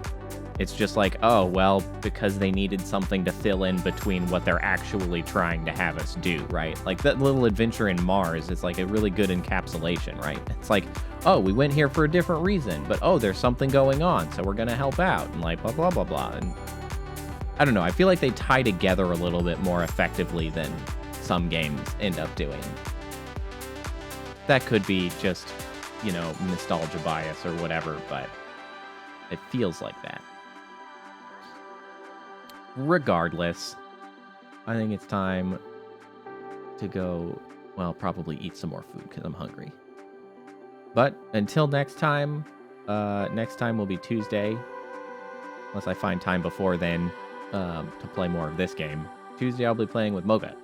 It's just like, oh, well, because they needed something to fill in between what they're actually trying to have us do, right? Like that little adventure in Mars is like a really good encapsulation, right? It's like, oh, we went here for a different reason, but oh, there's something going on, so we're gonna help out, and like blah, blah, blah, blah. And I don't know, I feel like they tie together a little bit more effectively than some games end up doing. That could be just, you know, nostalgia bias or whatever, but it feels like that. Regardless, I think it's time to go, well, probably eat some more food because I'm hungry. But until next time will be Tuesday, unless I find time before then to play more of this game. Tuesday I'll be playing with Moga,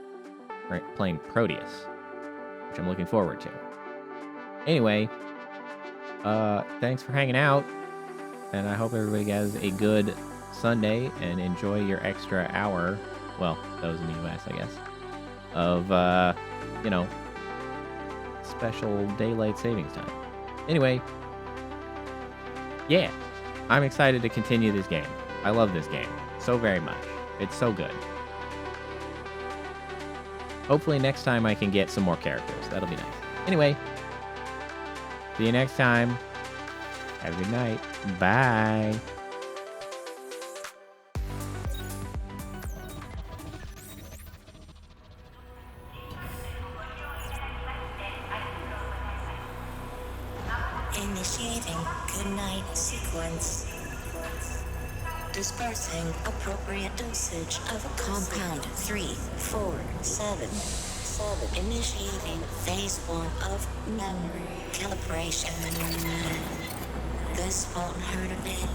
right? Playing Proteus, which I'm looking forward to. Anyway, thanks for hanging out, and I hope everybody has a good Sunday and enjoy your extra hour, well, those in the US, I guess, of, you know, special daylight savings time. Anyway, yeah, I'm excited to continue this game. I love this game so very much. It's so good. Hopefully next time I can get some more characters. That'll be nice. Anyway, see you next time. Have a good night. Bye. Initiating goodnight sequence. Dispersing appropriate dosage of compound 347. Initiating phase 1 of memory calibration. This won't hurt a bit.